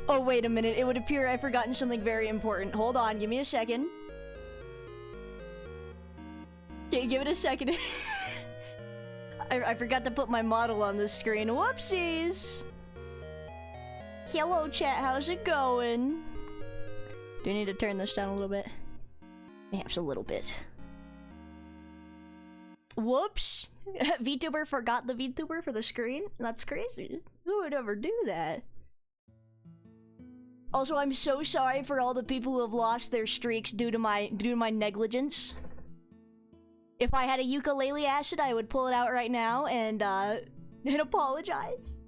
Oh, wait a minute. It would appear I've forgotten something very important. Hold on, give me a second. Okay, give it a second. I forgot to put my model on the screen. Whoopsies! Hello, chat. How's it going? Do I need to turn this down a little bit? Perhaps a little bit. Whoops! VTuber forgot the VTuber for the screen? That's crazy. Who would ever do that? Also, I'm so sorry for all the people who have lost their streaks due to my negligence. If I had a ukulele acid, I would pull it out right now and apologize.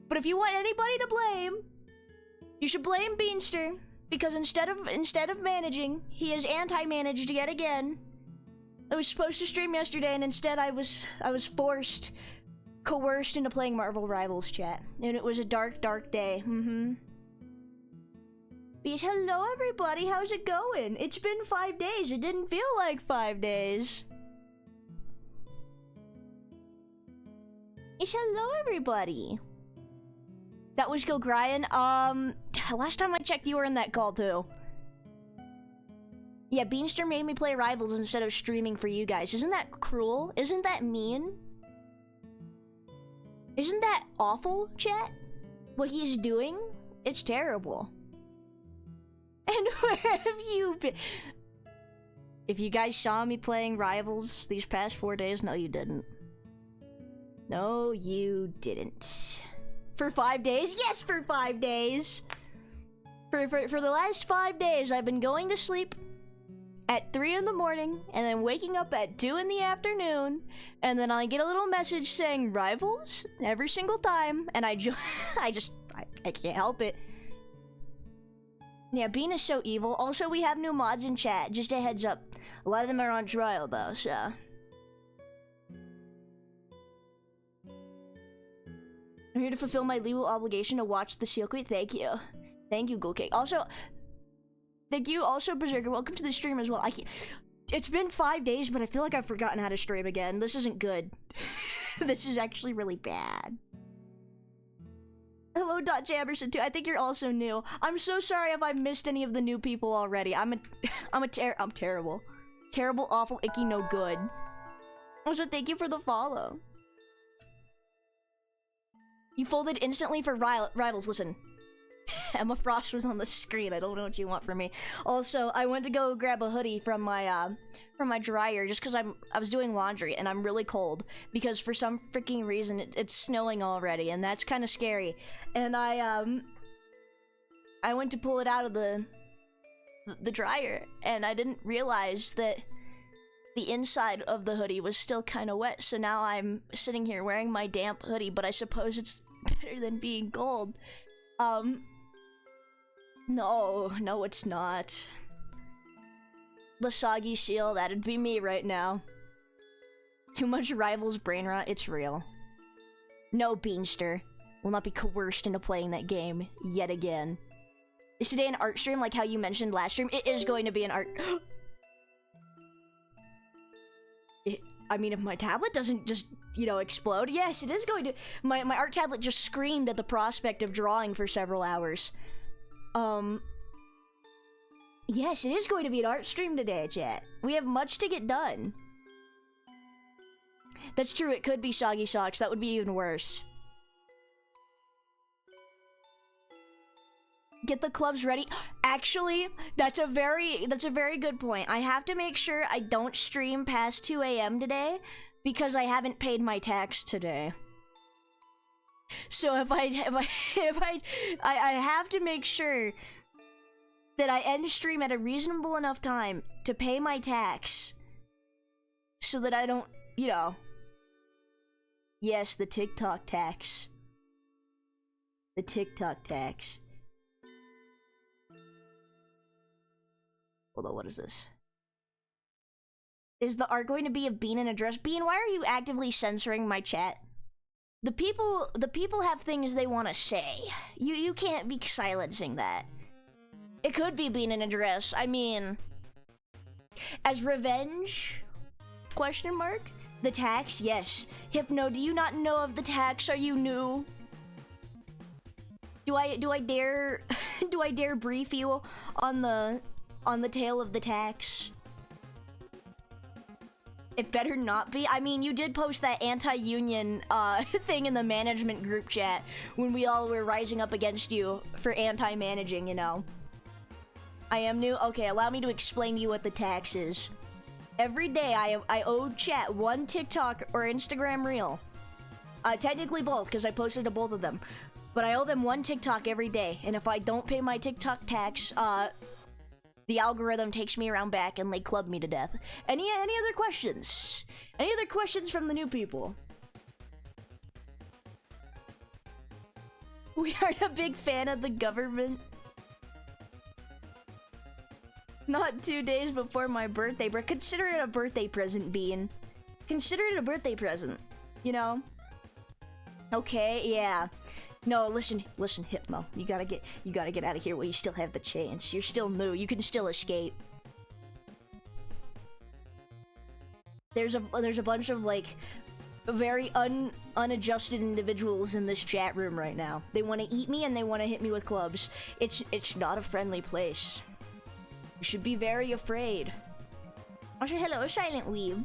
But if you want anybody to blame, you should blame Beanster, because instead of managing, he is anti-managed yet again. I was supposed to stream yesterday, and instead I was coerced into playing Marvel Rivals chat, and it was a dark, dark day. Because hello everybody, how's it going? It's been 5 days. It didn't feel like 5 days. It's hello everybody. That was Go Gryan. Last time I checked, you were in that call too. Yeah, Beanster made me play Rivals instead of streaming for you guys. Isn't that cruel? Isn't that mean? Isn't that awful, chat? What he's doing? It's terrible. And where have you been? If you guys saw me playing Rivals these past 4 days, no you didn't. No, you didn't. For 5 days? Yes, for 5 days! For the last 5 days, I've been going to sleep at 3 in the morning, and then waking up at 2 in the afternoon, and then I get a little message saying Rivals every single time, and I can't help it. Yeah, Bean is so evil. Also, we have new mods in chat, just a heads up. A lot of them are on trial though, so. I'm here to fulfill my legal obligation to watch the Seal Queen. Thank you. Thank you, Go Cake. Also, thank you, also, Berserker. Welcome to the stream as well. It's been 5 days, but I feel like I've forgotten how to stream again. This isn't good. This is actually really bad. Hello, Jammerson too. I think you're also new. I'm so sorry if I missed any of the new people already. I'm terrible. Terrible, awful, icky, no good. Also, thank you for the follow. You folded instantly for Rivals. Listen. Emma Frost was on the screen. I don't know what you want from me. Also, I went to go grab a hoodie from my dryer just because I was doing laundry and I'm really cold because for some freaking reason it's snowing already and that's kind of scary. And I went to pull it out of the dryer and I didn't realize that the inside of the hoodie was still kind of wet. So now I'm sitting here wearing my damp hoodie, but I suppose it's better than being cold. No, it's not. The soggy seal, that'd be me right now. Too much Rivals brain rot, it's real. No, Beanster will not be coerced into playing that game yet again. Is today an art stream like how you mentioned last stream? It is going to be an art... I mean, if my tablet doesn't just, you know, explode, yes, it is going to... My art tablet just screamed at the prospect of drawing for several hours. Yes, it is going to be an art stream today, chat. We have much to get done. That's true, it could be Soggy Socks. That would be even worse. Get the clubs ready. Actually, that's a very good point. I have to make sure I don't stream past 2 AM today because I haven't paid my tax today. So if I have to make sure that I end stream at a reasonable enough time to pay my tax so that I don't, you know. Yes, the TikTok tax. The TikTok tax. Hold on, what is this? Is the art going to be a Bean in a dress? Bean, why are you actively censoring my chat? The people have things they want to say. You can't be silencing that. It could be Bean in a dress. I mean, as revenge? Question mark? The tax? Yes. Hypno, do you not know of the tax? Are you new? Do I dare do I dare brief you on the tale of the tax? It better not be. I mean, you did post that anti-union thing in the management group chat when we all were rising up against you for anti-managing, you know. I am new? Okay, allow me to explain to you what the tax is. Every day I owe chat one TikTok or Instagram reel. Technically both, because I posted to both of them. But I owe them one TikTok every day, and if I don't pay my TikTok tax, the algorithm takes me around back and they club me to death. Any other questions? Any other questions from the new people? We aren't a big fan of the government. Not 2 days before my birthday, but consider it a birthday present, Bean. Consider it a birthday present, you know? Okay, yeah. No, listen, Hypno. You gotta get out of here while you still have the chance. You're still new. You can still escape. There's a bunch of like very unadjusted individuals in this chat room right now. They want to eat me and they want to hit me with clubs. It's not a friendly place. You should be very afraid. Also, hello, Silent Weeb.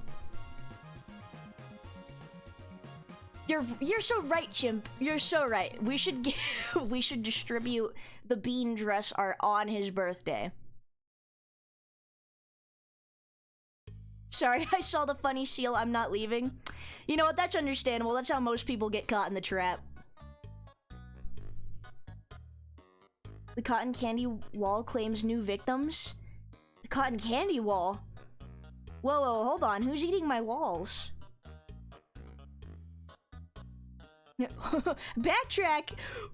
You're so right, Chimp. You're so right. We should we should distribute the bean dress art on his birthday. Sorry, I saw the funny seal. I'm not leaving. You know what? That's understandable. That's how most people get caught in the trap. The cotton candy wall claims new victims. The cotton candy wall? Whoa, hold on. Who's eating my walls? Backtrack.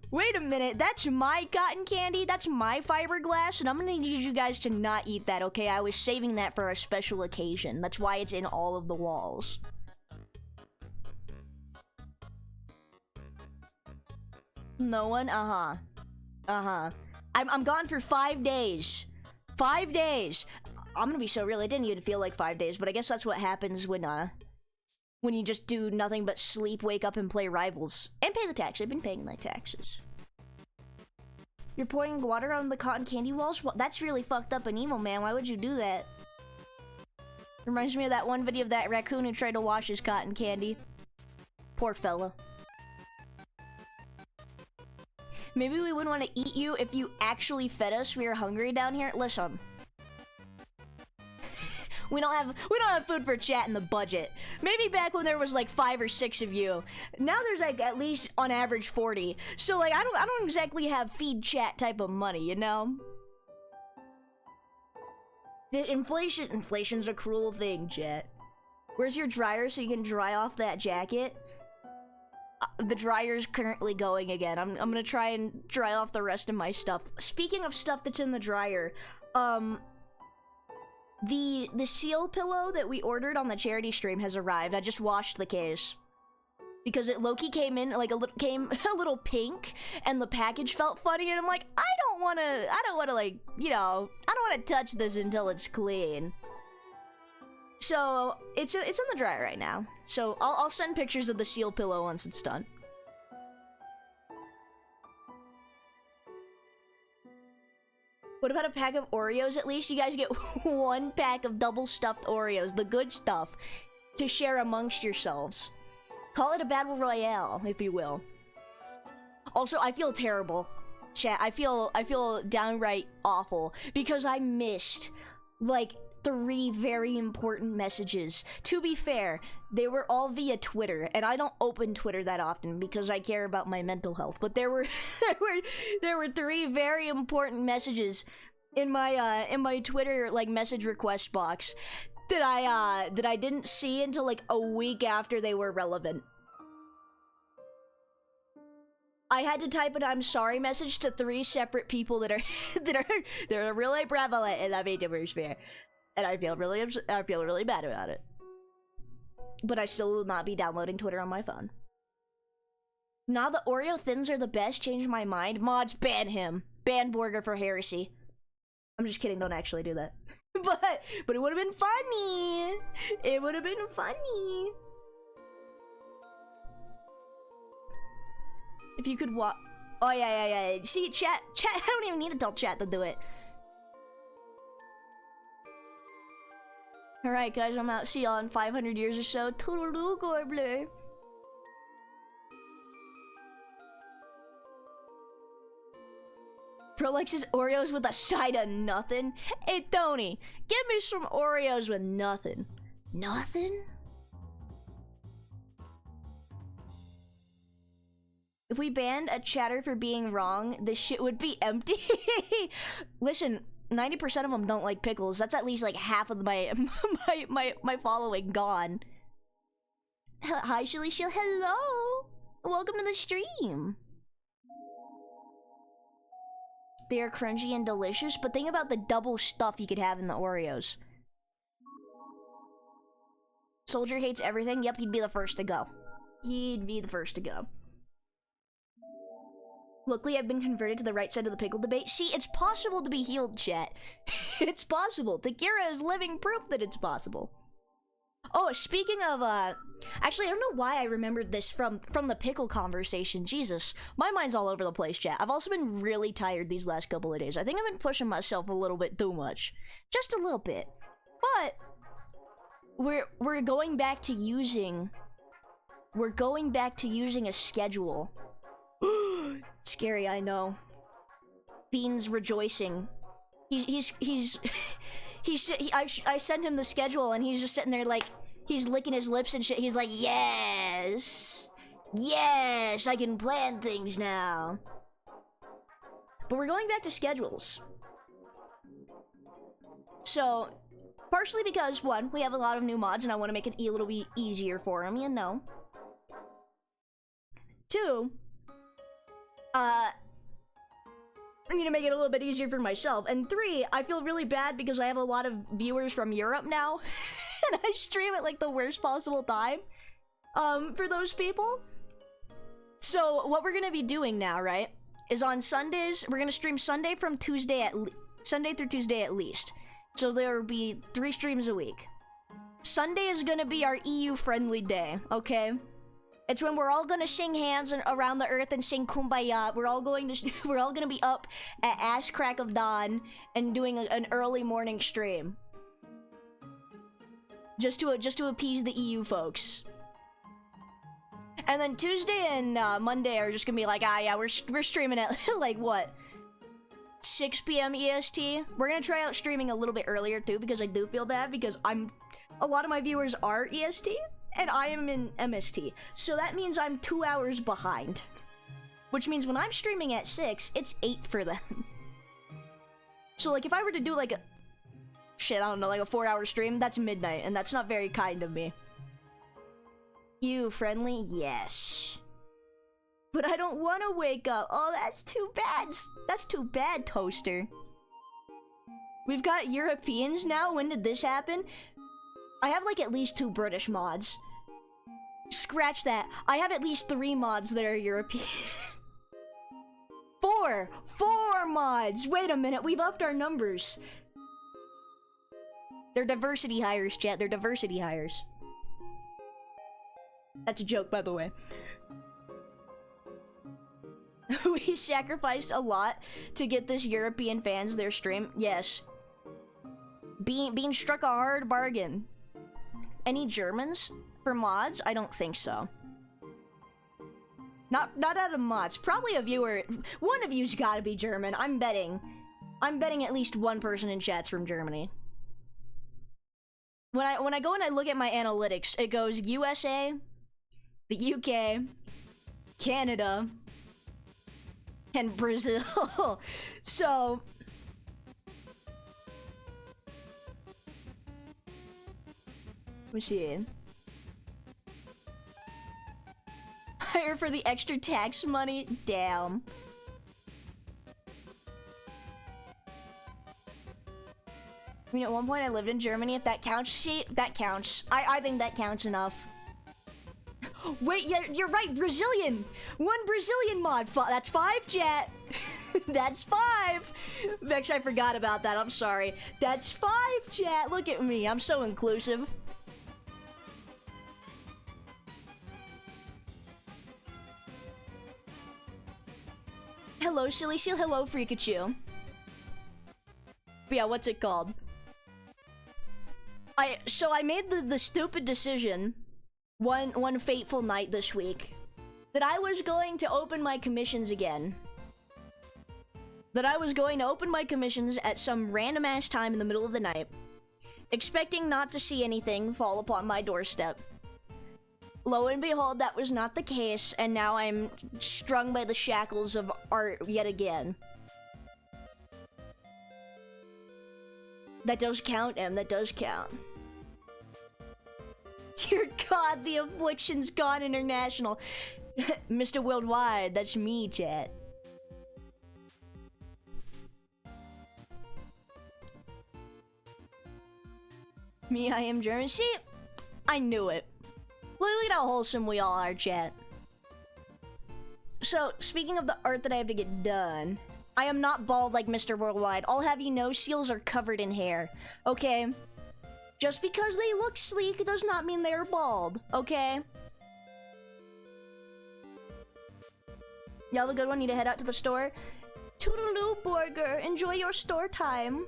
Wait a minute. That's my cotton candy. That's my fiberglass. And I'm gonna need you guys to not eat that, okay? I was saving that for a special occasion. That's why it's in all of the walls. No one? I'm gone for 5 days. 5 days. I'm gonna be so real. It didn't even feel like 5 days, but I guess that's what happens when you just do nothing but sleep, wake up, and play Rivals. And pay the tax. I've been paying my taxes. You're pouring water on the cotton candy walls? Well, that's really fucked up and evil, man. Why would you do that? Reminds me of that one video of that raccoon who tried to wash his cotton candy. Poor fella. Maybe we wouldn't want to eat you if you actually fed us. We are hungry down here. Listen. We don't have food for chat in the budget. Maybe back when there was like 5 or 6 of you. Now there's like at least on average 40. So like I don't exactly have feed chat type of money, you know? The inflation's a cruel thing, chat. Where's your dryer so you can dry off that jacket? The dryer's currently going again. I'm gonna try and dry off the rest of my stuff. Speaking of stuff that's in the dryer, the seal pillow that we ordered on the charity stream has arrived. I just washed the case because it low-key came in like a little pink, and the package felt funny, and I'm like, I don't want to like, you know, I don't want to touch this until it's clean. So it's in the dryer right now. So I'll send pictures of the seal pillow once it's done. What about a pack of Oreos at least? You guys get 1 pack of double stuffed Oreos, the good stuff, to share amongst yourselves. Call it a battle royale, if you will. Also, I feel terrible. Chat, I feel downright awful because I missed like 3 very important messages. To be fair, they were all via Twitter, and I don't open Twitter that often because I care about my mental health. But there were 3 very important messages in my Twitter like message request box that I didn't see until like a week after they were relevant. I had to type an I'm sorry message to 3 separate people that are really prevalent in the VTuber sphere. And I feel really bad about it. But I still will not be downloading Twitter on my phone. Now the Oreo Thins are the best. Changed my mind. Mods, ban him. Ban Borger for heresy. I'm just kidding. Don't actually do that. But it would have been funny. It would have been funny. If you could Oh, yeah. See, chat, I don't even need to tell chat to do it. Alright, guys, I'm out. See y'all in 500 years or so. Toodaloo, Gorbler. Prolex's Oreos with a side of nothing? Hey, Tony, give me some Oreos with nothing. Nothing? If we banned a chatter for being wrong, this shit would be empty. Listen, 90% of them don't like pickles. That's at least like half of my my following gone. Hi, Shilly Shill. Hello. Welcome to the stream. They are crunchy and delicious, but think about the double stuff you could have in the Oreos. Soldier hates everything. Yep, he'd be the first to go. He'd be the first to go. Luckily, I've been converted to the right side of the pickle debate. See, it's possible to be healed, chat. It's possible. Takira is living proof that it's possible. Oh, speaking of, actually, I don't know why I remembered this from the pickle conversation. Jesus, my mind's all over the place, chat. I've also been really tired these last couple of days. I think I've been pushing myself a little bit too much. Just a little bit. But we're going back to using a schedule. Scary, I know. Bean's rejoicing. I sent him the schedule and he's just sitting there like, he's licking his lips and shit. He's like, yes, I can plan things now. But we're going back to schedules. So, partially because, one, we have a lot of new mods and I want to make it a little bit easier for him, you know. Two, I need to make it a little bit easier for myself. And three, I feel really bad because I have a lot of viewers from Europe now. And I stream at like the worst possible time for those people. So what we're gonna be doing now, right, is on Sundays, we're gonna stream Sunday through Tuesday at least. So there will be 3 streams a week. Sunday is gonna be our EU friendly day, okay? It's when we're all gonna sing hands around the earth and sing Kumbaya. We're all gonna be up at ass crack of dawn and doing an early morning stream, just to appease the EU folks. And then Tuesday and Monday are just gonna be like, yeah, we're streaming at like what, 6 p.m. EST. We're gonna try out streaming a little bit earlier too because I do feel bad because a lot of my viewers are EST. And I am in MST, so that means I'm 2 hours behind. Which means when I'm streaming at 6, it's 8 for them. So like if I were to do like a... shit, I don't know, like a 4-hour stream, that's midnight, and that's not very kind of me. You friendly? Yes. But I don't want to wake up. Oh, that's too bad. That's too bad, Toaster. We've got Europeans now? When did this happen? I have like at least 2 British mods. Scratch that. I have at least 3 mods that are European. 4 mods. Wait a minute, we've upped our numbers. They're diversity hires, chat. They're diversity hires. That's a joke, by the way. We sacrificed a lot to get this European fans their stream. Yes. Being struck a hard bargain. Any Germans for mods? I don't think so. Not out of mods. Probably a viewer. One of you's gotta be German. I'm betting at least one person in chat's from Germany. When I go and I look at my analytics, it goes USA, the UK, Canada, and Brazil. So let me see. Hire for the extra tax money? Damn. I mean, at one point I lived in Germany, if that counts. See, that counts. I think that counts enough. Wait, yeah, you're right, Brazilian! 1 Brazilian mod. That's 5, chat. That's 5. Vex, I forgot about that, I'm sorry. That's 5, chat. Look at me, I'm so inclusive. Hello, Silly Seal. Hello, Freakachu. But yeah, what's it called? So I made the stupid decision one fateful night this week that I was going to open my commissions again. That I was going to open my commissions at some random ass time in the middle of the night, expecting not to see anything fall upon my doorstep. Lo and behold, that was not the case, and now I'm strung by the shackles of art yet again. That does count, Em. That does count. Dear God, the affliction's gone international. Mr. Worldwide, that's me, chat. Me, I am German. See, I knew it. Look at how wholesome we all are, chat. So, speaking of the art that I have to get done, I am not bald like Mr. Worldwide. I'll have you know, seals are covered in hair, okay? Just because they look sleek does not mean they're bald, okay? Y'all have a good one. Need to head out to the store. Toodaloo, Burger. Enjoy your store time.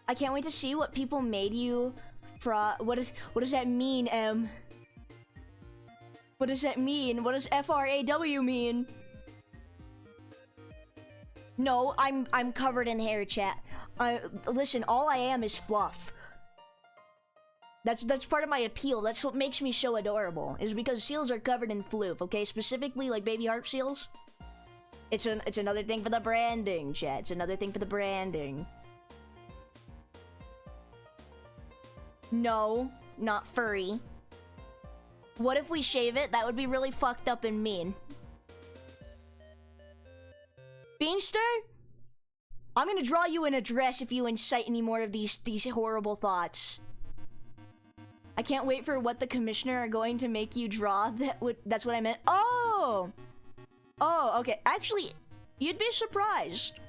I can't wait to see what people made you from. What does that mean, Em? What does that mean? What does FRAW mean? No, I'm covered in hair, chat. Listen, all I am is fluff. That's part of my appeal. That's what makes me so adorable. Is because seals are covered in floof, okay? Specifically, like baby harp seals. It's another thing for the branding, chat. It's another thing for the branding. No, not furry. What if we shave it? That would be really fucked up and mean. Beamster? I'm gonna draw you an address if you incite any more of these horrible thoughts. I can't wait for what the commissioner are going to make you draw. That's what I meant. Oh! Oh, okay. Actually, you'd be surprised.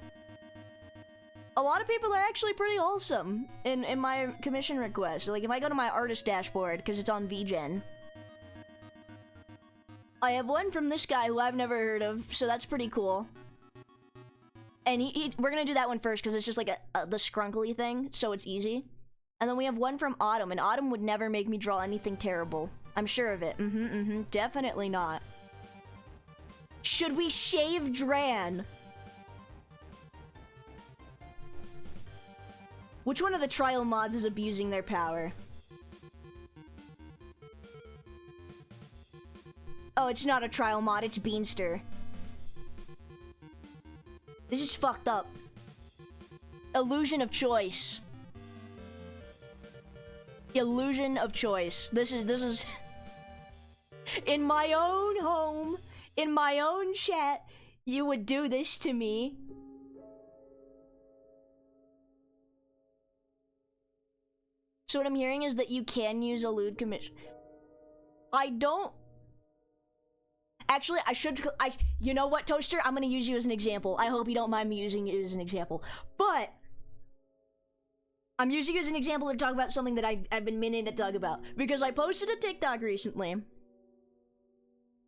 A lot of people are actually pretty wholesome in my commission request. Like, if I go to my artist dashboard, because it's on VGen, I have one from this guy who I've never heard of, so that's pretty cool. And we're gonna do that one first, because it's just like the scrunkly thing, so it's easy. And then we have one from Autumn, and Autumn would never make me draw anything terrible. I'm sure of it. Definitely not. Should we shave Dran? Which one of the trial mods is abusing their power? Oh, it's not a trial mod, it's Beanster. This is fucked up. Illusion of choice. Illusion of choice. This is in my own home, in my own chat, you would do this to me. So what I'm hearing is that you can use elude commission. I don't. Actually, you know what, Toaster? I'm gonna use you as an example. I hope you don't mind me using you as an example. But I'm using you as an example to talk about something that I've been meaning to talk about. Because I posted a TikTok recently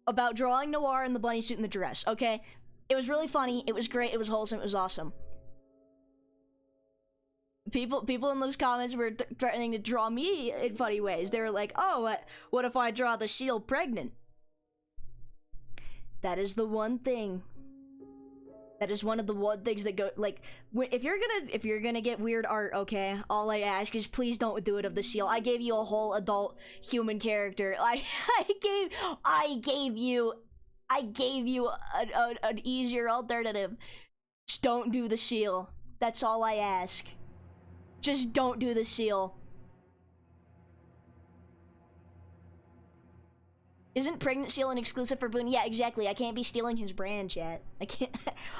about drawing Noir in the bunny suit and the dress, okay? It was really funny, it was great, it was wholesome, it was awesome. People in those comments were threatening to draw me in funny ways. They were like, oh, what if I draw the seal pregnant? That is the one thing. That is one of the one things that go, like, if you're gonna get weird art, okay, all I ask is please don't do it of the seal. I gave you a whole adult human character. I gave you an easier alternative. Just don't do the seal. That's all I ask. Just don't do the seal. Isn't pregnant seal an exclusive for Boone? Yeah, exactly. I can't be stealing his brand, chat.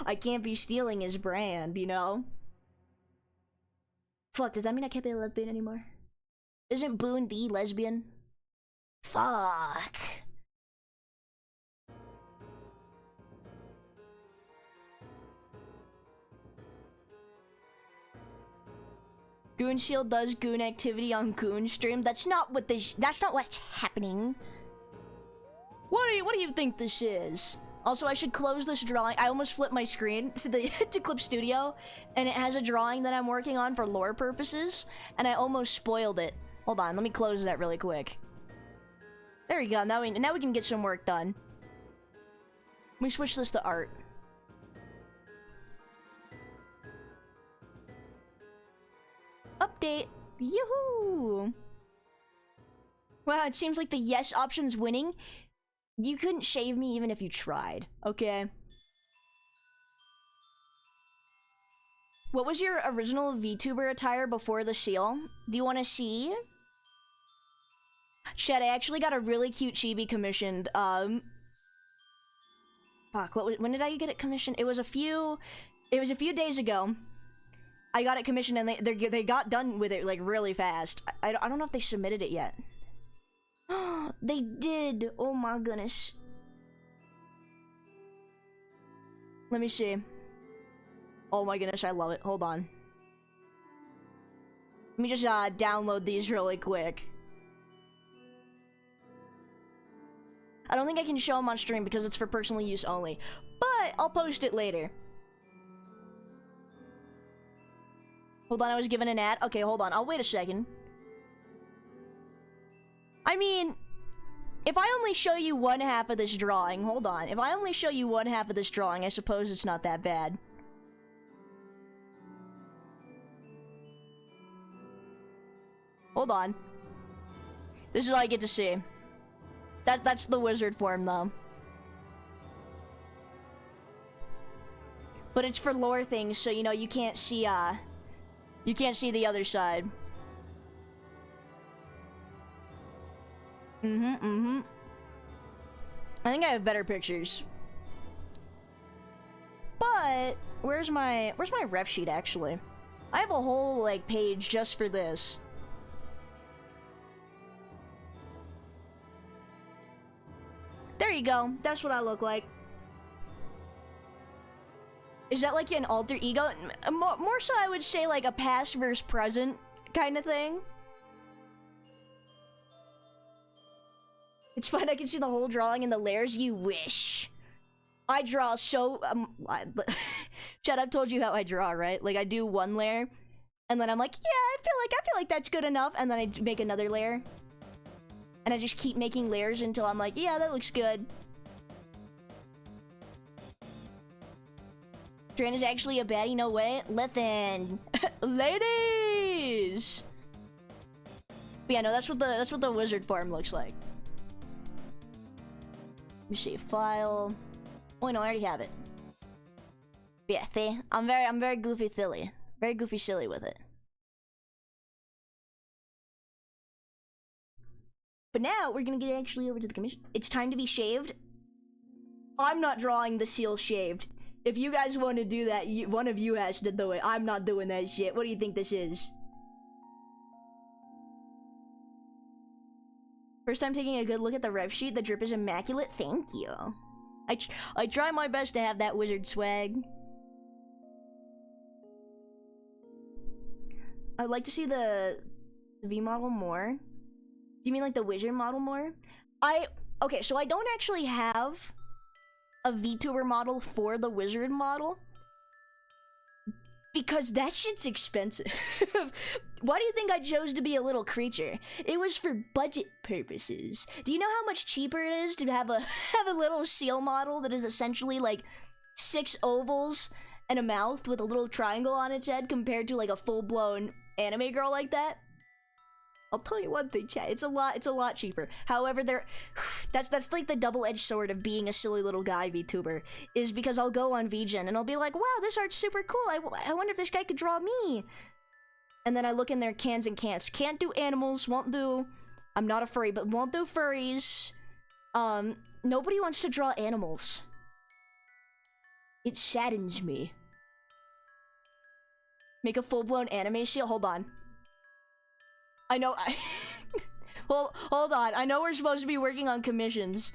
I can't be stealing his brand, you know? Fuck, does that mean I can't be a lesbian anymore? Isn't Boone the lesbian? Fuck. Goon Shield does goon activity on Goon stream. That's not what this. That's not what's happening. What do you think this is? Also, I should close this drawing. I almost flipped my screen to Clip Studio, and it has a drawing that I'm working on for lore purposes, and I almost spoiled it. Hold on, let me close that really quick. There we go. Now we can get some work done. Let me switch this to art. Update. Yoo-hoo! Wow, it seems like the yes option's winning. You couldn't shave me even if you tried, okay? What was your original VTuber attire before the seal? Do you want to see? Chat, I actually got a really cute chibi commissioned. Fuck, when did I get it commissioned? It was a few days ago. I got it commissioned and they got done with it like really fast. I don't know if they submitted it yet. They did. Oh my goodness. Let me see. Oh my goodness, I love it. Hold on. Let me just download these really quick. I don't think I can show them on stream because it's for personal use only, but I'll post it later. Hold on, I was given an ad. Okay, hold on. I'll wait a second. I mean, if I only show you one half of this drawing, hold on. If I only show you one half of this drawing, I suppose it's not that bad. Hold on. This is all I get to see. That's the wizard form, though. But it's for lore things, so, you know, you can't see the other side. I think I have better pictures. But where's my ref sheet actually? I have a whole like page just for this. There you go. That's what I look like. Is that like an alter ego? More so I would say like a past versus present kind of thing. It's fine, I can see the whole drawing and the layers. You wish. I draw so... Chad, I've told you how I draw, right? Like, I do one layer, and then I'm like, yeah, I feel like that's good enough, and then I make another layer. And I just keep making layers until I'm like, yeah, that looks good. Dran is actually a baddie, no way. Listen. Ladies! But yeah, no, that's what the wizard form looks like. Let me see, file. Oh no, I already have it. Yeah, see, I'm very goofy silly. Very goofy silly with it. But now we're gonna get actually over to the commission. It's time to be shaved. I'm not drawing the seal shaved. If you guys want to do that, one of you has to do it. I'm not doing that shit. What do you think this is? First time taking a good look at the rev sheet. The drip is immaculate. Thank you. I try my best to have that wizard swag. I'd like to see the V model more. Do you mean like the wizard model more? Okay, so I don't actually have a VTuber model for the wizard model. Because that shit's expensive. Why do you think I chose to be a little creature? It was for budget purposes. Do you know how much cheaper it is to have a little seal model that is essentially like 6 ovals and a mouth with a little triangle on its head compared to like a full-blown anime girl like that? I'll tell you one thing, chat. It's a lot cheaper. However, that's like the double-edged sword of being a silly little guy VTuber, is because I'll go on VGen and I'll be like, wow, this art's super cool. I wonder if this guy could draw me. And then I look in their cans and can'ts. Can't do animals, won't do... I'm not a furry, but won't do furries. Nobody wants to draw animals. It saddens me. Make a full-blown anime seal? Hold on. I know. Well, hold on. I know we're supposed to be working on commissions.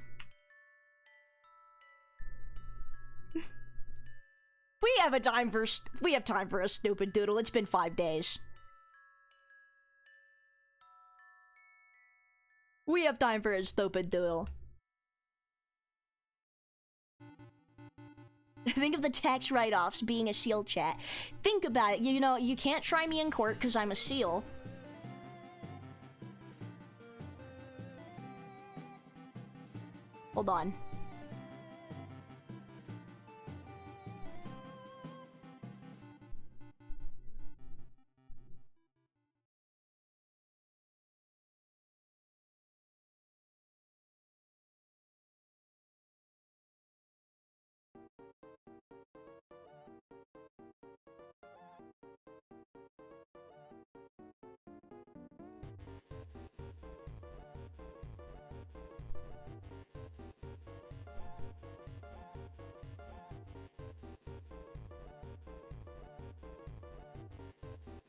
We have time for a stupid doodle. It's been 5 days. We have time for a stupid duel. Think of the tax write-offs being a seal, chat. Think about it. You know, you can't try me in court because I'm a seal. Hold on.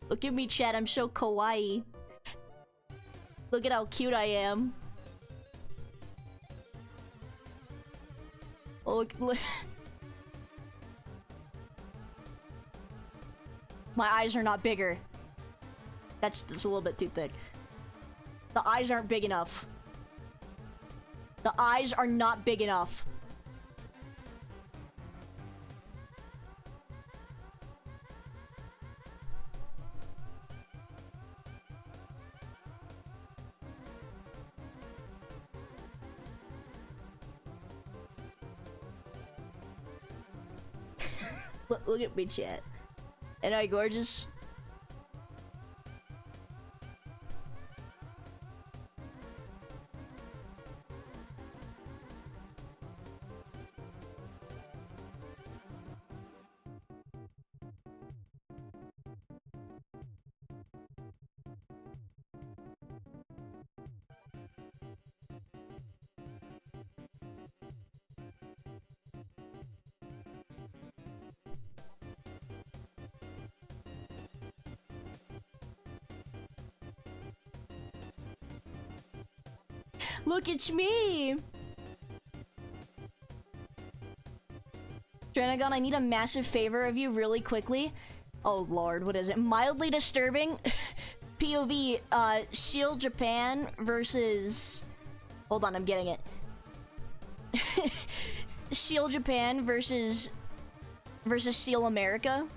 Look at me, chat. I'm so kawaii. Look at how cute I am. Oh, look. My eyes are not bigger. That's a little bit too thick. The eyes aren't big enough. The eyes are not big enough. Look at me, chat. Ain't I gorgeous? Look, it's me! Dranagon, I need a massive favor of you really quickly. Oh lord, what is it? Mildly disturbing? POV, Seal Japan versus... Hold on, I'm getting it. Seal Japan versus Seal America.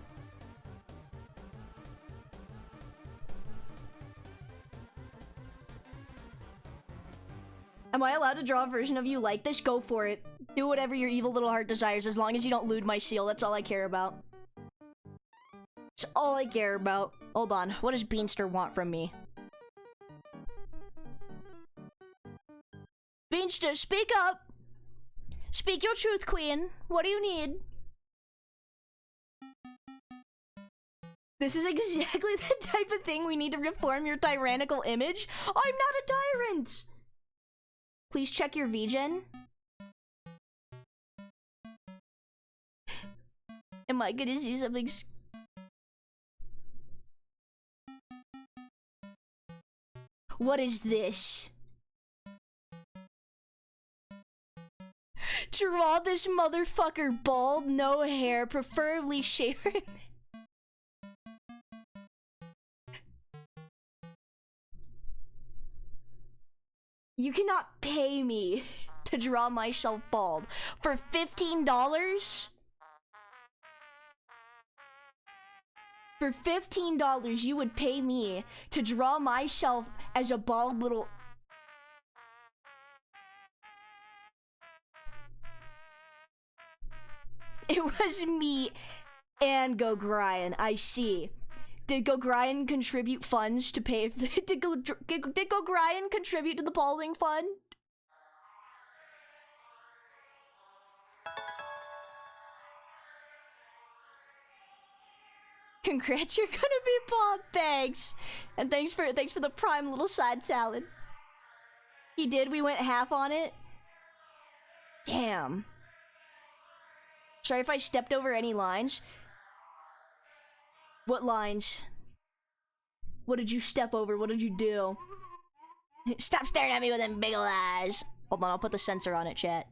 Am I allowed to draw a version of you like this? Go for it. Do whatever your evil little heart desires, as long as you don't lewd my seal. That's all I care about. That's all I care about. Hold on. What does Beanster want from me? Beanster, speak up! Speak your truth, queen. What do you need? This is exactly the type of thing we need to reform your tyrannical image. I'm not a tyrant! Please check your VGen. Am I gonna see something? What is this? Draw this motherfucker bald, no hair, preferably shaven. You cannot pay me to draw myself bald. For $15? For $15, you would pay me to draw myself as a bald little... It was me and Gogrian, I see. Did Gogrian contribute funds to pay? Did Gogrian contribute to the balding fund? Congrats, you're gonna be bald. Thanks, and thanks for the prime little side salad. He did. We went half on it. Damn. Sorry if I stepped over any lines. What lines? What did you step over? What did you do? Stop staring at me with them big ol' eyes. Hold on, I'll put the sensor on it, chat.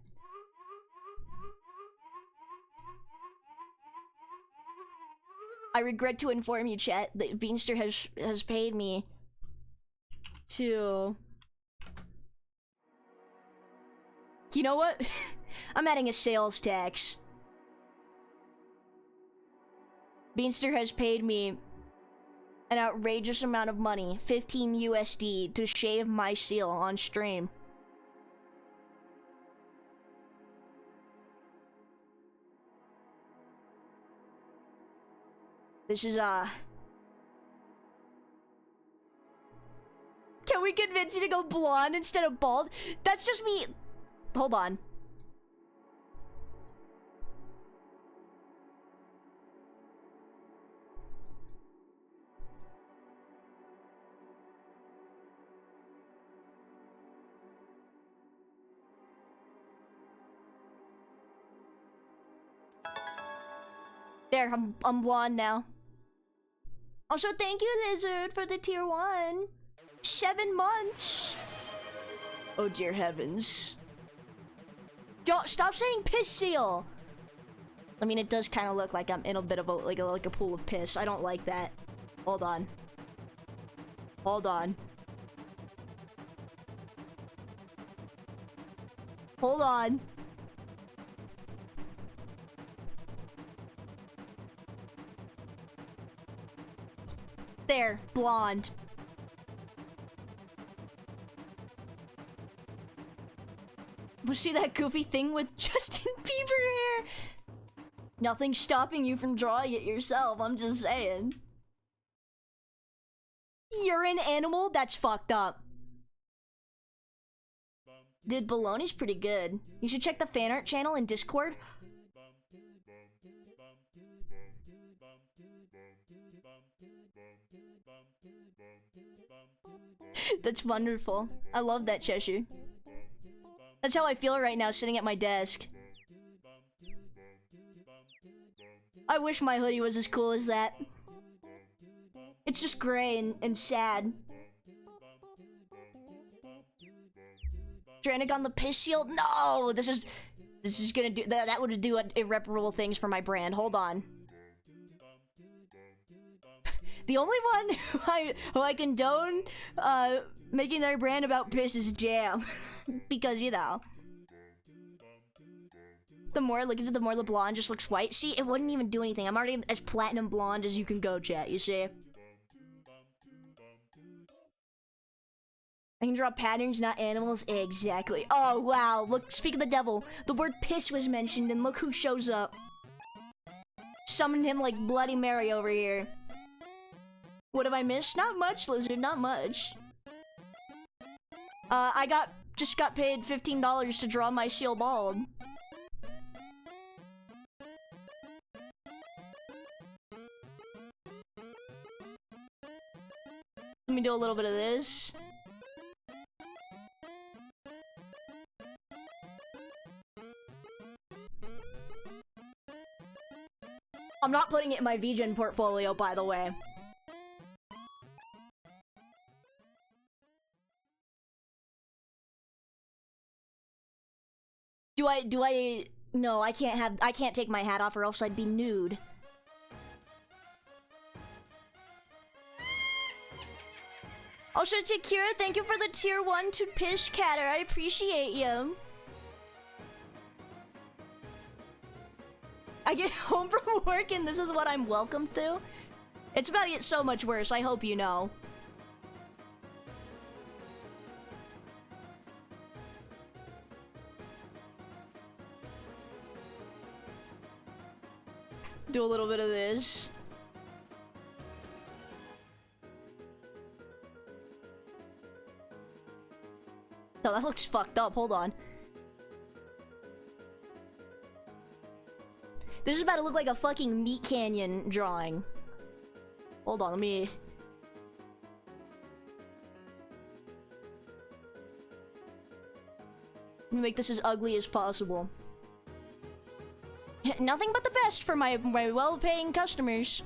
I regret to inform you, chat, that Beanster has paid me to You know what? I'm adding a sales tax. Beanster has paid me an outrageous amount of money, 15 USD, to shave my seal on stream. This is, Can we convince you to go blonde instead of bald? That's just me. Hold on. There, I'm blonde now. Also, thank you, Lizard, for the tier 1. 7 months. Oh dear heavens. Don't stop saying piss seal. I mean, it does kind of look like I'm in a bit of a like a pool of piss. I don't like that. Hold on. Hold on. Hold on. There, blonde. Was see that goofy thing with Justin Bieber hair? Nothing's stopping you from drawing it yourself, I'm just saying. You're an animal? That's fucked up. Dude, Baloney's pretty good. You should check the fan art channel in Discord. That's wonderful. I love that, Cheshire. That's how I feel right now, sitting at my desk. I wish my hoodie was as cool as that. It's just gray and sad. Dranik on the piss shield? No! This is gonna do that would do irreparable things for my brand. Hold on. The only one who I condone making their brand about piss is Jam. Because, you know. The more I look at it, the more the blonde just looks white. See, it wouldn't even do anything. I'm already as platinum blonde as you can go, chat, you see? I can draw patterns, not animals. Exactly. Oh, wow. Look, speak of the devil. The word piss was mentioned, and look who shows up. Summoned him like Bloody Mary over here. What have I missed? Not much, Lizard, not much. I just got paid $15 to draw my seal bald. Let me do a little bit of this. I'm not putting it in my VGen portfolio, by the way. No, I can't take my hat off or else I'd be nude. Also, Takira, thank you for the tier 1 to Pish Catter. I appreciate you. I get home from work and this is what I'm welcome to. It's about to get so much worse, I hope you know. Do a little bit of this. No, that looks fucked up. Hold on. This is about to look like a fucking meat canyon drawing. Hold on, let me make this as ugly as possible. Nothing but the best for my well-paying customers.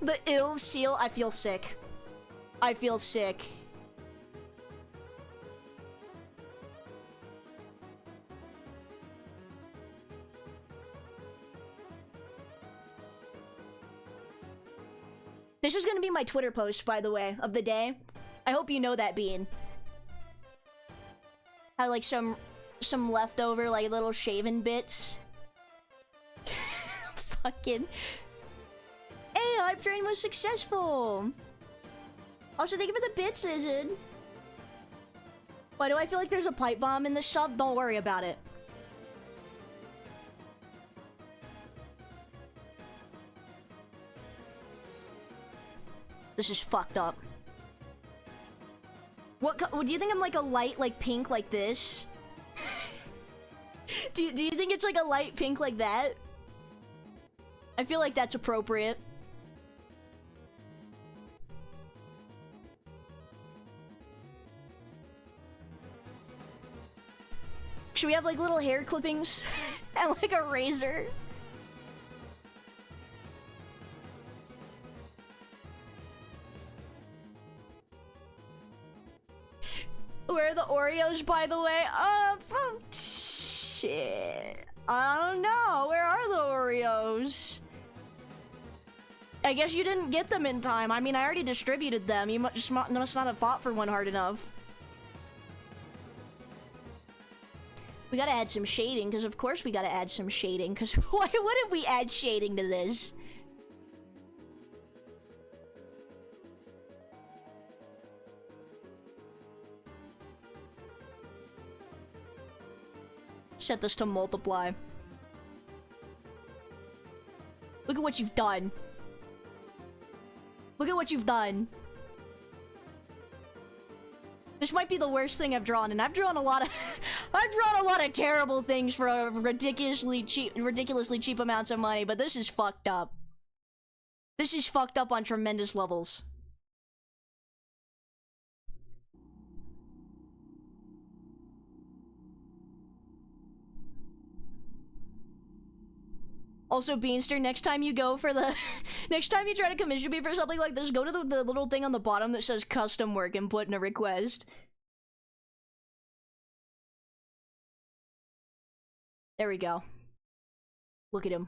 The ill seal, I feel sick. I feel sick. This is gonna be my Twitter post, by the way, of the day. I hope you know that, Bean. Had like some leftover like little shaven bits. Fucking. Hey, hype train was successful. Also, thank you for the bits, Lizard. Why do I feel like there's a pipe bomb in this sub? Don't worry about it. This is fucked up. What do you think I'm like a light, like pink like this? do you think it's like a light pink like that? I feel like that's appropriate. Should we have like little hair clippings and like a razor? Where are the Oreos, by the way? Shit. I don't know. Where are the Oreos? I guess you didn't get them in time. I mean, I already distributed them. You must not have fought for one hard enough. We gotta add some shading, because of course we gotta add some shading, because why wouldn't we add shading to this? Set this to multiply. Look at what you've done. Look at what you've done. This might be the worst thing I've drawn, and I've drawn a lot of terrible things for ridiculously cheap amounts of money, but this is fucked up. This is fucked up on tremendous levels. Also, Beanster, next time you go for the... next time you try to commission me for something like this, go to the little thing on the bottom that says custom work and put in a request. There we go. Look at him.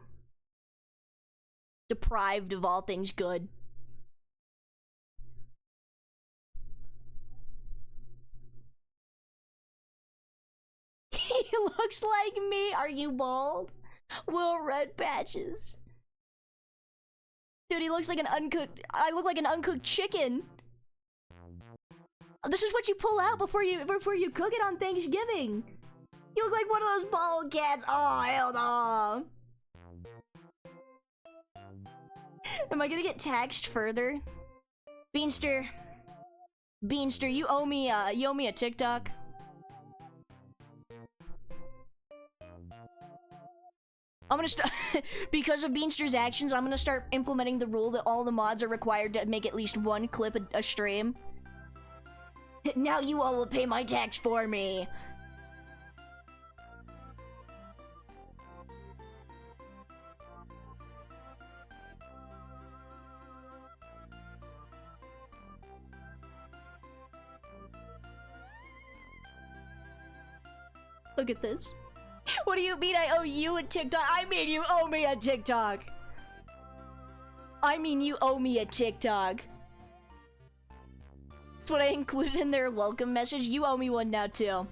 Deprived of all things good. He looks like me. Are you bald? Will red patches. Dude, he looks like an uncooked... I look like an uncooked chicken. This is what you pull out before you cook it on Thanksgiving. You look like one of those bald cats. Oh, hell no. Am I gonna get taxed further? Beanster, you owe me a TikTok. I'm gonna start because of Beanster's actions. I'm gonna start implementing the rule that all the mods are required to make at least one clip a stream. Now you all will pay my tax for me. Look at this. What do you mean I owe you a TikTok? I mean you owe me a TikTok. I mean you owe me a TikTok. That's what I included in their welcome message. You owe me one now too.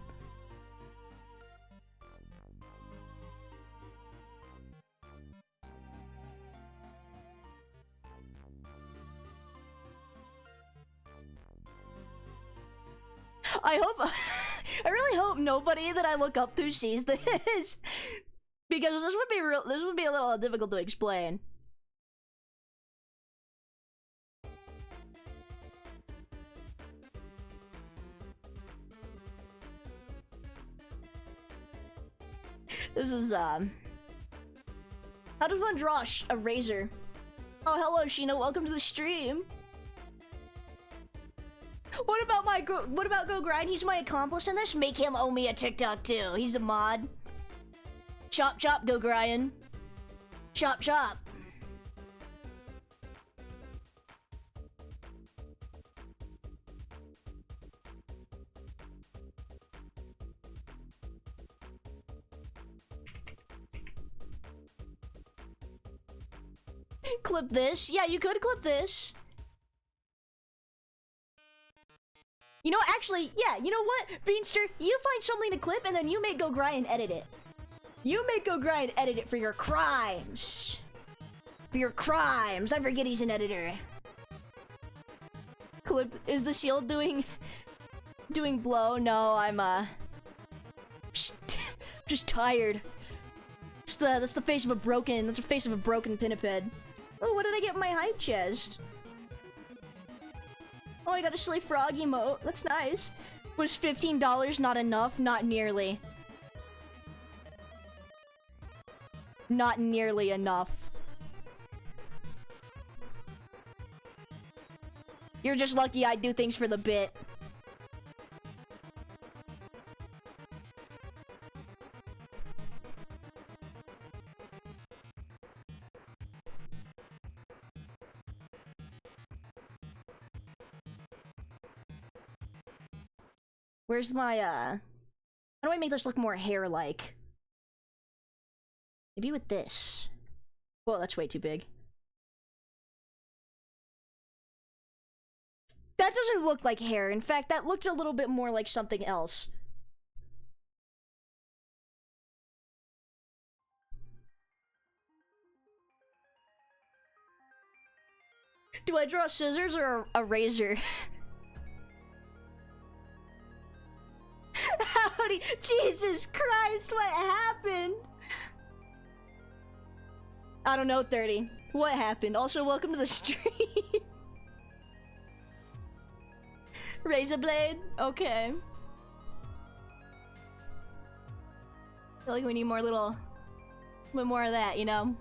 I hope... I really hope nobody that I look up to sees this. Because this would be a little difficult to explain. This is, how does one draw a razor? Oh, hello, Sheena. Welcome to the stream. What about Go Grind? He's my accomplice in this. Make him owe me a TikTok too. He's a mod. Chop chop, Go Grind. Chop chop. Clip this. Yeah, you could clip this. You know, actually, yeah, you know what? Beanster, you find something to clip and then you make Go Grind and edit it. You make Go Grind and edit it for your crimes. For your crimes. I forget he's an editor. Clip, is the shield doing blow? No, I'm just tired. That's the face of a broken pinniped. Oh, what did I get in my hype chest? Oh, I got a Slay Frog emote. That's nice. Was $15 not enough? Not nearly. Not nearly enough. You're just lucky I do things for the bit. Where's my, how do I make this look more hair-like? Maybe with this. Whoa, that's way too big. That doesn't look like hair. In fact, that looks a little bit more like something else. Do I draw scissors or a razor? Howdy! Jesus Christ, what happened? I don't know, 30. What happened? Also, welcome to the stream. Razor blade? Okay. I feel like we need more bit more of that, you know?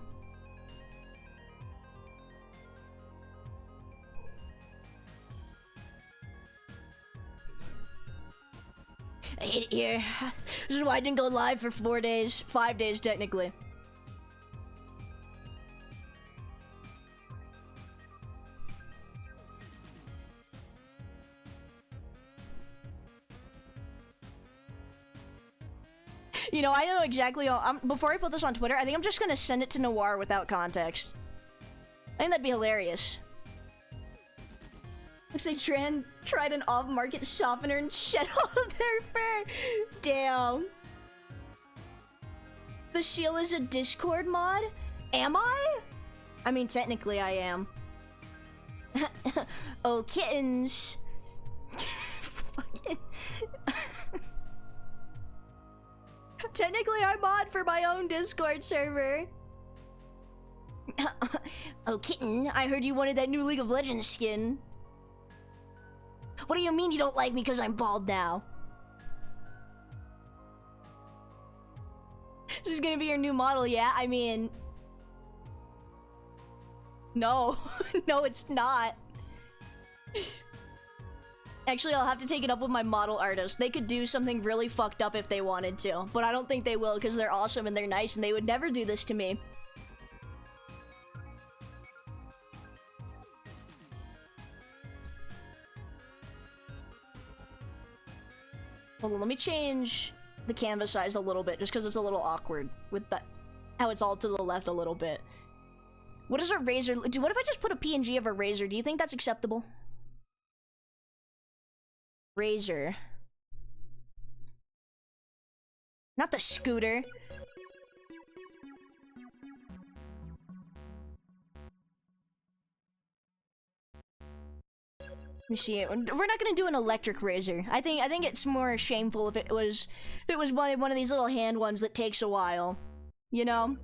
I hate it here. This is why I didn't go live for 4 days. 5 days, technically. You know, I know exactly. Before I put this on Twitter, I think I'm just gonna send it to Noir without context. I think that'd be hilarious. Looks like Tran tried an off-market softener and shed all of their fur. Damn. The shield is a Discord mod? Am I? I mean, technically I am. Oh, kittens. Fucking... Technically, I'm mod for my own Discord server. Oh, kitten, I heard you wanted that new League of Legends skin. What do you mean you don't like me because I'm bald now? This is gonna be your new model, yeah? I mean... No. No, it's not. Actually, I'll have to take it up with my model artist. They could do something really fucked up if they wanted to, but I don't think they will because they're awesome and they're nice and they would never do this to me. Hold on, let me change the canvas size a little bit just because it's a little awkward with that, how it's all to the left a little bit. What is a razor? What if I just put a PNG of a razor? Do you think that's acceptable? Razor. Not the scooter. Let me see it. We're not gonna do an electric razor. I think it's more shameful if it was one of these little hand ones that takes a while. You know?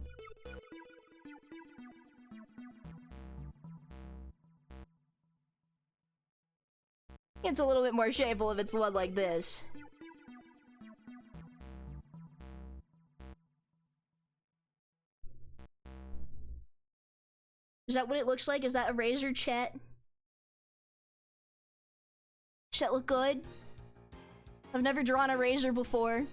It's a little bit more shameful if it's one like this. Is that what it looks like? Is that a razor, chat? Does that look good? I've never drawn a razor before.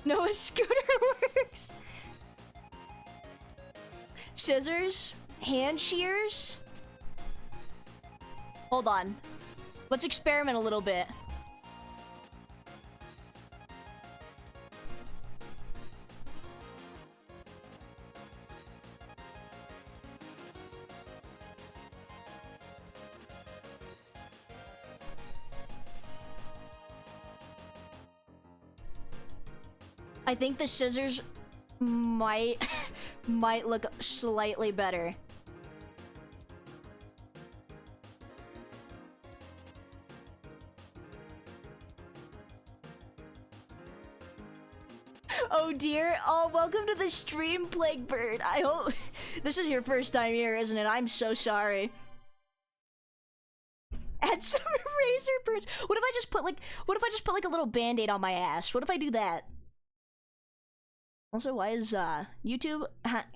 No, a scooter works. Scissors? Hand shears? Hold on. Let's experiment a little bit. I think the scissors might might look slightly better. Oh dear. Oh, welcome to the stream, Plague Bird. I hope this is your first time here, isn't it? I'm so sorry. Add some razor burns. What if I just put like a little band-aid on my ass? What if I do that? Also, why is YouTube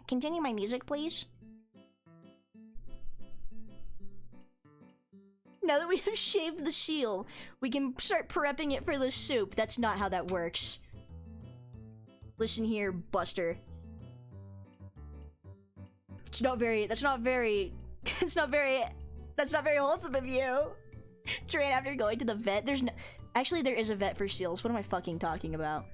continue my music, please? Now that we have shaved the seal, we can start prepping it for the soup. That's not how that works. Listen here, Buster. That's not very wholesome of you. Train after going to the vet. Actually, there is a vet for seals. What am I fucking talking about?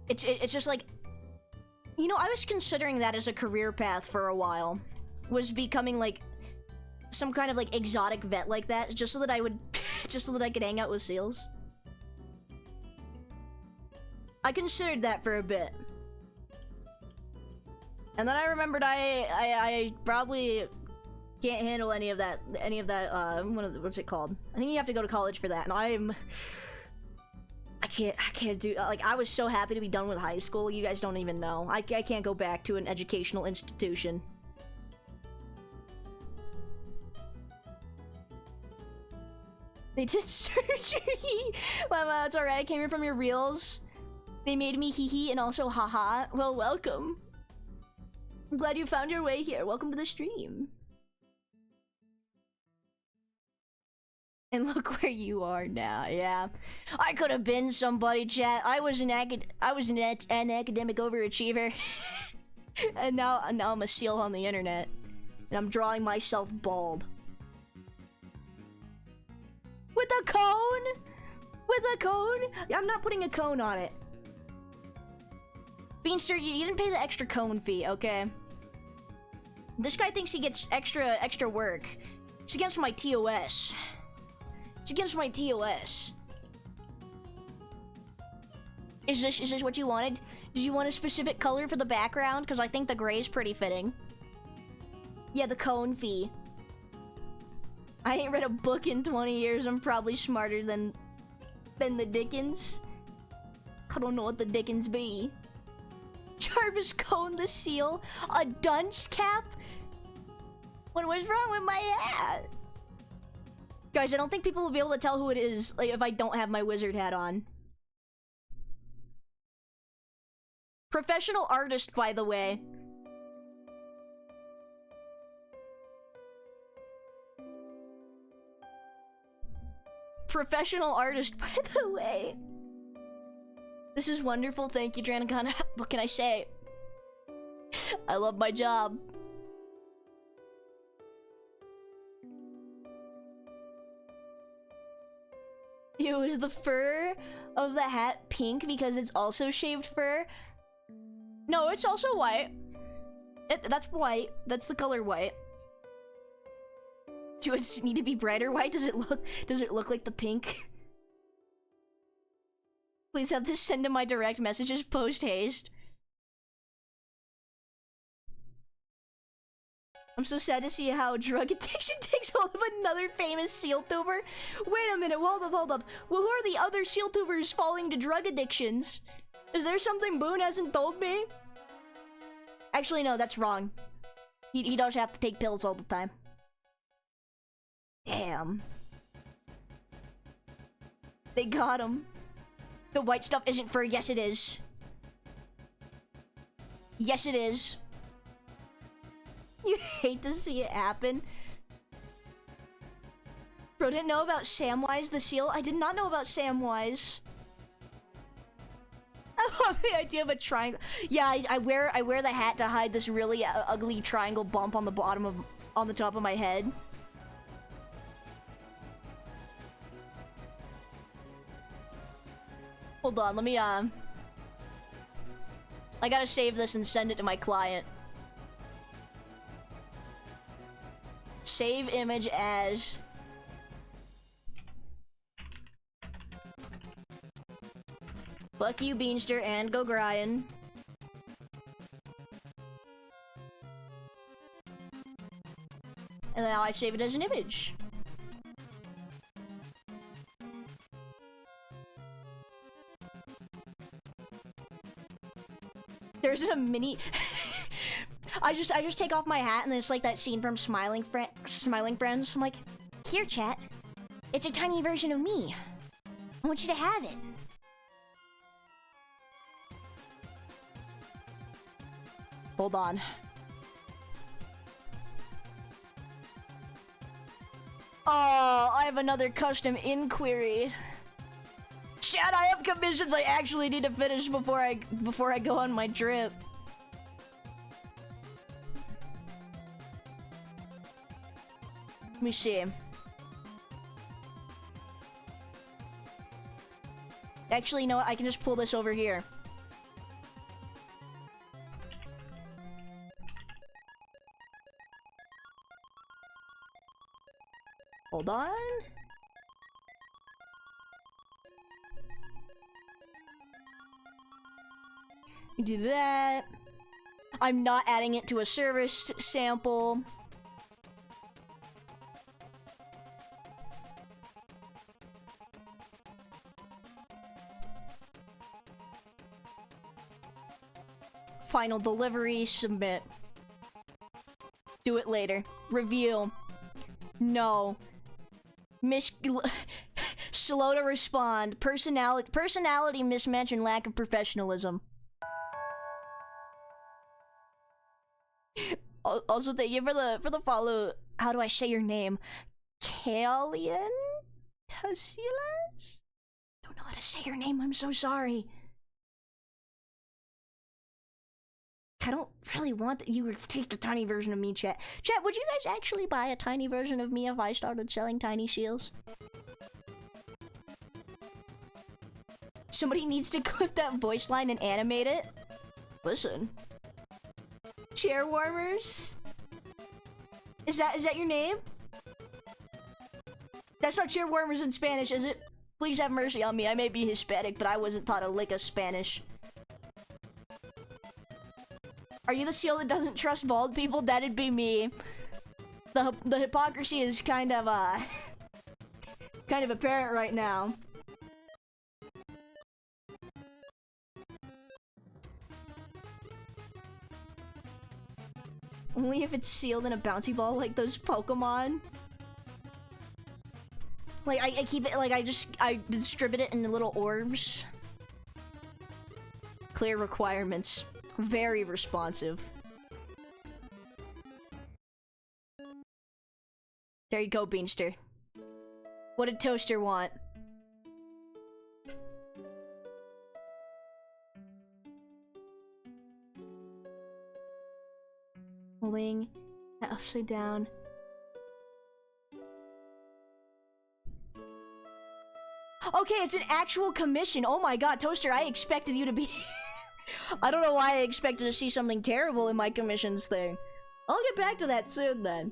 It's just like, you know, I was considering that as a career path for a while. Was becoming like some kind of like exotic vet like that, just so that I could hang out with seals. I considered that for a bit. And then I remembered I probably can't handle any of that, what's it called? I think you have to go to college for that, and I can't do, like, I was so happy to be done with high school, you guys don't even know. I can't go back to an educational institution. They did surgery! Well, it's alright, I came here from your reels. They made me hee-hee and also haha. Well, welcome. I'm glad you found your way here. Welcome to the stream. And look where you are now, yeah. I could have been somebody, chat. I was an academic overachiever. and now I'm a seal on the internet. And I'm drawing myself bald. With a cone? With a cone? I'm not putting a cone on it. Beanster, you didn't pay the extra cone fee, okay? This guy thinks he gets extra work. It's against my TOS. It's against my TOS. Is this what you wanted? Did you want a specific color for the background? Because I think the gray is pretty fitting. Yeah, the cone fee. I ain't read a book in 20 years. I'm probably smarter than the Dickens. I don't know what the Dickens be. Jarvis Cone the seal? A dunce cap? What was wrong with my hat? Guys, I don't think people will be able to tell who it is, like, if I don't have my wizard hat on. Professional artist, by the way. Professional artist, by the way. This is wonderful. Thank you, Dranicon. What can I say? I love my job. Ew, is the fur of the hat pink because it's also shaved fur? No, it's also white. That's white. That's the color white. Do it need to be brighter white? Does it look like the pink? Please have this send to my direct messages post haste. I'm so sad to see how drug addiction takes hold of another famous seal tuber. Wait a minute, hold up. Well, who are the other seal tubers falling to drug addictions? Is there something Boone hasn't told me? Actually, no, that's wrong. He does have to take pills all the time. Damn. They got him. The white stuff isn't fur. Yes, it is. Yes, it is. You hate to see it happen. Bro, didn't know about Samwise the seal? I did not know about Samwise. I love the idea of a triangle. Yeah, I wear the hat to hide this really ugly triangle bump on the top of my head. Hold on, let me I gotta save this and send it to my client. Save image as Fuck you, Beanster, and go Gryan. And now I save it as an image. There's a mini... I just take off my hat and then it's like that scene from Smiling Friends. I'm like, here, chat. It's a tiny version of me. I want you to have it. Hold on. Oh, I have another custom inquiry. Chat, I have commissions I actually need to finish before I go on my trip. Let me see. Actually, you know what? I can just pull this over here. Hold on. Do that. I'm not adding it to a service sample. Final delivery, submit. Do it later. Review. No. Slow to respond. Personality mismatch and lack of professionalism. Also, thank you for the follow. How do I say your name? Kalian Tasilas? Don't know how to say your name. I'm so sorry. I don't really want that you to take the tiny version of me, chat. Chat, would you guys actually buy a tiny version of me if I started selling tiny seals? Somebody needs to clip that voice line and animate it. Listen. Chair warmers? Is that your name? That's not chair warmers in Spanish, is it? Please have mercy on me. I may be Hispanic, but I wasn't taught a lick of Spanish. Are you the seal that doesn't trust bald people? That'd be me. The hypocrisy is kind of apparent right now. Only if it's sealed in a bouncy ball like those Pokemon. Like I keep it like I distribute it in little orbs. Clear requirements. Very responsive. There you go, Beanster. What did Toaster want? Wing, upside down. Okay, it's an actual commission. Oh my god, Toaster, I expected you to be... I don't know why I expected to see something terrible in my commissions thing. I'll get back to that soon then.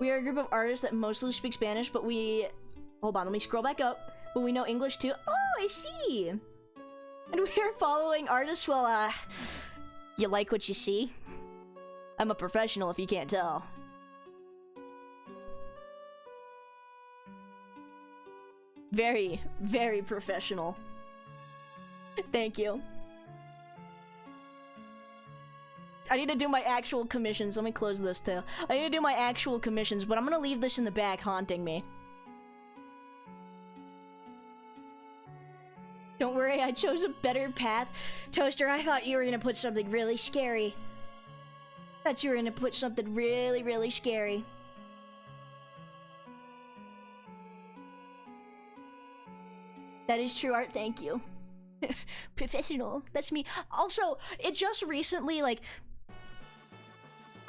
We are a group of artists that mostly speak Spanish, but we... Hold on, let me scroll back up. But we know English too. Oh, I see! And we are following artists, well, you like what you see? I'm a professional if you can't tell. Very, very professional. Thank you. I need to do my actual commissions. Let me close this too. I need to do my actual commissions, but I'm gonna leave this in the back haunting me. Don't worry, I chose a better path. Toaster, I thought you were gonna put something really scary. I thought you were gonna put something really, really scary. That is true art, thank you. Professional, that's me. Also, it just recently, like...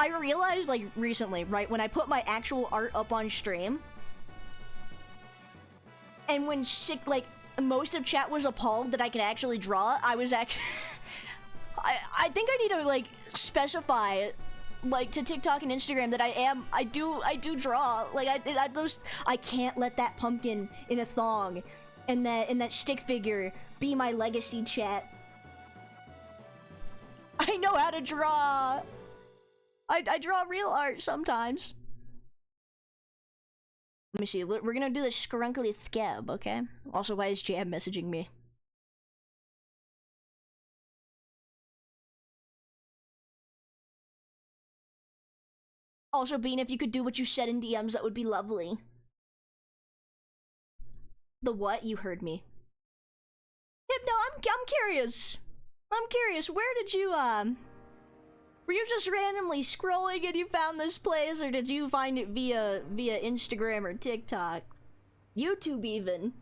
I realized, like, recently, right, when I put my actual art up on stream, and when most of chat was appalled that I could actually draw, I was actually... I think I need to, like, specify, like, to TikTok and Instagram that I do draw. Like, I can't let that pumpkin in a thong and that stick figure be my legacy, chat. I know how to draw. I draw real art sometimes. Let me see. We're gonna do the scrunkly scab, okay? Also, why is Jam messaging me? Also, Bean, if you could do what you said in DMs, that would be lovely. The what? You heard me. Hypno, I'm curious. I'm curious. Where did you were you just randomly scrolling and you found this place, or did you find it via Instagram or TikTok? YouTube even.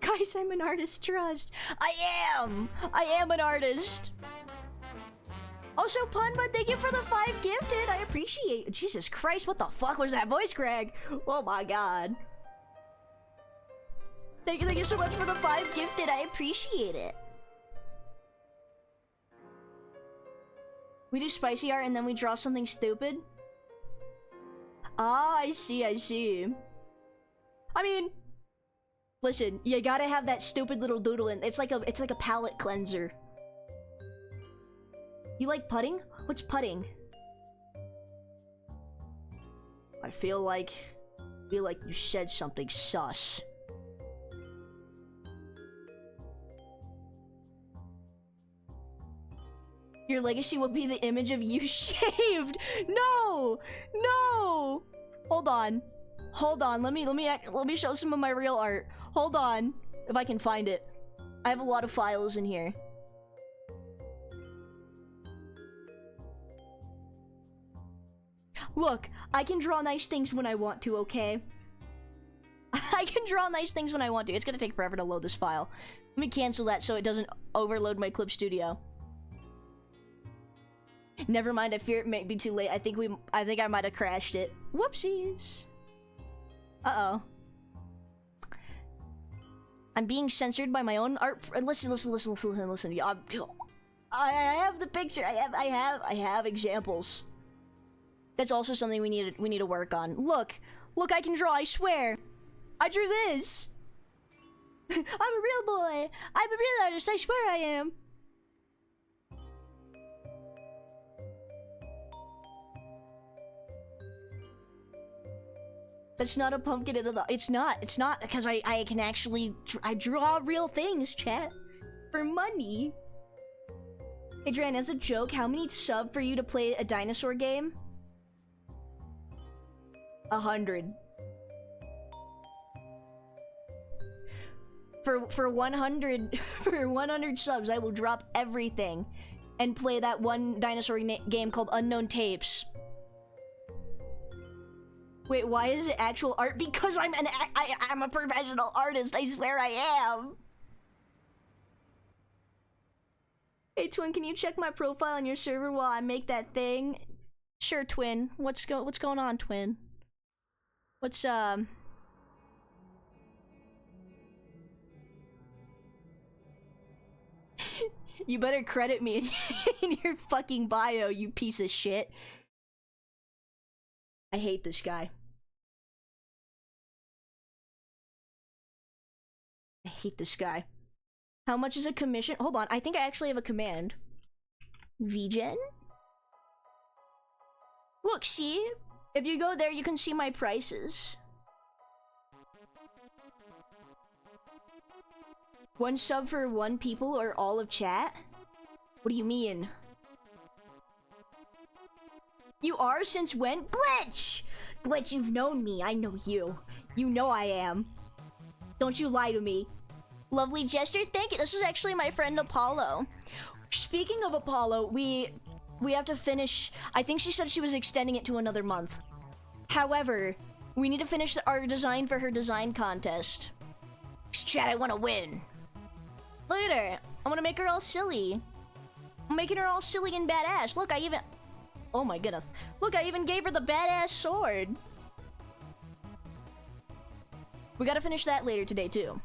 Guys, I'm an artist, trust. I am an artist. Also, Punbud, thank you for the 5 gifted. I appreciate it. Jesus Christ, what the fuck was that voice crack? Oh my god. Thank you so much for the 5 gifted. I appreciate it. We do spicy art and then we draw something stupid? Ah, I see. I mean, listen, you gotta have that stupid little doodle in. It's like a palette cleanser. You like putting? What's putting? I feel like you said something sus. Your legacy will be the image of you shaved. No. Hold on. Let me show some of my real art. Hold on, if I can find it. I have a lot of files in here. Look, I can draw nice things when I want to, okay? I can draw nice things when I want to. It's gonna take forever to load this file. Let me cancel that so it doesn't overload my Clip Studio. Never mind, I fear it might be too late. I think I might have crashed it. Whoopsies. Uh-oh. I'm being censored by my own art. Listen. I have the picture. I have examples. That's also something we need to work on. Look, I can draw, I swear. I drew this. I'm a real boy. I'm a real artist, I swear I am. That's not a pumpkin at all. It's not, because I can actually, I draw real things, chat. For money. Hey, Dran, as a joke, how many sub for you to play a dinosaur game? 100. For 100 subs, I will drop everything and play that one dinosaur game called Unknown Tapes. Wait, why is it actual art? Because I'm a professional artist, I swear I am. Hey Twin, can you check my profile on your server while I make that thing? Sure, Twin. What's going on, Twin? What's You better credit me in your fucking bio, you piece of shit. I hate this guy. I hate this guy. How much is a commission? Hold on, I think I actually have a command. VGen? Look, see? If you go there, you can see my prices. 1 sub for 1 people or all of chat? What do you mean? You are? Since when? Glitch! Glitch, you've known me. I know you. You know I am. Don't you lie to me. Lovely gesture, thank you. This is actually my friend Apollo. Speaking of Apollo, we have to finish. I think she said she was extending it to another month. However, we need to finish our design for her design contest. Chat, I want to win. Look at her. I'm gonna make her all silly. I'm making her all silly and badass. Look, I even... Oh my goodness. Look, I even gave her the badass sword. We gotta finish that later today, too.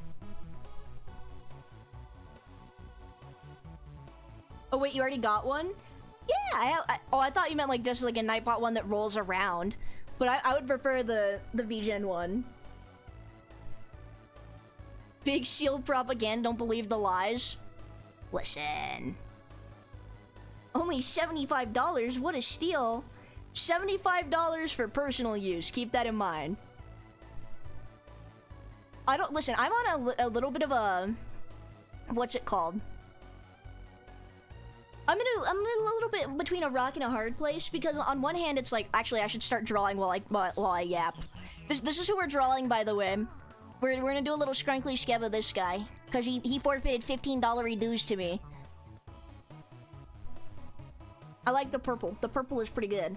Oh, wait, you already got one? Yeah, I thought you meant like just like a Nightbot one that rolls around. But I would prefer the VGen one. Big shield propaganda, don't believe the lies. Listen. Only $75, what a steal. $75 for personal use, keep that in mind. Listen, I'm on a little bit of a... What's it called? I'm in a little bit between a rock and a hard place, because on one hand it's like, actually I should start drawing while I yap. This is who we're drawing, by the way. We're gonna do a little scrunkly scab of this guy, because he forfeited $15 dues to me. I like the purple. The purple is pretty good.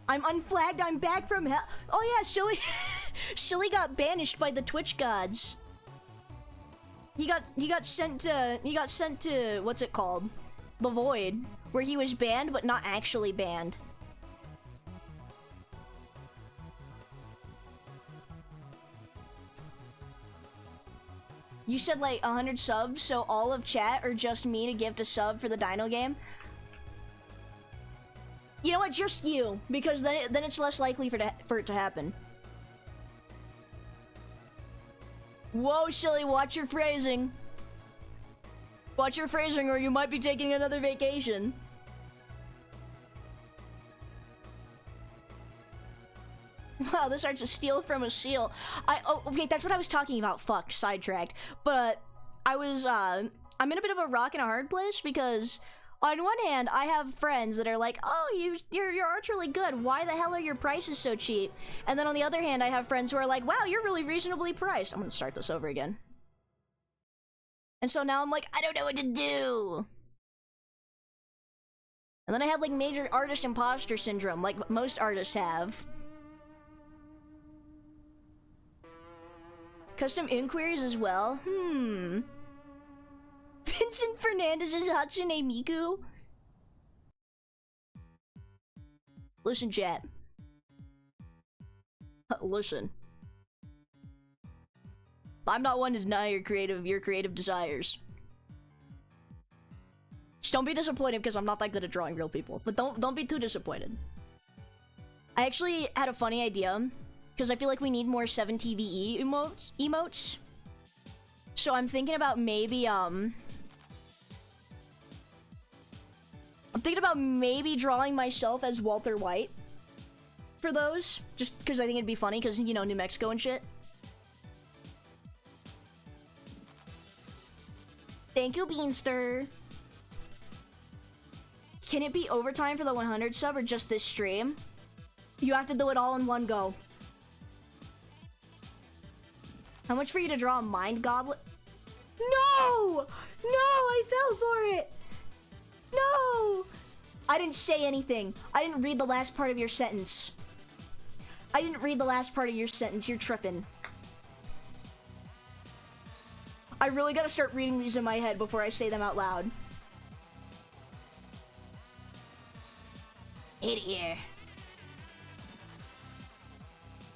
I'm unflagged, I'm back from hell. Oh yeah, Shilly Shilly got banished by the Twitch gods. He got sent to what's it called? The Void, where he was banned but not actually banned. You said like 100 subs, so all of chat or just me to gift a sub for the Dino game? You know what, just you, because then it's less likely for it to happen. Whoa, Shilly, watch your phrasing. Watch your phrasing or you might be taking another vacation. Wow, this art's a steal from a seal. Okay, that's what I was talking about. Fuck, sidetracked. But I'm in a bit of a rock and a hard place because on one hand, I have friends that are like, oh, your art's really good. Why the hell are your prices so cheap? And then on the other hand, I have friends who are like, wow, you're really reasonably priced. I'm gonna start this over again. And so now I'm like, I don't know what to do. And then I have like major artist imposter syndrome, like most artists have. Custom inquiries as well? Vincent Fernandez's Hatsune Miku? Listen, chat. Listen. I'm not one to deny your creative desires. Just don't be disappointed because I'm not that good at drawing real people. But don't be too disappointed. I actually had a funny idea because I feel like we need more 7TVE emotes. So I'm thinking about maybe drawing myself as Walter White for those, just because I think it'd be funny because, you know, New Mexico and shit. Thank you, Beanster. Can it be overtime for the 100 sub or just this stream? You have to do it all in one go. How much for you to draw a mind goblet? No! No, I fell for it! No! I didn't say anything. I didn't read the last part of your sentence. You're tripping. I really gotta start reading these in my head before I say them out loud. Hit here.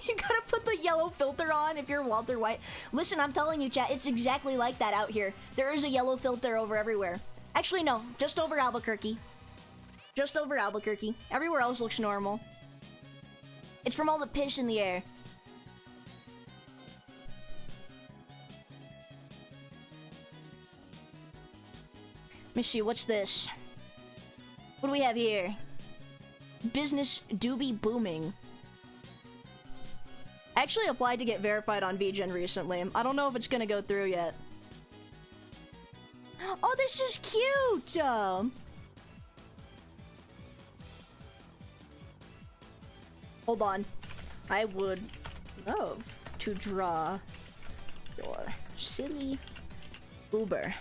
You gotta put the yellow filter on if you're Walter White. Listen, I'm telling you, chat, it's exactly like that out here. There is a yellow filter over everywhere. Actually, no, just over Albuquerque. Just over Albuquerque. Everywhere else looks normal. It's from all the piss in the air. Let me see, what's this? What do we have here? Business doobie booming. I actually applied to get verified on VGen recently. I don't know if it's gonna go through yet. Oh, this is cute! Hold on. I would love to draw your silly Uber.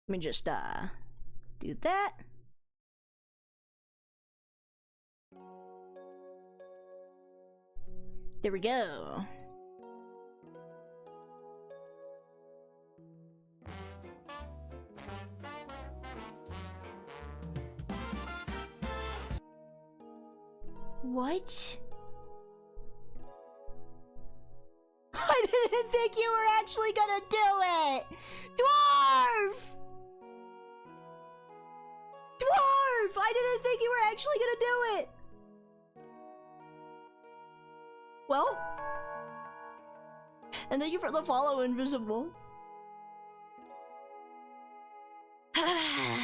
Let me just, do that. There we go. What? I didn't think you were actually gonna do it! Dwarf! Dwarf! I didn't think you were actually gonna do it! Well, and thank you for the follow, Invisible.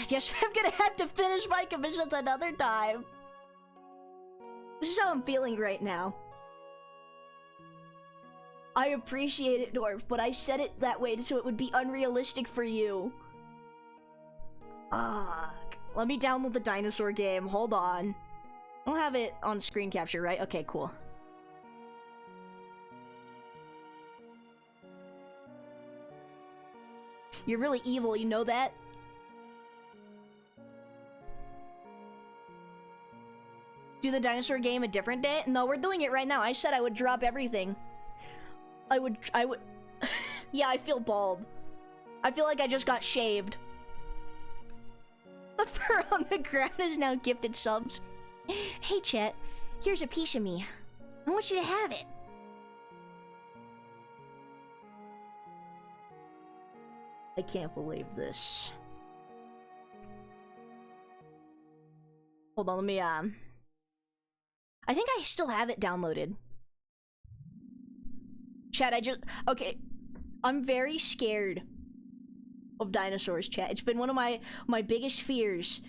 Guess I'm gonna have to finish my commissions another time. This is how I'm feeling right now. I appreciate it, Dwarf, but I said it that way so it would be unrealistic for you. Let me download the dinosaur game. Hold on. I don't have it on screen capture, right? Okay, cool. You're really evil, you know that? Do the dinosaur game a different day? No, we're doing it right now. I said I would drop everything. I would... Yeah, I feel bald. I feel like I just got shaved. The fur on the ground is now gifted subs. Hey, Chet. Here's a piece of me. I want you to have it. I can't believe this. Hold on, let me, I think I still have it downloaded. Chat, okay. I'm very scared of dinosaurs, chat. It's been one of my biggest fears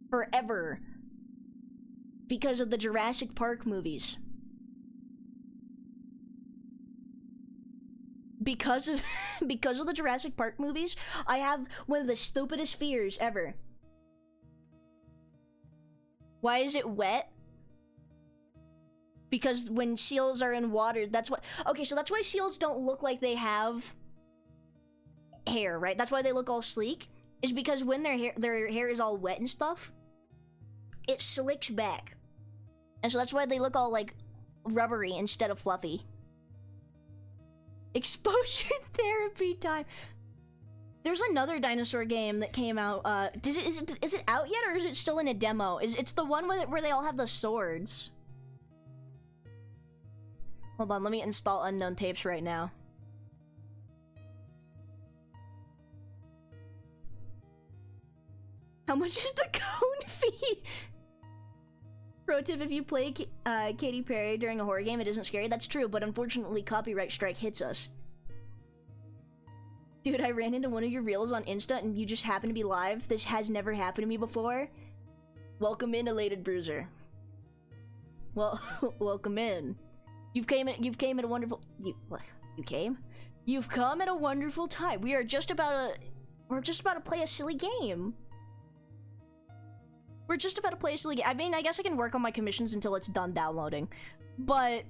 forever because of the Jurassic Park movies. Because of the Jurassic Park movies, I have one of the stupidest fears ever. Why is it wet? Because when seals are in water, that's what... Okay, so that's why seals don't look like they have hair, right? That's why they look all sleek. Is because when their hair is all wet and stuff, it slicks back. And so that's why they look all, like, rubbery instead of fluffy. Exposure therapy time. There's another dinosaur game that came out. Is it out yet, or is it still in a demo? It's the one where they all have the swords. Hold on, let me install Unknown Tapes right now. How much is the cone fee? Pro tip, if you play Katy Perry during a horror game, it isn't scary. That's true, but unfortunately copyright strike hits us. Dude, I ran into one of your reels on Insta and you just happened to be live. This has never happened to me before. Welcome in, Elated Bruiser. Well, welcome in. You've come at a wonderful... You've come at a wonderful time. We're just about to play a silly game. We're just about to play a silly game. I mean, I guess I can work on my commissions until it's done downloading. But...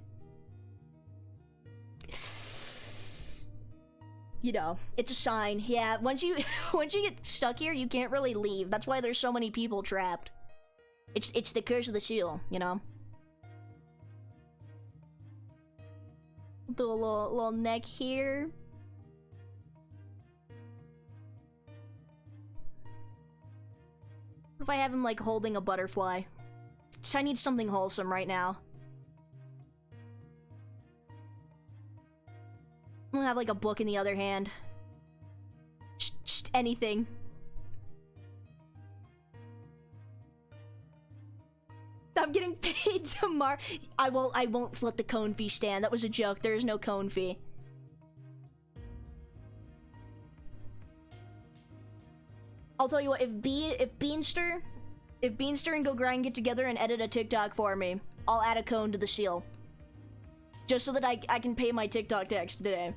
you know, it's a sign. Yeah, once you get stuck here, you can't really leave. That's why there's so many people trapped. It's the curse of the seal, you know? Do a little neck here. What if I have him, like, holding a butterfly? I need something wholesome right now. I'm gonna have, like, a book in the other hand. Just anything. I'm getting paid tomorrow. I won't let the cone fee stand. That was a joke. There is no cone fee. I'll tell you what, if Beanster and Go Grind get together and edit a TikTok for me, I'll add a cone to the seal. Just so that I can pay my TikTok tax today.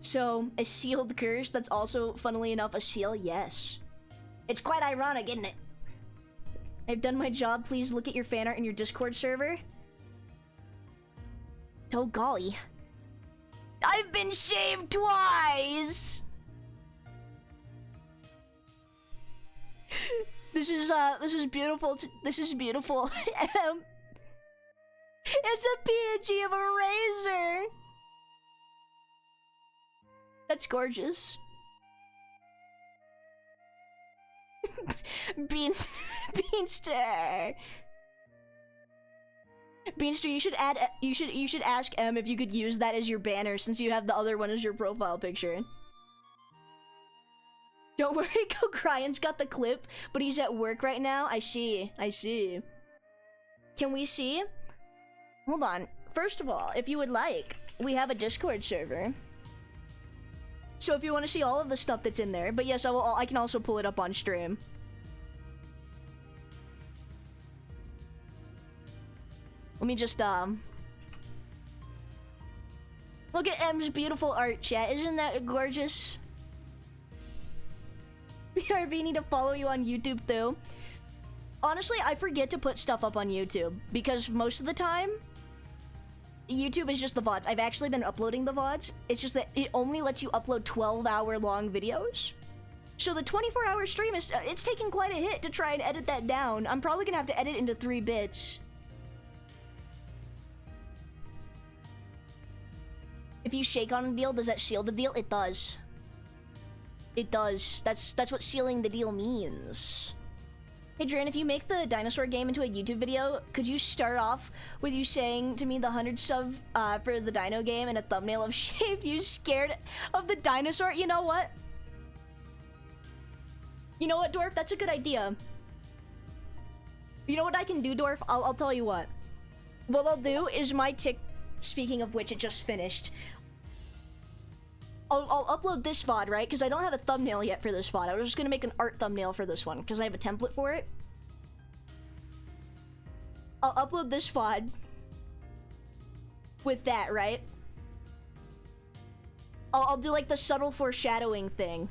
So, a sealed curse that's also, funnily enough, a seal? Yes. It's quite ironic, isn't it? I've done my job. Please look at your fan art in your Discord server. Oh, golly. I've been shaved twice! This is beautiful. This is beautiful. It's a PNG of a razor! That's gorgeous. Beanster. Beanster, you should ask M if you could use that as your banner since you have the other one as your profile picture. Don't worry, Go Ryan's got the clip, but he's at work right now. I see. Can we see? Hold on. First of all, if you would like, we have a Discord server. So if you want to see all of the stuff that's in there, but yes, I can also pull it up on stream. Let me just, look at M's beautiful art, chat. Isn't that gorgeous? BRB, need to follow you on YouTube, too. Honestly, I forget to put stuff up on YouTube, because most of the time, YouTube is just the VODs. I've actually been uploading the VODs. It's just that it only lets you upload 12-hour-long videos. So the 24-hour stream is, it's taking quite a hit to try and edit that down. I'm probably gonna have to edit into 3 bits. If you shake on a deal, does that seal the deal? It does. It does. That's what sealing the deal means. Hey, Dran, if you make the dinosaur game into a YouTube video, could you start off with you saying to me the 100 sub for the dino game and a thumbnail of shape you scared of the dinosaur? You know what? You know what, Dwarf? That's a good idea. You know what I can do, Dwarf? I'll tell you what. What I'll do is my speaking of which, it just finished. I'll upload this VOD, right? Because I don't have a thumbnail yet for this VOD. I was just gonna make an art thumbnail for this one, because I have a template for it. I'll upload this VOD with that, right? I'll do like the subtle foreshadowing thing.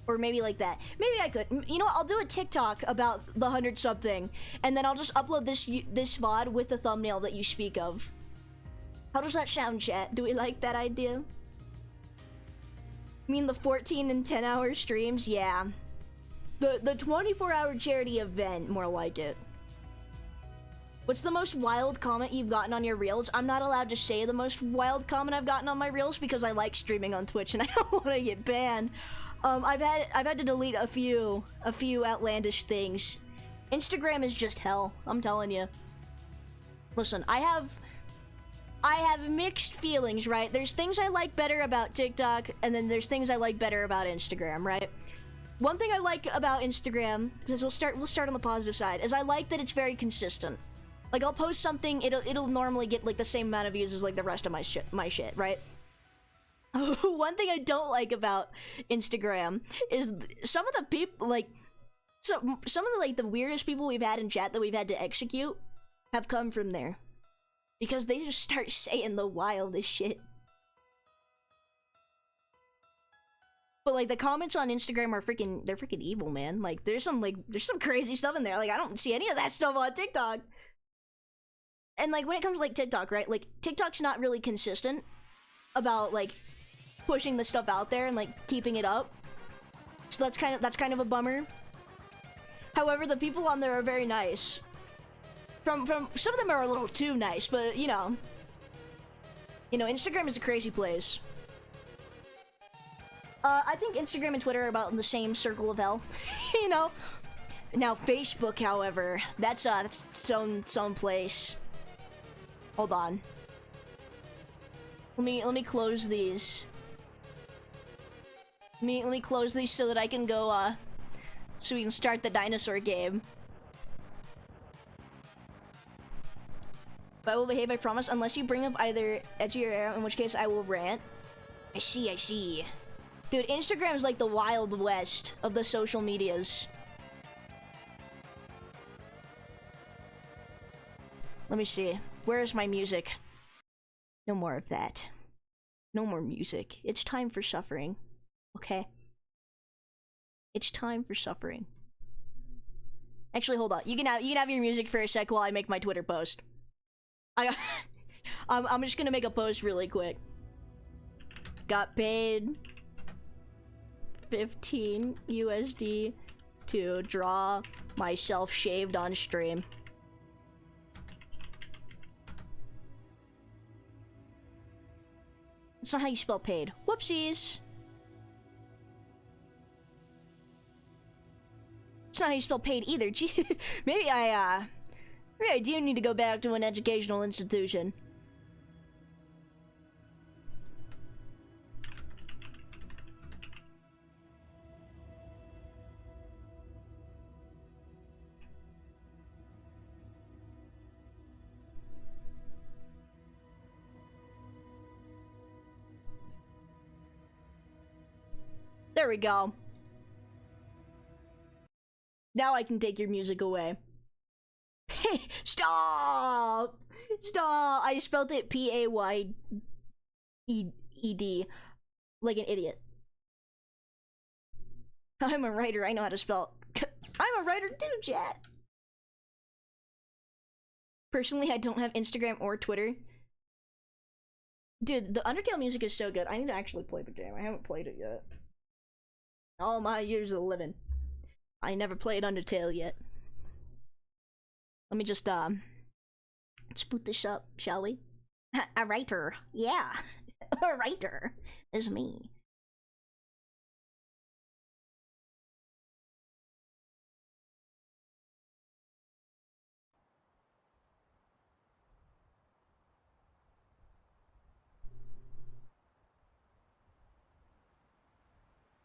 Or maybe like that. Maybe I could. You know what? I'll do a TikTok about the 100 sub thing, and then I'll just upload this VOD with the thumbnail that you speak of. How does that sound, chat? Do we like that idea? I mean, the 14 and 10-hour streams? Yeah. The 24-hour charity event, more like it. What's the most wild comment you've gotten on your reels? I'm not allowed to say the most wild comment I've gotten on my reels because I like streaming on Twitch and I don't want to get banned. I've had to delete a few outlandish things. Instagram is just hell, I'm telling you. Listen, I have mixed feelings, right? There's things I like better about TikTok, and then there's things I like better about Instagram, right? One thing I like about Instagram, because we'll start on the positive side, is I like that it's very consistent. Like, I'll post something, it'll normally get like the same amount of views as like the rest of my shit, right? One thing I don't like about Instagram is some of the people, like, some of the like the weirdest people we've had in chat that we've had to execute have come from there. Because they just start saying the wildest shit. But like the comments on Instagram are they're freaking evil, man. Like there's some crazy stuff in there. Like I don't see any of that stuff on TikTok. And like when it comes to like TikTok, right? Like TikTok's not really consistent about like pushing the stuff out there and like keeping it up. So that's kind of a bummer. However, the people on there are very nice. From some of them are a little too nice, but you know, Instagram is a crazy place. I think Instagram and Twitter are about in the same circle of hell. You know. Now Facebook, however, that's its own place. Hold on. Let me close these. Let me close these so that I can go so we can start the dinosaur game. But I will behave, I promise, unless you bring up either edgy or arrow, in which case I will rant. I see. Dude, Instagram is like the Wild West of the social medias. Let me see. Where is my music? No more of that. No more music. It's time for suffering. Okay? It's time for suffering. Actually, hold on. You can have your music for a sec while I make my Twitter post. I'm just gonna make a post really quick. Got paid 15 USD to draw myself shaved on stream. That's not how you spell paid. Whoopsies. That's not how you spell paid either. Gee, maybe I do need to go back to an educational institution. There we go. Now I can take your music away. Hey, stop! Stop! I spelled it P-A-Y-E-D. Like an idiot. I'm a writer, I know how to spell. I'm a writer too, chat! Personally, I don't have Instagram or Twitter. Dude, the Undertale music is so good. I need to actually play the game. I haven't played it yet. All my years of living. I never played Undertale yet. Let me just, let's boot this up, shall we? A writer. Yeah. A writer is me.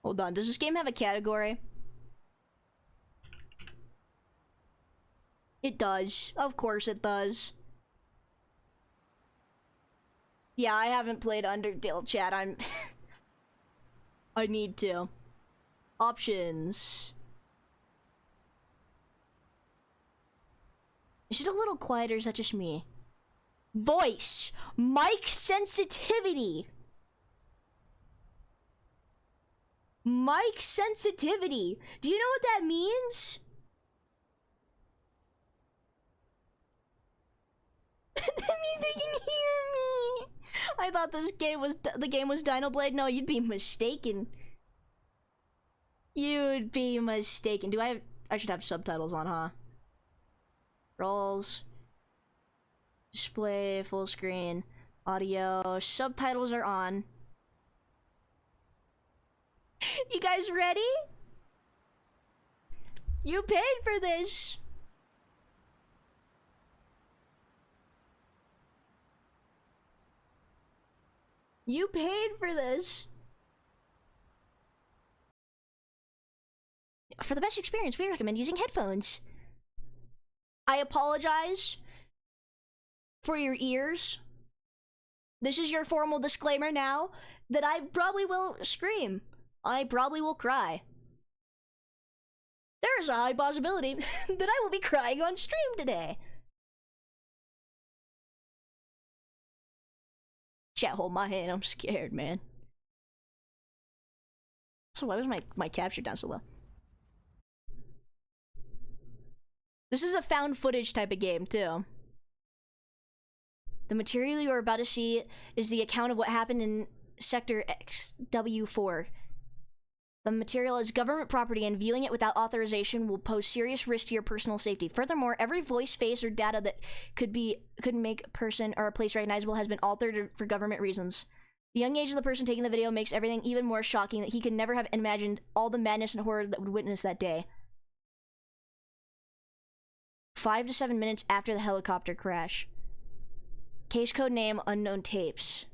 Hold on, does this game have a category? It does. Of course it does. Yeah, I haven't played Undertale, chat. I need to. Options. Is it a little quieter, or is that just me? Voice. Mic sensitivity. Mic sensitivity. Do you know what that means? That means they can hear me. I thought the game was Dinoblade. No, you'd be mistaken. You'd be mistaken. I should have subtitles on, huh? Roles. Display, full screen, audio, subtitles are on. You guys ready? You paid for this. You paid for this. For the best experience, we recommend using headphones. I apologize for your ears. This is your formal disclaimer now that I probably will scream. I probably will cry. There is a high possibility that I will be crying on stream today. Chat, hold my hand. I'm scared, man. So why was my capture down so low? This is a found footage type of game, too. The material you are about to see is the account of what happened in Sector XW4. The material is government property, and viewing it without authorization will pose serious risk to your personal safety. Furthermore, every voice, face, or data that could make a person or a place recognizable has been altered for government reasons. The young age of the person taking the video makes everything even more shocking that he could never have imagined all the madness and horror that would witness that day. 5 to 7 minutes after the helicopter crash. Case code name, unknown tapes.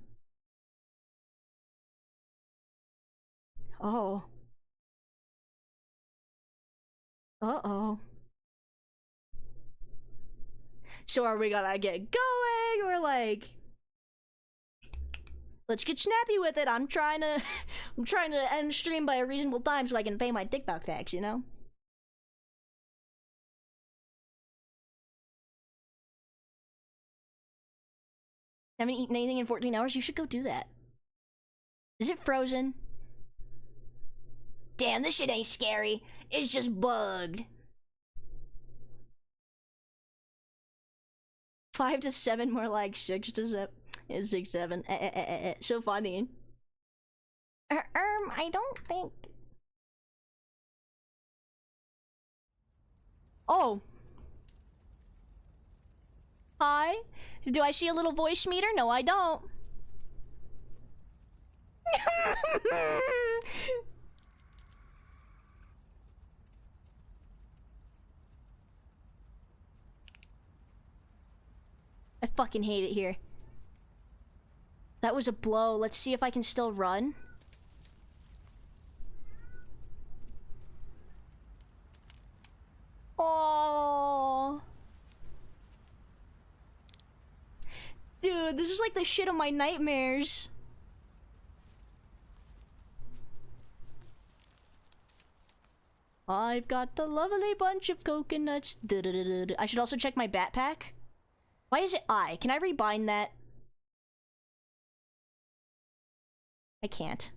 Oh. Uh-oh. So are we gonna get going, or like... Let's get snappy with it. I'm trying to end stream by a reasonable time so I can pay my TikTok tax, you know? Haven't eaten anything in 14 hours? You should go do that. Is it frozen? Damn, this shit ain't scary. It's just bugged. 5 to 7, more like 6 to 7. 6, 7. So funny. I don't think... Oh. Hi. Do I see a little voice meter? No, I don't. I fucking hate it here. That was a blow. Let's see if I can still run. Oh. Dude, this is like the shit of my nightmares. I've got the lovely bunch of coconuts. I should also check my backpack. Why is it I? Can I rebind that? I can't.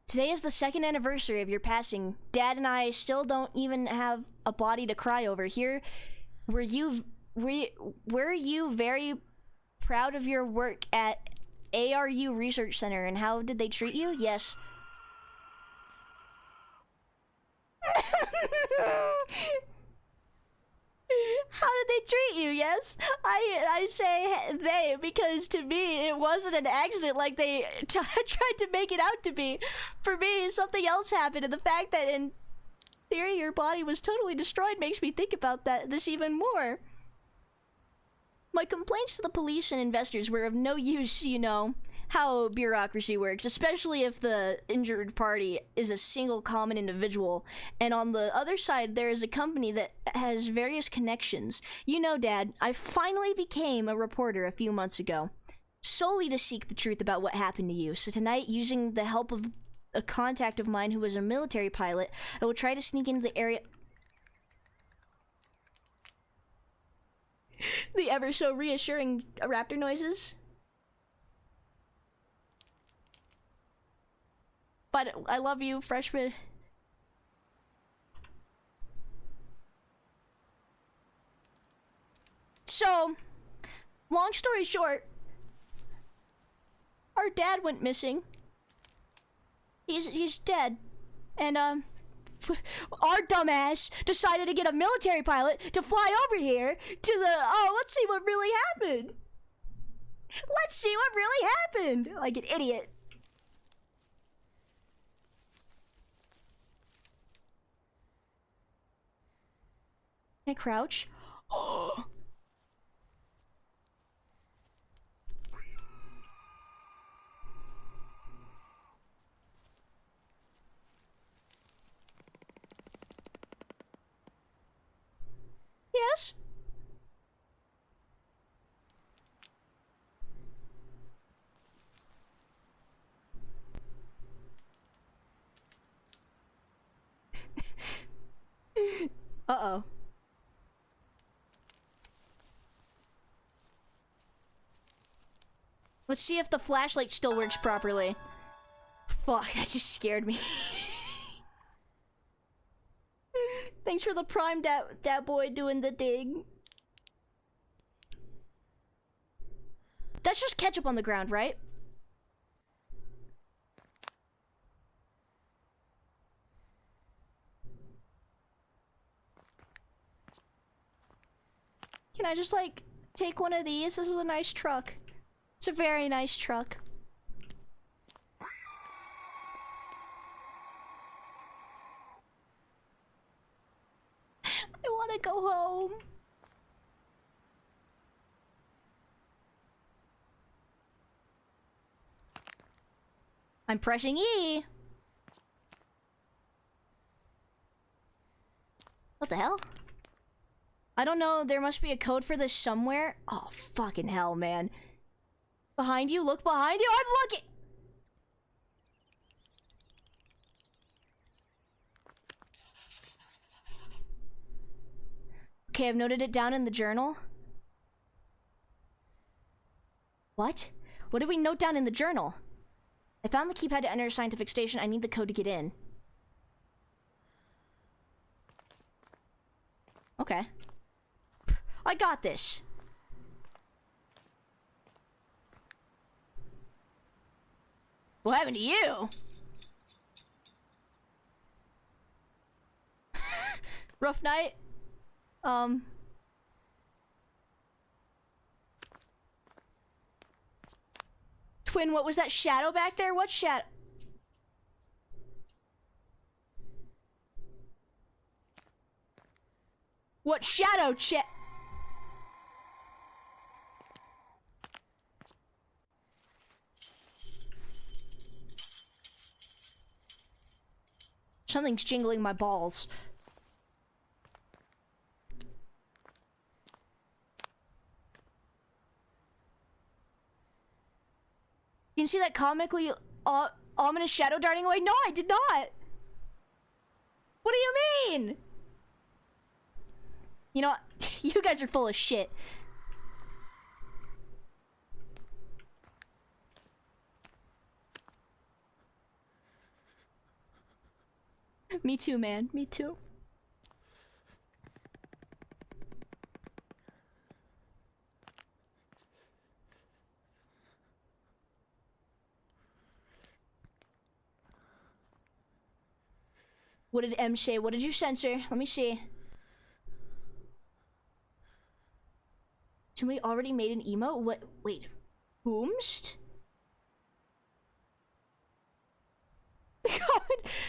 Today is the 2nd anniversary of your passing. Dad and I still don't even have a body to cry over. Here, were you very proud of your work at ARU Research Center, and how did they treat you? Yes. How did they treat you? Yes, I say they because to me it wasn't an accident like they tried to make it out to be. For me, something else happened, and the fact that in theory your body was totally destroyed makes me think about this even more. My complaints to the police and investors were of no use. You know how bureaucracy works, especially if the injured party is a single common individual, and on the other side there is a company that has various connections. You know, Dad, I finally became a reporter a few months ago, solely to seek the truth about what happened to you. So tonight, using the help of a contact of mine who was a military pilot, I will try to sneak into the area. The ever so reassuring raptor noises. But I love you, freshman. So, long story short, our dad went missing. He's dead. And our dumbass decided to get a military pilot to fly over here to the, let's see what really happened. Let's see what really happened. Like an idiot. Can I crouch? Oh. Yes? Uh-oh. Let's see if the flashlight still works properly. Fuck, that just scared me. Thanks for the prime, dat boy doing the dig. That's just ketchup on the ground, right? Can I just, like, take one of these? This is a nice truck. It's a very nice truck. I want to go home. I'm pressing E. What the hell? I don't know. There must be a code for this somewhere. Oh, fucking hell, man. Behind you? Look behind you! I'm looking! Okay, I've noted it down in the journal. What? What did we note down in the journal? I found the keypad to enter a scientific station. I need the code to get in. Okay. I got this. What happened to you? Rough night? Twin, what was that shadow back there? What shadow? What shadow, Something's jingling my balls. You can see that comically ominous shadow darting away? No, I did not. What do you mean? You know what? You guys are full of shit. Me too, man. Me too. What did M say? What did you censor? Let me see. Somebody already made an emote? What? Wait. Whomst?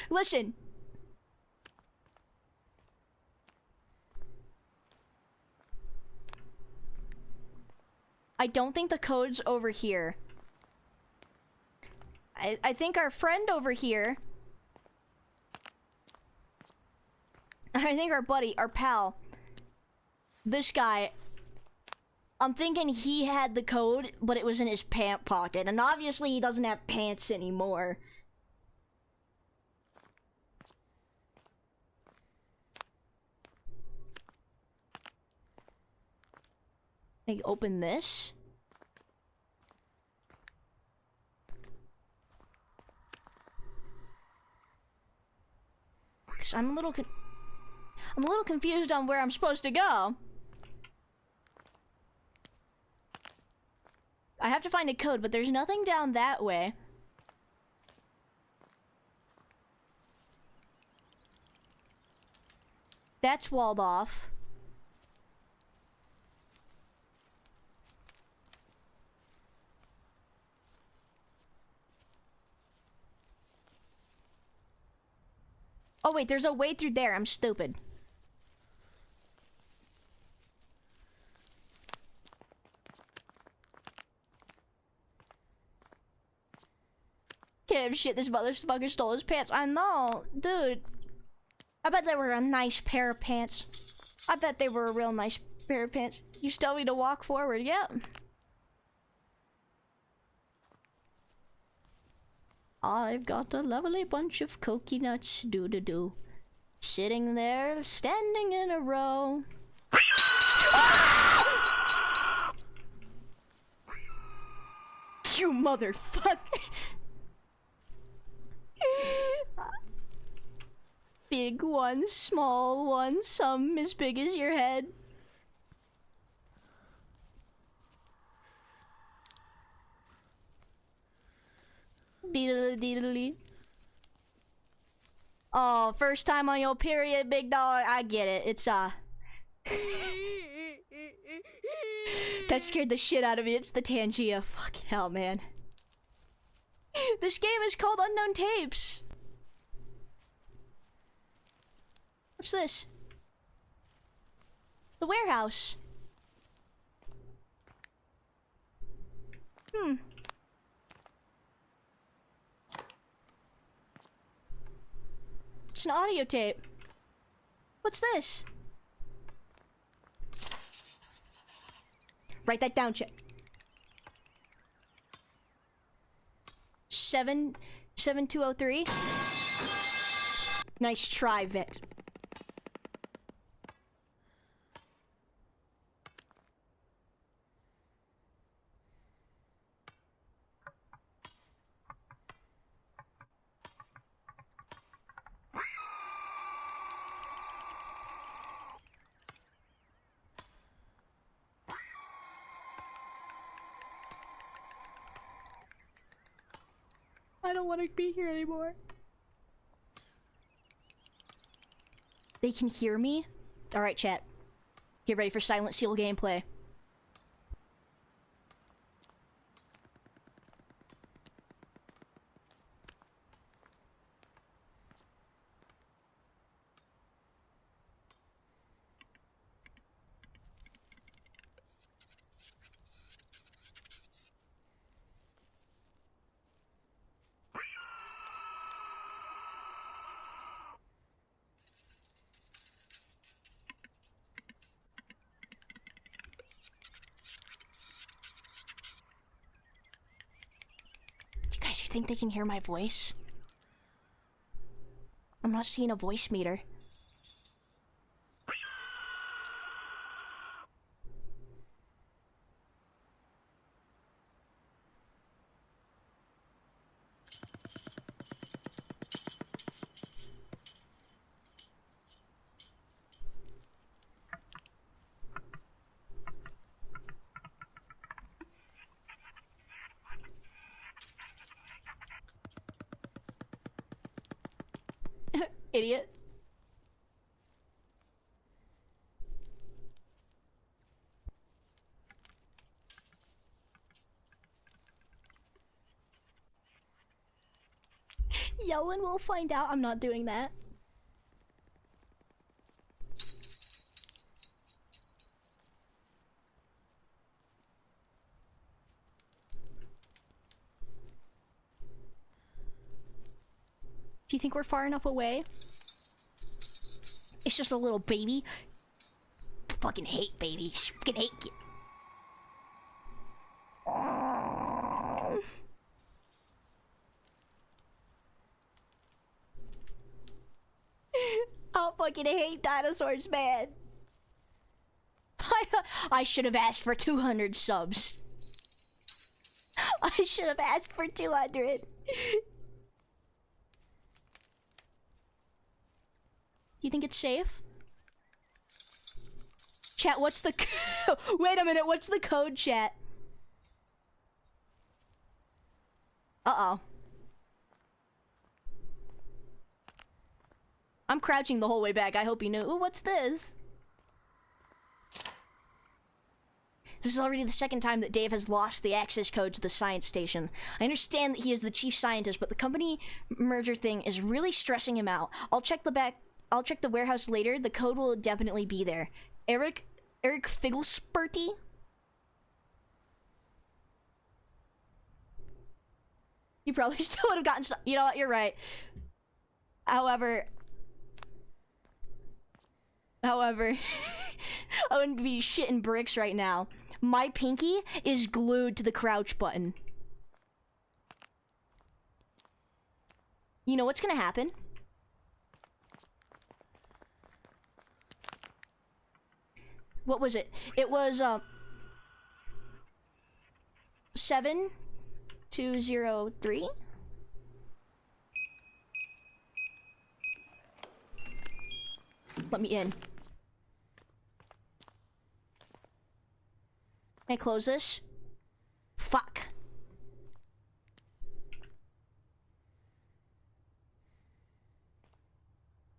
Listen. I don't think the code's over here. I think our friend over here... I think our buddy, our pal, this guy, I'm thinking he had the code, but it was in his pant pocket. And obviously he doesn't have pants anymore. Can I open this? Cause I'm a little confused on where I'm supposed to go. I have to find a code, but there's nothing down that way. That's walled off. Oh wait, there's a way through there. I'm stupid. Can't have shit, this motherfucker stole his pants. I know, dude. I bet they were a nice pair of pants. I bet they were a real nice pair of pants. You still need to walk forward, yep. I've got a lovely bunch of coconuts, do-do-do. Sitting there, standing in a row. You motherfucker! Big one, small one, some as big as your head. Deedly deedly. Oh, first time on your period, big dog. I get it. It's that scared the shit out of me. It's the Tangia. Fucking hell, man. This game is called Unknown Tapes. What's this? The warehouse. It's an audio tape. What's this? Write that down, Chip. 7203. Nice try, Vic. I don't want to be here anymore. They can hear me? Alright, chat. Get ready for Silent Seal gameplay. Guys, you think they can hear my voice? I'm not seeing a voice meter. Idiot. Yellen will find out. I'm not doing that. Do you think we're far enough away? It's just a little baby. Fucking hate babies. Fucking hate kids. Oh. I fucking hate dinosaurs, man. I should have asked for 200 subs. I should have asked for 200. You think it's safe? Chat, what's the wait a minute, what's the code, chat? Uh-oh. I'm crouching the whole way back. I hope you knew. Ooh, what's this? This is already the second time that Dave has lost the access code to the science station. I understand that he is the chief scientist, but the company merger thing is really stressing him out. I'll check the warehouse later. The code will definitely be there. Eric Figglespurty? You probably still would have gotten stuff. You know what? You're right. However, I wouldn't be shitting bricks right now. My pinky is glued to the crouch button. You know what's gonna happen? What was it? It was 7203. Let me in. Can I close this? Fuck.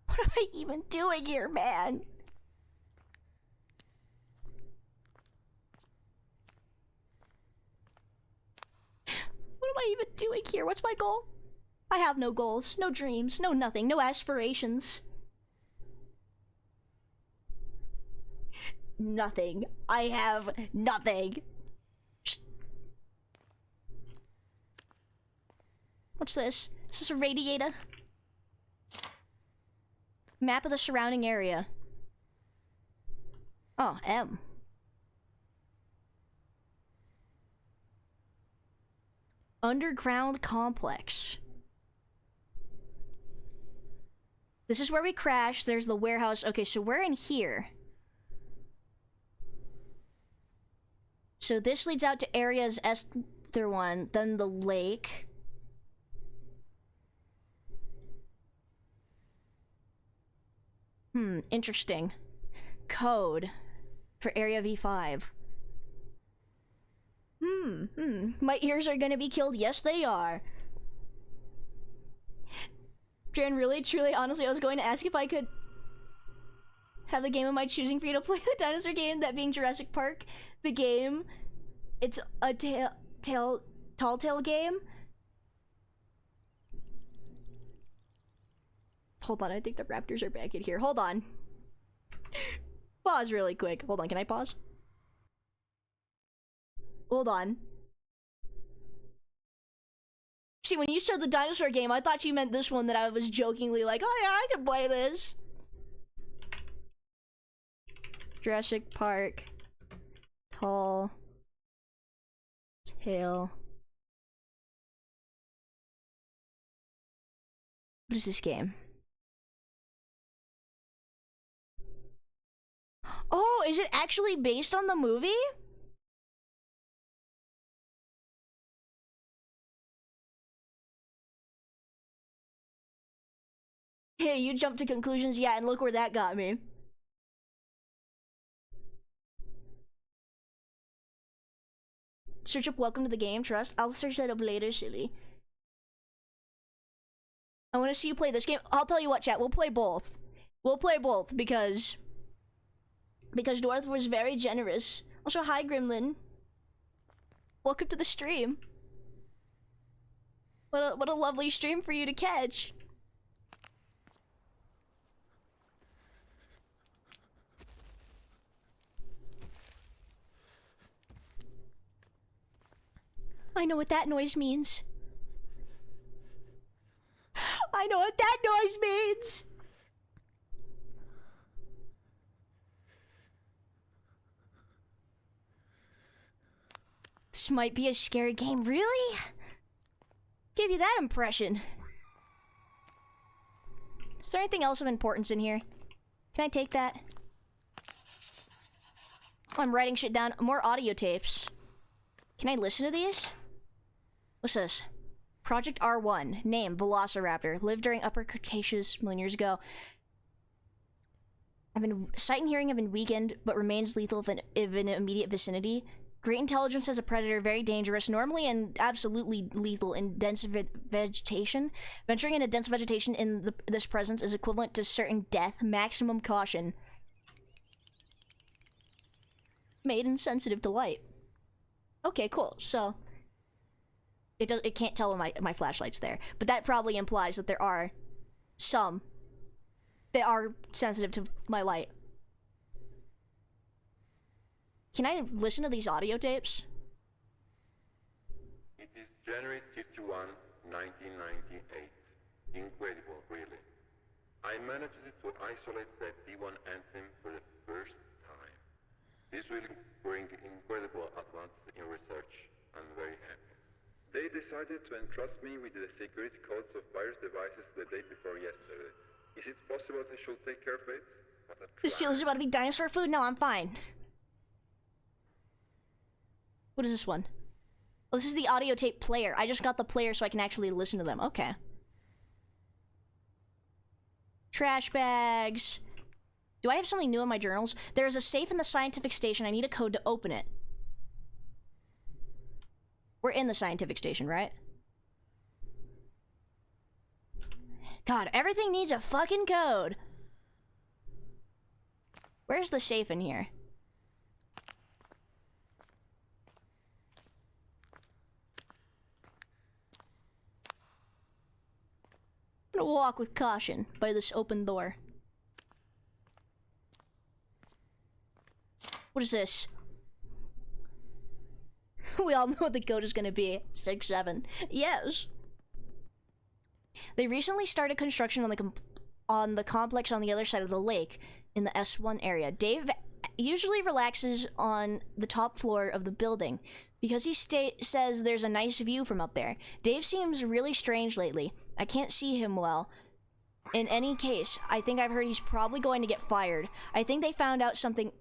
What am I even doing here, man? What am I even doing here? What's my goal? I have no goals, no dreams, no nothing, no aspirations. Nothing. I have nothing. What's this? Is this a radiator? Map of the surrounding area. Oh, M. Underground complex. This is where we crashed. There's the warehouse. Okay, so we're in here. So this leads out to areas S1, then the lake. Interesting. Code for area V5. My ears are gonna be killed. Yes, they are. Jaren, really, truly, honestly, I was going to ask if I could have the game of my choosing for you to play the dinosaur game, that being Jurassic Park. The game, it's a tall tale game. Hold on, I think the raptors are back in here. Hold on. Pause really quick. Hold on, can I pause? Hold on. See, when you showed the dinosaur game, I thought you meant this one that I was jokingly like, oh yeah, I can play this. Jurassic Park. Tall Tale What is this game? Oh, is it actually based on the movie? Hey, you jumped to conclusions, yeah, and look where that got me. Search up welcome to the game, trust. I'll search that up later, silly. I want to see you play this game. I'll tell you what, chat, we'll play both. We'll play both because Dwarf was very generous. Also, hi, Gremlin. Welcome to the stream. What a lovely stream for you to catch. I know what that noise means. I know what that noise means. This might be a scary game. Really? Give you that impression. Is there anything else of importance in here? Can I take that? Oh, I'm writing shit down. More audio tapes. Can I listen to these? What's this? Project R1. Name, Velociraptor. Lived during Upper Cretaceous a million years ago. Sight and hearing have been weakened, but remains lethal if in immediate vicinity. Great intelligence as a predator, very dangerous, normally and absolutely lethal in dense vegetation. Venturing into dense vegetation in this presence is equivalent to certain death. Maximum caution. Made insensitive to light. Okay, cool. So it can't tell when my flashlight's there, but that probably implies that there are some that are sensitive to my light. Can I listen to these audio tapes? It is January 51, 1998. Incredible, really. I managed to isolate that D1 anthem for the first time. This will bring incredible advances in research. I'm very happy. They decided to entrust me with the security codes of virus devices the day before yesterday. Is it possible they should take care of it? The seal is about to be dinosaur food? No, I'm fine. What is this one? Oh, this is the audio tape player. I just got the player so I can actually listen to them. Okay. Trash bags. Do I have something new in my journals? There is a safe in the scientific station. I need a code to open it. We're in the scientific station, right? God, everything needs a fucking code. Where's the safe in here? I'm gonna walk with caution by this open door. What is this? We all know what the code is gonna be. 6-7. Yes. They recently started construction on the complex on the other side of the lake in the S1 area. Dave usually relaxes on the top floor of the building because he says there's a nice view from up there. Dave seems really strange lately. I can't see him well. In any case, I think I've heard he's probably going to get fired. I think they found out something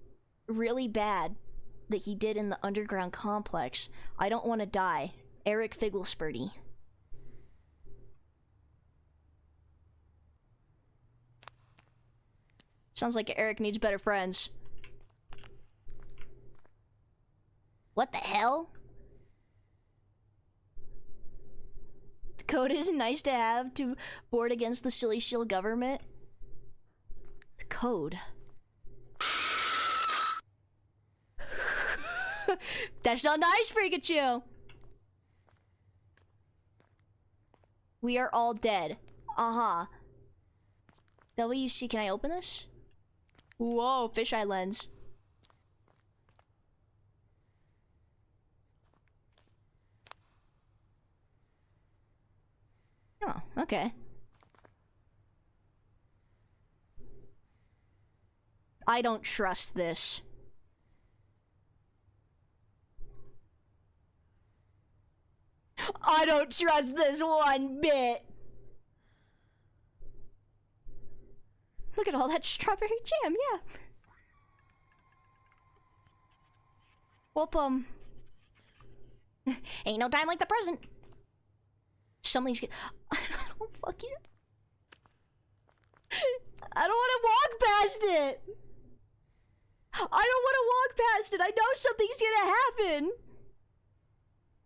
really bad that he did in the underground complex. I don't want to die. Eric Figglespurty. Sounds like Eric needs better friends. What the hell? The code is nice to have to board against the silly shield government. The code. That's not nice, Pikachu! We are all dead. Uh-huh. WC, can I open this? Whoa, fisheye lens. Oh, okay. I don't trust this. I don't trust this one bit. Look at all that strawberry jam, yeah. Well, ain't no time like the present. Something's gonna... Oh, fuck you. I don't want to walk past it. I don't want to walk past it. I know something's gonna happen.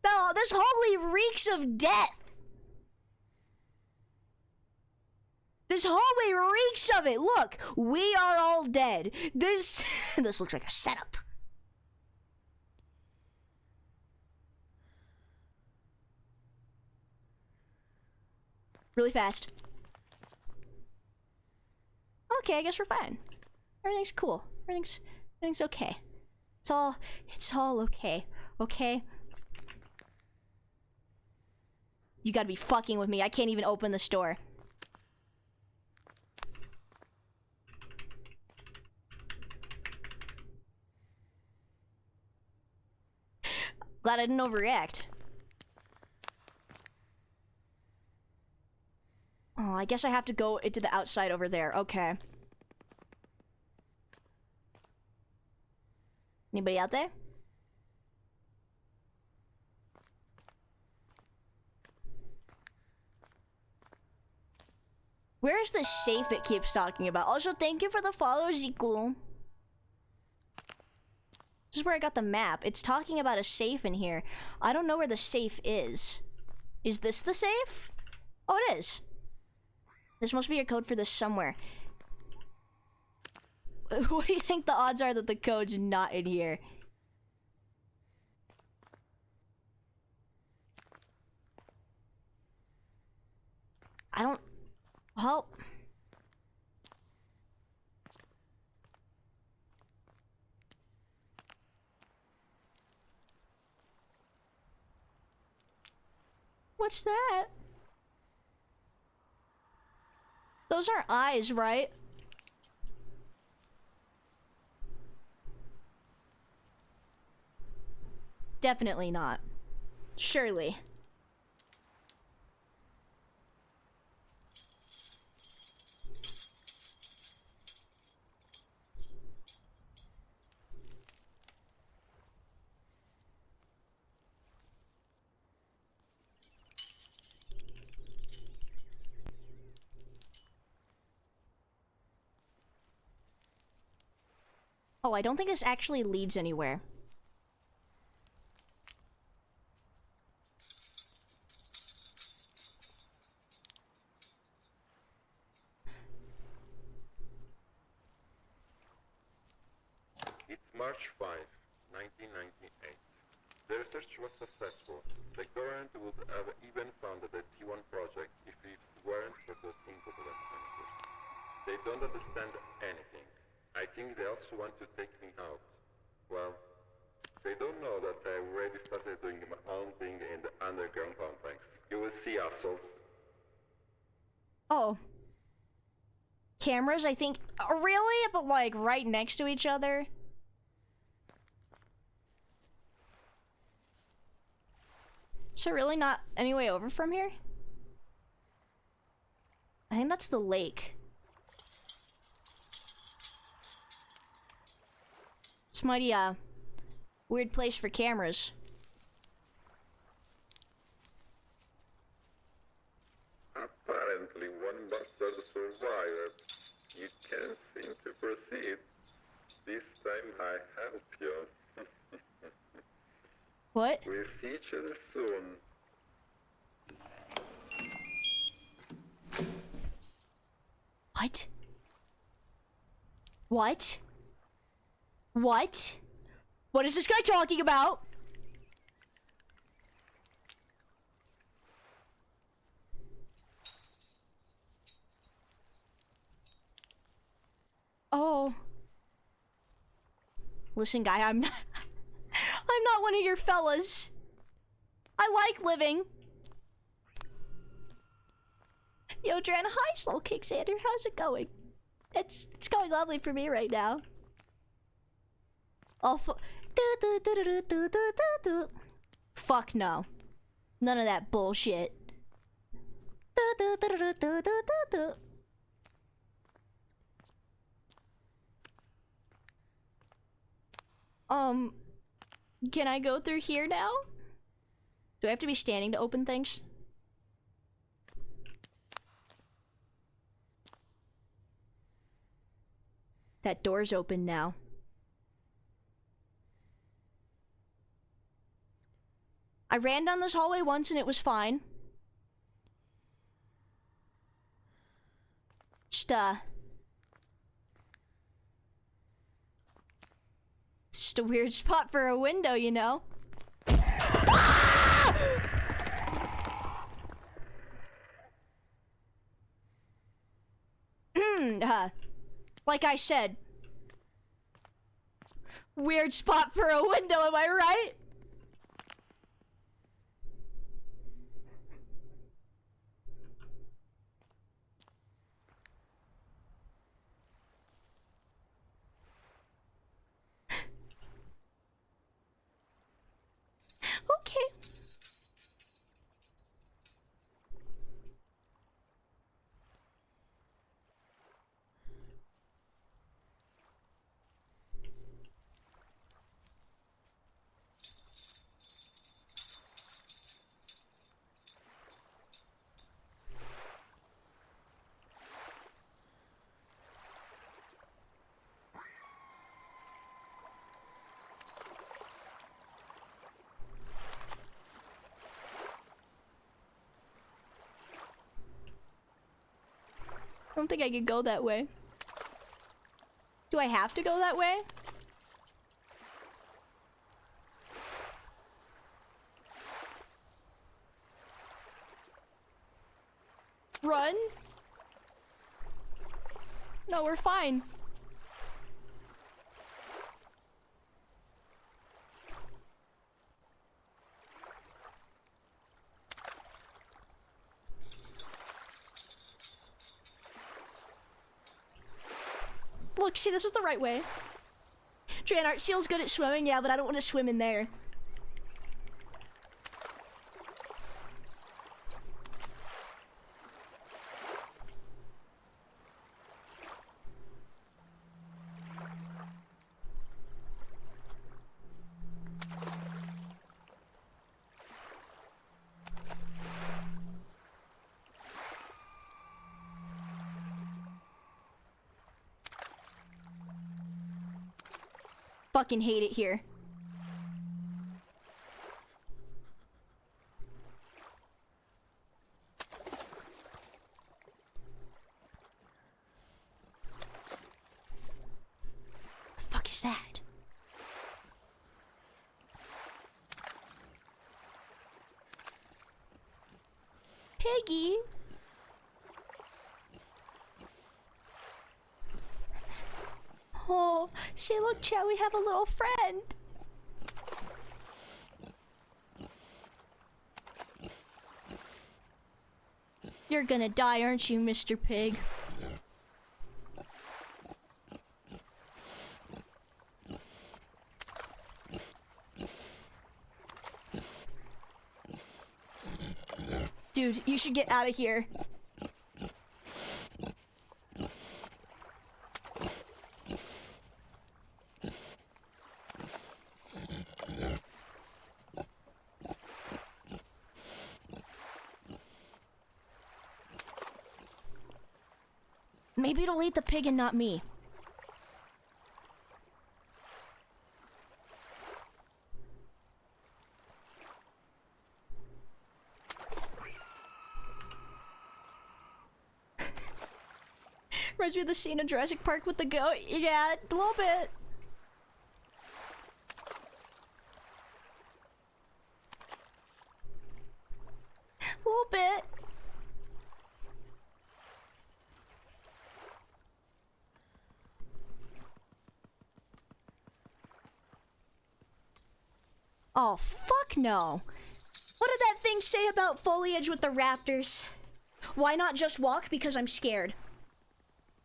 No, this hallway reeks of death. This hallway reeks of it. Look, we are all dead. This looks like a setup. Really fast. Okay, I guess we're fine. Everything's cool. Everything's okay. It's all okay. Okay? You gotta be fucking with me. I can't even open this door. Glad I didn't overreact. Oh, I guess I have to go into the outside over there. Okay. Anybody out there? Where's the safe it keeps talking about? Also, thank you for the follow, Ziku. This is where I got the map. It's talking about a safe in here. I don't know where the safe is. Is this the safe? Oh, it is. This must be a code for this somewhere. What do you think the odds are that the code's not in here? I don't... Well... What's that? Those aren't eyes, right? Definitely not. Surely. Oh, I don't think this actually leads anywhere. It's March 5, 1998. The research was successful. The government would have even funded the T1 project if it weren't for those incompetent managers. They don't understand anything. I think they also want to take me out. Well, they don't know that I already started doing my own thing in the underground complex. You will see, assholes. Oh. Cameras, I think... Oh, really? But, like, right next to each other? Is there really not any way over from here? I think that's the lake. It's mighty, weird place for cameras. Apparently, one bastard survived. You can't seem to proceed. This time I help you. What? We'll see each other soon. What? What? What? What is this guy talking about? Oh. Listen, guy, I'm not... I'm not one of your fellas. I like living. Yo, Dren, hi, Slow Kick Xander. How's it going? It's going lovely for me right now. Oh, fuck no. None of that bullshit. Can I go through here now? Do I have to be standing to open things? That door's open now. I ran down this hallway once and it was fine. Just a weird spot for a window, you know? Like I said, weird spot for a window, am I right? Okay. I don't think I could go that way. Do I have to go that way? Run? No, we're fine. Look, see, this is the right way. Draenart Seal's good at swimming, yeah, but I don't want to swim in there. Fucking hate it here. The fuck is that? Piggy? Oh, see, look, chat, we have a little friend. You're gonna die, aren't you, Mr. Pig? Dude, you should get out of here. Maybe it'll eat the pig and not me. Reminds me of the scene in Jurassic Park with the goat. Yeah, a little bit. A little bit. Oh, fuck no. What did that thing say about foliage with the raptors? Why not just walk? Because I'm scared.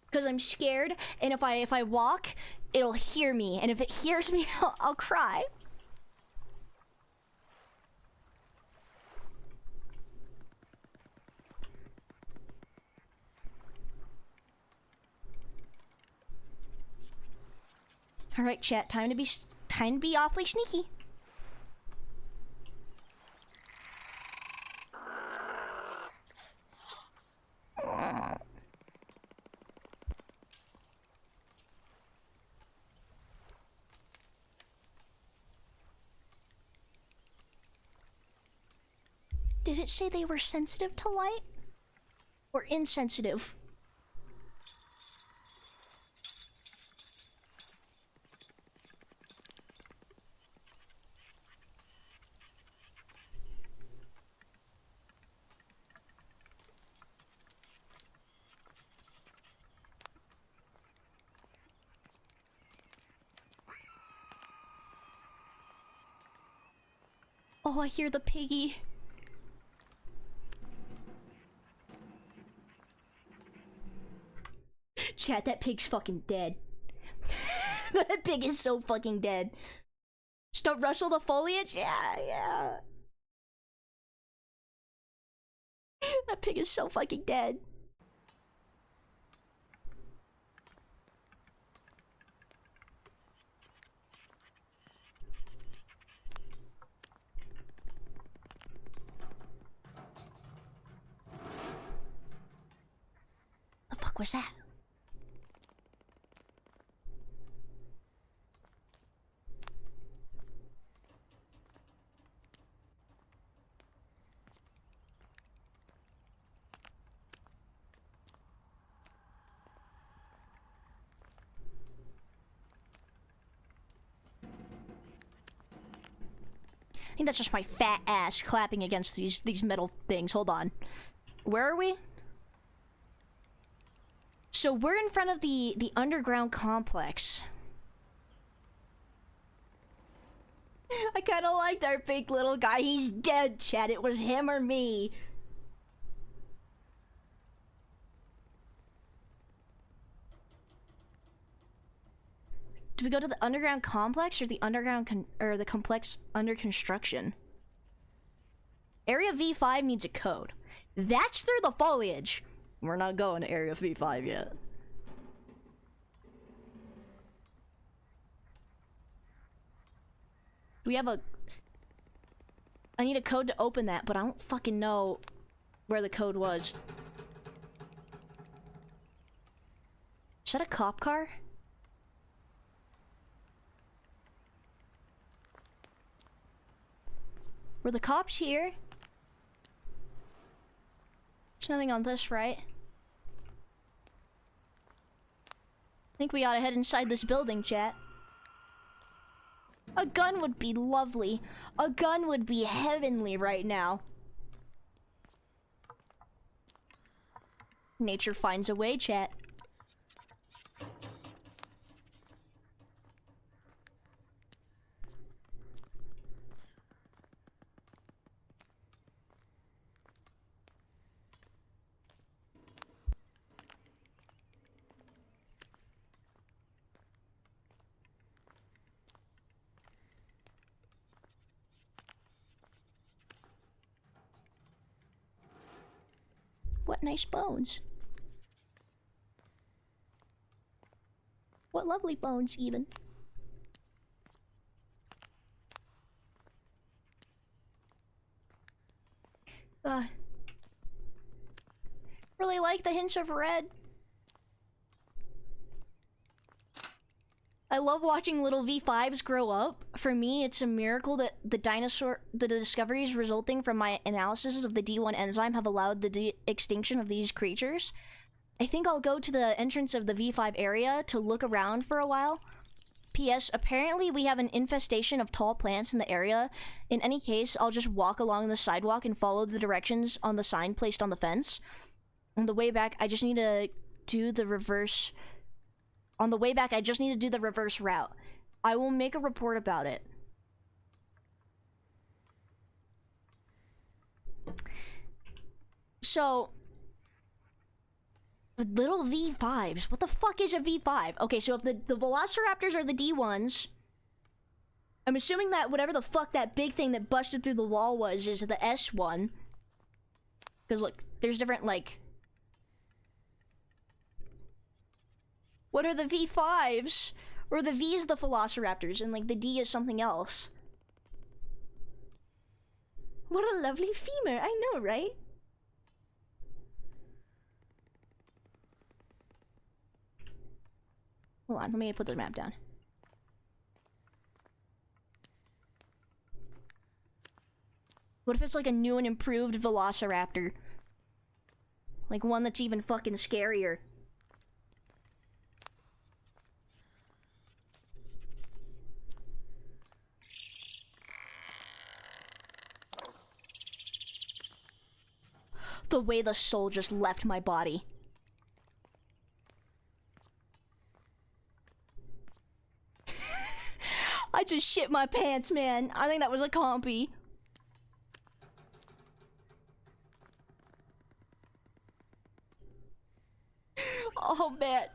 Because I'm scared, and if I walk, it'll hear me, and if it hears me, I'll cry. All right, chat. Time trying to be awfully sneaky. Did it say they were sensitive to light? Or insensitive? Oh, I hear the piggy. Chat, that pig's fucking dead. That pig is so fucking dead. Just don't rustle the foliage? Yeah. That pig is so fucking dead. The fuck was that? I think that's just my fat ass clapping against these metal things. Hold on. Where are we? So we're in front of the underground complex. I kind of liked our big little guy. He's dead, chat. It was him or me. Do we go to the underground complex or the underground or the complex under construction? Area V5 needs a code. That's through the foliage. We're not going to Area V5 yet. We have a... I need a code to open that, but I don't fucking know where the code was. Is that a cop car? Were the cops here? There's nothing on this, right? I think we ought to head inside this building, chat. A gun would be lovely. A gun would be heavenly right now. Nature finds a way, chat. What nice bones. What lovely bones, even. Really like the hints of red. I love watching little V5s grow up. For me, it's a miracle that the discoveries resulting from my analysis of the D1 enzyme have allowed the extinction of these creatures. I think I'll go to the entrance of the V5 area to look around for a while. P.S. Apparently we have an infestation of tall plants in the area. In any case, I'll just walk along the sidewalk and follow the directions on the sign placed on the fence. On the way back, I just need to do the reverse... On the way back, I just need to do the reverse route. I will make a report about it. So... Little V5s. What the fuck is a V5? Okay, so if the Velociraptors are the D1s... I'm assuming that whatever the fuck that big thing that busted through the wall was is the S1. Because look, there's different, like... What are the V5s? Or the V is the velociraptors, and like the D is something else. What a lovely femur, I know, right? Hold on, let me put the map down. What if it's like a new and improved velociraptor? Like one that's even fucking scarier. The way the soul just left my body. I just shit my pants, man. I think that was a compy. Oh, man.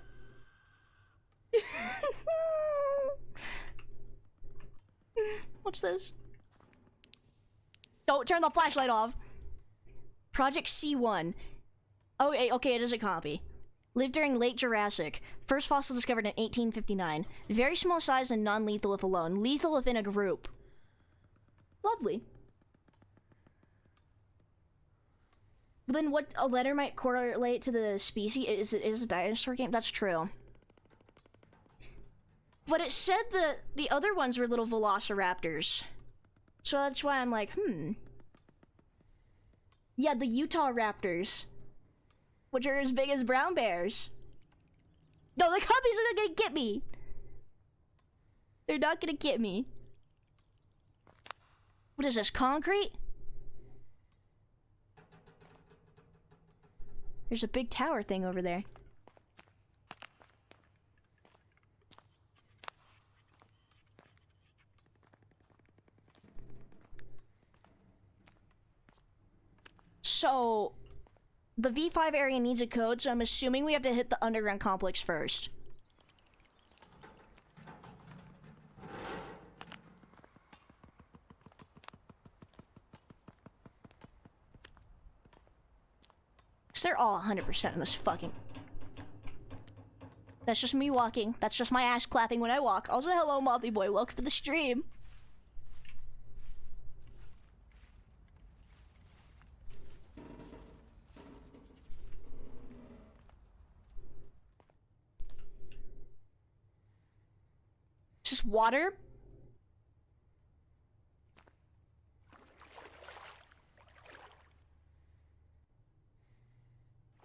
What's this? Don't turn the flashlight off. Project C1. Oh, okay, it is a copy. Lived during late Jurassic. First fossil discovered in 1859. Very small size and non-lethal if alone. Lethal if in a group. Lovely. Then what a letter might correlate to the species is a dinosaur game? That's true. But it said that the other ones were little velociraptors. So that's why I'm like, Yeah, the Utah Raptors. Which are as big as brown bears. No, the copies are not gonna get me. They're not gonna get me. What is this, concrete? There's a big tower thing over there. So, the V5 area needs a code, so I'm assuming we have to hit the underground complex first. So they're all 100% in this fucking... That's just me walking. That's just my ass clapping when I walk. Also, hello, Mouthy Boy. Welcome to the stream. Just water.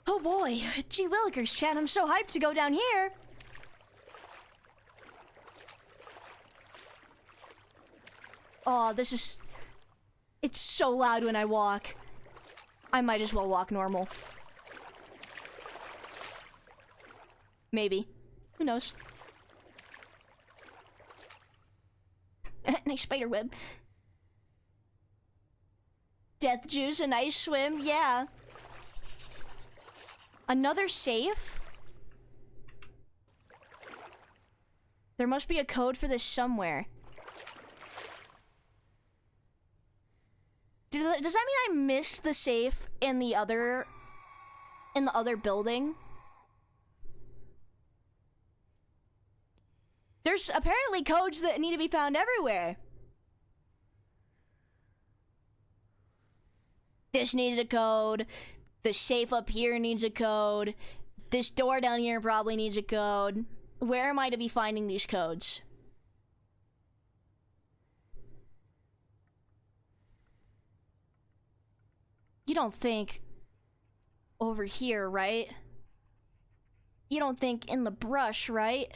Oh boy, gee willikers, chat, I'm so hyped to go down here. Oh, this is... It's so loud when I walk. I might as well walk normal. Maybe. Who knows? Nice spider web. Death juice, a nice swim, yeah. Another safe? There must be a code for this somewhere. Does that mean I missed the safe in the other building? There's apparently codes that need to be found everywhere. This needs a code. The safe up here needs a code. This door down here probably needs a code. Where am I to be finding these codes? You don't think over here, right? You don't think in the brush, right?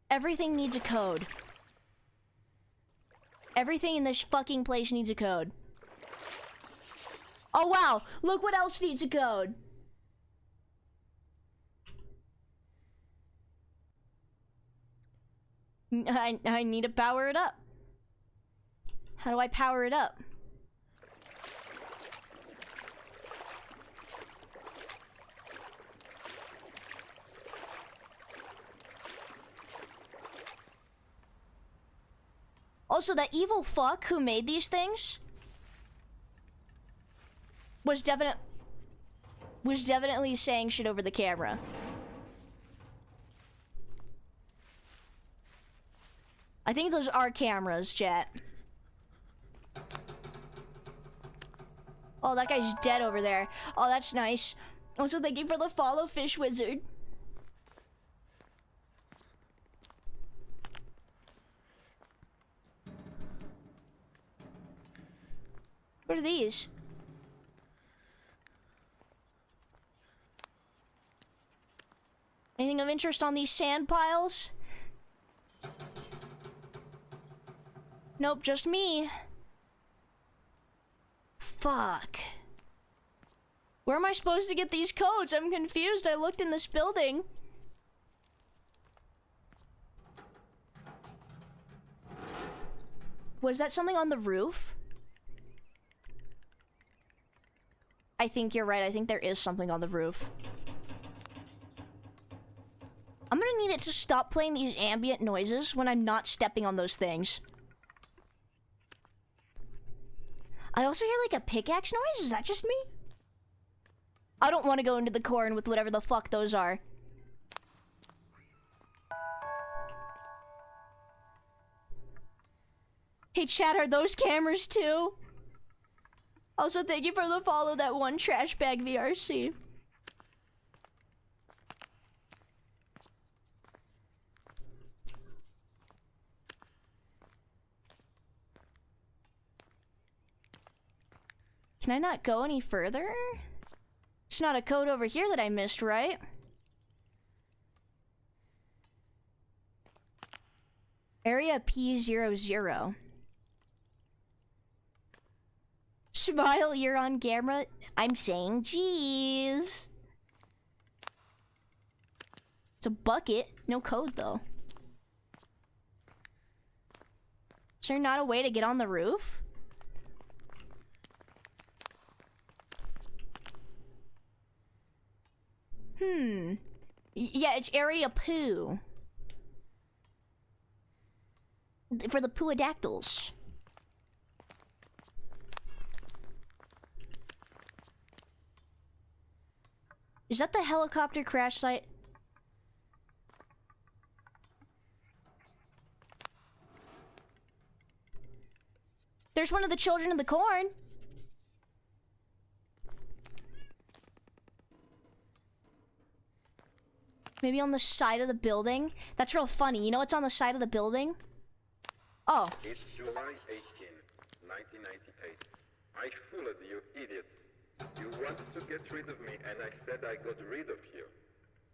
Everything needs a code. Everything in this fucking place needs a code. Oh wow, look what else needs a code. I need to power it up. How do I power it up? Also, that evil fuck who made these things was was definitely saying shit over the camera. I think those are cameras, chat. Oh, that guy's dead over there. Oh, that's nice. Also, thank you for the follow, Fish Wizard. What are these? Anything of interest on these sand piles? Nope, just me. Fuck. Where am I supposed to get these codes? I'm confused. I looked in this building. Was that something on the roof? I think you're right. I think there is something on the roof. I'm gonna need it to stop playing these ambient noises when I'm not stepping on those things. I also hear like a pickaxe noise. Is that just me? I don't want to go into the corn with whatever the fuck those are. Hey chat, are those cameras too? Also, thank you for the follow, that one trash bag VRC. Can I not go any further? It's not a code over here that I missed, right? Area P00. Smile, you're on camera. I'm saying jeez. It's a bucket. No code, though. Is there not a way to get on the roof? Yeah, it's area poo. For the pooadactyls. Is that the helicopter crash site? There's one of the children of the corn. Maybe on the side of the building? That's real funny. You know what's on the side of the building? Oh. It's July 18, 1998. I fooled you idiots. You wanted to get rid of me, and I said I got rid of you.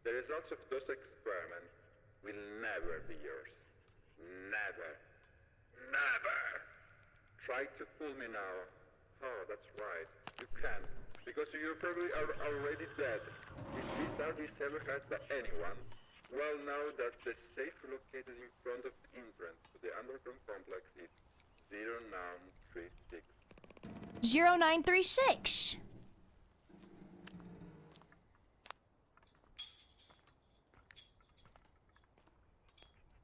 The results of those experiments will never be yours. Never. Never! Try to fool me now. Oh, that's right. You can't. Because you probably are already dead. If this artist ever hurt by anyone, well, now that the safe located in front of the entrance to the underground complex is 0936. 0936.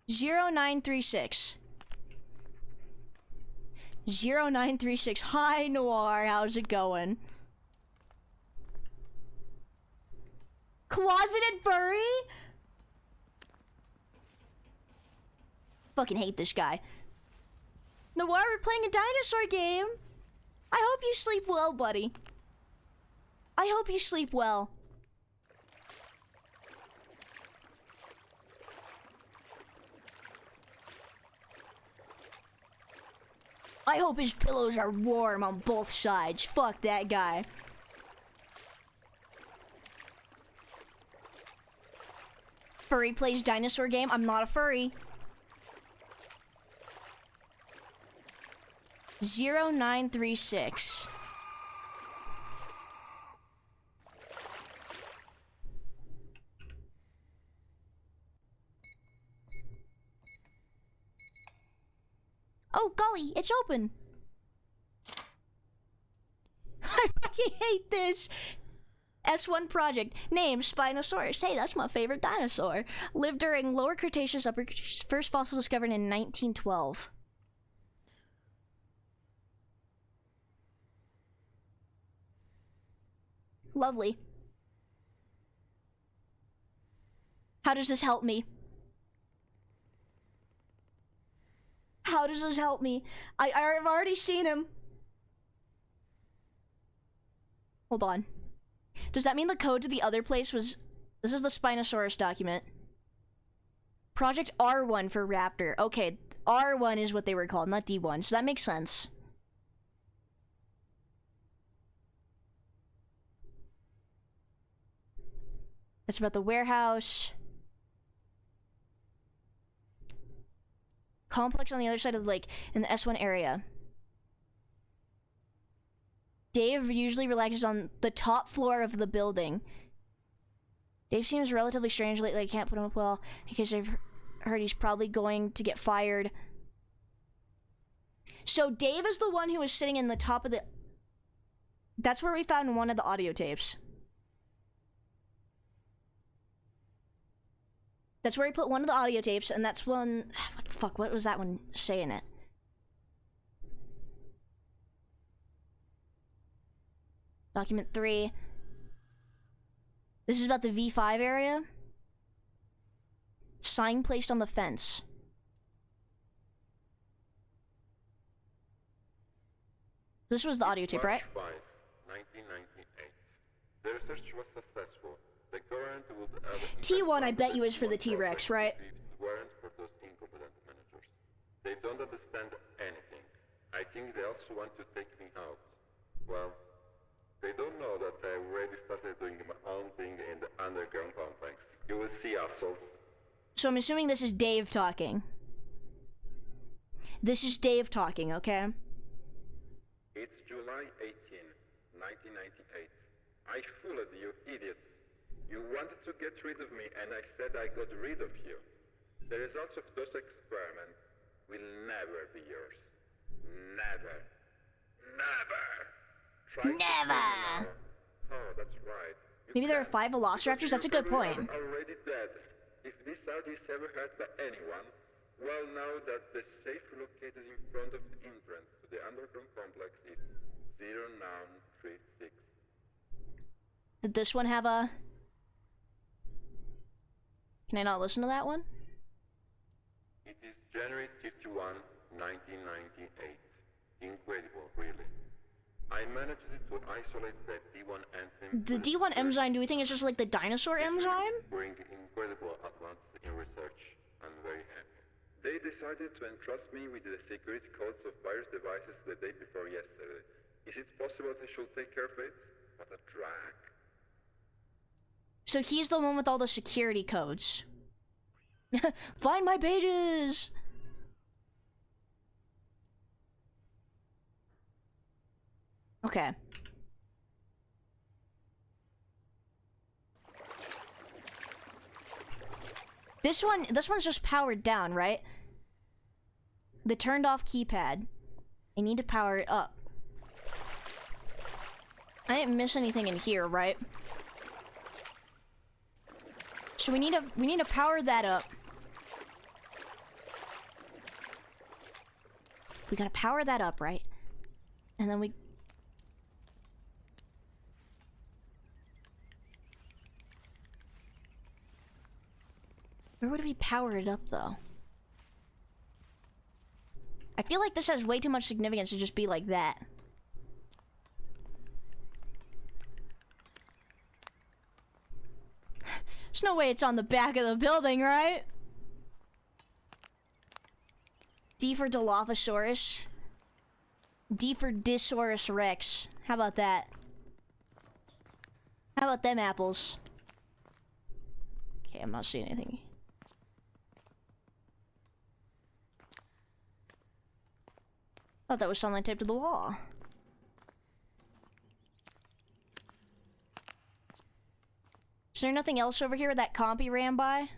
Zero 0936. 0936. Hi Noir, how's it going? Closeted furry? Fucking hate this guy. Noir, we're playing a dinosaur game. I hope you sleep well, buddy. I hope you sleep well. I hope his pillows are warm on both sides. Fuck that guy. Furry plays dinosaur game. I'm not a furry. 0936. Oh, golly, it's open. I fucking hate this. S1 project. Name, Spinosaurus. Hey, that's my favorite dinosaur. Lived during Lower Cretaceous, Upper Cretaceous. First fossil discovered in 1912. Lovely. How does this help me? How does this help me? I've already seen him. Hold on. Does that mean the code to the other place was... This is the Spinosaurus document. Project R1 for Raptor. Okay, R1 is what they were called, not D1, so that makes sense. It's about the warehouse. Complex on the other side of the lake in the S1 area. Dave usually relaxes on the top floor of the building. Dave seems relatively strange lately. I can't put him up well because I've heard he's probably going to get fired. So Dave is the one who was sitting in the top of the... That's where we found one of the audio tapes. That's where he put one of the audio tapes, and that's one... What the fuck? What was that one saying it? Document 3. This is about the V5 area. Sign placed on the fence. This was the audio tape, right? March 5, 1998. The research was successful. The government would have... T1, I bet you, is for the T-Rex, right? Warrants for those incompetent managers. They don't understand anything. I think they also want to take me out. Well, they don't know that I already started doing my own thing in the underground complex. You will see, assholes. So I'm assuming this is Dave talking. This is Dave talking, okay? It's July 18, 1998. I fooled you idiots. You wanted to get rid of me, and I said I got rid of you. The results of those experiments will never be yours. Never. Never! Try Never! Oh, that's right. Maybe there are 5 velociraptors? That's a good point. You're already dead. If this audio is ever heard by anyone, well know that the safe located in front of the entrance to the underground complex is 0936. Did this one have a... Can I not listen to that one? It is January 51, 1998. Incredible, really. I managed to isolate the D1 enzyme... The D1 enzyme, do we think it's just like the dinosaur enzyme? Bring incredible advances in research. I'm very happy. They decided to entrust me with the security codes of various devices the day before yesterday. Is it possible they should take care of it? What a drag. So he's the one with all the security codes. Find my pages! Okay. This one's just powered down, right? The turned off keypad. I need to power it up. I didn't miss anything in here, right? So we need to power that up. We gotta power that up, right? And then we... Where would we power it up, though? I feel like this has way too much significance to just be like that. There's no way it's on the back of the building, right? D for Dilophosaurus. D for Disaurus Rex. How about that? How about them apples? Okay, I'm not seeing anything. Thought that was something taped to the wall. Is there nothing else over here that compy ran by?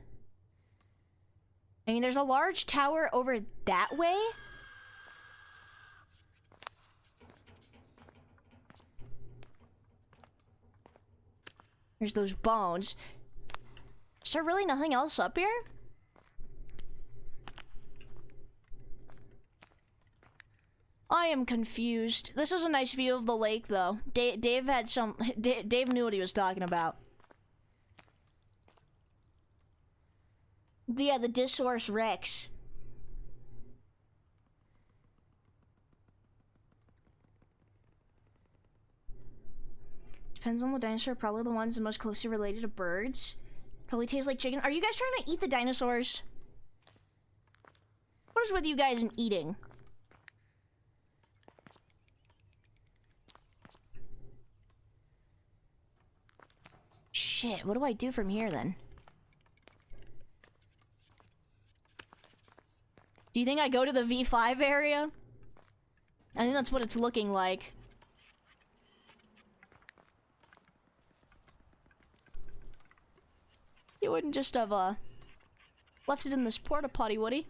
I mean, there's a large tower over that way. There's those bones. Is there really nothing else up here? I am confused. This is a nice view of the lake, though. Dave had some... Dave knew what he was talking about. Yeah, the Disaurus Rex. Depends on the dinosaur. Probably the ones the most closely related to birds. Probably tastes like chicken. Are you guys trying to eat the dinosaurs? What is with you guys and eating? Shit, what do I do from here then? Do you think I go to the V5 area? I think that's what it's looking like. You wouldn't just have, left it in this porta potty, would he?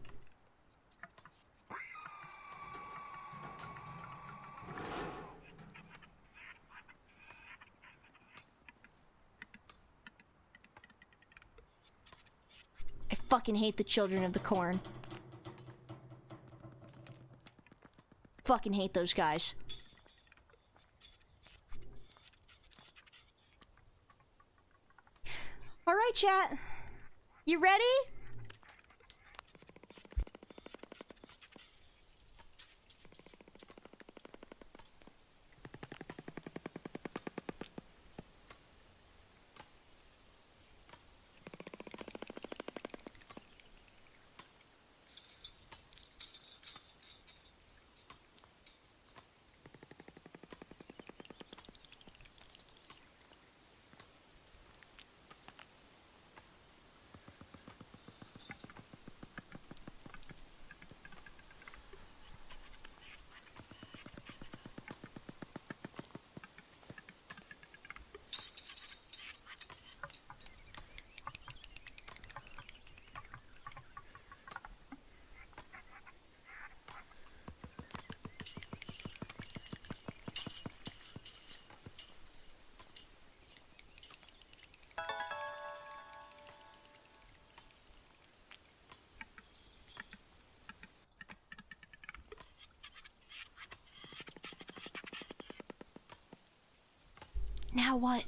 I fucking hate the children of the corn. Fucking hate those guys. Alright, chat. You ready? Now what?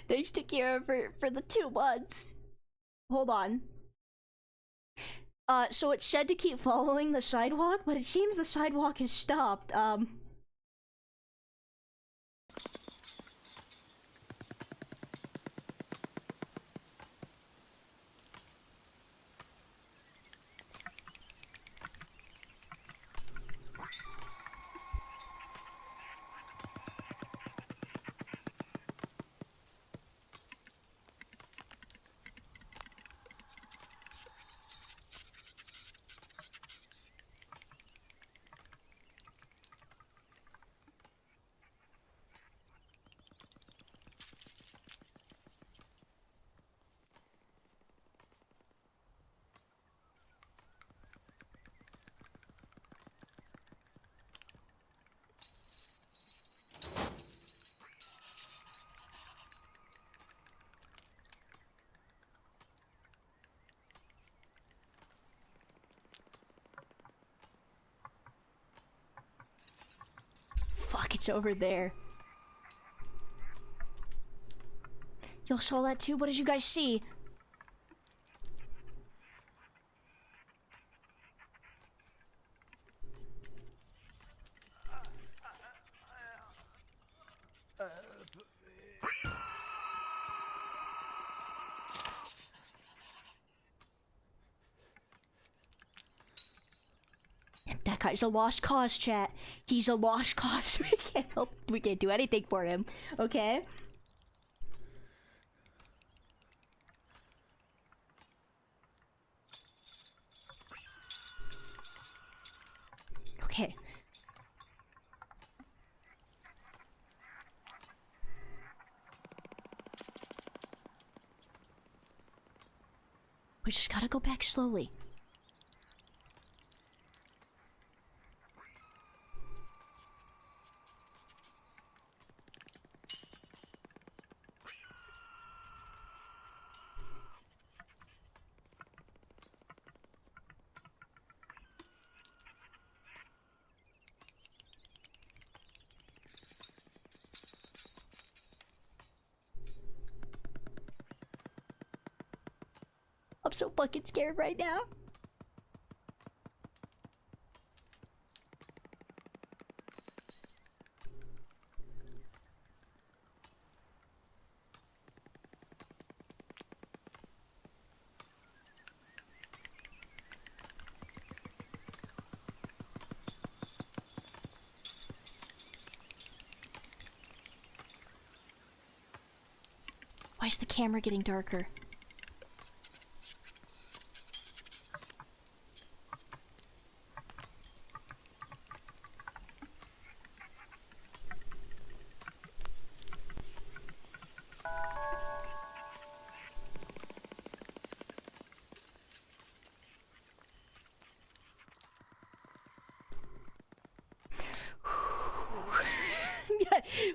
Thanks to Kira for the 2 months. Hold on. So it said to keep following the sidewalk, but it seems the sidewalk has stopped. Fuck, it's over there. Y'all saw that too? What did you guys see? That guy's a lost cause, chat. He's a lost cause. We can't help. We can't do anything for him. Okay? Okay. We just gotta go back slowly. I'm so fucking scared right now. Why is the camera getting darker?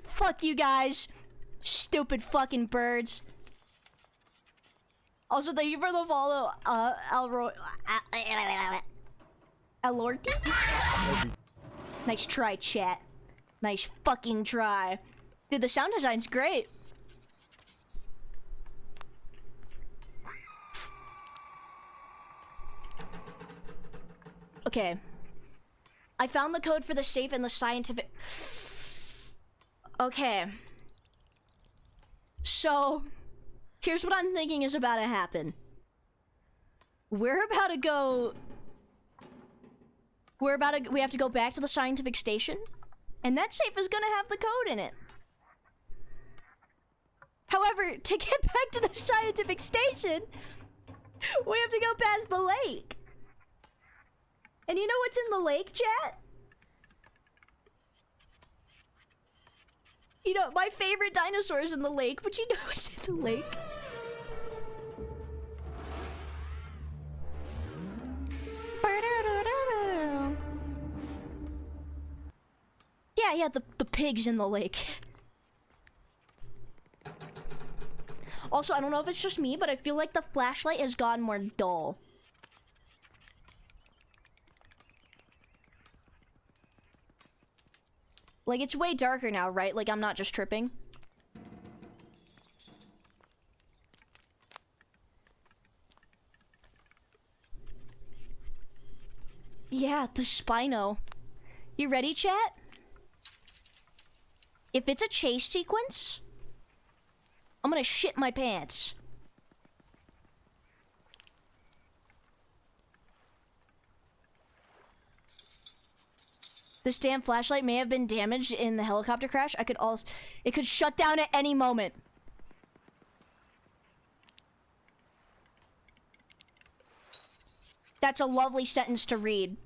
Fuck you guys. Stupid fucking birds. Also, thank you for the follow, Alorti? Nice try, chat. Nice fucking try. Dude, the sound design's great. Okay. I found the code for the safe and the scientific... Okay. So, here's what I'm thinking is about to happen. We have to go back to the scientific station, and that safe is gonna have the code in it. However, to get back to the scientific station, we have to go past the lake. And you know what's in the lake, chat? You know, my favorite dinosaur is in the lake, but you know what's in the lake? Yeah, the pig's in the lake. Also, I don't know if it's just me, but I feel like the flashlight has gotten more dull. Like, it's way darker now, right? Like, I'm not just tripping. Yeah, the Spino. You ready, chat? If it's a chase sequence, I'm gonna shit my pants. This damn flashlight may have been damaged in the helicopter crash. It could shut down at any moment. That's a lovely sentence to read.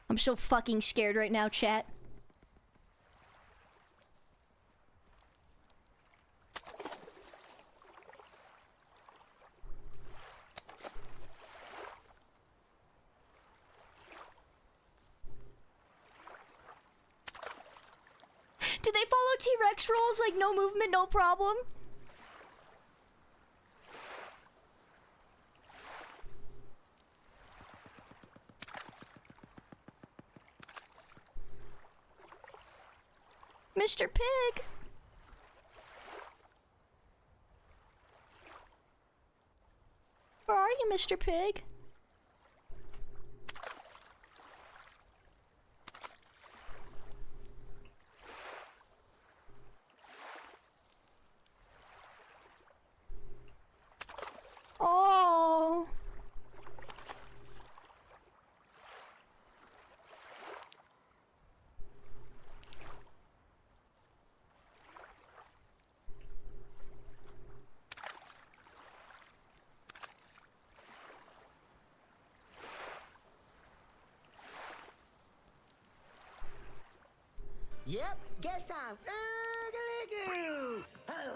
I'm so fucking scared right now, chat. Do they follow T-Rex rules, like no movement, no problem? Mr. Pig! Where are you, Mr. Pig? Oh! Yep, guess I'm ugly.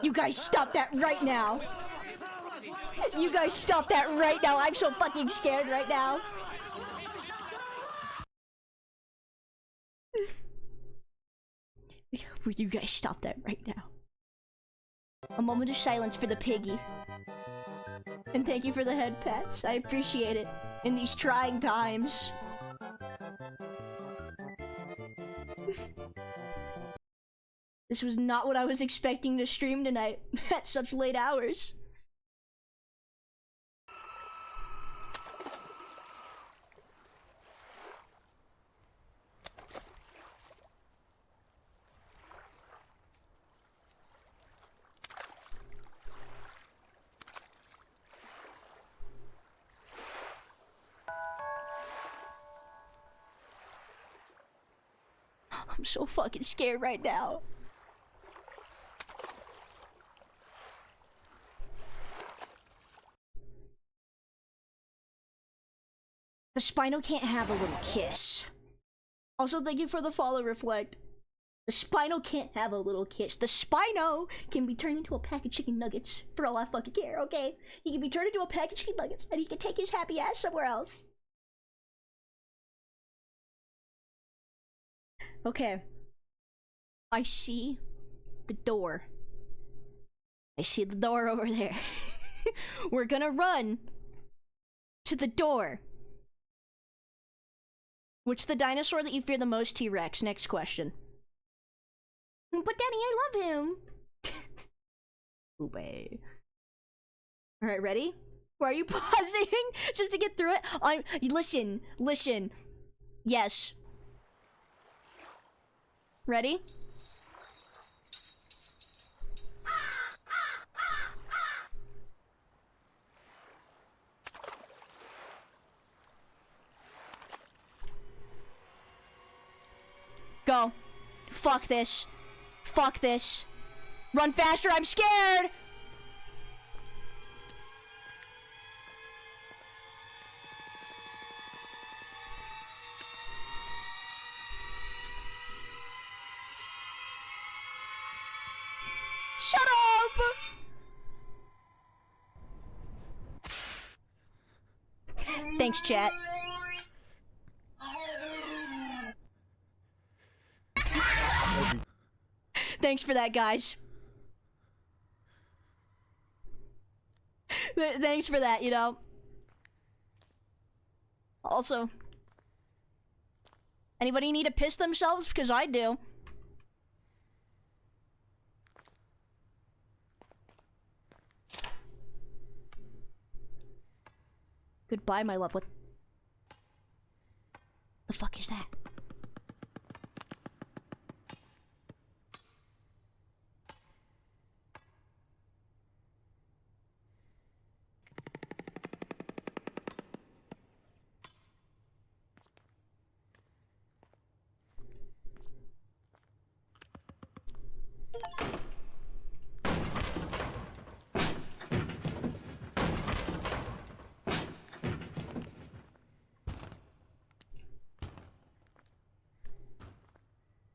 You guys stop that right now. You guys stop that right now. I'm so fucking scared right now. Will you guys stop that right now? A moment of silence for the piggy. And thank you for the head pats. I appreciate it in these trying times. This was not what I was expecting to stream tonight at such late hours. I'm so fucking scared right now. The Spino can't have a little kiss. Also, thank you for the follow, Reflect. The Spino can't have a little kiss. The Spino can be turned into a pack of chicken nuggets for all I fucking care, okay? He can be turned into a pack of chicken nuggets and he can take his happy ass somewhere else. Okay. I see the door. I see the door over there. We're gonna run to the door. Which the dinosaur that you fear the most? T-Rex. Next question. But Daddy, I love him. Oobay. Alright, ready? Why are you pausing? Just to get through it? Listen. Yes. Ready? Go. Fuck this. Fuck this. Run faster, I'm scared! Shut up! Thanks, chat. Thanks for that, guys. Thanks for that, you know. Also, anybody need to piss themselves? Because I do. Goodbye, my love. What the fuck is that?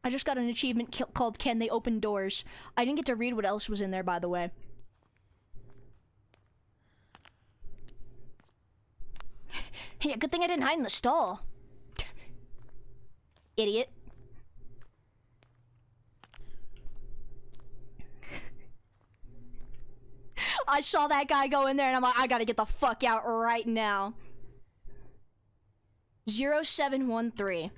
I just got an achievement called Can They Open Doors. I didn't get to read what else was in there, by the way. Hey, good thing I didn't hide in the stall. Idiot. I saw that guy go in there and I'm like, I gotta get the fuck out right now. 0713.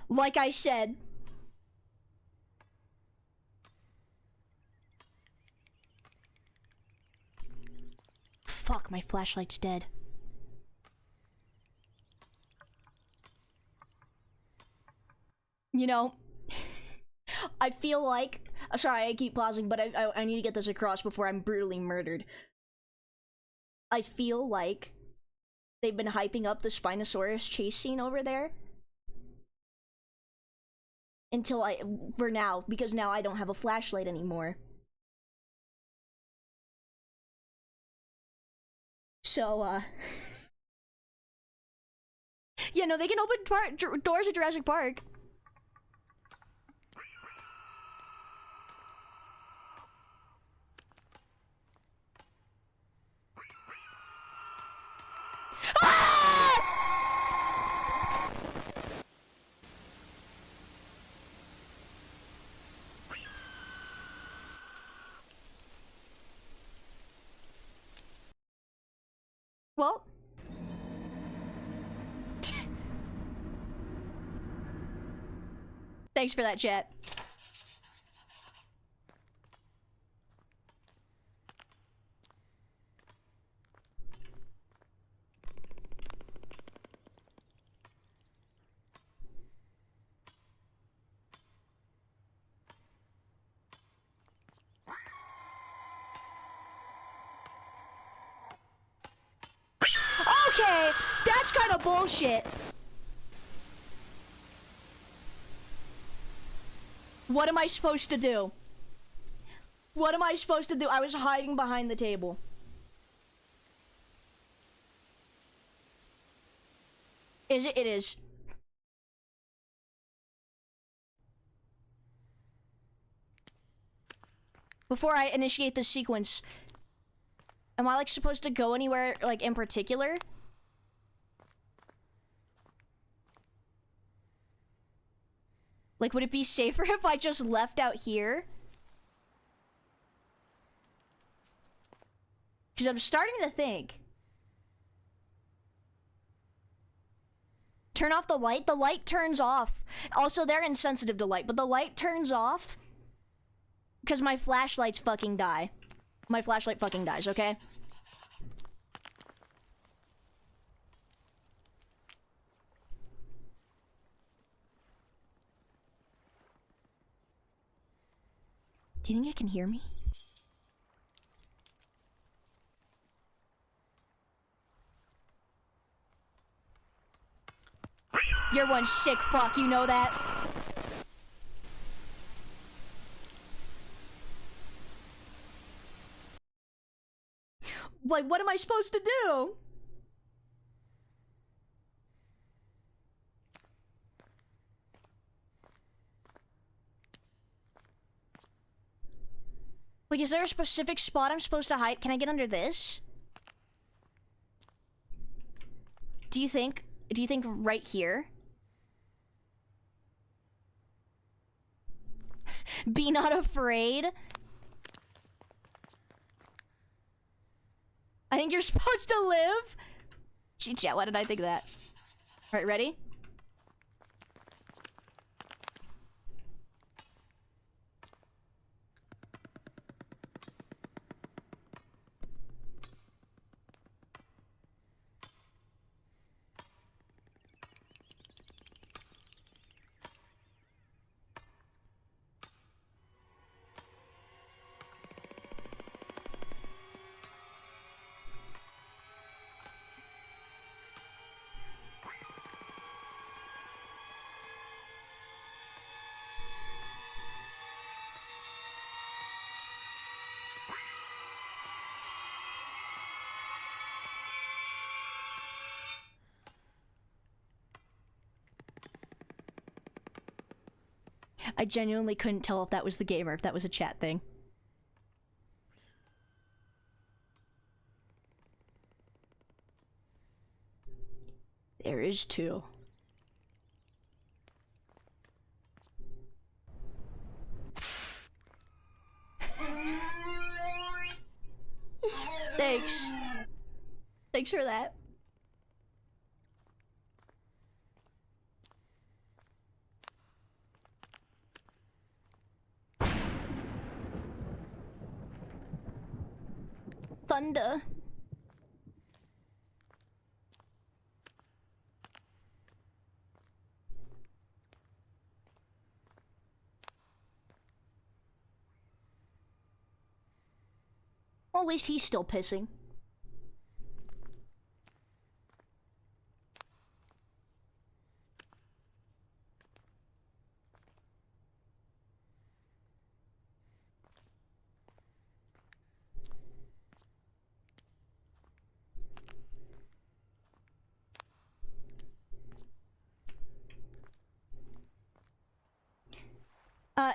Like I said, fuck, my flashlight's dead. You know, I feel like, sorry, I keep pausing, but I need to get this across before I'm brutally murdered. I feel like they've been hyping up the Spinosaurus chase scene over there. Until for now, because now I don't have a flashlight anymore. So, yeah, no, they can open doors at Jurassic Park. Thanks for that, chat. Okay, that's kind of bullshit. What am I supposed to do? What am I supposed to do? I was hiding behind the table. Is it? It is. Before I initiate this sequence, am I like supposed to go anywhere like in particular? Like, would it be safer if I just left out here? Because I'm starting to think. Turn off the light. The light turns off. Also, they're insensitive to light, but the light turns off because my flashlights fucking die. My flashlight fucking dies, okay? Do you think it can hear me? You're one sick fuck, you know that? Like, what am I supposed to do? Like, is there a specific spot I'm supposed to hide? Can I get under this? Do you think right here? Be not afraid. I think you're supposed to live. Gee, chat, why did I think that? All right, ready? I genuinely couldn't tell if that was the game or if that was a chat thing. There is two. Thanks. Thanks for that. Thunder. Well, at least he's still pissing.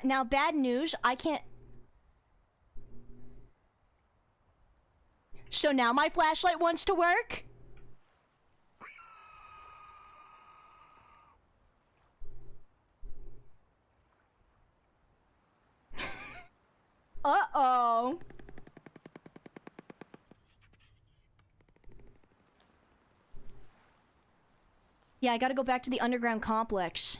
Now bad news, I can't... So now my flashlight wants to work? Uh-oh. Yeah, I gotta go back to the underground complex.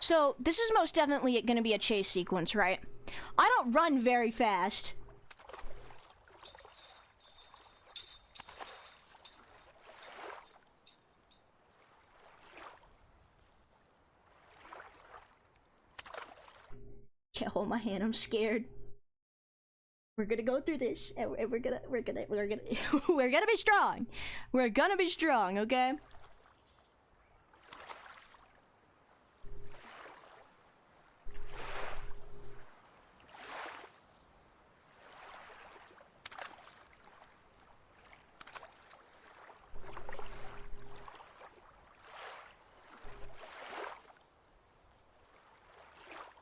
So, this is most definitely gonna be a chase sequence, right? I don't run very fast. Can't hold my hand, I'm scared. We're gonna go through this, and we're gonna we're gonna be strong. We're gonna be strong, okay?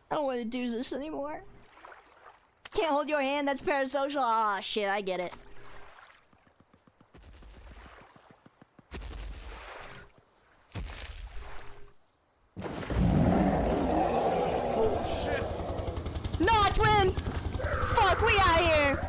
I don't want to do this anymore. Can't hold your hand, that's parasocial. Ah, shit, I get it. Oh shit! Nah, twin! Fuck, we out here!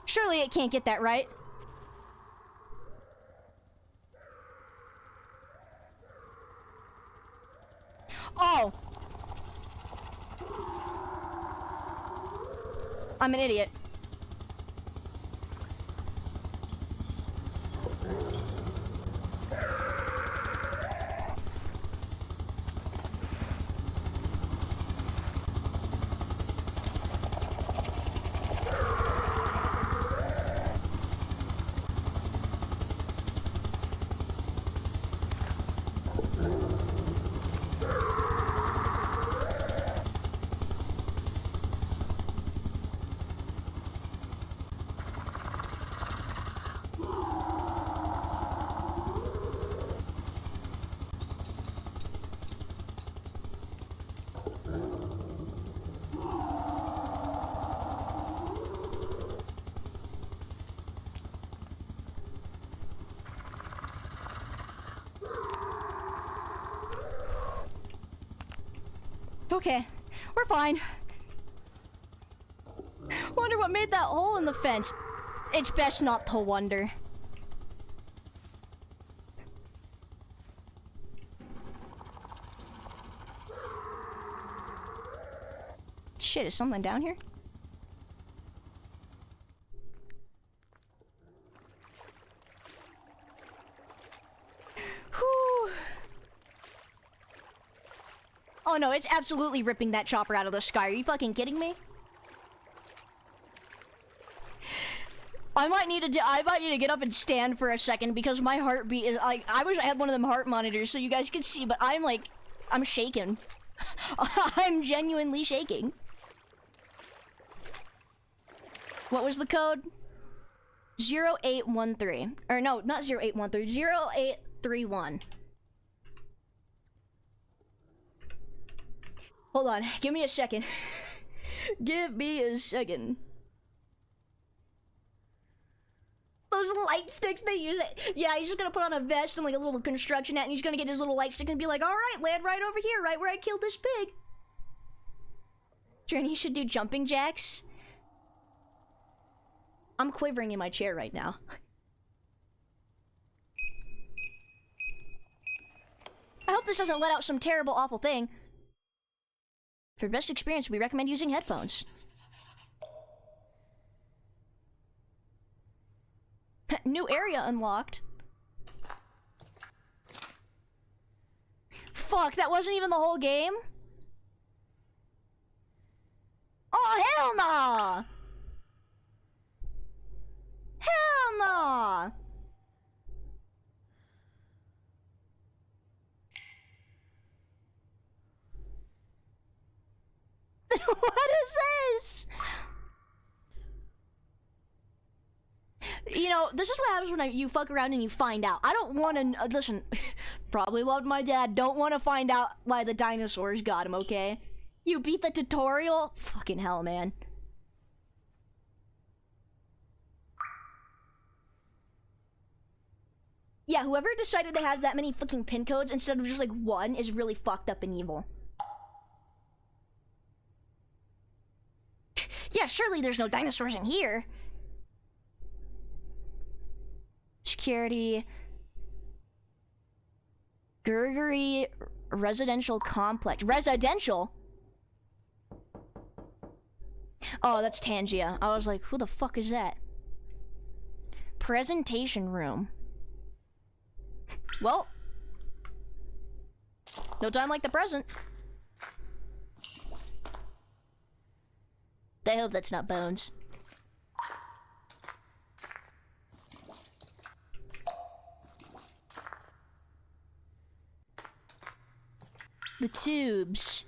Surely it can't get that right. Oh! I'm an idiot. Okay, we're fine. Wonder what made that hole in the fence. It's best not to wonder. Shit, is something down here? Whew. Oh no, it's absolutely ripping that chopper out of the sky. Are you fucking kidding me? I might need to get up and stand for a second because my heartbeat is like, I wish I had one of them heart monitors so you guys could see, but I'm shaking. I'm genuinely shaking. What was the code? 0813. Or no, not 0813. 0831. Hold on, give me a second. Give me a second. Those light sticks they use it. Yeah, he's just gonna put on a vest and like a little construction hat and he's gonna get his little light stick and be like, alright, land right over here, right where I killed this pig. Journey should do jumping jacks. I'm quivering in my chair right now. I hope this doesn't let out some terrible, awful thing. For best experience, we recommend using headphones. New area unlocked. Fuck, that wasn't even the whole game? Oh, hell nah! Hell nah! What is this? You know, this is what happens when you fuck around and you find out. I don't want to, listen, probably loved my dad, don't want to find out why the dinosaurs got him, okay? You beat the tutorial? Fucking hell, man. Yeah, whoever decided to have that many fucking pin codes instead of just like one is really fucked up and evil. surely there's no dinosaurs in here. Security. Gurgery residential complex. Residential? Oh, that's Tangia. I was like, who the fuck is that? Presentation room. Well, no time like the present. I hope that's not Bones. The tubes.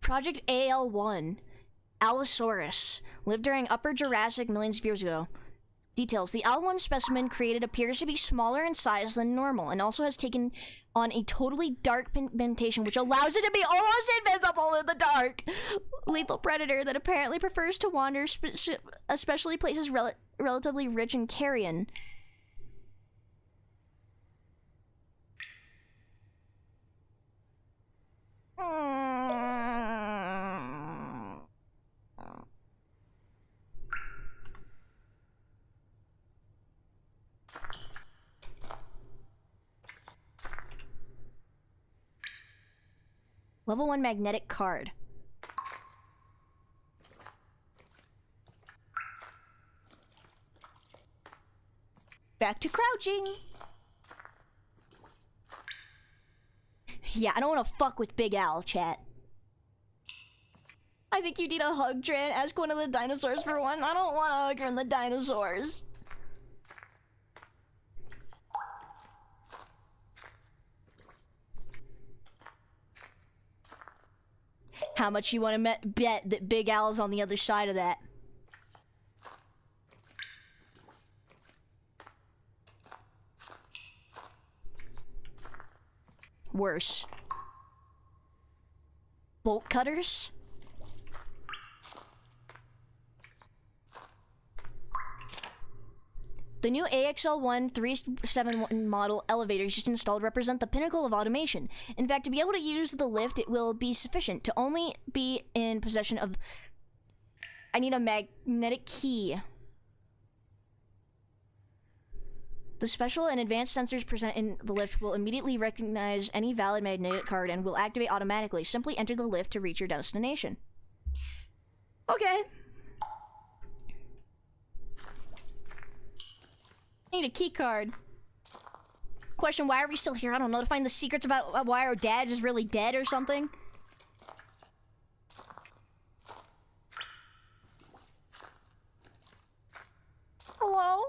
Project AL1. Allosaurus. Lived during Upper Jurassic millions of years ago. Details. The L1 specimen created appears to be smaller in size than normal and also has taken on a totally dark pigmentation which allows it to be almost invisible in the dark. Lethal predator that apparently prefers to wander, especially places relatively rich in carrion. Level 1 magnetic card. Back to crouching. Yeah, I don't want to fuck with Big Al, chat. I think you need a hug, Tran. Ask one of the dinosaurs for one. I don't want a hug from the dinosaurs. How much you want to bet that Big Al is on the other side of that? Worse. Bolt cutters? The new AXL1 371 model elevators just installed represent the pinnacle of automation. In fact, to be able to use the lift, it will be sufficient to only be in possession of... I need a magnetic key. The special and advanced sensors present in the lift will immediately recognize any valid magnetic card and will activate automatically. Simply enter the lift to reach your destination. Okay. I need a key card. Question, why are we still here? I don't know, to find the secrets about why our dad is really dead or something? Hello?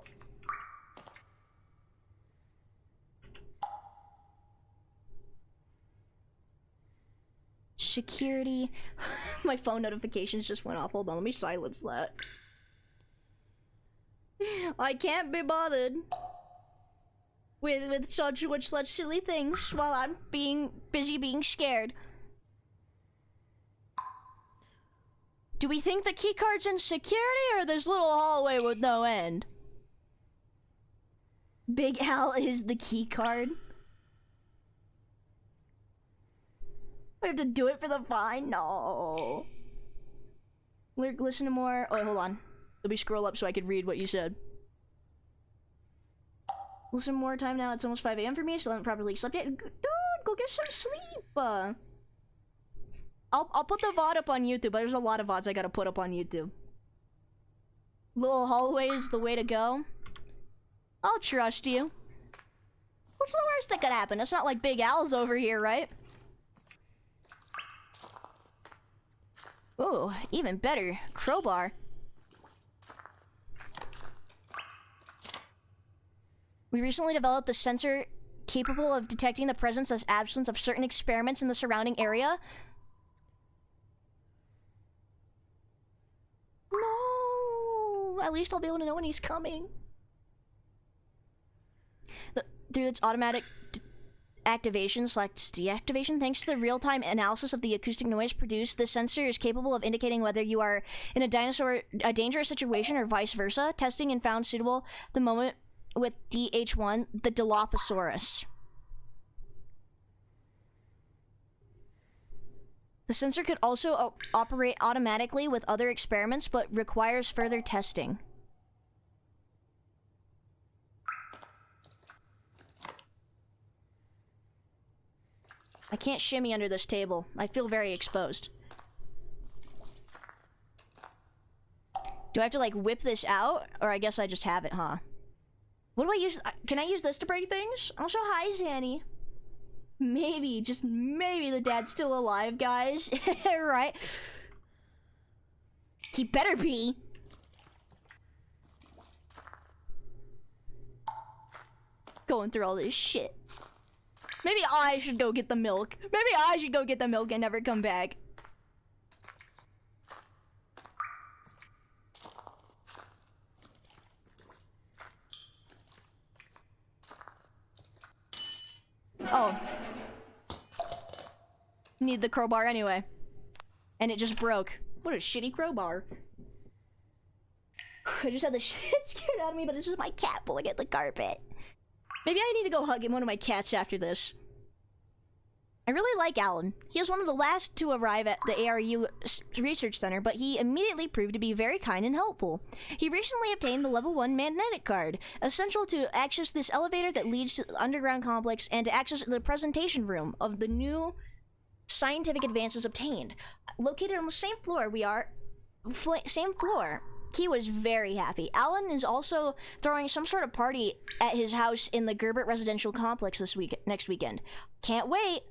Security. My phone notifications just went off. Hold on, let me silence that. I can't be bothered with such silly things while I'm busy being scared. Do we think the keycard's in security or this little hallway with no end? Big Al is the keycard. We have to do it for the fine? No. Listen to more. Oh, hold on. Let me scroll up so I could read what you said. Listen more time now. It's almost 5 a.m. for me, so I haven't properly slept yet. Dude, go get some sleep. I'll put the VOD up on YouTube. There's a lot of VODs I gotta put up on YouTube. Little hallway is the way to go. I'll trust you. What's the worst that could happen? It's not like Big Al's over here, right? Ooh, even better. Crowbar. We recently developed a sensor capable of detecting the presence or absence of certain experiments in the surrounding area. No! At least I'll be able to know when he's coming. Through its automatic activation / deactivation, thanks to the real-time analysis of the acoustic noise produced, the sensor is capable of indicating whether you are in a dangerous situation or vice versa. Testing and found suitable the moment with DH1, the Dilophosaurus. The sensor could also operate automatically with other experiments, but requires further testing. I can't shimmy under this table. I feel very exposed. Do I have to, like, whip this out? Or I guess I just have it, huh? What do I use? Can I use this to break things? Also, hi, Zanny. Maybe, just maybe the dad's still alive, guys. Right? He better be. Going through all this shit. Maybe I should go get the milk. Maybe I should go get the milk and never come back. Oh. Need the crowbar anyway. And it just broke. What a shitty crowbar. I just had the shit scared out of me, but it's just my cat pulling at the carpet. Maybe I need to go hug one of my cats after this. I really like Alan. He was one of the last to arrive at the ARU Research Center, but he immediately proved to be very kind and helpful. He recently obtained the level 1 magnetic card, essential to access this elevator that leads to the underground complex and to access the presentation room of the new scientific advances obtained. Located on the same floor we are, same floor. He was very happy. Alan is also throwing some sort of party at his house in the Gerbert residential complex next weekend. Can't wait.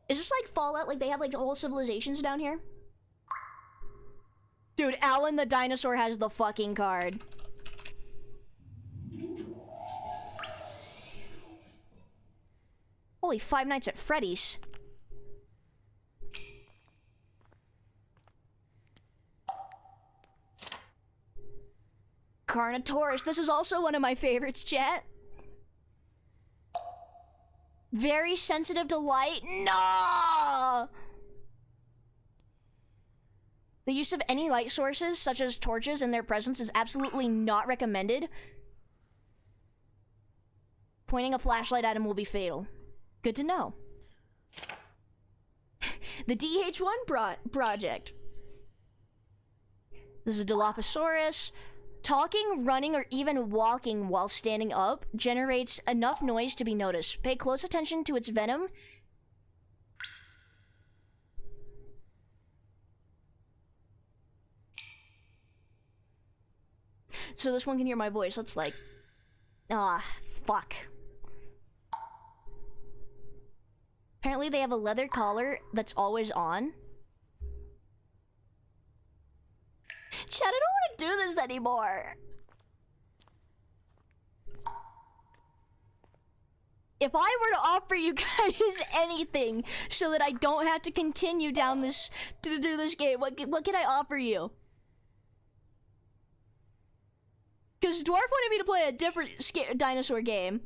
Is this like Fallout? Like they have like whole civilizations down here? Dude, Alan the dinosaur has the fucking card. Holy, Five Nights at Freddy's. Carnotaurus. This is also one of my favorites, chat. Very sensitive to light. No! The use of any light sources, such as torches in their presence, is absolutely not recommended. Pointing a flashlight at him will be fatal. Good to know. The DH1 project. This is Dilophosaurus. Talking, running, or even walking while standing up generates enough noise to be noticed. Pay close attention to its venom. So this one can hear my voice. Let's like... Ah, fuck. Apparently they have a leather collar that's always on. Chad, I don't want to do this anymore. If I were to offer you guys anything so that I don't have to continue down this through this game, what can I offer you? Because Dwarf wanted me to play a different dinosaur game.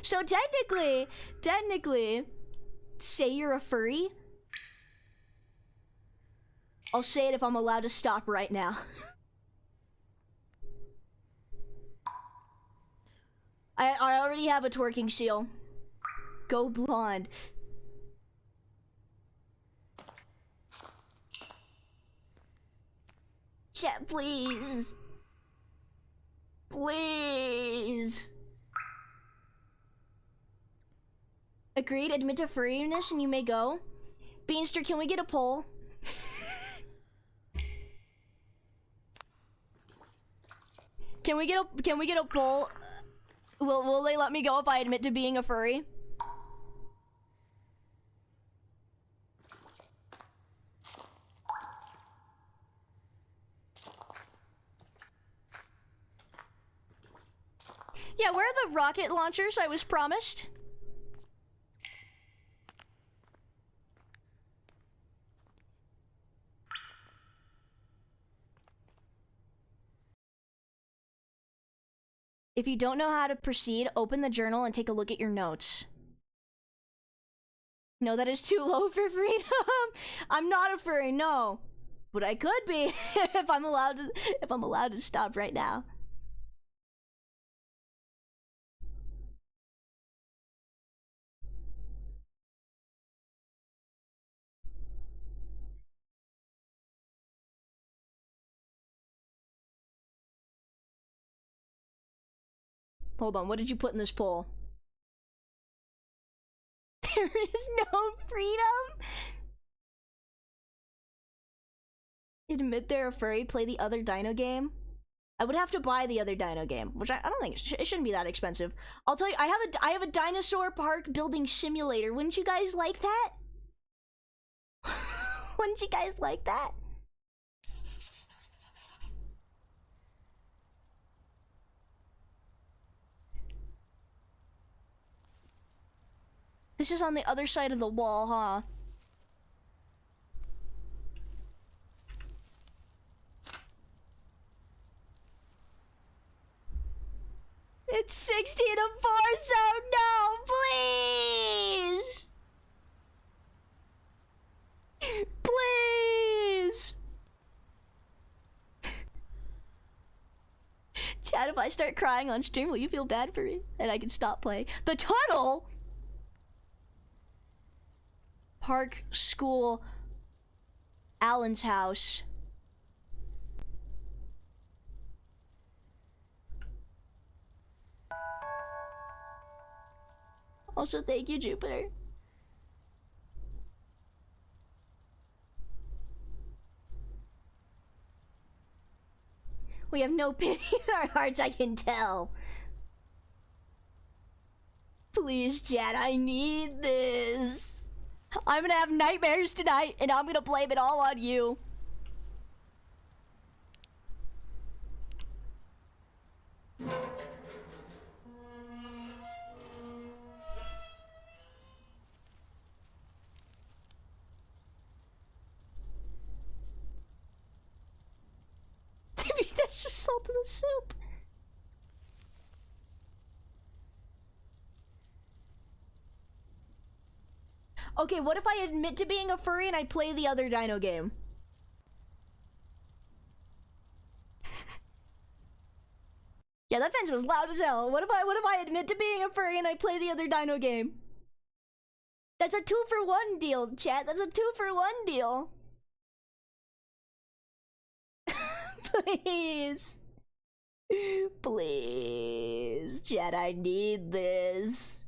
So technically, say you're a furry. I'll say it if I'm allowed to stop right now. I already have a twerking seal. Go blonde. Chat, please. Please. Agreed, admit to furriness and you may go. Beanster, can we get a poll? Can we get a poll? Will they let me go if I admit to being a furry? Yeah, where are the rocket launchers I was promised? If you don't know how to proceed, open the journal and take a look at your notes. No, that is too low for freedom. I'm not a furry, no. But I could be if I'm allowed to stop right now. Hold on, what did you put in this poll? There is no freedom? Admit they're a furry, play the other dino game? I would have to buy the other dino game, which I don't think it shouldn't be that expensive. I'll tell you, I have a dinosaur park building simulator. Wouldn't you guys like that? Wouldn't you guys like that? This is on the other side of the wall, huh? It's 60 to 4, so no, please! Please! Chad, if I start crying on stream, will you feel bad for me? And I can stop playing. The tunnel! Park, school, Alan's house. Also, thank you, Jupiter. We have no pity in our hearts, I can tell. Please, Chad, I need this. I'm gonna have nightmares tonight, and I'm gonna blame it all on you. That's just salt in the soup. Okay, what if I admit to being a furry and I play the other dino game? Yeah, that fence was loud as hell. What if I admit to being a furry and I play the other dino game? That's a 2-for-1 deal, chat. That's a 2-for-1 deal. Please. Please, chat, I need this.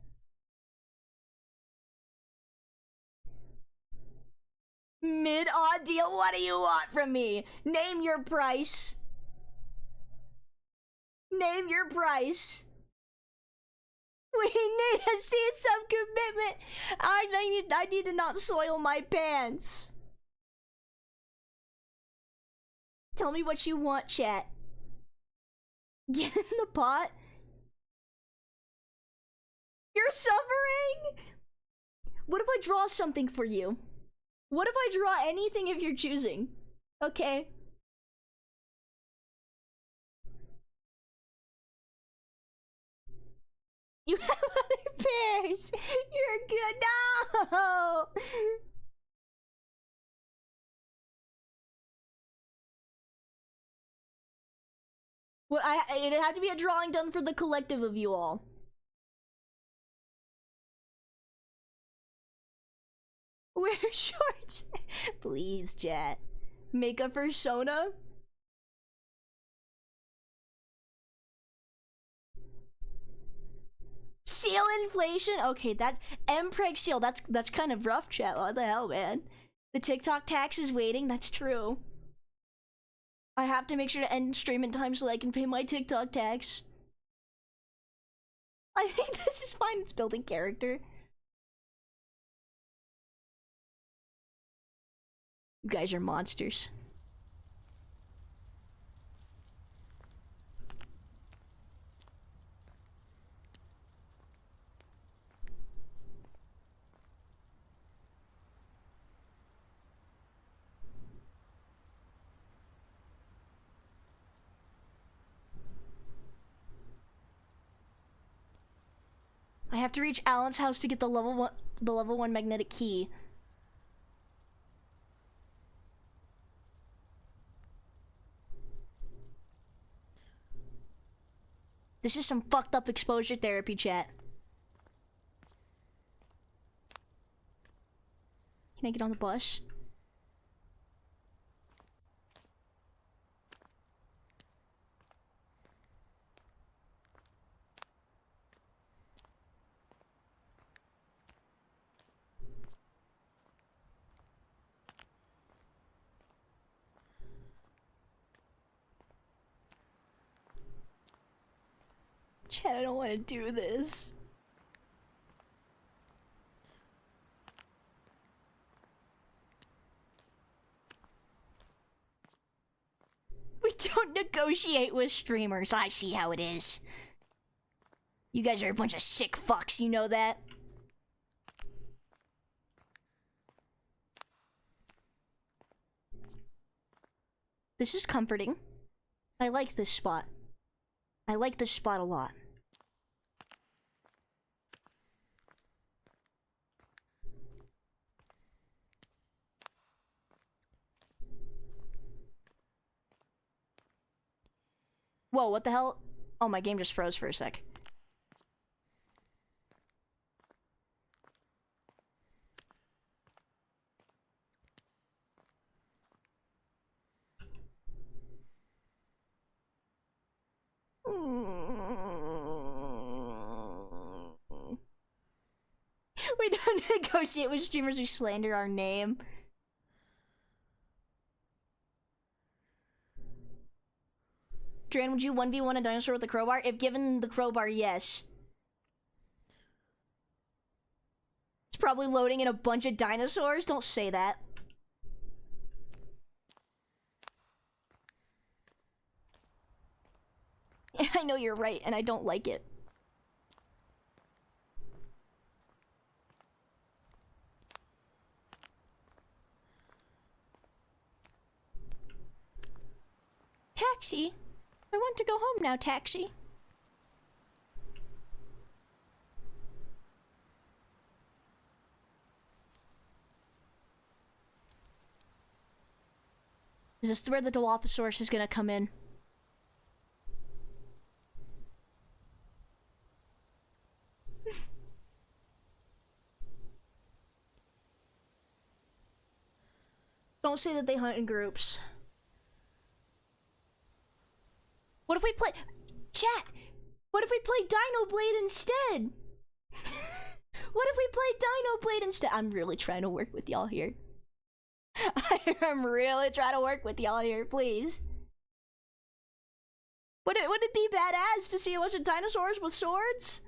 Mid-odd deal? What do you want from me? Name your price. Name your price. We need to see some commitment. I need to not soil my pants. Tell me what you want, chat. Get in the pot. You're suffering? What if I draw something for you? What if I draw anything if you're choosing? Okay. You have other pairs. You're good. No. Well, it'd have to be a drawing done for the collective of you all. Wear shorts. Please, chat. Make a persona. Seal inflation. Okay, that Mpreg seal. That's kind of rough, chat. What the hell, man? The TikTok tax is waiting. That's true. I have to make sure to end stream in time so that I can pay my TikTok tax. I think this is fine. It's building character. You guys are monsters. I have to reach Alan's house to get the level 1 magnetic key. This is some fucked up exposure therapy, chat. Can I get on the bus? Chad, I don't want to do this. We don't negotiate with streamers. I see how it is. You guys are a bunch of sick fucks, you know that? This is comforting. I like this spot. I like this spot a lot. Whoa, what the hell? Oh, my game just froze for a sec. We don't negotiate with streamers who slander our name. Dran, would you 1v1 a dinosaur with a crowbar? If given the crowbar, yes. It's probably loading in a bunch of dinosaurs. Don't say that. I know you're right, and I don't like it. Taxi? I want to go home now, taxi. Is this where the Dilophosaurus is gonna come in? Don't say that they hunt in groups. What if we play... Chat! What if we play Dino Blade instead? What if we play Dino Blade instead? I'm really trying to work with y'all here. I'm really trying to work with y'all here, please. Would it be badass to see a bunch of dinosaurs with swords?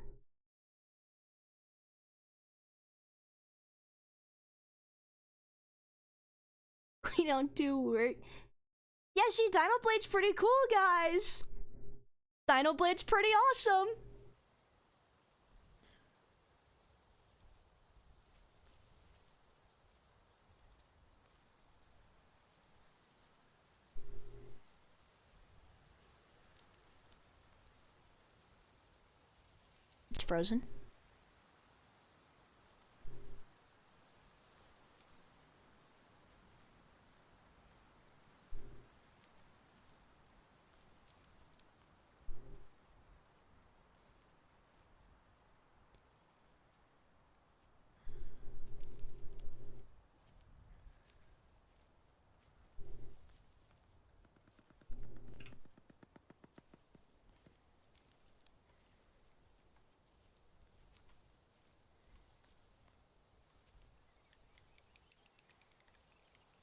We don't do work. Yeah, see, Dino Blade's pretty cool, guys. Dino Blade's pretty awesome. It's frozen.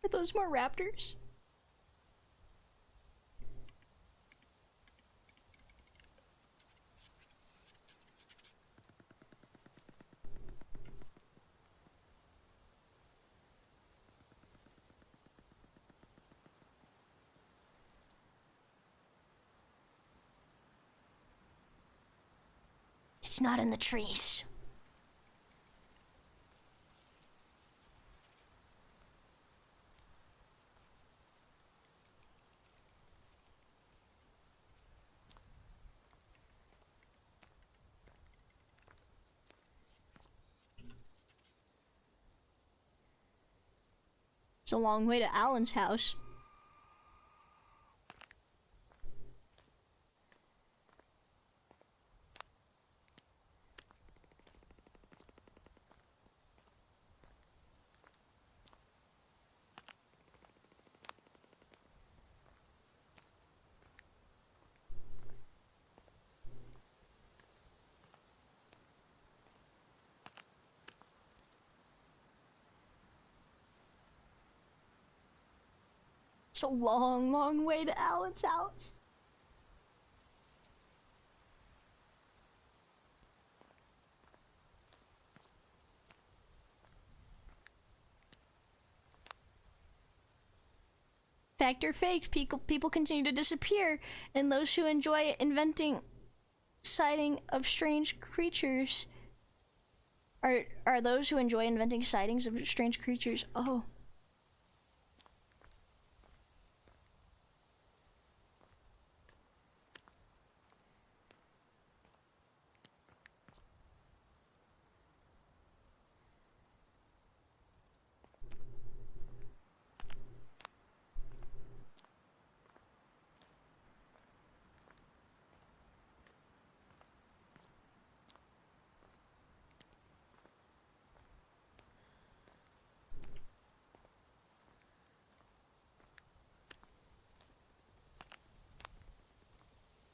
Are those more raptors? It's not in the trees. It's a long way to Alan's house. It's a long, long way to Alan's house. Fact or fake, people continue to disappear, and those who enjoy inventing sighting of strange creatures are those who enjoy inventing sightings of strange creatures. Oh.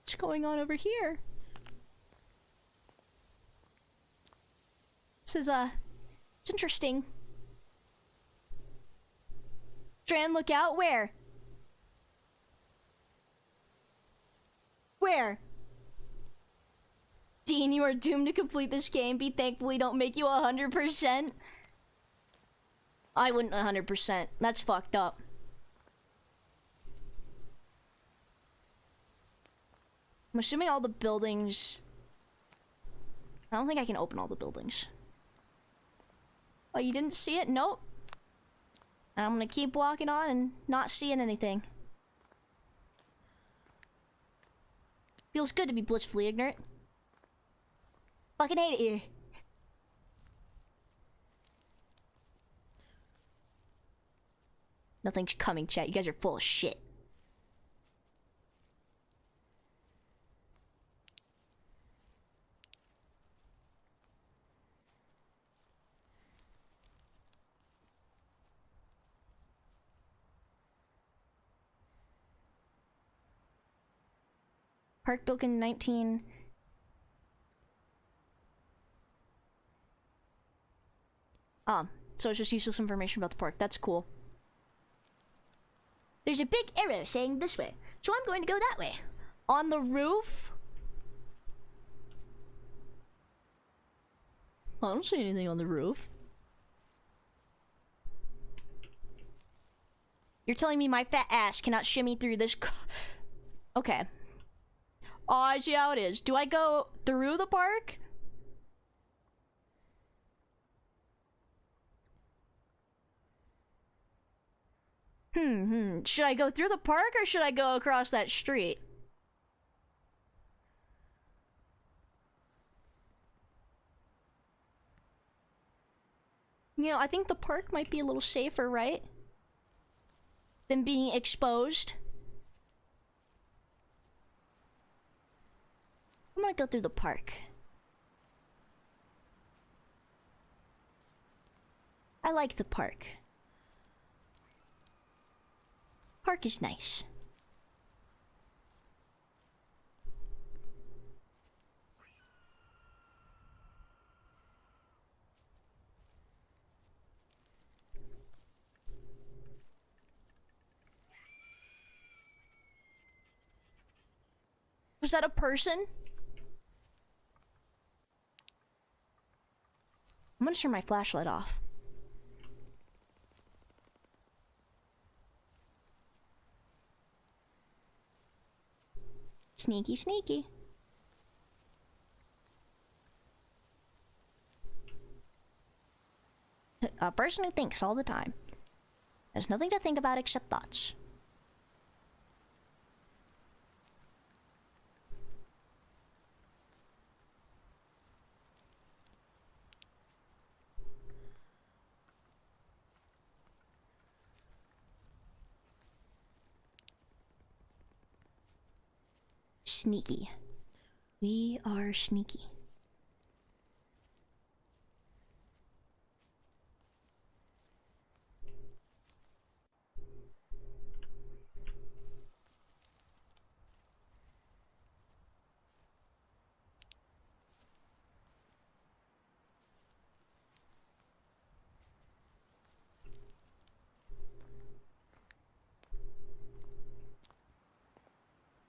What's going on over here? This is it's interesting. Strand, look out. Where? Where? Dean, you are doomed to complete this game. Be thankful we don't make you 100%. I wouldn't 100%. That's fucked up. I'm assuming all the buildings... I don't think I can open all the buildings. Oh, you didn't see it? Nope. I'm gonna keep walking on and not seeing anything. Feels good to be blissfully ignorant. Fucking hate it here. Nothing's coming, chat. You guys are full of shit. Park built in 19... so it's just useless information about the park. That's cool. There's a big arrow saying this way, so I'm going to go that way. On the roof? I don't see anything on the roof. You're telling me my fat ass cannot shimmy through this okay. Oh, I see how it is. Do I go through the park? Should I go through the park or should I go across that street? You know, I think the park might be a little safer, right? Than being exposed. I'm gonna go through the park. I like the park. Park is nice. Was that a person? I'm gonna turn my flashlight off. Sneaky, sneaky. A person who thinks all the time. There's nothing to think about except thoughts. Sneaky. We are sneaky.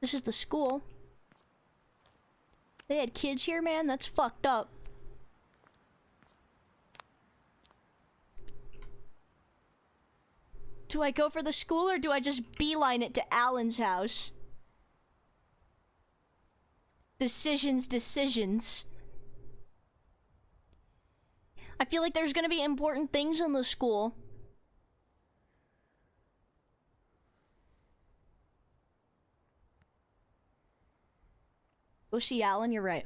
This is the school. They had kids here, man? That's fucked up. Do I go for the school or do I just beeline it to Alan's house? Decisions. I feel like there's gonna be important things in the school. Go see Alan, you're right.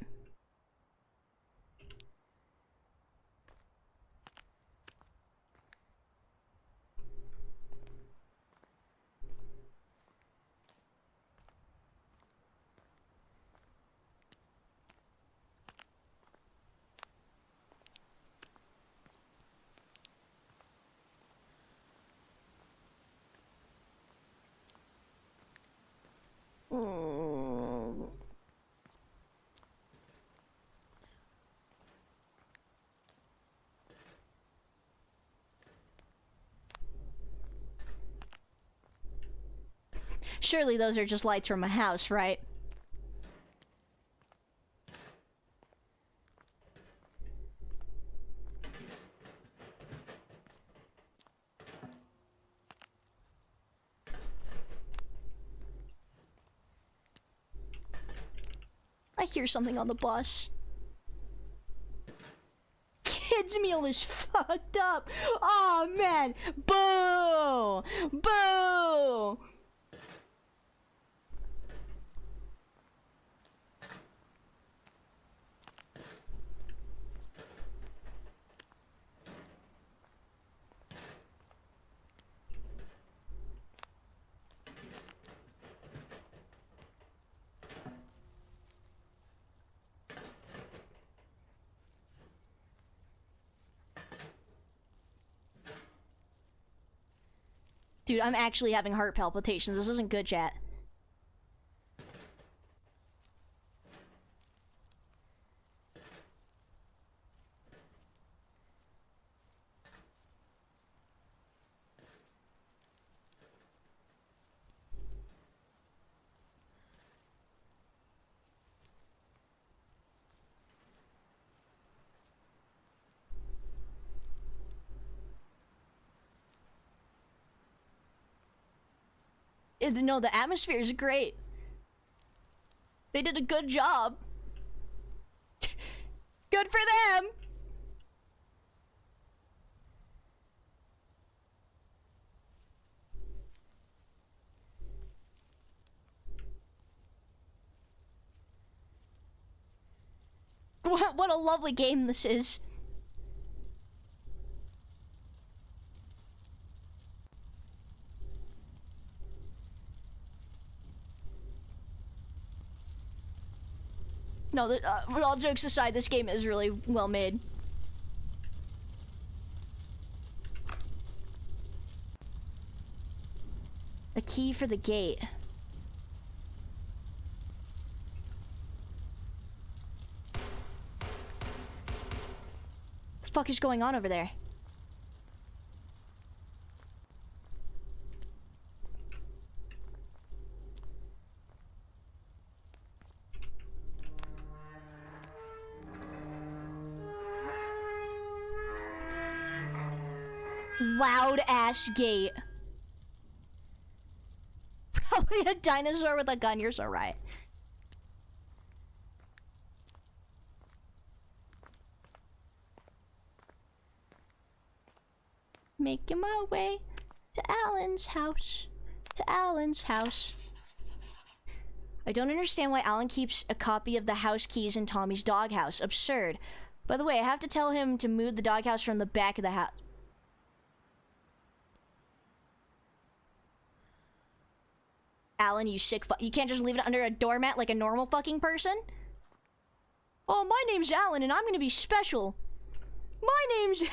Surely those are just lights from a house, right? I hear something on the bus. Kids meal is fucked up. Oh man. Boo! Boo! Dude, I'm actually having heart palpitations. This isn't good, chat. No, the atmosphere is great. They did a good job. Good for them. What a lovely game this is. No, all jokes aside, this game is really well made. A key for the gate. The fuck is going on over there? Loud ass gate. Probably a dinosaur with a gun, you're so right. Making my way to Alan's house. To Alan's house. I don't understand why Alan keeps a copy of the house keys in Tommy's doghouse. Absurd. By the way, I have to tell him to move the doghouse from the back of the house. Alan, you sick fuck. You can't just leave it under a doormat like a normal fucking person? Oh, my name's Alan and I'm gonna be special. My name's...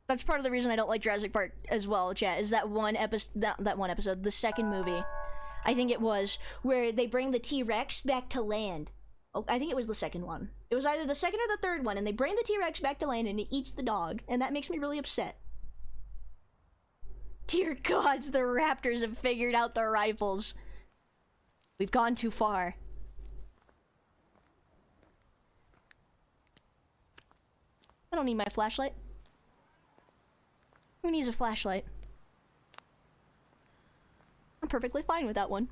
That's part of the reason I don't like Jurassic Park as well, chat, is that one episode, that one episode, the second movie, I think it was, where they bring the T-Rex back to land. Oh, I think it was the second one. It was either the second or the third one, and they bring the T-Rex back to land and it eats the dog, and that makes me really upset. Dear gods, the raptors have figured out the rifles. We've gone too far. I don't need my flashlight. Who needs a flashlight? I'm perfectly fine with that one.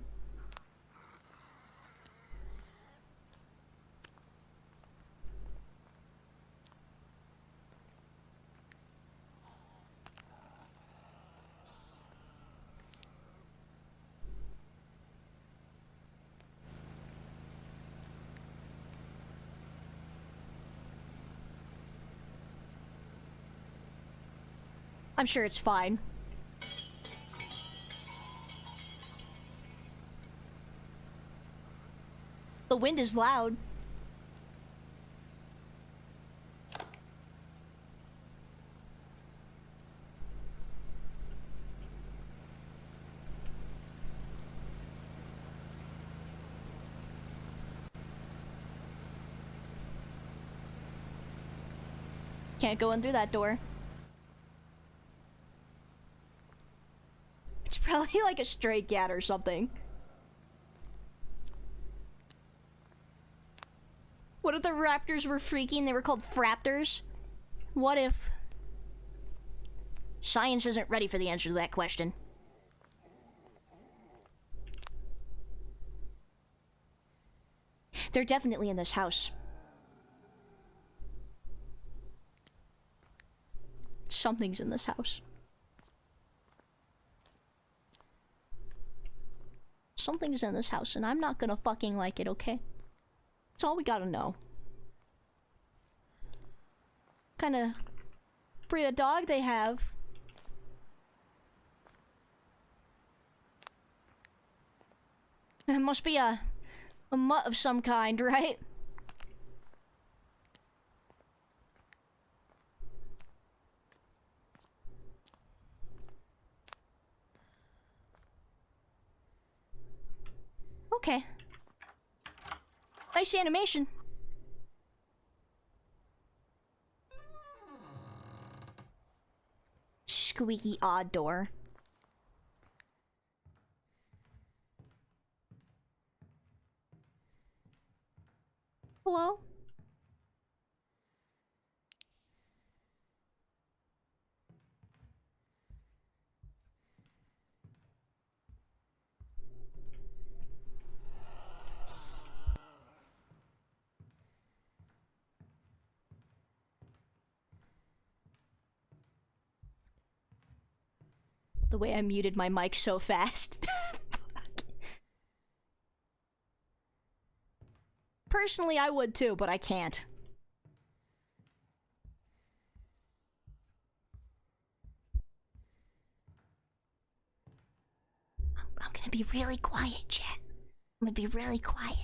I'm sure it's fine. The wind is loud. Can't go in through that door. It's probably like a stray cat or something. What if the raptors were freaking? They were called fraptors? What if... Science isn't ready for the answer to that question. They're definitely in this house. Something's in this house. Something's in this house, and I'm not gonna fucking like it, okay? That's all we gotta know. Kind of breed of dog they have. It must be a mutt of some kind, right? Okay. Nice animation. Squeaky odd door. Hello? The way I muted my mic so fast. Personally, I would too, but I can't. I'm gonna be really quiet, chat. I'm gonna be really quiet.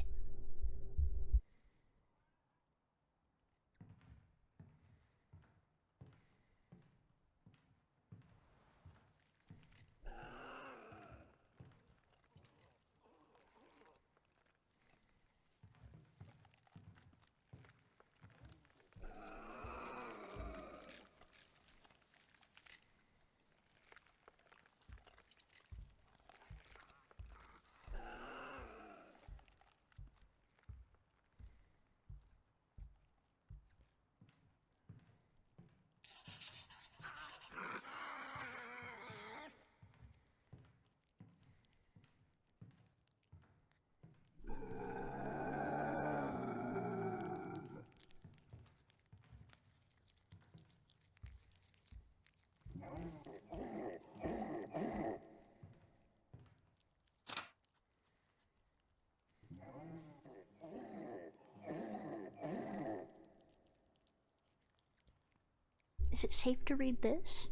Is it safe to read this?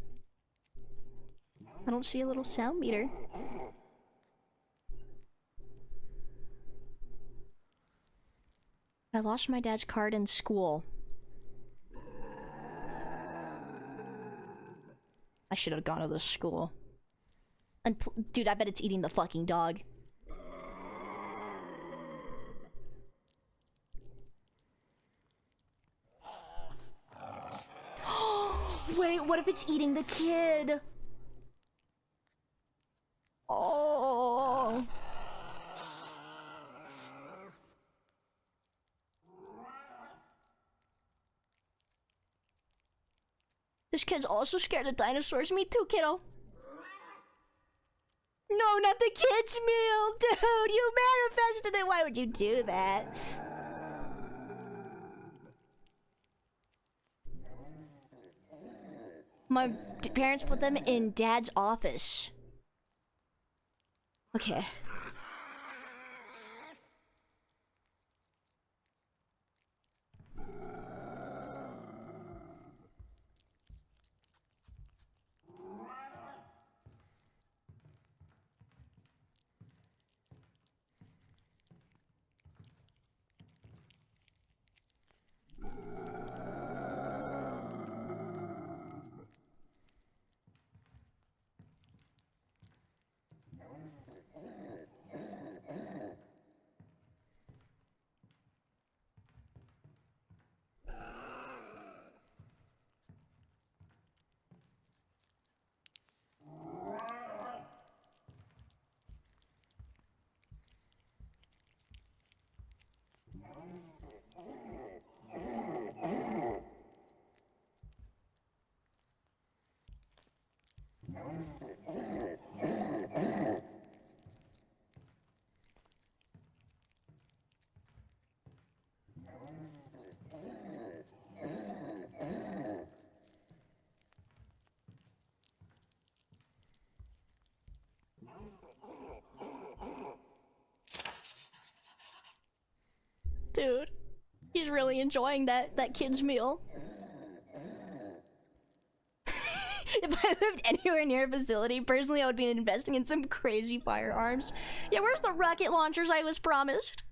I don't see a little sound meter. I lost my dad's card in school. I should have gone to this school. And dude, I bet it's eating the fucking dog. Wait, what if it's eating the kid? Oh. The This kid's also scared of dinosaurs. Me too, kiddo. No, not the kids' meal! Dude, you manifested it! Why would you do that? My parents put them in Dad's office. Okay. Dude, he's really enjoying that kid's meal. If I lived anywhere near a facility, personally I would be investing in some crazy firearms. Yeah, where's the rocket launchers I was promised?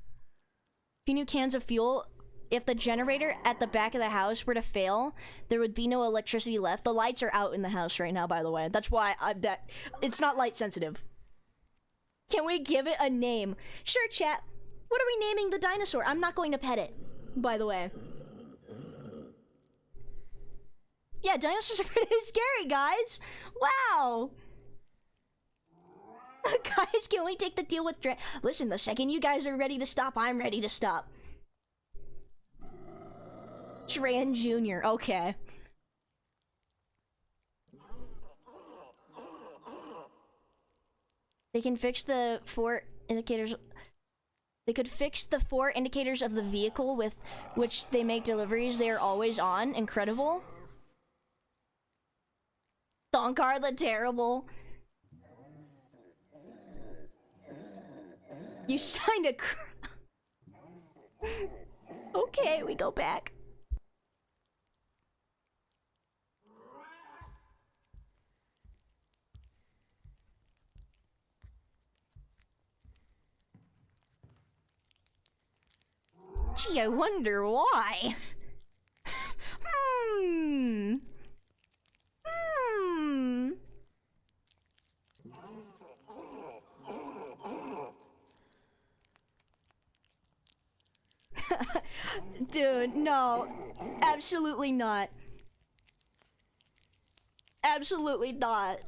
If you knew cans of fuel, if the generator at the back of the house were to fail, there would be no electricity left. The lights are out in the house right now, by the way. That's why it's not light sensitive. Can we give it a name? Sure, chat. What are we naming the dinosaur? I'm not going to pet it, by the way. Yeah, dinosaurs are pretty scary, guys. Wow. Guys, can we take the deal with listen, the second you guys are ready to stop, I'm ready to stop. Tran Jr. Okay. They can fix the 4 indicators. They could fix the 4 indicators of the vehicle with which they make deliveries. They are always on. Incredible. Donkar the Terrible. You signed a okay, we go back. Gee, I wonder why. Dude, no. Absolutely not. Absolutely not.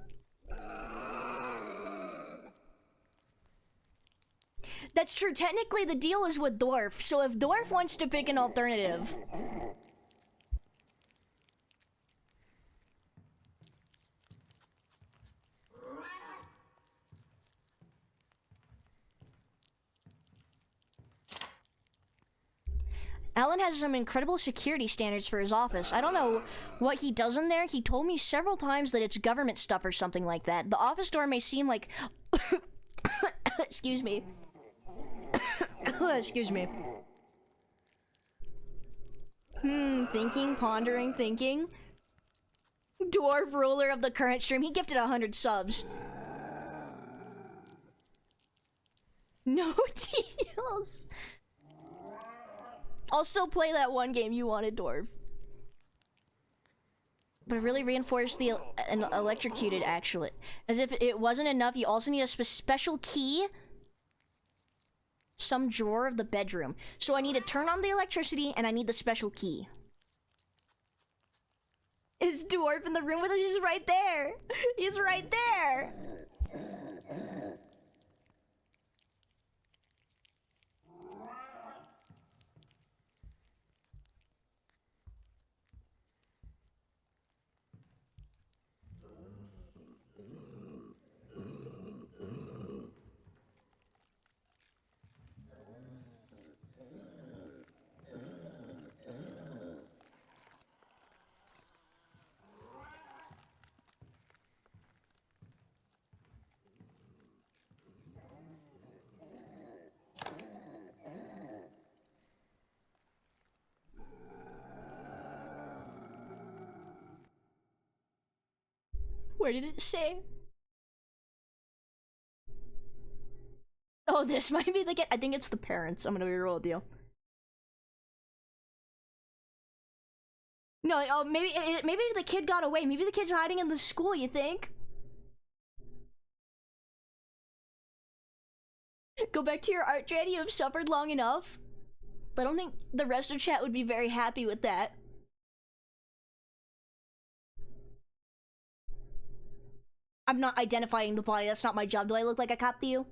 That's true. Technically, the deal is with Dwarf. So if Dwarf wants to pick an alternative... Alan has some incredible security standards for his office. I don't know what he does in there. He told me several times that it's government stuff or something like that. The office door may seem like... Excuse me. Excuse me. Thinking, pondering, thinking. Dwarf ruler of the current stream. He gifted 100 subs. No deals. I'll still play that one game you wanted, Dwarf. But it really reinforced the electrocuted, actually. As if it wasn't enough, you also need a special key. Some drawer of the bedroom. So I need to turn on the electricity, and I need the special key. Is Dwarf in the room with us? He's right there. He's right there. Where did it say? Oh, this might be the kid. I think it's the parents. I'm gonna be real with you. No, oh, maybe the kid got away. Maybe the kid's hiding in the school, you think? Go back to your art trade. You have suffered long enough. I don't think the rest of chat would be very happy with that. I'm not identifying the body. That's not my job. Do I look like a cop to you?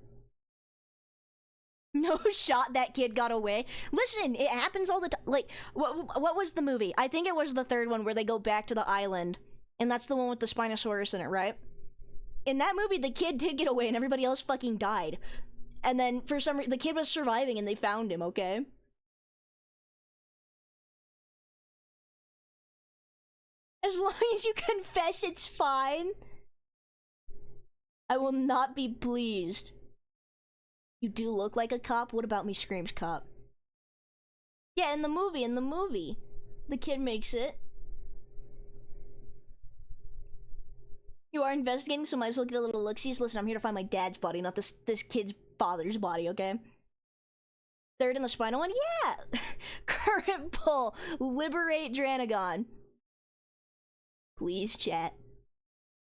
No shot that kid got away. Listen, it happens all the time. Like, what was the movie? I think it was the third one where they go back to the island. And that's the one with the Spinosaurus in it, right? In that movie, the kid did get away and everybody else fucking died. And then, for some reason, the kid was surviving and they found him, okay? As long as you confess, it's fine. I will not be pleased. You do look like a cop? What about me screams cop? Yeah, in the movie. The kid makes it. You are investigating, so might as well get a little look-sees. Listen, I'm here to find my dad's body, not this kid's father's body, okay? Third in the Spino one? Yeah! Current poll. Liberate Dranagon. Please, chat.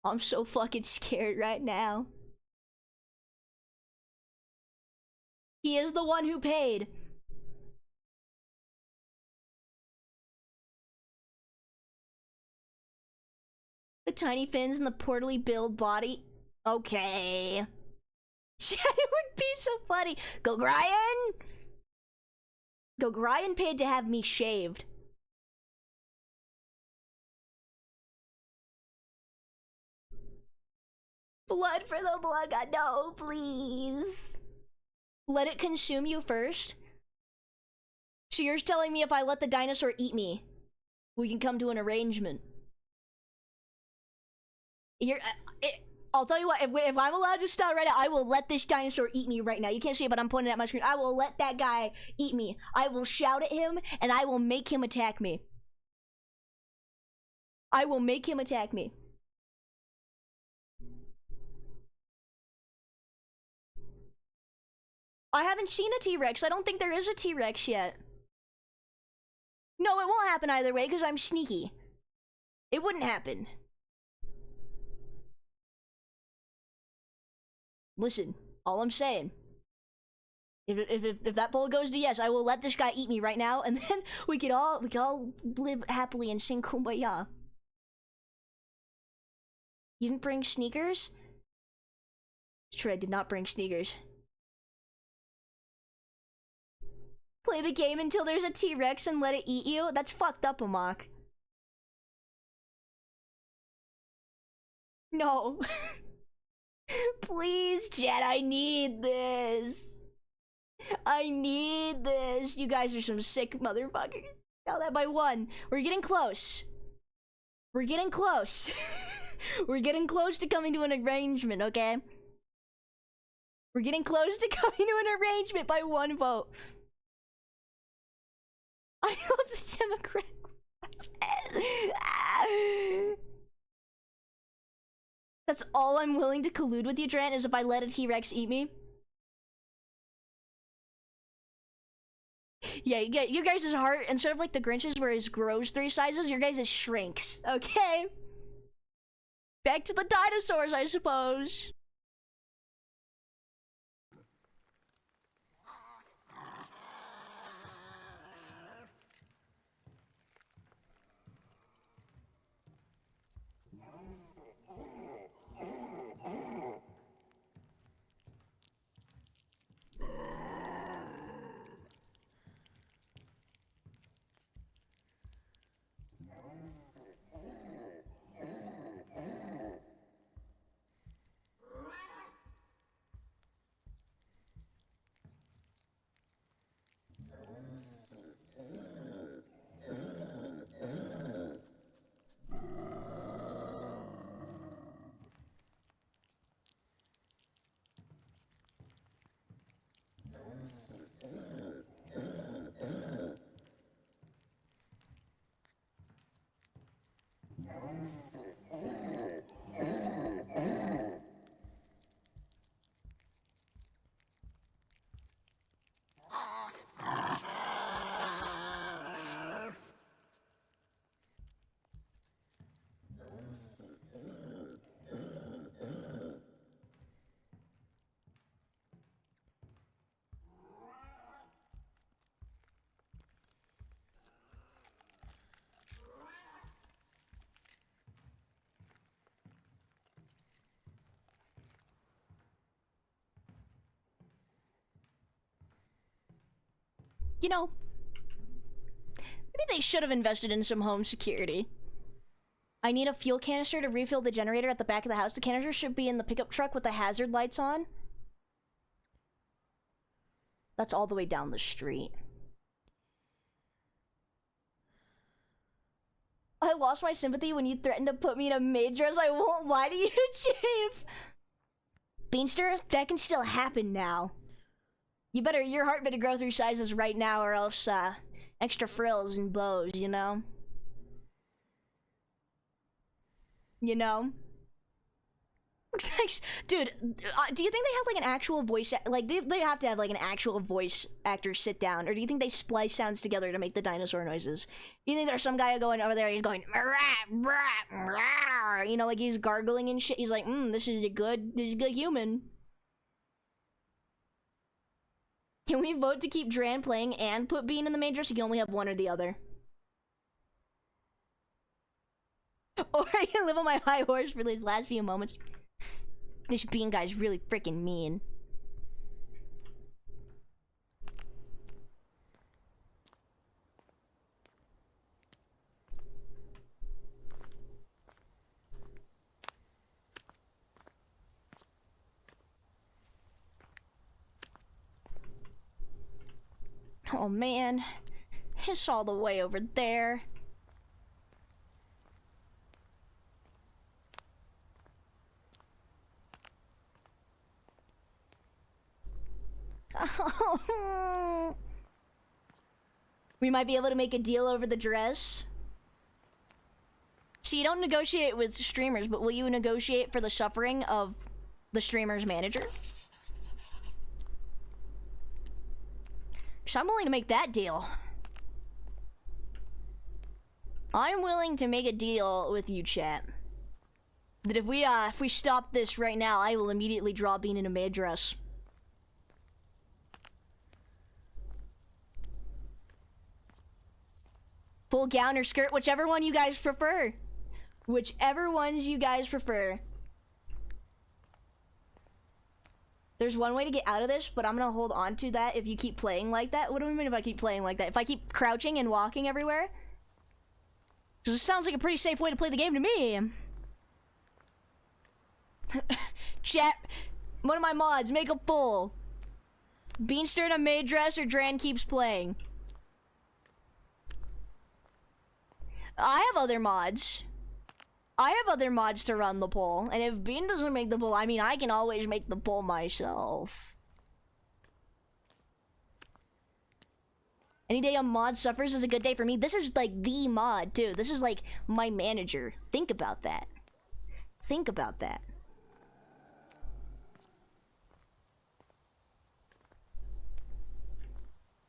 I'm so fucking scared right now. He is the one who paid. The tiny fins and the portally built body. Okay. Chat, it would be so funny. Go Gryan! Go Gryan paid to have me shaved. Blood for the blood god. No, please. Let it consume you first. So you're telling me if I let the dinosaur eat me, we can come to an arrangement. I'll tell you what, if I'm allowed to stop right now, I will let this dinosaur eat me right now. You can't see it, but I'm pointing at my screen. I will let that guy eat me. I will shout at him, and I will make him attack me. I will make him attack me. I haven't seen a T-Rex. I don't think there is a T-Rex yet. No, it won't happen either way, because I'm sneaky. It wouldn't happen. Listen, all I'm saying. If that poll goes to yes, I will let this guy eat me right now, and then we could all live happily and sing Kumbaya. You didn't bring sneakers? It's true, I did not bring sneakers. Play the game until there's a T-Rex and let it eat you? That's fucked up, Amok. No. Please, chat, I need this. I need this. You guys are some sick motherfuckers. Now that by one. We're getting close. We're getting close. We're getting close to coming to an arrangement, okay? We're getting close to coming to an arrangement by one vote. I know the Democrat. That's all I'm willing to collude with you, Dran, is if I let a T-Rex eat me. Yeah, you guys' heart, instead of like the Grinch's where it grows 3 sizes, your guys' shrinks. Okay? Back to the dinosaurs, I suppose. You know, maybe they should have invested in some home security. I need a fuel canister to refill the generator at the back of the house. The canister should be in the pickup truck with the hazard lights on. That's all the way down the street. I lost my sympathy when you threatened to put me in a maid dress. I won't lie to you, Chief. Beanster, that can still happen now. Your heart better grow 3 sizes right now, or else, extra frills and bows, you know? You know? Dude, do you think they have like an actual voice, like they have to have like an actual voice actor sit down, or do you think they splice sounds together to make the dinosaur noises? Do you think there's some guy going over there, he's going, you know, like he's gargling and shit, he's like, this is a good human. Can we vote to keep Dran playing and put Bean in the main dress? You can only have one or the other. Or I can live on my high horse for these last few moments. This Bean guy's really freaking mean. Oh man, it's all the way over there. We might be able to make a deal over the dress. So you don't negotiate with streamers, but will you negotiate for the suffering of the streamer's manager? So I'm willing to make that deal. I'm willing to make a deal with you, chat. That if we stop this right now, I will immediately draw Bean in a maid dress. Full gown or skirt, whichever one you guys prefer. Whichever ones you guys prefer. There's one way to get out of this, but I'm gonna hold on to that if you keep playing like that. What do we mean if I keep playing like that? If I keep crouching and walking everywhere? Because it sounds like a pretty safe way to play the game to me. Chat, one of my mods, make a poll. Beanster in a maid dress or Dran keeps playing? I have other mods. I have other mods to run the poll. And if Bean doesn't make the poll, I mean, I can always make the poll myself. Any day a mod suffers is a good day for me. This is like the mod, too. This is like my manager. Think about that. Think about that.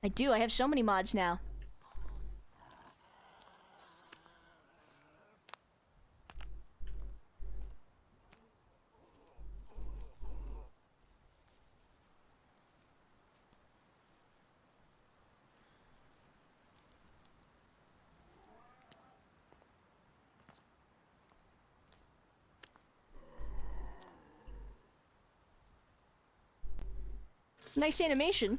I do. I have so many mods now. Nice animation.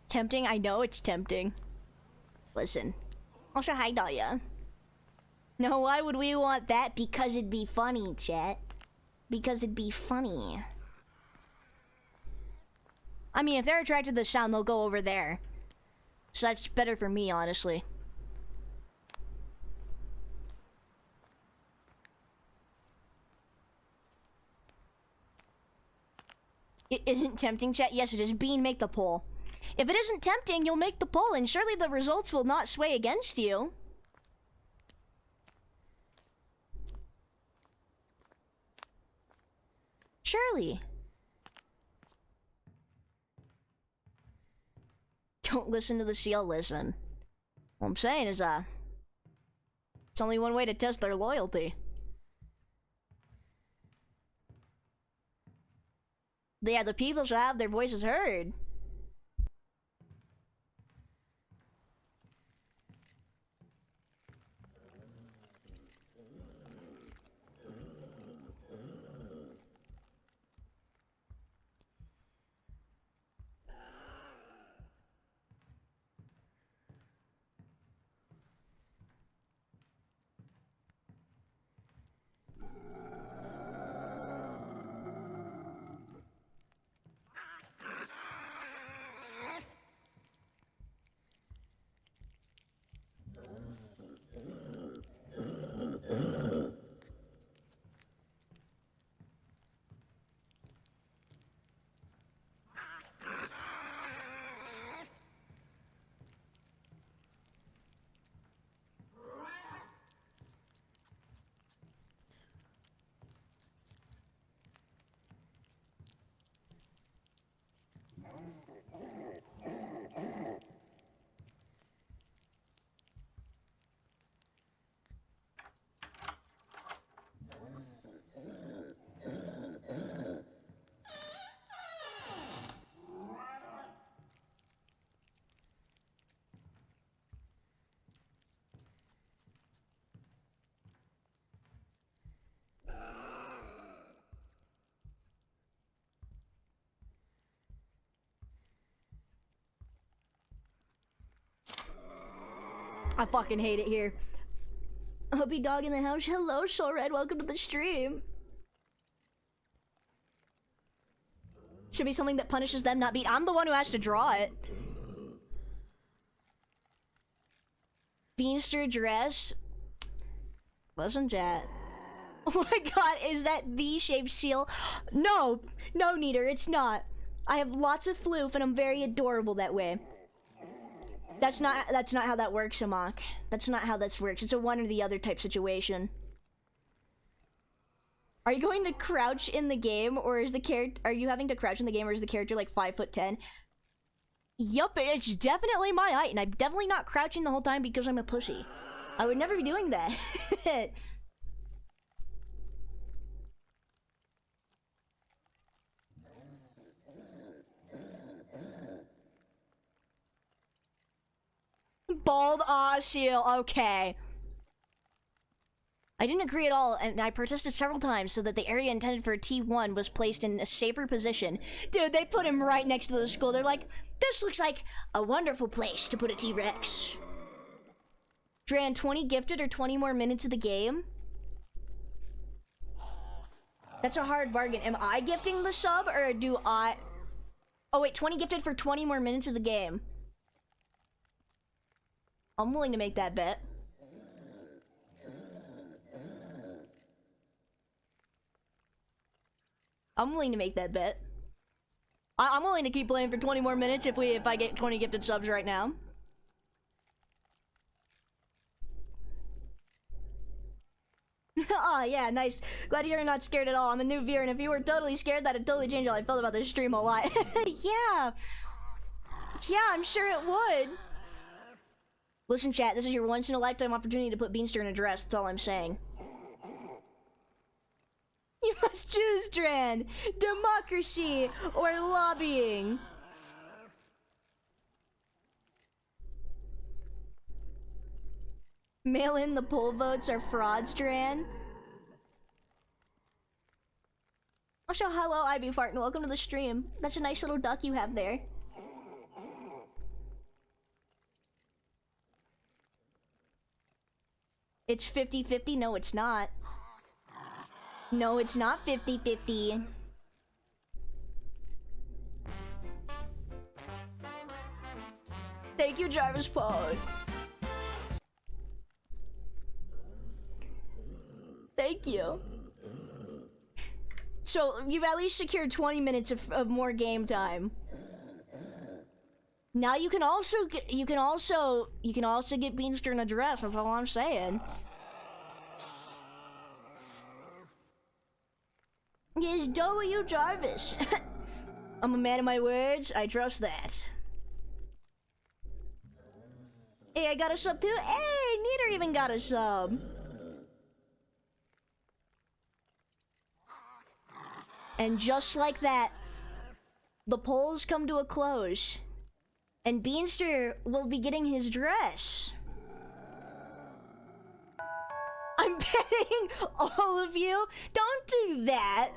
Tempting? I know it's tempting. Listen, I'll say hi to ya. No, why would we want that? Because it'd be funny, chat. Because it'd be funny. I mean, if they're attracted to the sound, they'll go over there. So that's better for me, honestly. It isn't tempting, chat? Yes, it is. Bean, make the poll. If it isn't tempting, you'll make the poll, and surely the results will not sway against you. Surely. Don't listen to the seal, listen. What I'm saying is, it's only one way to test their loyalty. Yeah, the people should have their voices heard. I fucking hate it here. Hubby dog in the house. Hello, Soul Red. Welcome to the stream. Should be something that punishes them, not beat. I'm the one who has to draw it. Beanster dress. Listen, chat. Oh my god, is that V-shaped seal? No, no, Neater, it's not. I have lots of floof and I'm very adorable that way. That's not how that works, Amok. That's not how this works. It's a one or the other type situation. Are you going to crouch in the game, or is the character? Are you having to crouch in the game, or is the character like 5'10"? Yup, it's definitely my height, and I'm definitely not crouching the whole time because I'm a pussy. I would never be doing that. Bald seal, okay. I didn't agree at all, and I protested several times so that the area intended for a T1 was placed in a safer position. Dude, they put him right next to the school. They're like, this looks like a wonderful place to put a T-Rex. Dran, 20 gifted or 20 more minutes of the game? That's a hard bargain. Am I gifting the sub, or do I... Oh wait, 20 gifted for 20 more minutes of the game. I'm willing to make that bet. I'm willing to make that bet. I'm willing to keep playing for 20 more minutes if I get 20 gifted subs right now. Oh yeah, nice. Glad you're not scared at all. I'm a new viewer, and if you were totally scared, that'd totally change how I felt about this stream a lot. Yeah. Yeah, I'm sure it would. Listen, chat, this is your once-in-a-lifetime opportunity to put Beanster in a dress. That's all I'm saying. You must choose, Dran. Democracy or lobbying. Mail in the poll votes are frauds, Dran. Also, hello, Ivy Fart, and welcome to the stream. That's a nice little duck you have there. It's 50-50? No, it's not. No, it's not 50-50. Thank you, Jarvis Pod. Thank you. So, you've at least secured 20 minutes of more game time. Now you can also get Beanster in a dress, that's all I'm saying. Yes, W. Jarvis. I'm a man of my words, I trust that. Hey, I got a sub too? Hey, Neater even got a sub. And just like that, the polls come to a close, and Beanster will be getting his dress. I'm betting all of you. Don't do that.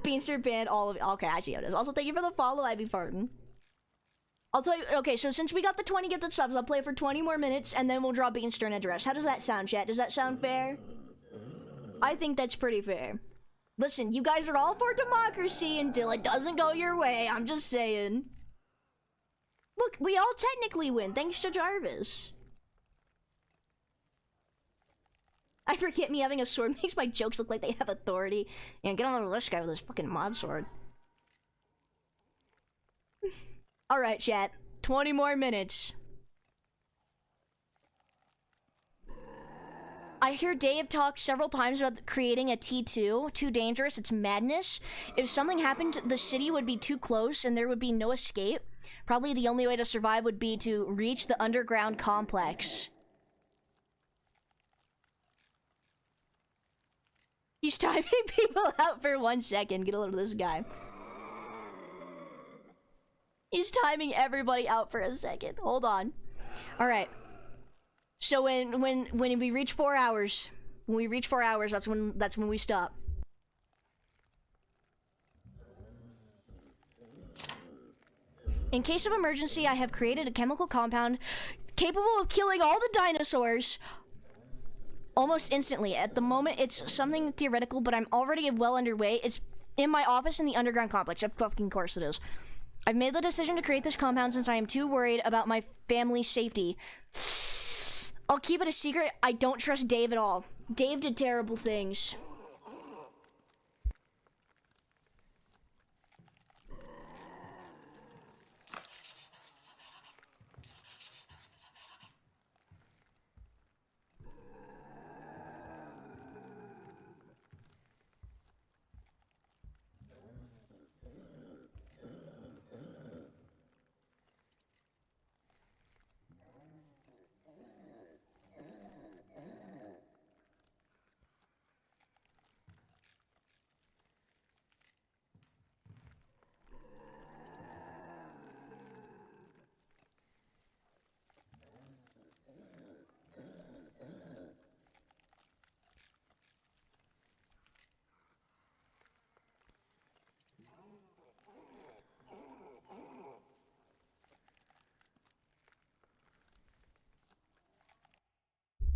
Beanster banned all of you. Okay, I see how it is. Also, thank you for the follow, Ivy Farton. I'll tell you, okay, so since we got the 20 gifted subs, I'll play for 20 more minutes, and then we'll draw Beanster an address. How does that sound, chat? Does that sound fair? I think that's pretty fair. Listen, you guys are all for democracy until it doesn't go your way. I'm just saying. Look, we all technically win, thanks to Jarvis. I forget me having a sword makes my jokes look like they have authority. And get on this guy with his fucking mod sword. Alright, chat. 20 more minutes. I hear Dave talk several times about creating a T2. Too dangerous, it's madness. If something happened, the city would be too close and there would be no escape. Probably the only way to survive would be to reach the underground complex. He's timing people out for 1 second. Get a load of this guy. He's timing everybody out for a second. Hold on. All right. So when we reach 4 hours, that's when we stop. In case of emergency, I have created a chemical compound capable of killing all the dinosaurs almost instantly. At the moment, it's something theoretical, but I'm already well underway. It's in my office in the underground complex. Of fucking course it is. I've made the decision to create this compound since I am too worried about my family's safety. I'll keep it a secret. I don't trust Dave at all. Dave did terrible things.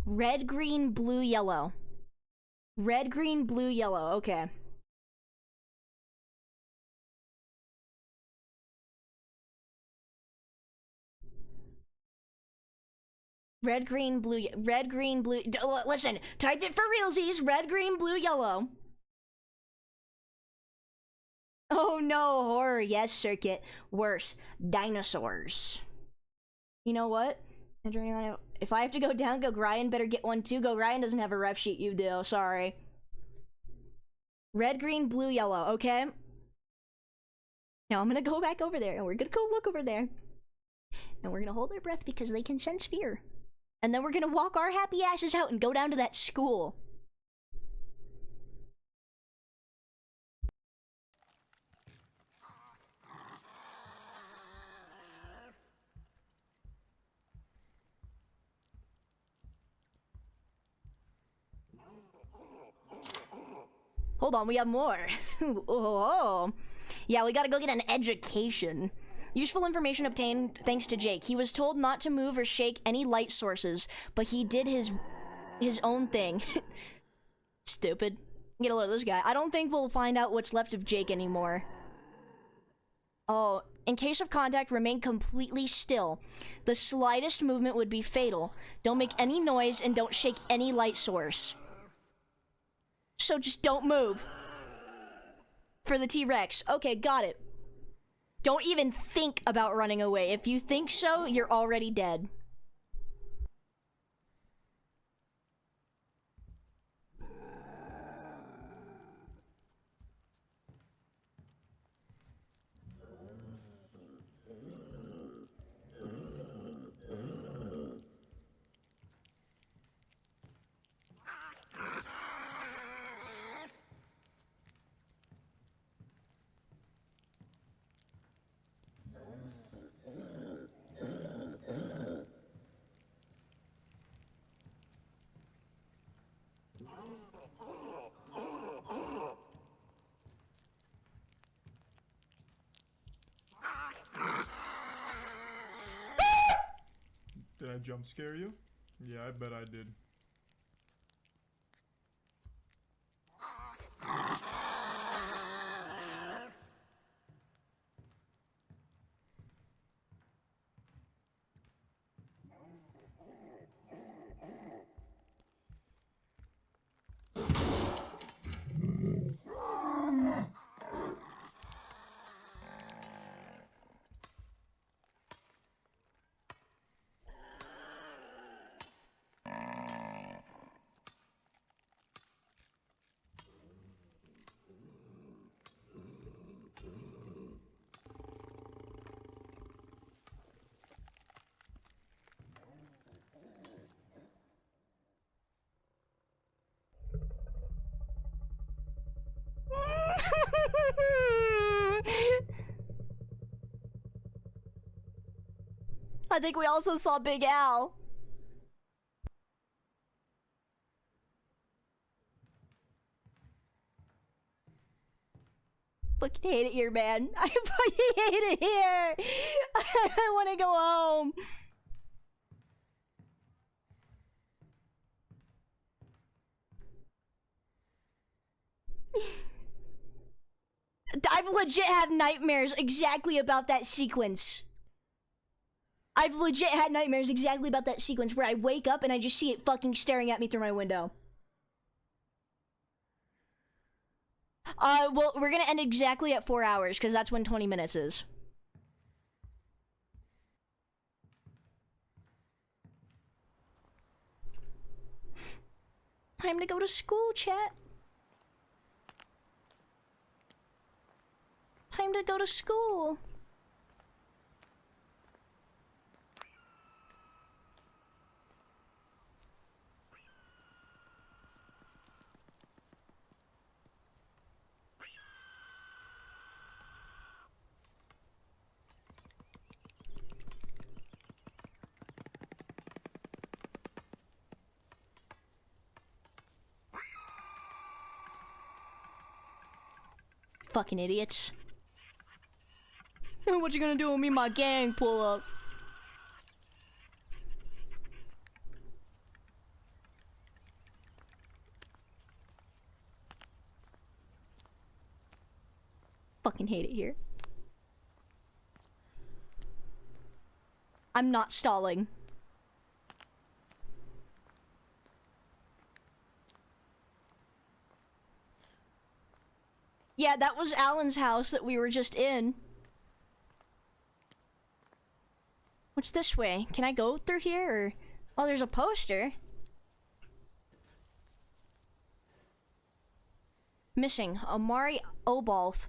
Red, green, blue, yellow. Red, green, blue, yellow. Okay. Red, green, blue, red, green, blue. Listen, type it for realsies. Red, green, blue, yellow. Oh no, horror. Yes, circuit. Worse, dinosaurs. You know what? If I have to go down, go Ryan better get one too. Go Ryan doesn't have a ref sheet, you do. Sorry. Red, green, blue, yellow. Okay. Now I'm gonna go back over there, and we're gonna go look over there. And we're gonna hold our breath because they can sense fear. And then we're gonna walk our happy asses out and go down to that school. Hold on, we have more. Oh. Yeah, we gotta go get an education. Useful information obtained thanks to Jake. He was told not to move or shake any light sources, but he did his own thing. Stupid. Get a load of this guy. I don't think we'll find out what's left of Jake anymore. Oh, in case of contact, remain completely still. The slightest movement would be fatal. Don't make any noise and don't shake any light source. So just don't move. For the T-Rex. Okay, got it. Don't even think about running away. If you think so, you're already dead. jump scare you? Yeah, I bet I did. I think we also saw Big Al. Fucking hate it here, man. I fucking hate it here. I want to go home. I've legit had nightmares exactly about that sequence. I've legit had nightmares exactly about that sequence where I wake up and I just see it fucking staring at me through my window. Well, we're gonna end exactly at 4 hours, because that's when 20 minutes is. Time to go to school, chat. Time to go to school. Fucking idiots. What you gonna do when me and my gang pull up? Fucking hate it here. I'm not stalling. Yeah, that was Alan's house that we were just in. What's this way? Can I go through here, or... Oh, there's a poster. Missing. Amari Obalth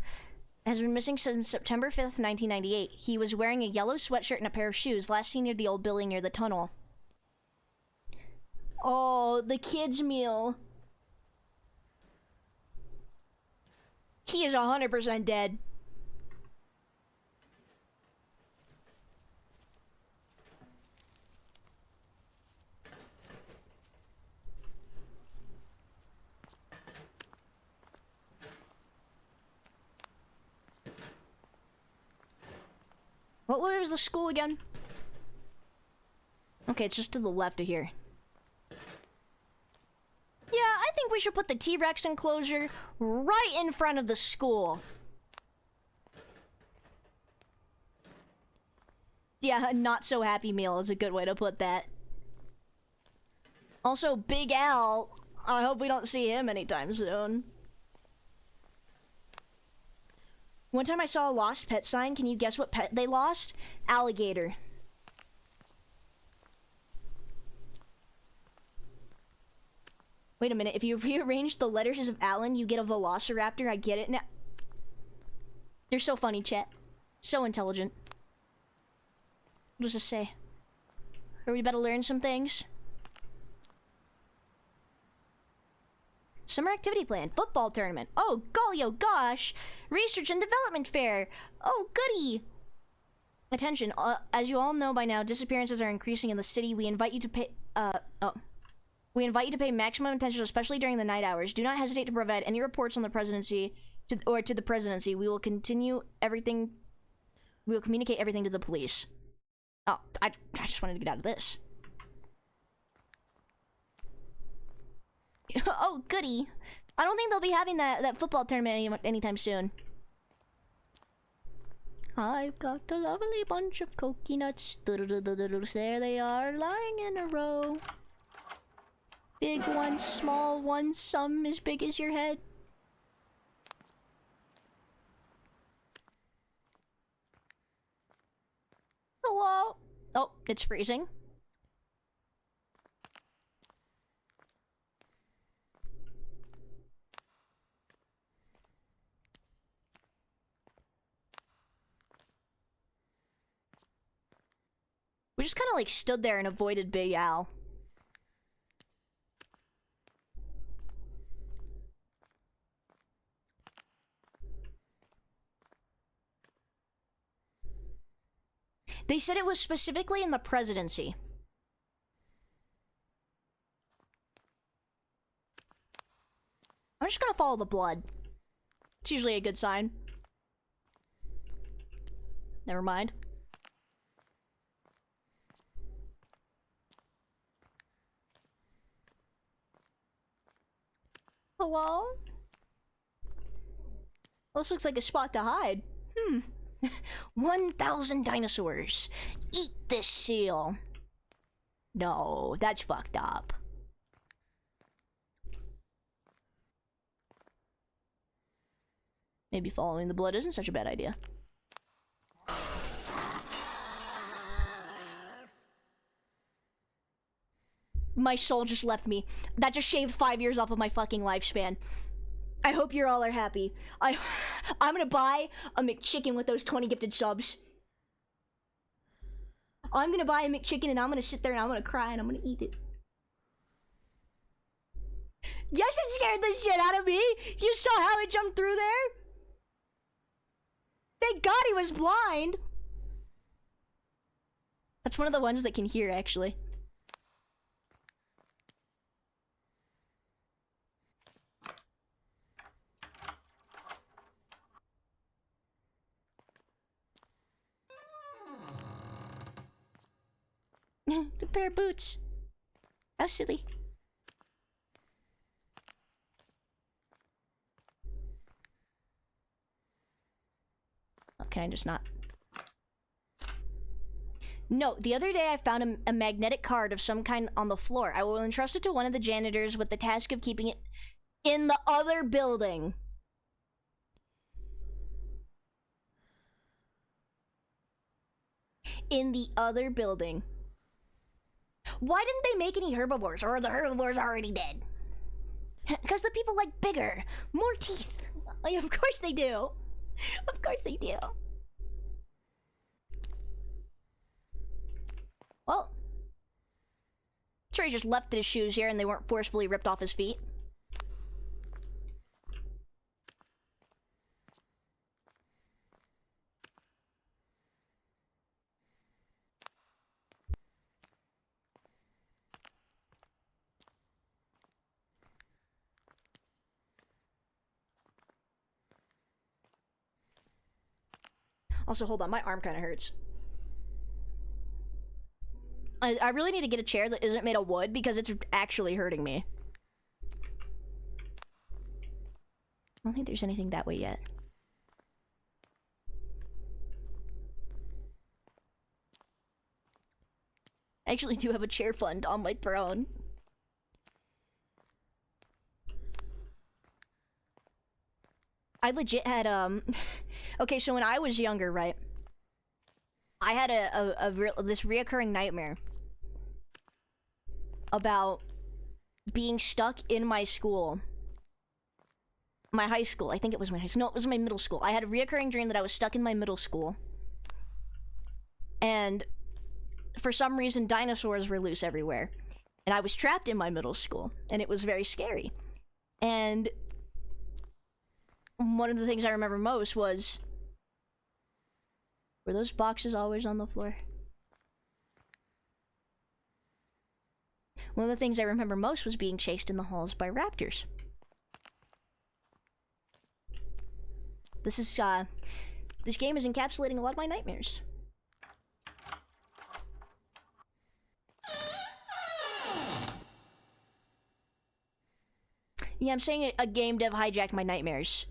has been missing since September 5th, 1998. He was wearing a yellow sweatshirt and a pair of shoes, last seen near the old building near the tunnel. Oh, the kids' meal. He is 100% dead. What way was the school again? Okay, it's just to the left of here. Yeah, I think we should put the T-Rex enclosure right in front of the school. Yeah, a not so happy meal is a good way to put that. Also, Big Al, I hope we don't see him anytime soon. One time I saw a lost pet sign. Can you guess what pet they lost? Alligator. Wait a minute, if you rearrange the letters of Alan, you get a velociraptor. I get it now. They're so funny, chat. So intelligent. What does this say? Are we about to learn some things? Summer activity plan, football tournament. Oh, golly, oh gosh. Research and development fair. Oh, goody. Attention, as you all know by now, disappearances are increasing in the city. We invite you to pay, We invite you to pay maximum attention, especially during the night hours. Do not hesitate to provide any reports on the presidency to the presidency. We will continue everything. We will communicate everything to the police. Oh, I just wanted to get out of this. goody. I don't think they'll be having that football tournament anytime soon. I've got a lovely bunch of coconuts. There they are, lying in a row. Big ones, small ones, some as big as your head. Hello? Oh, it's freezing. We just kind of like stood there and avoided Big Al. They said it was specifically in the presidency. I'm just gonna follow the blood. It's usually a good sign. Never mind. Hello? This looks like a spot to hide. 1,000 dinosaurs. Eat this seal. No, that's fucked up. Maybe following the blood isn't such a bad idea. My soul just left me. That just shaved 5 years off of my fucking lifespan. I hope you all are happy. I'm gonna buy a McChicken with those 20 gifted subs. I'm gonna buy a McChicken and I'm gonna sit there and I'm gonna cry and I'm gonna eat it. Yes, it scared the shit out of me. You saw how it jumped through there? Thank God he was blind. That's one of the ones that can hear, actually. A pair of boots. How silly. Oh, can I just not? No, the other day I found a magnetic card of some kind on the floor. I will entrust it to one of the janitors with the task of keeping it in the other building. In the other building. Why didn't they make any herbivores, or are the herbivores already dead? Because the people like bigger, more teeth. Of course they do. Of course they do. Well, sure he just left his shoes here and they weren't forcefully ripped off his feet. Also, hold on, my arm kind of hurts. I really need to get a chair that isn't made of wood because it's actually hurting me. I don't think there's anything that way yet. I actually do have a chair fund on my throne. I legit had, okay, so when I was younger, right? I had this reoccurring nightmare about being stuck in my school. My high school. I think it was my high school. No, it was my middle school. I had a reoccurring dream that I was stuck in my middle school. And for some reason, dinosaurs were loose everywhere. And I was trapped in my middle school. And it was very scary. And one of the things I remember most was... Were those boxes always on the floor? One of the things I remember most was being chased in the halls by raptors. This game is encapsulating a lot of my nightmares. Yeah, I'm saying a game dev hijacked my nightmares.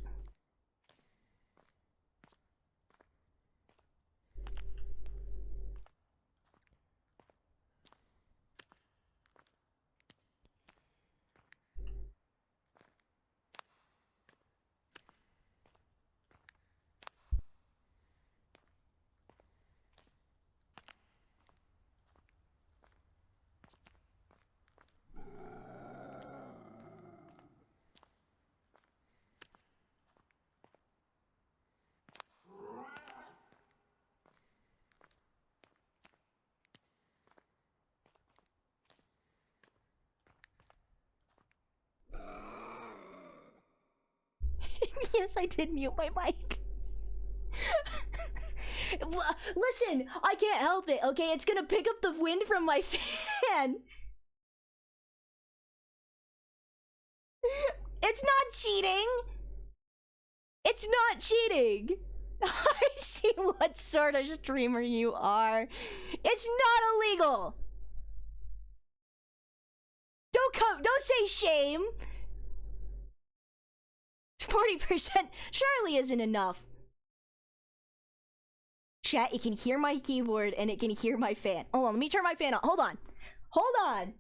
Yes, I did mute my mic. Listen, I can't help it, okay? It's gonna pick up the wind from my fan. It's not cheating. It's not cheating. I see what sort of streamer you are. It's not illegal. Don't say shame. 40% surely isn't enough. Chat, it can hear my keyboard and it can hear my fan. Hold on, let me turn my fan on. Hold on. Hold on.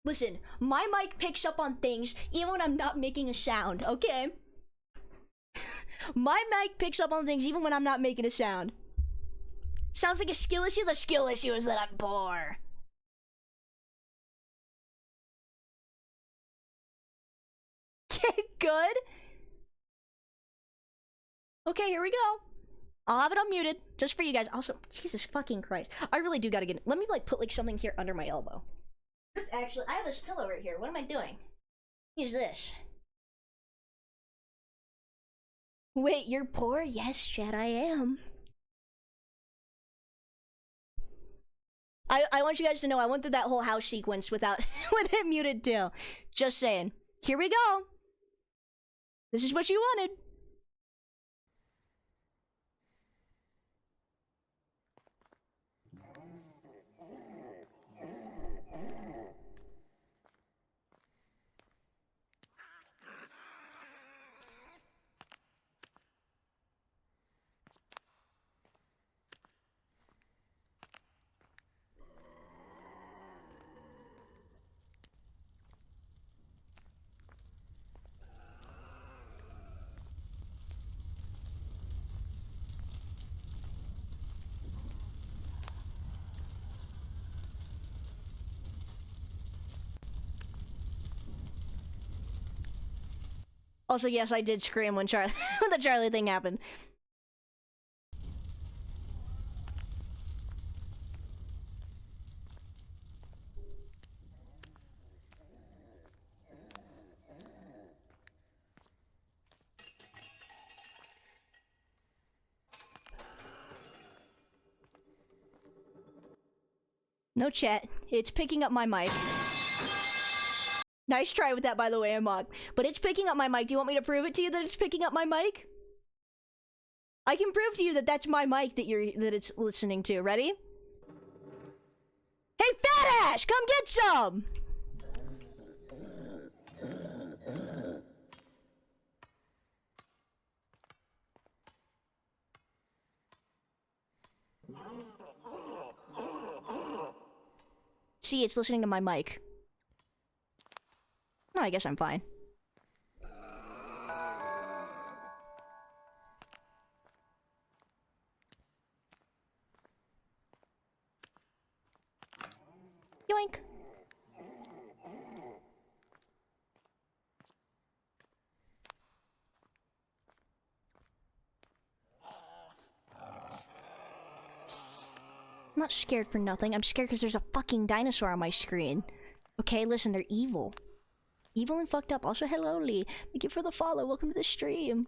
Listen, my mic picks up on things even when I'm not making a sound, okay? My mic picks up on things even when I'm not making a sound. Sounds like a skill issue? The skill issue is that I'm poor. Okay, good. Okay, here we go. I'll have it unmuted, just for you guys. Also, Jesus fucking Christ. I really do gotta get... Let me, like, put, like, something here under my elbow. That's actually... I have this pillow right here. What am I doing? Use this. Wait, you're poor? Yes, Chad, I am. I want you guys to know I went through that whole house sequence without... with it muted, too. Just saying. Here we go. This is what you wanted. Also, yes, I did scream when when the Charlie thing happened. No chat. It's picking up my mic. Nice try with that, by the way, Amok. But it's picking up my mic. Do you want me to prove it to you that it's picking up my mic? I can prove to you that that's my mic that it's listening to. Ready? Hey, fat ass! Come get some! See, it's listening to my mic. No, I guess I'm fine. Yoink. I'm not scared for nothing. I'm scared because there's a fucking dinosaur on my screen. Okay, listen, they're evil. Evil and fucked up. Also, hello, Lee. Thank you for the follow. Welcome to the stream.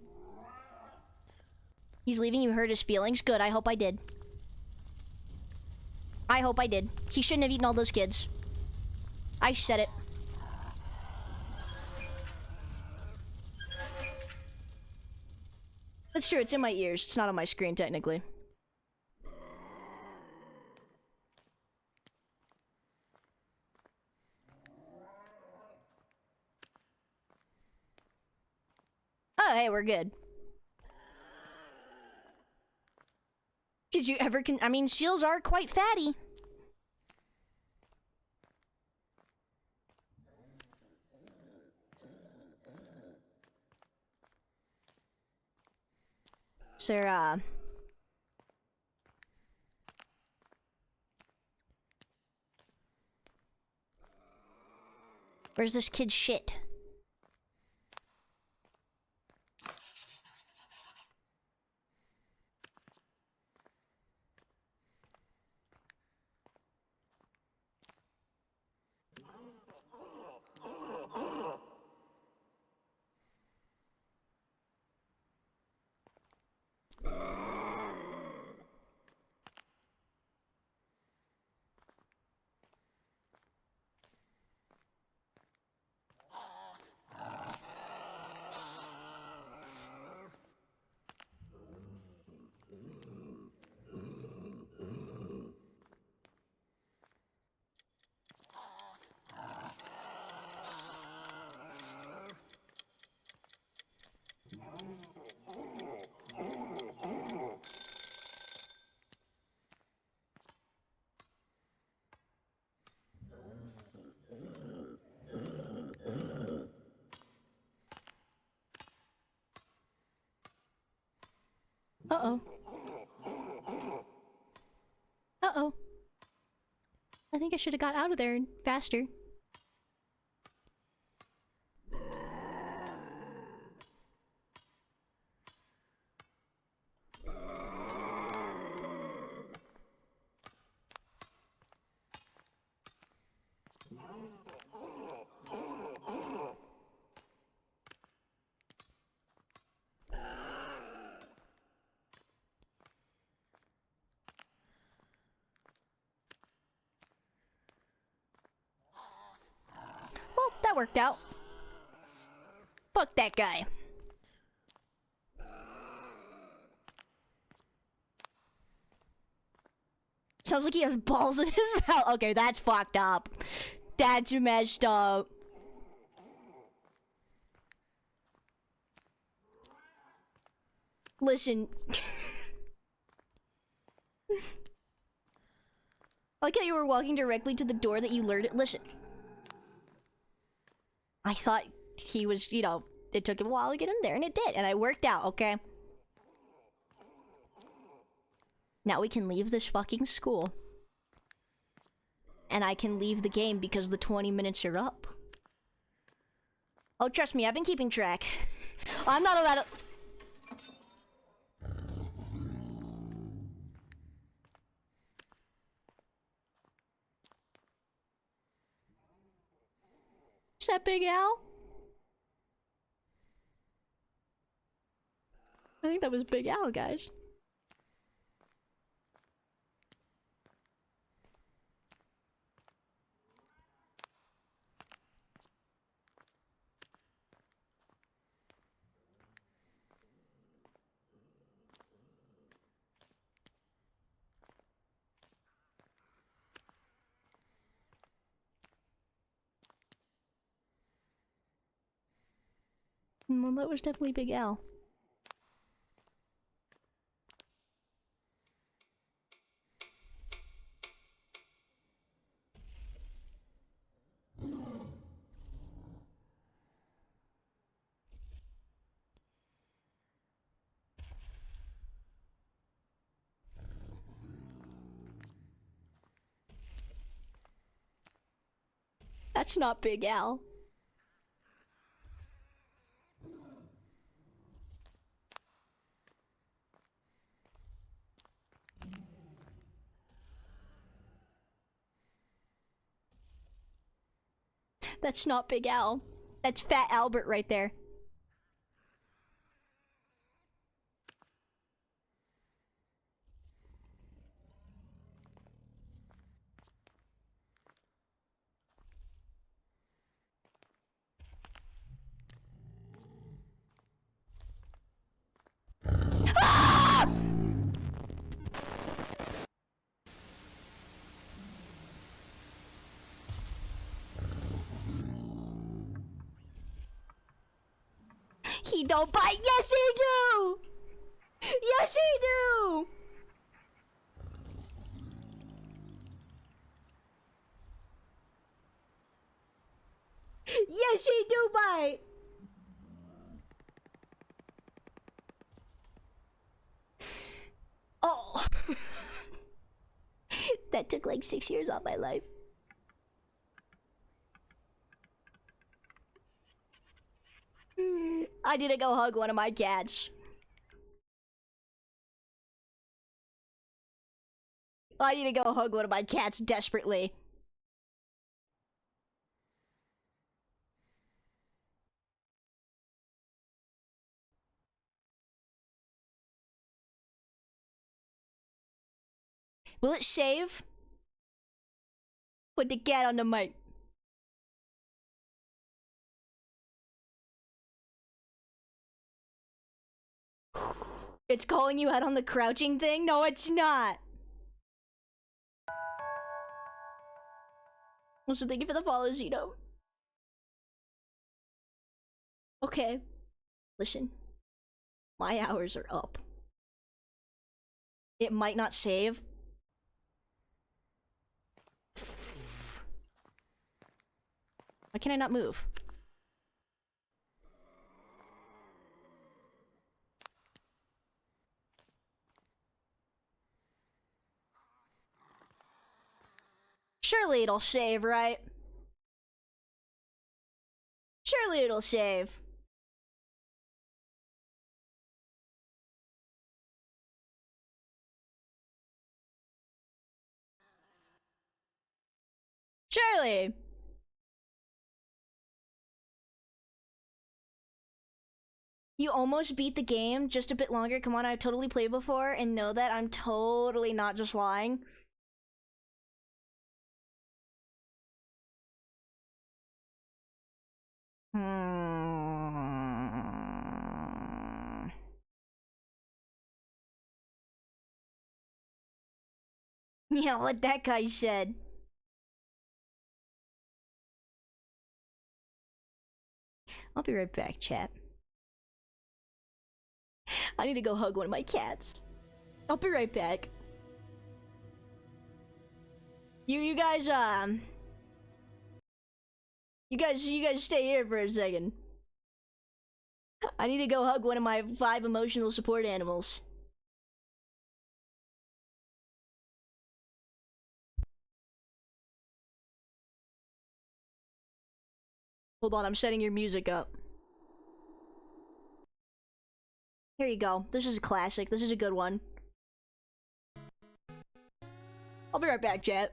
He's leaving. You hurt his feelings? Good. I hope I did. I hope I did. He shouldn't have eaten all those kids. I said it. That's true. It's in my ears. It's not on my screen, technically. Hey, we're good. Did you ever I mean, seals are quite fatty. Sarah. Where's this kid's shit? Uh-oh. Uh-oh. I think I should have got out of there faster. Well, that worked out. Fuck that guy. Sounds like he has balls in his mouth. Okay, that's fucked up. That's messed up. Listen. I like how you were walking directly to the door that you lured it. Listen. I thought he was, you know, it took him a while to get in there, and it did, and it worked out, okay? Now we can leave this fucking school. And I can leave the game because the 20 minutes are up. Oh, trust me, I've been keeping track. I'm not allowed to... Is that Big Al? I think that was Big Al, guys. Well, that was definitely Big Al. That's not Big Al. That's not Big Al. That's Fat Albert right there. He don't bite. Yes, he do. Yes, he do. Yes, he do bite. Oh. That took like 6 years off my life. I need to go hug one of my cats. I need to go hug one of my cats desperately. Will it save? Put the cat on the mic. It's calling you out on the crouching thing? No, it's not. Also, thank you for the follow, Zeno. Okay. Listen. My hours are up. It might not save. Why can I not move? Surely it'll save, right? Surely it'll save. Surely. You almost beat the game, just a bit longer. Come on, I've totally played before and know that I'm totally not just lying. Yeah, what that guy said. I'll be right back, chat. I need to go hug one of my cats. I'll be right back. You guys stay here for a second. I need to go hug one of my 5 emotional support animals. Hold on, I'm setting your music up. Here you go. This is a classic. This is a good one. I'll be right back, chat.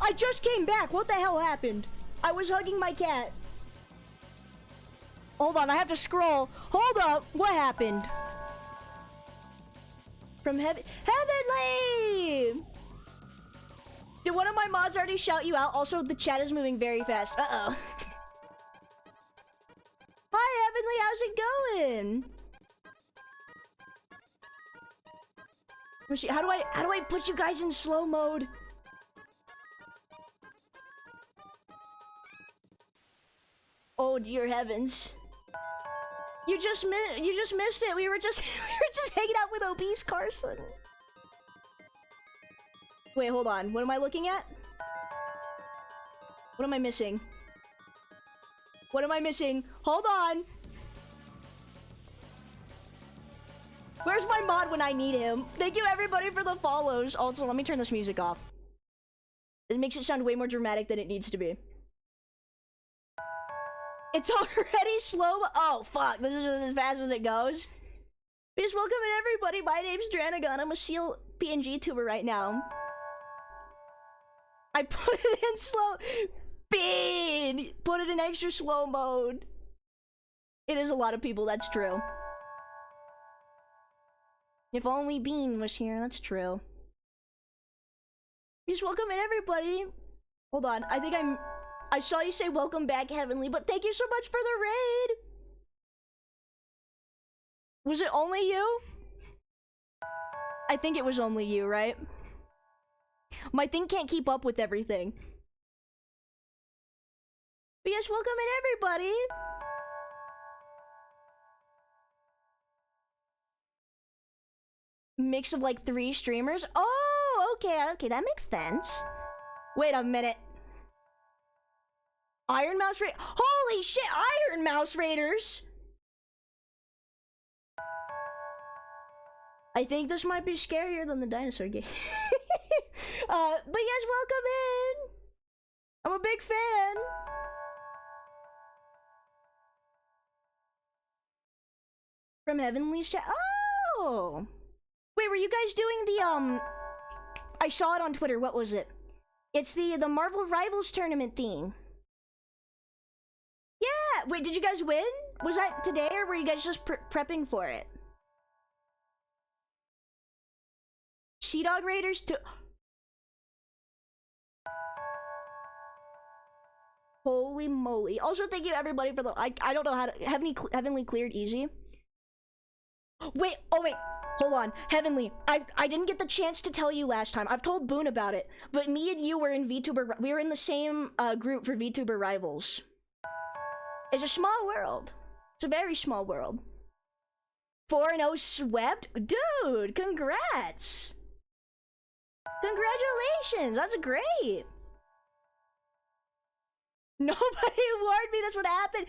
I just came back. What the hell happened? I was hugging my cat. Hold on, I have to scroll. Hold up. What happened? From Heavenly! Did one of my mods already shout you out? Also, the chat is moving very fast. Uh-oh. Hi, Heavenly. How's it going? Let's see. How do I put you guys in slow mode? Oh dear heavens! You just missed it. We were just hanging out with obese Carson. Wait, hold on. What am I looking at? What am I missing? What am I missing? Hold on. Where's my mod when I need him? Thank you everybody for the follows. Also, let me turn this music off. It makes it sound way more dramatic than it needs to be. It's already slow. Oh, fuck. This is just as fast as it goes. Please welcome in everybody. My name's Dranagon. I'm a Seal PNG tuber right now. I put it in slow. Bean! Put it in extra slow mode. It is a lot of people. That's true. If only Bean was here. That's true. Please welcome in everybody. Hold on. I saw you say welcome back, Heavenly, but thank you so much for the raid! Was it only you? I think it was only you, right? My thing can't keep up with everything. But yes, welcome in everybody! Mix of like 3 streamers? Oh, okay, that makes sense. Wait a minute. Iron Mouse Raiders? Holy shit, Iron Mouse Raiders! I think this might be scarier than the dinosaur game. But yes, welcome in! I'm a big fan! From Heavenly's chat. Oh! Wait, were you guys doing the, I saw it on Twitter, what was it? It's the Marvel Rivals tournament theme. Yeah! Wait, did you guys win? Was that today, or were you guys just prepping for it? Sea Dog Raiders 2. Holy moly. Also, thank you everybody for the... I don't know how to... Heavenly cleared easy. Wait, oh wait. Hold on. Heavenly, I didn't get the chance to tell you last time. I've told Boone about it. But me and you were in VTuber... We were in the same group for VTuber Rivals. It's a small world. It's a very small world. 4-0 swept? Dude, congrats! Congratulations! That's great! Nobody warned me this would happen!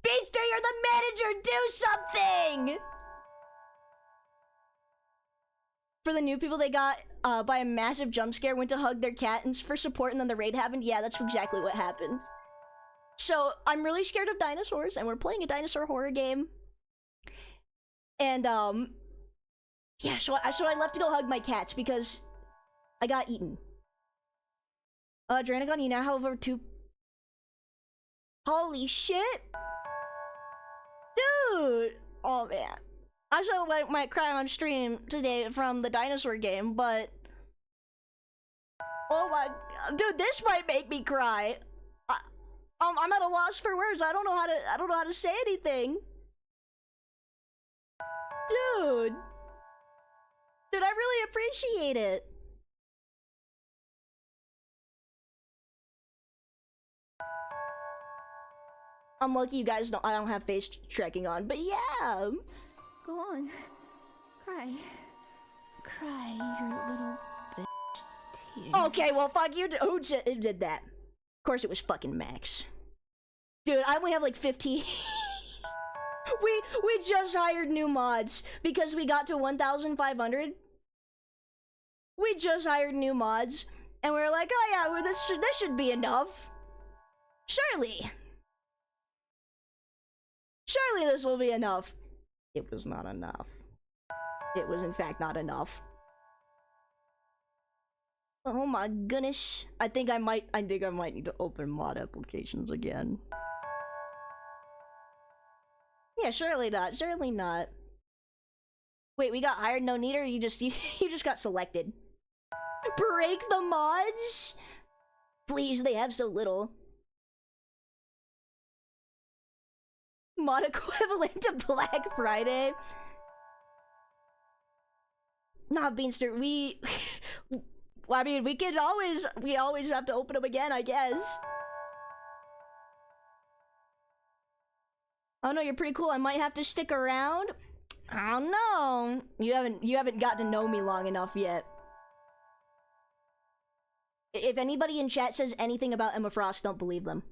Beaster, you're the manager! Do something! For the new people, they got by a massive jump scare, went to hug their cat and for support, and then the raid happened. Yeah, that's exactly what happened. So, I'm really scared of dinosaurs, and we're playing a dinosaur horror game. And, yeah, so I left to go hug my cats because I got eaten. Dranagon, you now have over 2... Holy shit! Dude! Oh, man. I still might cry on stream today from the dinosaur game, but... Oh my... Dude, this might make me cry. I'm at a loss for words. I don't know how to say anything. Dude, I really appreciate it. I'm lucky you guys I don't have face tracking on, but yeah. Go on. Cry. Cry, you little bitch. Okay, well, fuck you. Who did that? Of course it was fucking Max. Dude, I only have like 15. We just hired new mods because we got to 1,500. We just hired new mods, and we were like, oh yeah, well, this should be enough. Surely this will be enough. It was not enough. It was in fact not enough. Oh my goodness. I think I might need to open mod applications again. Yeah, surely not. Wait, we got hired, no need, or you just got selected? Break the mods? Please, they have so little. Mod equivalent to Black Friday. Nah, Beanster, well, I mean, we always have to open them again, I guess. Oh no, you're pretty cool. I might have to stick around. I don't know. You haven't got to know me long enough yet. If anybody in chat says anything about Emma Frost, don't believe them.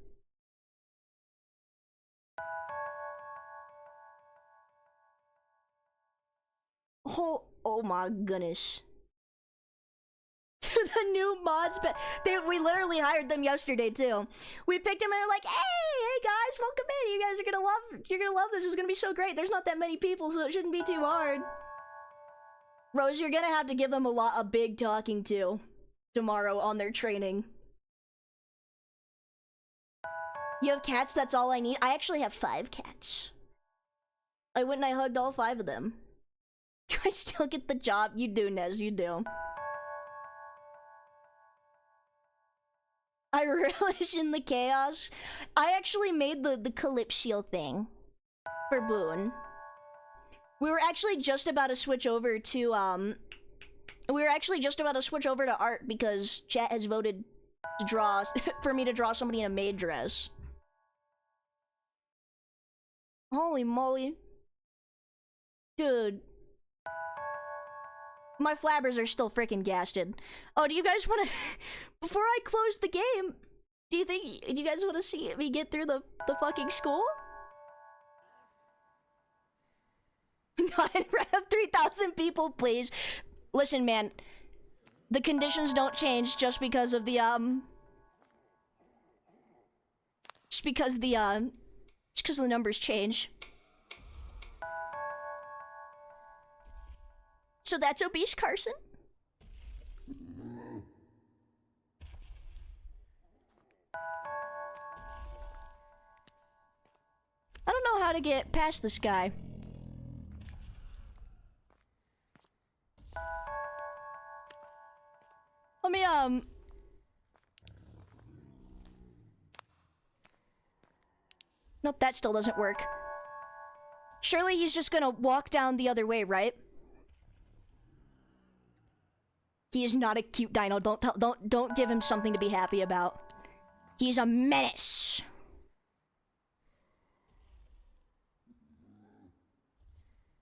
Oh my goodness. To the new mods, but we literally hired them yesterday too. We picked them and they're like, hey guys, welcome in. You guys are gonna love this. It's gonna be so great. There's not that many people, so it shouldn't be too hard. Rose, you're gonna have to give them a big talking to tomorrow on their training. You have cats? That's all I need. I actually have 5 cats. I went and I hugged all 5 of them. Do I still get the job? You do, Nez, you do. I relish in the chaos. I actually made the Calypsio thing for Boone. We were actually just about to switch over to art because chat has voted to draw for me to draw somebody in a maid dress. Holy moly. Dude. My flabbers are still freaking gasted. Oh, do you guys want to... Before I close the game, do you guys want to see me get through the fucking school? Not in front of 3,000 people, please. Listen, man. The conditions don't change just because of the, Just because the numbers change. So that's obese Carson? I don't know how to get past this guy. Let me, Nope, that still doesn't work. Surely he's just gonna walk down the other way, right? He is not a cute dino. Don't give him something to be happy about. He's a menace.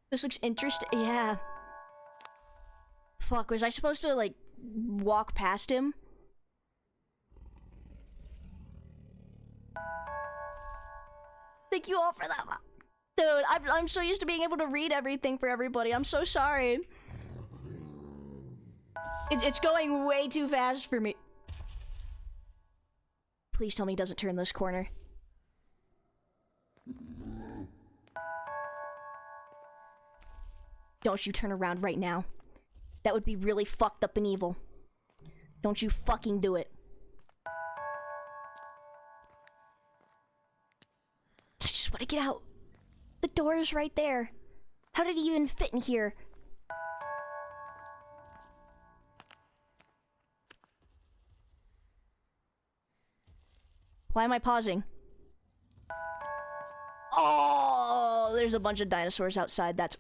This looks interesting. Yeah. Fuck, was I supposed to, like, walk past him? Thank you all for that. Dude, I'm so used to being able to read everything for everybody. I'm so sorry. It's going way too fast for me. Please tell me he doesn't turn this corner. Don't you turn around right now. That would be really fucked up and evil. Don't you fucking do it. I just want to get out. The door is right there. How did he even fit in here? Why am I pausing? Oh, there's a bunch of dinosaurs outside. That's...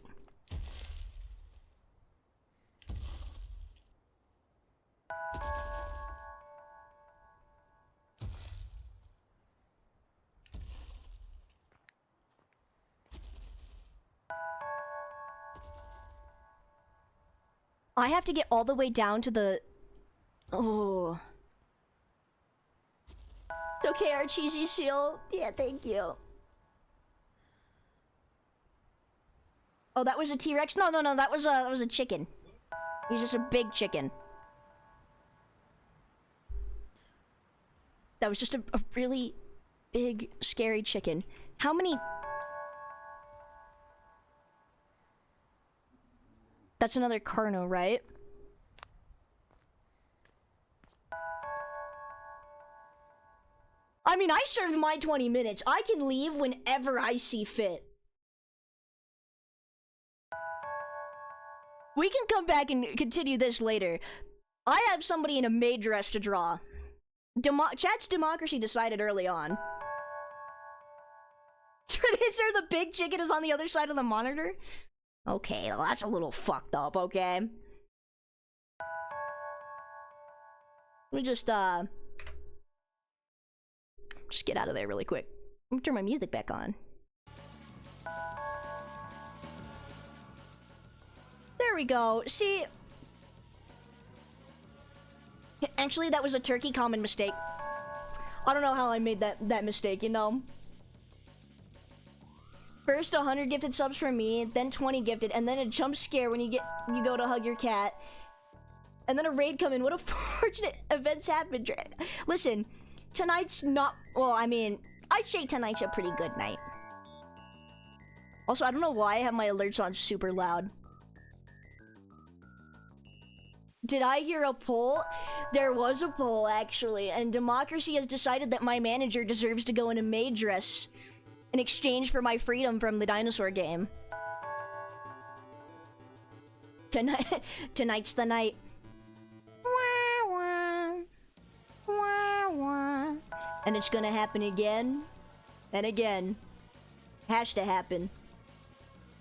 I have to get all the way down to the... Oh. It's okay, our cheesy seal. Yeah, thank you. Oh, that was a T-Rex? No, that was a chicken. He was just a big chicken. That was just a really big, scary chicken. How many... That's another Carno, right? I mean, I served my 20 minutes. I can leave whenever I see fit. We can come back and continue this later. I have somebody in a maid dress to draw. Chat's democracy decided early on. Is there the big chicken is on the other side of the monitor? Okay, well, that's a little fucked up, okay? Let me just get out of there really quick. Let me turn my music back on. There we go. See? Actually, that was a turkey common mistake. I don't know how I made that mistake, you know? First 100 gifted subs from me, then 20 gifted, and then a jump scare when you go to hug your cat. And then a raid come in. What a fortunate events happened. Listen, tonight's not... Well, I mean, I'd say tonight's a pretty good night. Also, I don't know why I have my alerts on super loud. Did I hear a poll? There was a poll, actually, and Democracy has decided that my manager deserves to go in a maid dress in exchange for my freedom from the dinosaur game. Tonight's the night. And it's gonna happen again and again. Has to happen.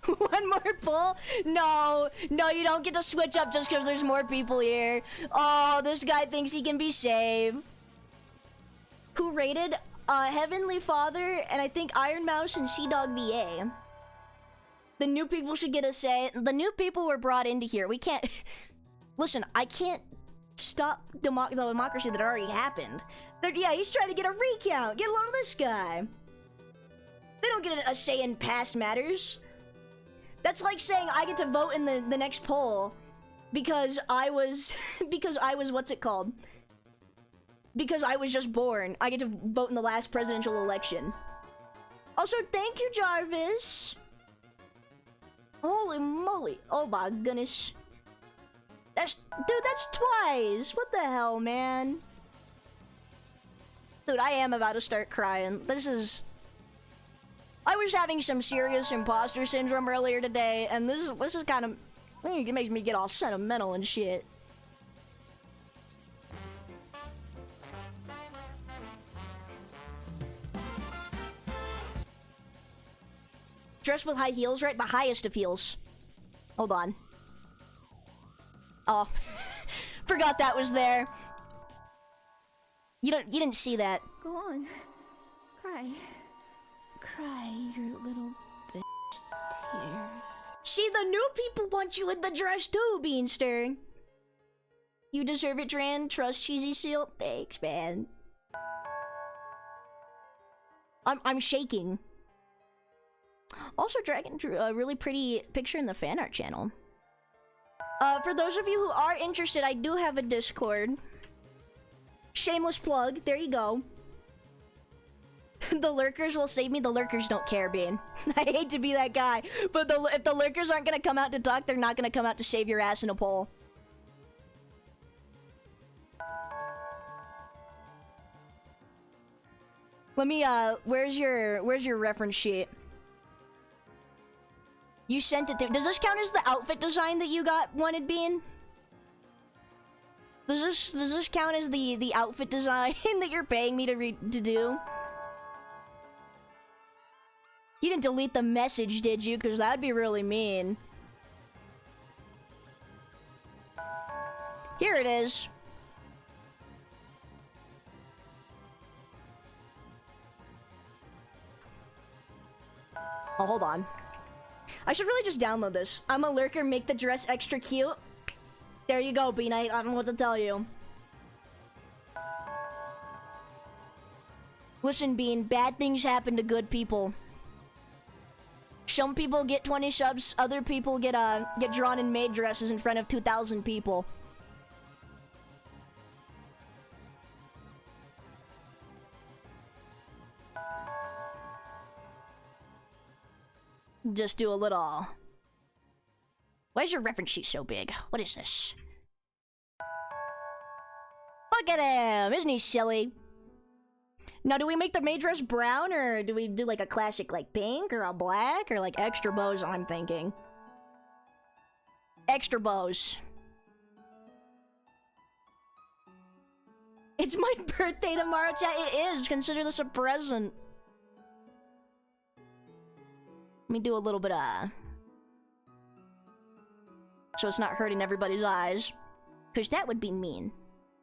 One more pull? No, you don't get to switch up just because there's more people here. Oh, this guy thinks he can be saved. Who rated? Heavenly Father, and I think Iron Mouse and Sea Dog VA. The new people should get a say. The new people were brought into here. We can't... Listen, I can't stop the democracy that already happened. Yeah, he's trying to get a recount. Get a load of this guy. They don't get a say in past matters. That's like saying I get to vote in the next poll because I was... what's it called? Because I was just born. I get to vote in the last presidential election. Also, thank you, Jarvis. Holy moly. Oh my goodness. That's twice. What the hell, man? Dude, I am about to start crying. I was having some serious imposter syndrome earlier today, and this is kind of... It makes me get all sentimental and shit. dress with high heels, right? The highest of heels. Hold on. Oh. Forgot that was there. You didn't see that. Go on. Cry. Cry your little bitch tears. See, the new people want you in the dress too, Beanster. You deserve it, Dran. Trust Cheesy Seal. Thanks, man. I'm shaking. Also, Dragon drew a really pretty picture in the fan art channel. For those of you who are interested, I do have a Discord. Shameless plug. There you go. The lurkers will save me. The lurkers don't care, Bean. I hate to be that guy, but if the lurkers aren't gonna come out to talk, they're not gonna come out to save your ass in a poll. Let me, where's your reference sheet? You sent it to- does this count as the outfit design that you wanted, Bean? Does this count as the outfit design that you're paying me to do? You didn't delete the message, did you? Because that'd be really mean. Here it is. Oh, hold on. I should really just download this. I'm a lurker, make the dress extra cute. There you go, Bean. I don't know what to tell you. Listen, Bean, bad things happen to good people. Some people get 20 subs, other people get drawn in maid dresses in front of 2,000 people. Just do a little... Why is your reference sheet so big? What is this? Look at him! Isn't he silly? Now, do we make the maid dress brown, or do we do like a classic like pink, or a black, or like extra bows, I'm thinking? Extra bows. It's my birthday tomorrow, chat. It is. Consider this a present. Let me do a little bit of... so it's not hurting everybody's eyes. Because that would be mean.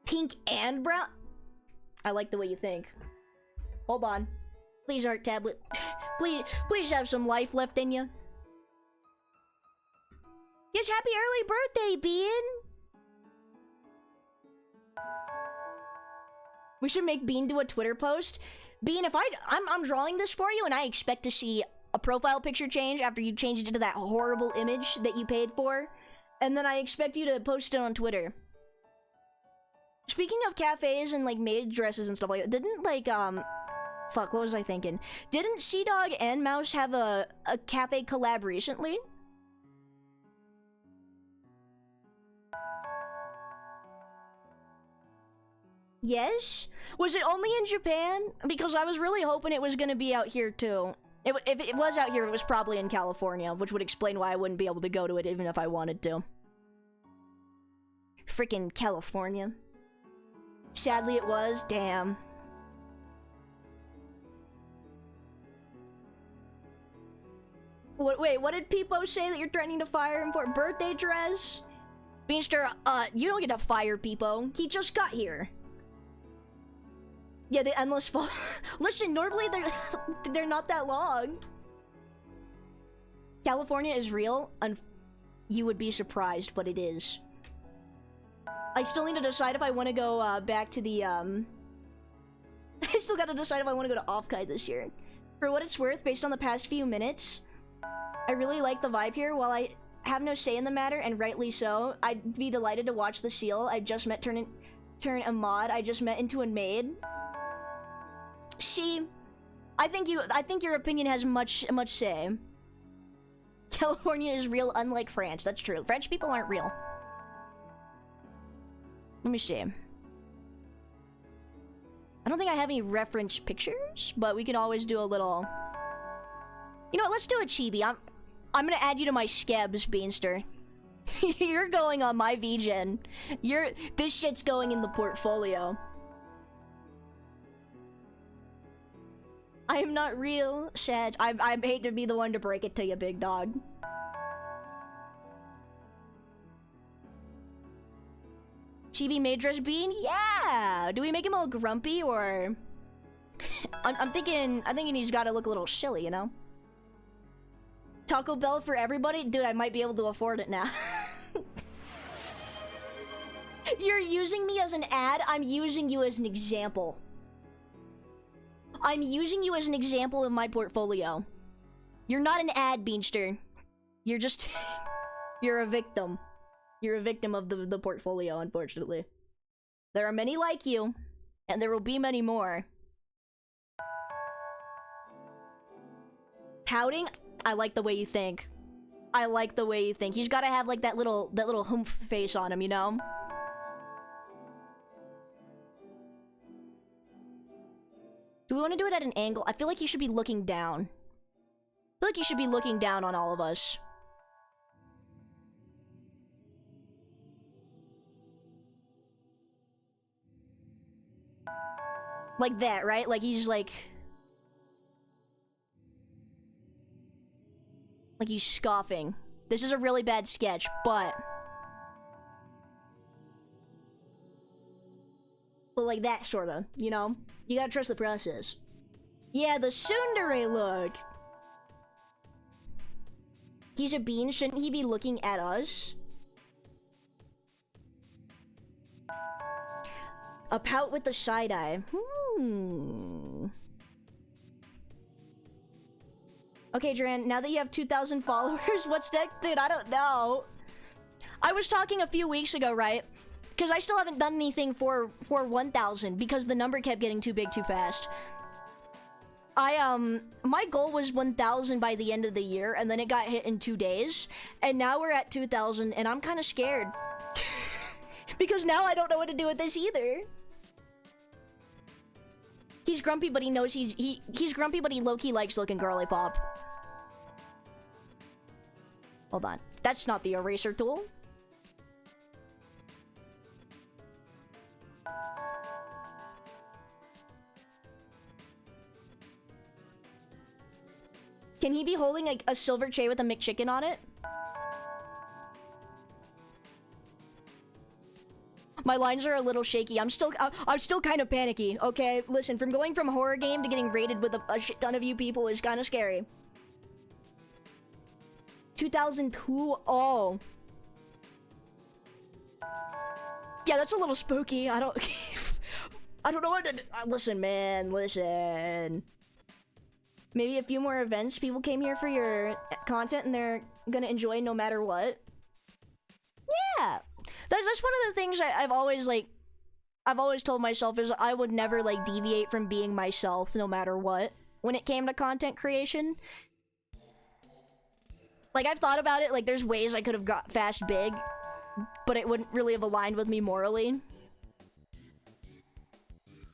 Pink and brown? I like the way you think. Hold on. Please, art tablet. please have some life left in you. Yes, happy early birthday, Bean! We should make Bean do a Twitter post. Bean, if I'm drawing this for you, and I expect to see a profile picture change after you changed it to that horrible image that you paid for. And then I expect you to post it on Twitter. Speaking of cafes and like maid dresses and stuff like that, didn't like fuck, what was I thinking? Didn't Sea Dog and Mouse have a cafe collab recently? Yes? Was it only in Japan? Because I was really hoping it was gonna be out here too. If it was out here, it was probably in California, which would explain why I wouldn't be able to go to it even if I wanted to. Freaking California. Sadly it was, damn. Wait, what did Peepo say that you're threatening to fire him for? Birthday dress? Beanster, you don't get to fire Peepo. He just got here. Yeah, the endless fall. Listen, normally they're not that long. California is real, and you would be surprised, but it is. I still need to decide if I want to go back to the I still gotta decide if I want to go to Offkai this year. For what it's worth, based on the past few minutes, I really like the vibe here. While I have no say in the matter, and rightly so, I'd be delighted to watch the seal I just met turn a mod I just met into a maid. See, I think your opinion has much say. California is real, unlike France. That's true. French people aren't real. Let me see. I don't think I have any reference pictures, but we can always do a little... You know what? Let's do a chibi. I'm gonna add you to my scabs, Beanster. You're going on my VGen. This shit's going in the portfolio. I am not real, Sag. I hate to be the one to break it to you, big dog. Chibi Maydress Bean? Yeah! Do we make him all grumpy, or... I'm thinking he's gotta look a little chilly, you know? Taco Bell for everybody? Dude, I might be able to afford it now. You're using me as an ad? I'm using you as an example. I'm using you as an example of my portfolio. You're not an ad, Beanster. You're just... You're a victim. You're a victim of the portfolio, unfortunately. There are many like you, and there will be many more. Pouting? I like the way you think. I like the way you think. He's gotta have like that little humph face on him, you know? Do we want to do it at an angle? I feel like he should be looking down. I feel like he should be looking down on all of us. Like that, right? Like he's like he's scoffing. This is a really bad sketch, but like that sorta, you know? You gotta trust the process. Yeah, the tsundere look. He's a bean, shouldn't he be looking at us? A pout with the side eye. Okay, Dran, now that you have 2,000 followers, what's next? Dude, I don't know. I was talking a few weeks ago, right? Because I still haven't done anything for 1,000 because the number kept getting too big too fast. My goal was 1,000 by the end of the year, and then it got hit in 2 days. And now we're at 2,000, and I'm kind of scared. Because now I don't know what to do with this either. He's grumpy, but he knows he's grumpy, but he low-key likes looking girly pop. Hold on. That's not the eraser tool. Can he be holding a silver tray with a McChicken on it? My lines are a little shaky. I'm still kind of panicky, okay? Listen, from going from horror game to getting raided with a shit ton of you people is kind of scary. 2002, oh. Yeah, that's a little spooky. I don't know what to do. Listen, man, listen. Maybe a few more events. People came here for your content and they're gonna enjoy no matter what. Yeah. That's one of the things I've always told myself is I would never like deviate from being myself no matter what when it came to content creation. Like I've thought about it, like there's ways I could have got fast big, but it wouldn't really have aligned with me morally.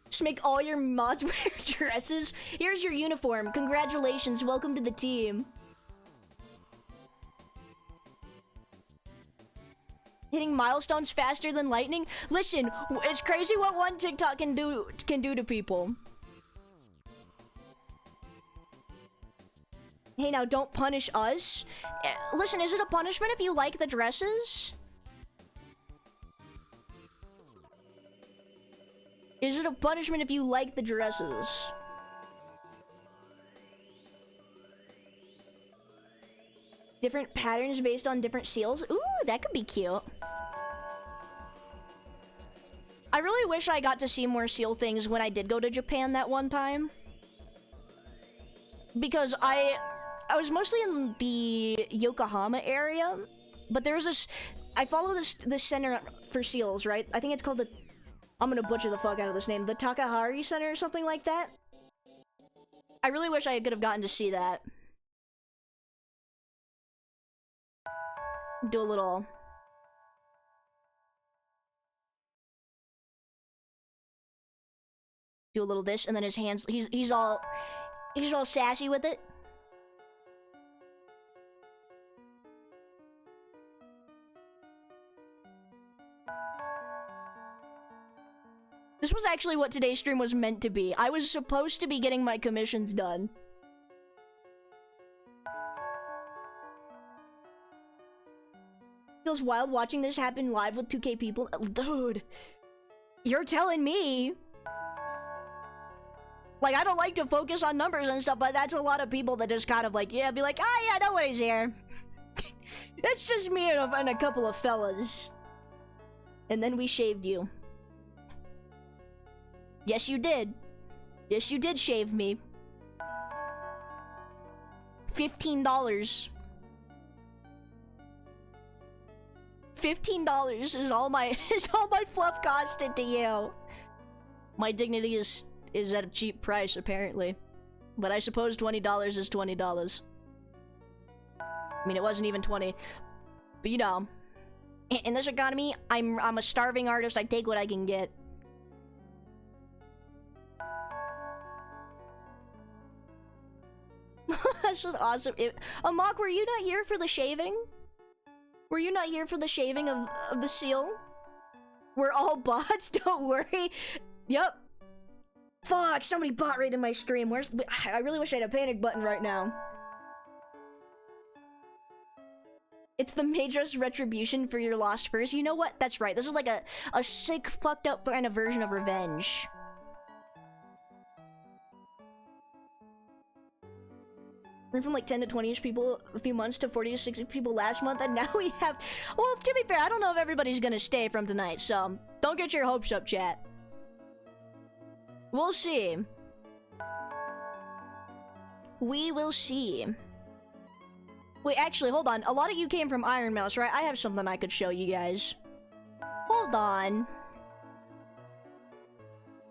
Just make all your mods wear dresses. Here's your uniform. Congratulations, welcome to the team. Hitting milestones faster than lightning? Listen, it's crazy what one TikTok can do to people. Hey, now don't punish us. Listen, is it a punishment if you like the dresses? Is it a punishment if you like the dresses? Different patterns based on different seals? Ooh, that could be cute. I really wish I got to see more seal things when I did go to Japan that one time. Because I was mostly in the Yokohama area, but there was this... I follow this center for seals, right? I think it's called the... I'm gonna butcher the fuck out of this name. The Takahari Center or something like that? I really wish I could have gotten to see that. Do a little... Do a little this, and then his hands... He's all sassy with it. This was actually what today's stream was meant to be. I was supposed to be getting my commissions done. Feels wild watching this happen live with 2K people. Dude, you're telling me. Like, I don't like to focus on numbers and stuff, but that's a lot of people that just kind of like, yeah, be like, oh yeah, nobody's here. It's just me and a couple of fellas. And then we shaved you. Yes, you did. Yes, you did shave me. $15. $15 is all my fluff costed to you. My dignity is at a cheap price, apparently. But I suppose $20 is $20. I mean, it wasn't even 20. But you know, in this economy, I'm a starving artist. I take what I can get. That's an awesome. Amok, were you not here for the shaving? Were you not here for the shaving of the seal? We're all bots. Don't worry. Yep. Fuck! Somebody bot raided my stream. I really wish I had a panic button right now. It's the major's retribution for your lost furs. You know what? That's right. This is like a sick, fucked up kind of version of revenge. Went from like 10 to 20-ish people a few months to 40 to 60 people last month, and now we have... Well, to be fair, I don't know if everybody's gonna stay from tonight, so don't get your hopes up, chat. We'll see. We will see. Wait, actually, hold on. A lot of you came from Iron Mouse, right? I have something I could show you guys. Hold on.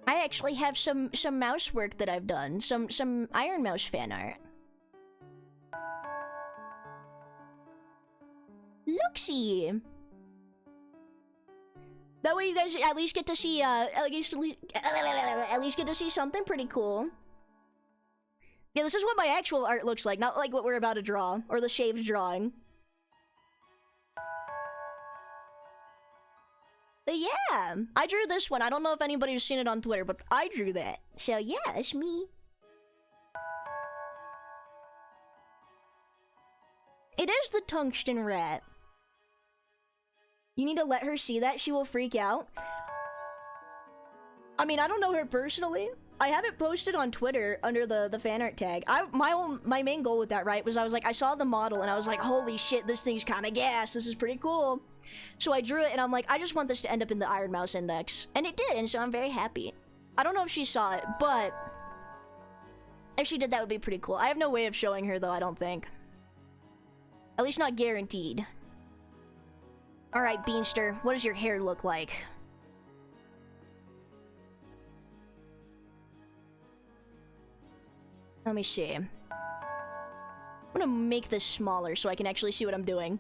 I actually have some mouse work that I've done. Some Iron Mouse fan art. Looksy. That way you guys at least get to see at least get to see something pretty cool. Yeah, this is what my actual art looks like, not like what we're about to draw or the shaved drawing. But yeah, I drew this one. I don't know if anybody's seen it on Twitter, but I drew that. So yeah, that's me. It is the tungsten rat. You need to let her see that. She will freak out. I mean, I don't know her personally. I have it posted on Twitter under the fan art tag. My main goal with that, right, was I saw the model and I was like, holy shit, this thing's kind of gas. This is pretty cool. So I drew it and I'm like, I just want this to end up in the Iron Mouse Index. And it did, and so I'm very happy. I don't know if she saw it, but if she did, that would be pretty cool. I have no way of showing her though, I don't think. At least not guaranteed. Alright, Beanster, what does your hair look like? Let me see. I'm gonna make this smaller so I can actually see what I'm doing.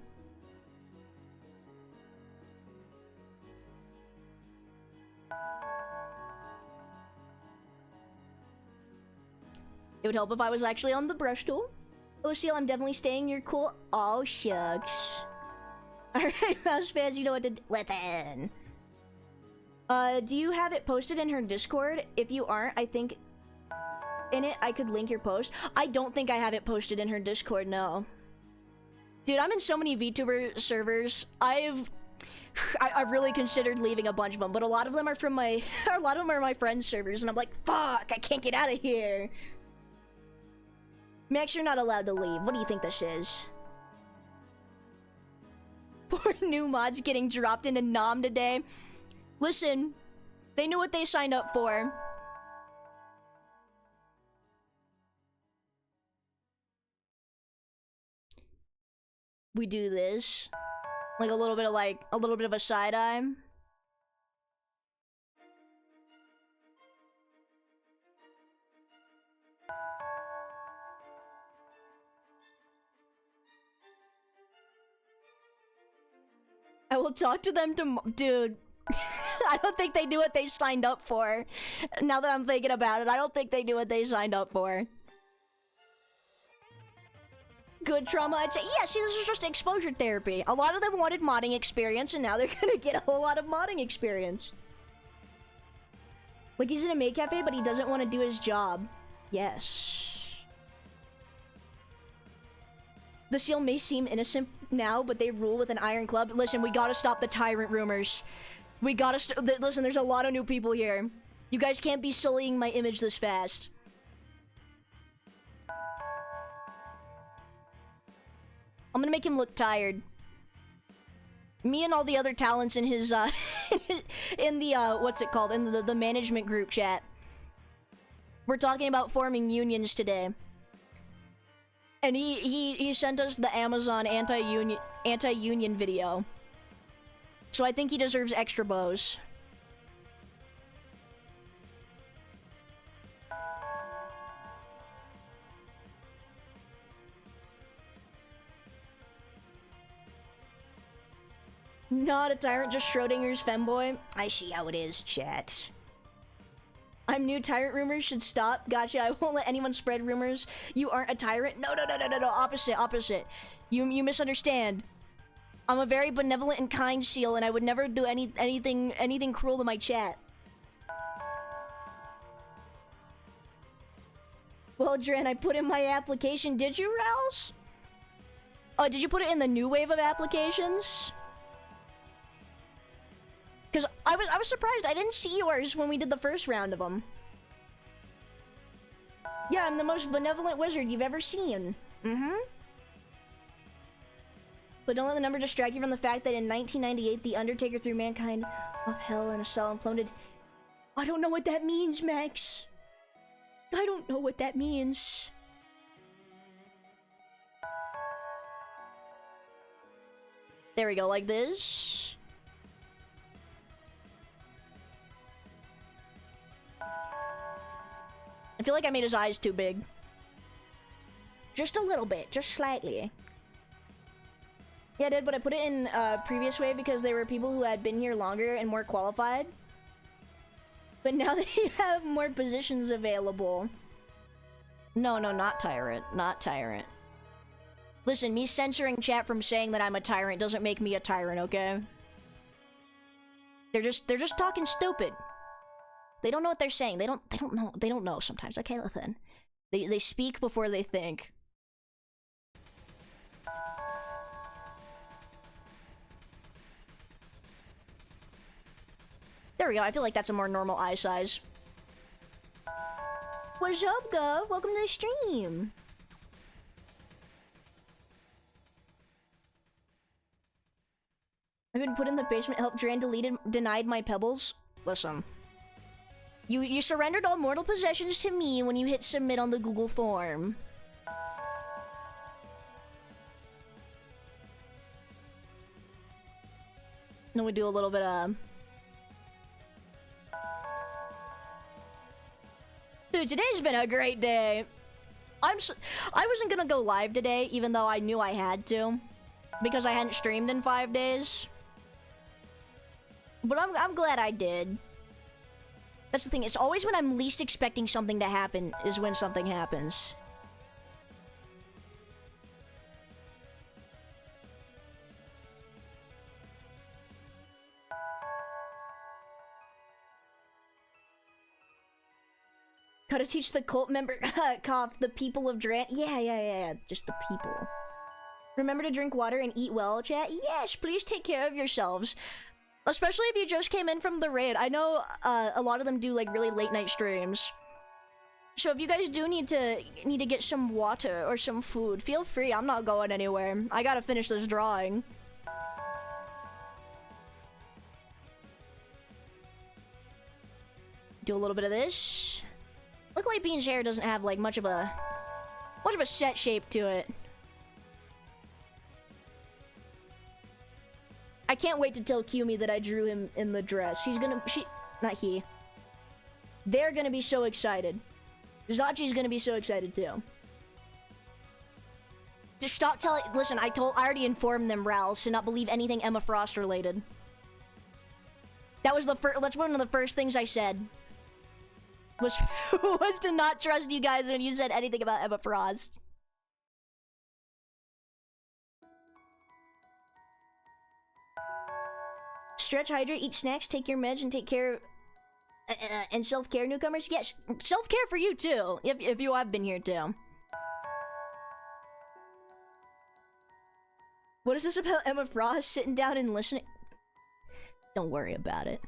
It would help if I was actually on the brush tool. Lucille, I'm definitely staying. You're cool. Oh, shucks. Alright, mouse fans, you know what to do. Listen. Do you have it posted in her Discord? If you aren't, I think in it I could link your post. I don't think I have it posted in her Discord, no. Dude, I'm in so many VTuber servers. I've really considered leaving a bunch of them, but a lot of them are from my my friends' servers, and I'm like, fuck, I can't get out of here. Max, you're not allowed to leave. What do you think this is? Poor new mods getting dropped into Nom today. Listen, they knew what they signed up for. We do this. Like a little bit of a side eye. I will talk to them dude. I don't think they knew what they signed up for. Now that I'm thinking about it, I don't think they knew what they signed up for. Good trauma, I'd say. Yeah, see, this is just exposure therapy. A lot of them wanted modding experience, and now they're gonna get a whole lot of modding experience. Like he's in a maid cafe, but he doesn't want to do his job. Yes. The seal may seem innocent now, but they rule with an iron club. Listen, we gotta stop the tyrant rumors. We gotta listen, there's a lot of new people here. You guys can't be sullying my image this fast. I'm gonna make him look tired. Me and all the other talents in his, in the, what's it called? In the management group chat. We're talking about forming unions today. And he sent us the Amazon anti-union video. So I think he deserves extra bows. Not a tyrant, just Schrodinger's femboy. I see how it is, chat. I'm new, tyrant rumors should stop. Gotcha, I won't let anyone spread rumors. You aren't a tyrant? No, opposite. You misunderstand. I'm a very benevolent and kind seal, and I would never do anything cruel to my chat. Well, Dren, I put in my application. Did you, Rouse? Oh, did you put it in the new wave of applications? Because I was surprised. I didn't see yours when we did the first round of them. Yeah, I'm the most benevolent wizard you've ever seen. Mm-hmm. But don't let the number distract you from the fact that in 1998, The Undertaker threw mankind off hell in a cell and plummeted. I don't know what that means, Max. I don't know what that means. There we go, like this. I feel like I made his eyes too big. Just a little bit, just slightly. Yeah, I did, but I put it in previous wave because there were people who had been here longer and more qualified. But now they have more positions available. No, not tyrant, not tyrant. Listen, me censoring chat from saying that I'm a tyrant doesn't make me a tyrant, okay? They're just talking stupid. They don't know what they're saying. They don't know sometimes. Okay, listen. They speak before they think. There we go. I feel like that's a more normal eye size. What's up, Gov? Welcome to the stream. I've been put in the basement. Help Dran denied my pebbles. Listen. You surrendered all mortal possessions to me when you hit submit on the Google form. Then we do a little bit of... Dude, today's been a great day. I wasn't gonna go live today, even though I knew I had to. Because I hadn't streamed in 5 days. But I'm glad I did. That's the thing, it's always when I'm least expecting something to happen is when something happens. Gotta teach the cult member, cough, the people of Dran. Yeah, just the people. Remember to drink water and eat well, chat? Yes, please take care of yourselves. Especially if you just came in from the raid. I know a lot of them do like really late night streams. So if you guys do need to get some water or some food, feel free. I'm not going anywhere. I gotta finish this drawing. Do a little bit of this. Look like Bean's hair doesn't have like much of a set shape to it. I can't wait to tell Kumi that I drew him in the dress. They're gonna be so excited. Zachi's gonna be so excited too. Just stop telling, listen, I already informed them, Rals, to not believe anything Emma Frost related. That's one of the first things I said. Was to not trust you guys when you said anything about Emma Frost. Stretch, hydrate, eat snacks, take your meds, and take care And self-care newcomers? Yes, self-care for you too, if you have been here too. What is this about Emma Frost sitting down and listening? Don't worry about it.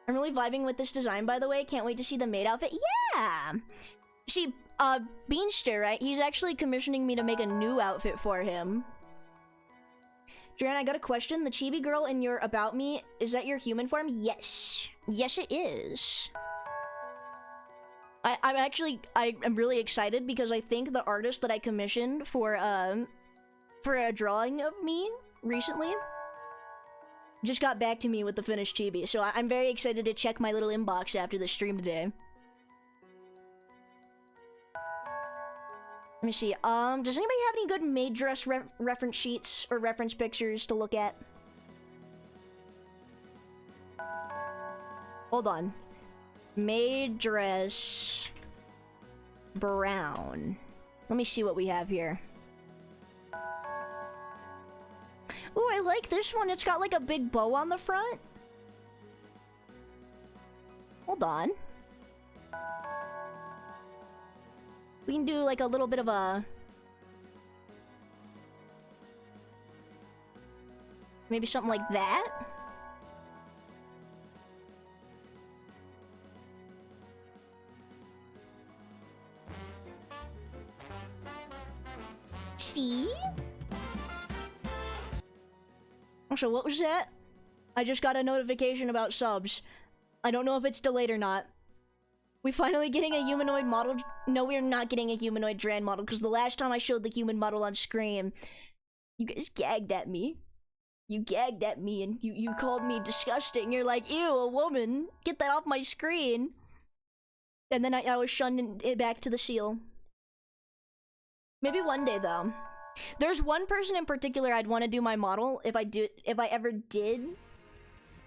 I'm really vibing with this design, by the way. Can't wait to see the maid outfit. Yeah! See, Beanster, right? He's actually commissioning me to make a new outfit for him. Dran, I got a question. The chibi girl in your About Me, is that your human form? Yes. Yes, it is. I'm really excited because I think the artist that I commissioned for a drawing of me recently just got back to me with the finished chibi. So I'm very excited to check my little inbox after the stream today. Let me see. Does anybody have any good maid dress reference sheets or reference pictures to look at? Hold on. Maid dress brown. Let me see what we have here. Ooh, I like this one. It's got like a big bow on the front. Hold on. We can do like a little bit of a... maybe something like that. See? So what was that? I just got a notification about subs. I don't know if it's delayed or not. We finally getting a humanoid model? No, we're not getting a humanoid Dran model, because the last time I showed the human model on screen, you guys gagged at me. You gagged at me and you called me disgusting. You're like, ew, a woman. Get that off my screen. And then I was shunned it back to the seal. Maybe one day, though. There's one person in particular I'd want to do my model if I ever did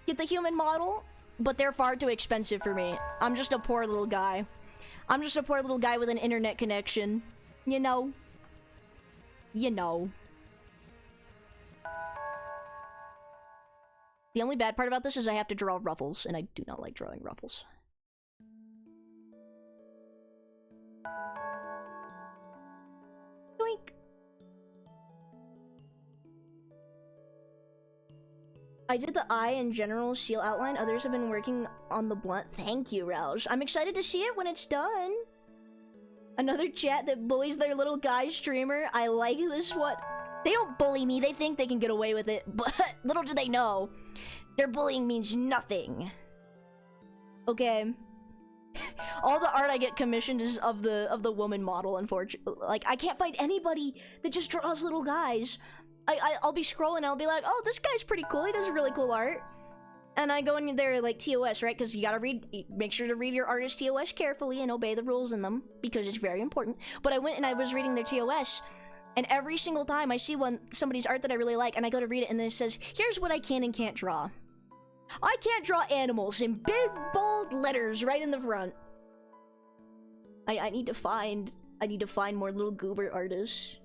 get the human model, but they're far too expensive for me. I'm just a poor little guy. I'm just a poor little guy with an internet connection. You know? You know. The only bad part about this is I have to draw ruffles, and I do not like drawing ruffles. Doink. I did the eye and general seal outline. Others have been working on the blunt. Thank you, Rouse. I'm excited to see it when it's done. Another chat that bullies their little guy streamer. I like this one. They don't bully me. They think they can get away with it, but little do they know, their bullying means nothing. Okay. All the art I get commissioned is of the woman model, unfortunately. Like, I can't find anybody that just draws little guys. I'll be scrolling and I'll be like, oh, this guy's pretty cool. He does really cool art. And I go in there like TOS, right? Because you gotta make sure to read your artist TOS carefully and obey the rules in them, because it's very important. But I went and I was reading their TOS, and every single time I see somebody's art that I really like, and I go to read it, and then it says, here's what I can and can't draw. I can't draw animals in big, bold letters right in the front. I need to find more little goober artists.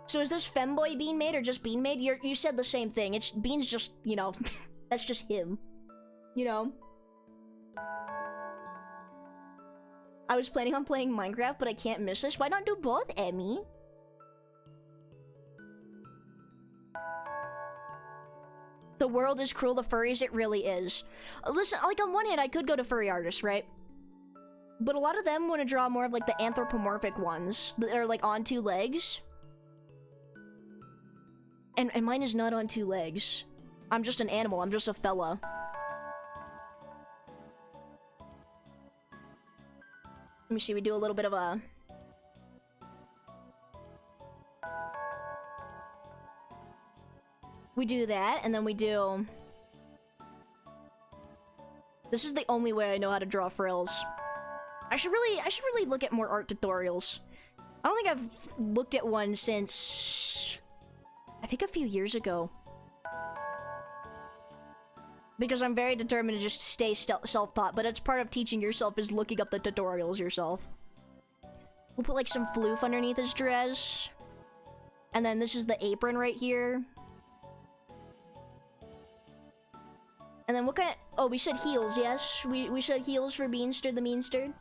So is this femboy Bean Maid or just Bean Maid? You said the same thing. It's Bean's just, you know, that's just him. You know? I was planning on playing Minecraft, but I can't miss this. Why not do both, Emmy? The world is cruel to furries, it really is. Listen, like on one hand, I could go to furry artists, right? But a lot of them want to draw more of like the anthropomorphic ones that are like on two legs. And mine is not on two legs. I'm just an animal, I'm just a fella. Let me see, we do a little bit of a... We do that, and then we do... This is the only way I know how to draw frills. I should really look at more art tutorials. I don't think I've looked at one since... I think a few years ago. Because I'm very determined to just stay self-taught, but it's part of teaching yourself is looking up the tutorials yourself. We'll put like some floof underneath his dress. And then this is the apron right here. And then what kind of... Oh, we said heals, yes. We said heals for Beanster the Meanster.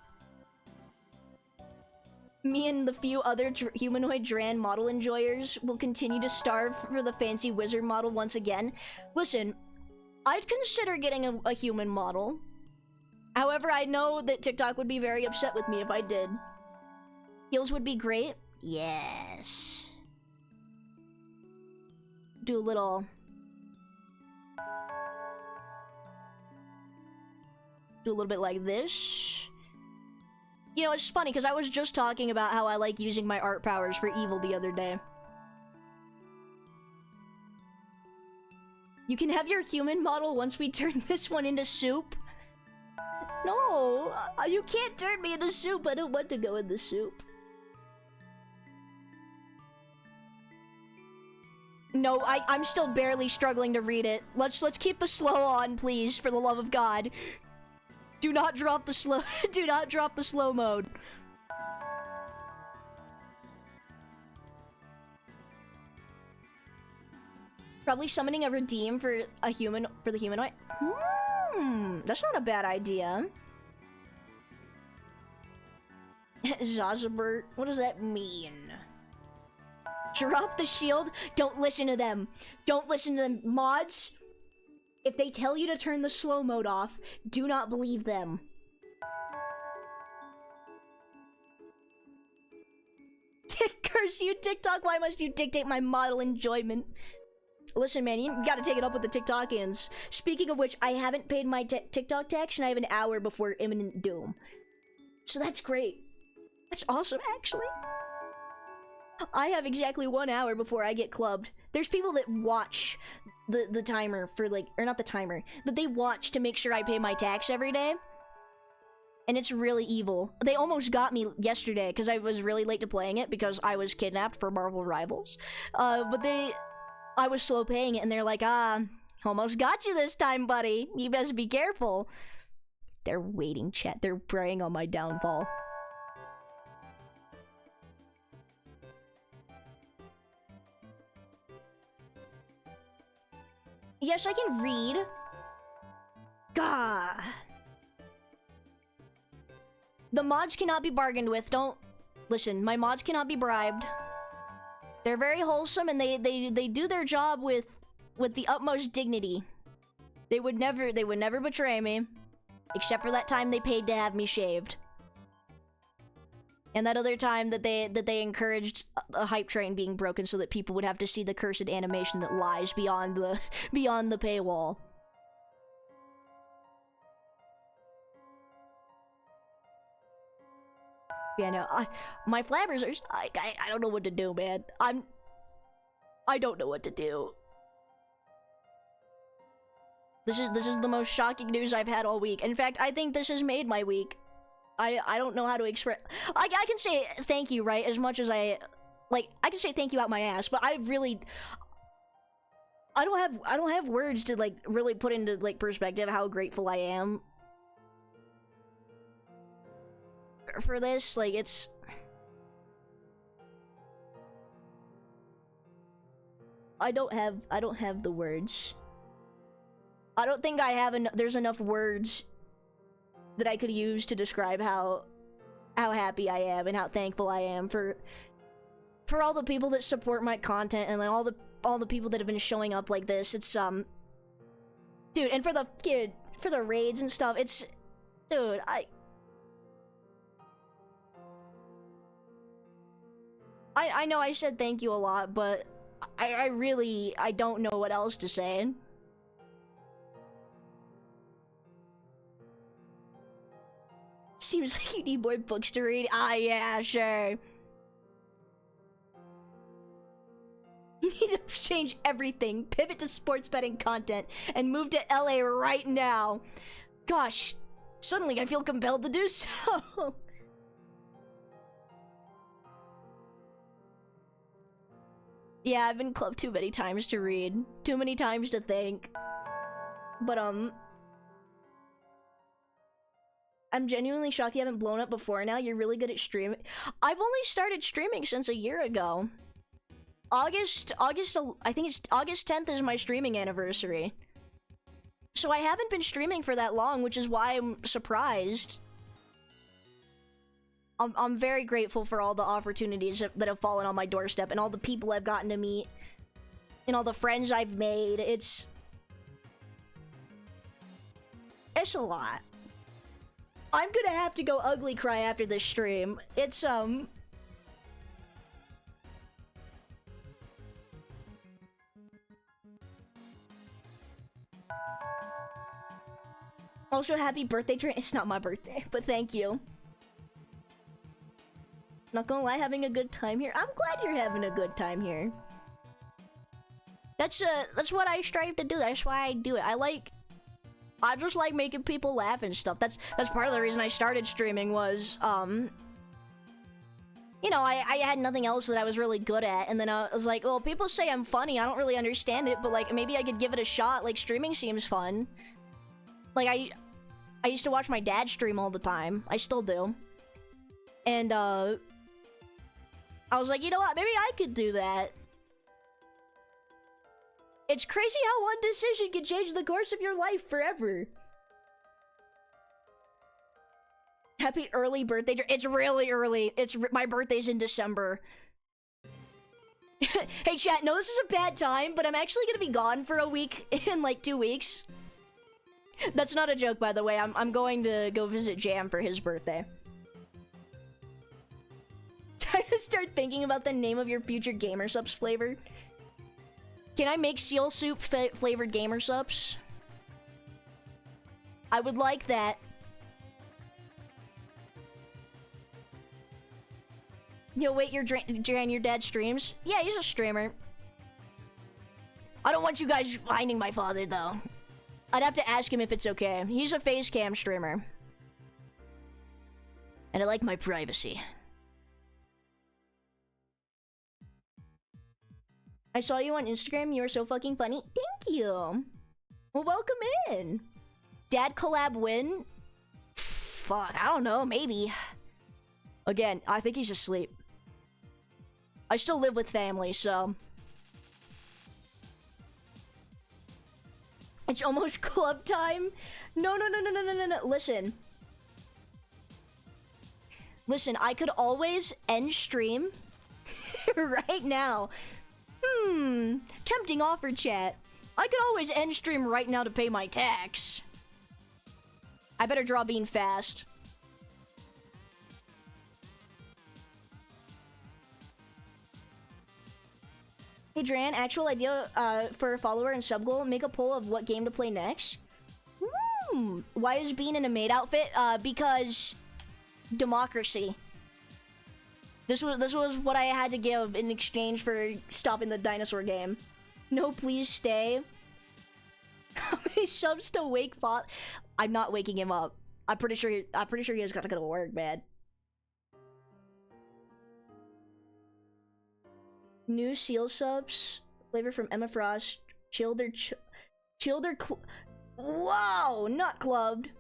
Me and the few other humanoid Dran model enjoyers will continue to starve for the fancy wizard model once again. Listen, I'd consider getting a human model. However, I know that TikTok would be very upset with me if I did. Heals would be great. Yes. Do a little... Do a little bit like this. You know, it's funny because I was just talking about how I like using my art powers for evil the other day. You can have your human model once we turn this one into soup. No, you can't turn me into soup. I don't want to go in the soup. No, I'm still barely struggling to read it. Let's keep the slow on, please, for the love of God. Do not drop the slow. Do not drop the slow mode. Probably summoning a redeem for a human for the humanoid. That's not a bad idea. Zazabert, what does that mean? Drop the shield. Don't listen to them. Don't listen to them, mods. If they tell you to turn the slow mode off, do not believe them. Curse you, TikTok. Why must you dictate my model enjoyment? Listen, man, you gotta take it up with the TikTokians. Speaking of which, I haven't paid my TikTok tax and I have an hour before imminent doom. So that's great. That's awesome, actually. I have exactly 1 hour before I get clubbed. There's people that watch the timer for like, or not the timer, that they watch to make sure I pay my tax every day. And it's really evil. They almost got me yesterday because I was really late to playing it because I was kidnapped for Marvel Rivals. But I was slow paying it and they're like, almost got you this time, buddy. You best be careful. They're waiting, chat. They're preying on my downfall. Yes, I can read. Gah. The mods cannot be bargained with. Don't... Listen, my mods cannot be bribed. They're very wholesome and they do their job with the utmost dignity. They would never betray me. Except for that time they paid to have me shaved. And that other time that they encouraged a hype train being broken so that people would have to see the cursed animation that lies beyond the paywall. Yeah, no, my flabbers are... I don't know what to do, man. I don't know what to do. This is the most shocking news I've had all week. In fact, I think this has made my week. I don't know how to express... I can say thank you, right? As much as I can say thank you out my ass, but I really... I don't have words to, like, really put into, like, perspective how grateful I am for this. Like, it's... I don't have the words. I don't think I have there's enough words that I could use to describe how happy I am and how thankful I am for all the people that support my content and then all the people that have been showing up like this. It's dude, and for the raids and stuff, it's dude, I know I said thank you a lot, but I really don't know what else to say. Seems like you need more books to read. Yeah, sure. You need to change everything, pivot to sports betting content, and move to LA right now. Gosh, suddenly I feel compelled to do so. Yeah, I've been clubbed too many times to read. Too many times to think. But, I'm genuinely shocked you haven't blown up before now. You're really good at streaming. I've only started streaming since a year ago. I think it's August 10th is my streaming anniversary. So I haven't been streaming for that long, which is why I'm surprised. I'm very grateful for all the opportunities that have fallen on my doorstep and all the people I've gotten to meet and all the friends I've made. It's a lot. I'm gonna have to go ugly cry after this stream. It's also, happy birthday, Trent. It's not my birthday, but thank you. Not gonna lie, having a good time here. I'm glad you're having a good time here. That's what I strive to do. That's why I do it. I just like making people laugh and stuff. That's part of the reason I started streaming was, you know, I had nothing else that I was really good at, and then I was like, well, people say I'm funny. I don't really understand it, but like maybe I could give it a shot. Like streaming seems fun. Like I used to watch my dad stream all the time. I still do. And I was like, you know what? Maybe I could do that. It's crazy how one decision can change the course of your life forever. Happy early birthday. It's really early. My birthday's in December. Hey chat, no, this is a bad time, but I'm actually gonna be gone for a week in like 2 weeks. That's not a joke, by the way. I'm going to go visit Jam for his birthday. Trying to start thinking about the name of your future Gamer Subs flavor. Can I make seal soup flavored Gamer Subs? I would like that. Yo, wait, your dad streams? Yeah, he's a streamer. I don't want you guys finding my father, though. I'd have to ask him if it's okay. He's a face cam streamer. And I like my privacy. I saw you on Instagram. You are so fucking funny. Thank you. Well, welcome in. Dad collab win? Fuck, I don't know. Maybe. Again, I think he's asleep. I still live with family, so... It's almost club time. No. Listen. Listen, I could always end stream right now. Tempting offer, chat. I could always end stream right now to pay my tax. I better draw bean fast. Hey Dran, actual idea for a follower and sub goal, make a poll of what game to play next. Why is Bean in a maid outfit? Because democracy. This was what I had to give in exchange for stopping the dinosaur game. No, please stay. How many subs to wake Fot? I'm not waking him up. I'm pretty sure he has got to go to work, man. New seal subs, flavor from Emma Frost, Childer, whoa, not clubbed.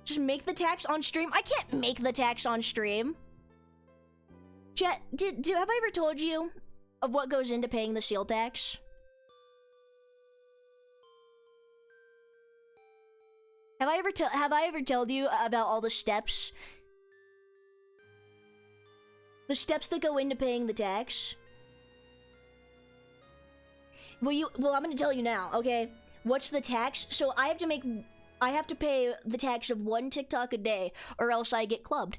Just make the tax on stream. I can't make the tax on stream. Chat, have I ever told you of what goes into paying the seal tax? Have I ever told you about all the steps? The steps that go into paying the tax? Well, I'm gonna tell you now, okay? What's the tax? So I have to pay the tax of 1 TikTok a day, or else I get clubbed.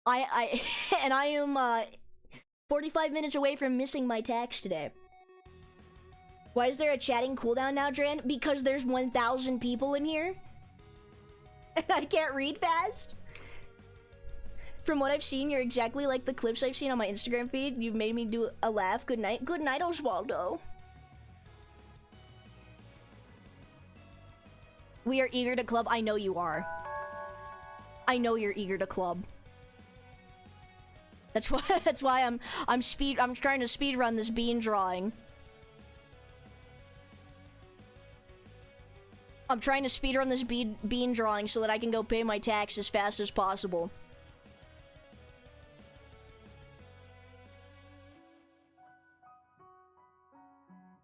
And I am 45 minutes away from missing my tax today. Why is there a chatting cooldown now, Dran? Because there's 1,000 people in here. And I can't read fast. From what I've seen, you're exactly like the clips I've seen on my Instagram feed. You've made me do a laugh. Good night. Good night, Oswaldo. We are eager to club. I know you are. I know you're eager to club. That's why I'm trying to speed run this bean drawing. I'm trying to speed run this bean drawing so that I can go pay my tax as fast as possible.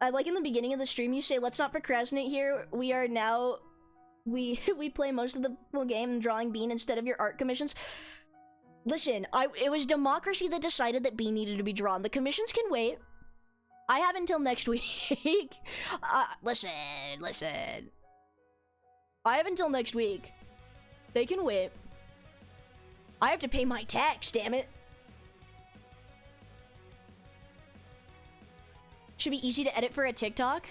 I like in the beginning of the stream you say, let's not procrastinate here. We are now... We play most of the full game drawing Bean instead of your art commissions. Listen, it was democracy that decided that Bean needed to be drawn. The commissions can wait. I have until next week. Listen. I have until next week. They can wait. I have to pay my tax, damn it. Should be easy to edit for a TikTok.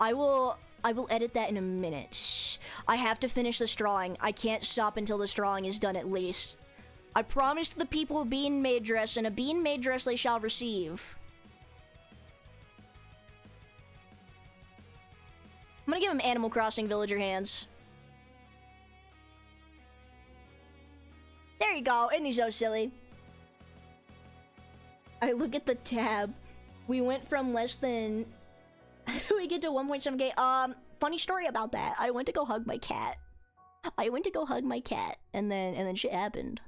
I will edit that in a minute. I have to finish this drawing. I can't stop until this drawing is done at least. I promised the people a bean made dress, and a bean made dress they shall receive. I'm gonna give him Animal Crossing villager hands. There you go, isn't he so silly? I look at the tab. We went from less than... How do we get to 1.7k? Funny story about that. I went to go hug my cat. And then shit happened.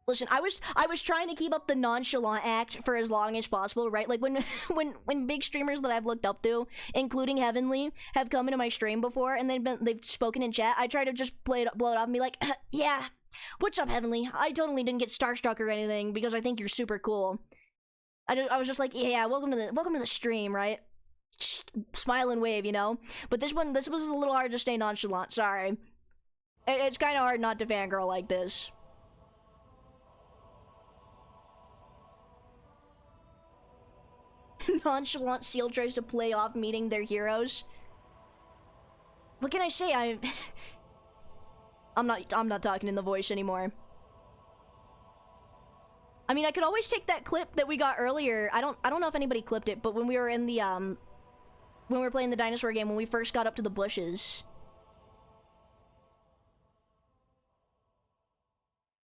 Listen, I was trying to keep up the nonchalant act for as long as possible, right? Like when big streamers that I've looked up to, including Heavenly, have come into my stream before and they've spoken in chat, I try to just blow it off and be like, yeah, what's up, Heavenly? I totally didn't get starstruck or anything because I think you're super cool. I was just like, yeah, welcome to the stream, right? Smile and wave, you know? But this was a little hard to stay nonchalant, sorry. It's kind of hard not to fangirl like this. Nonchalant Seal tries to play off meeting their heroes. What can I say? I'm not talking in the voice anymore. I mean, I could always take that clip that we got earlier. I don't know if anybody clipped it, but when we were in the when we were playing the dinosaur game, when we first got up to the bushes.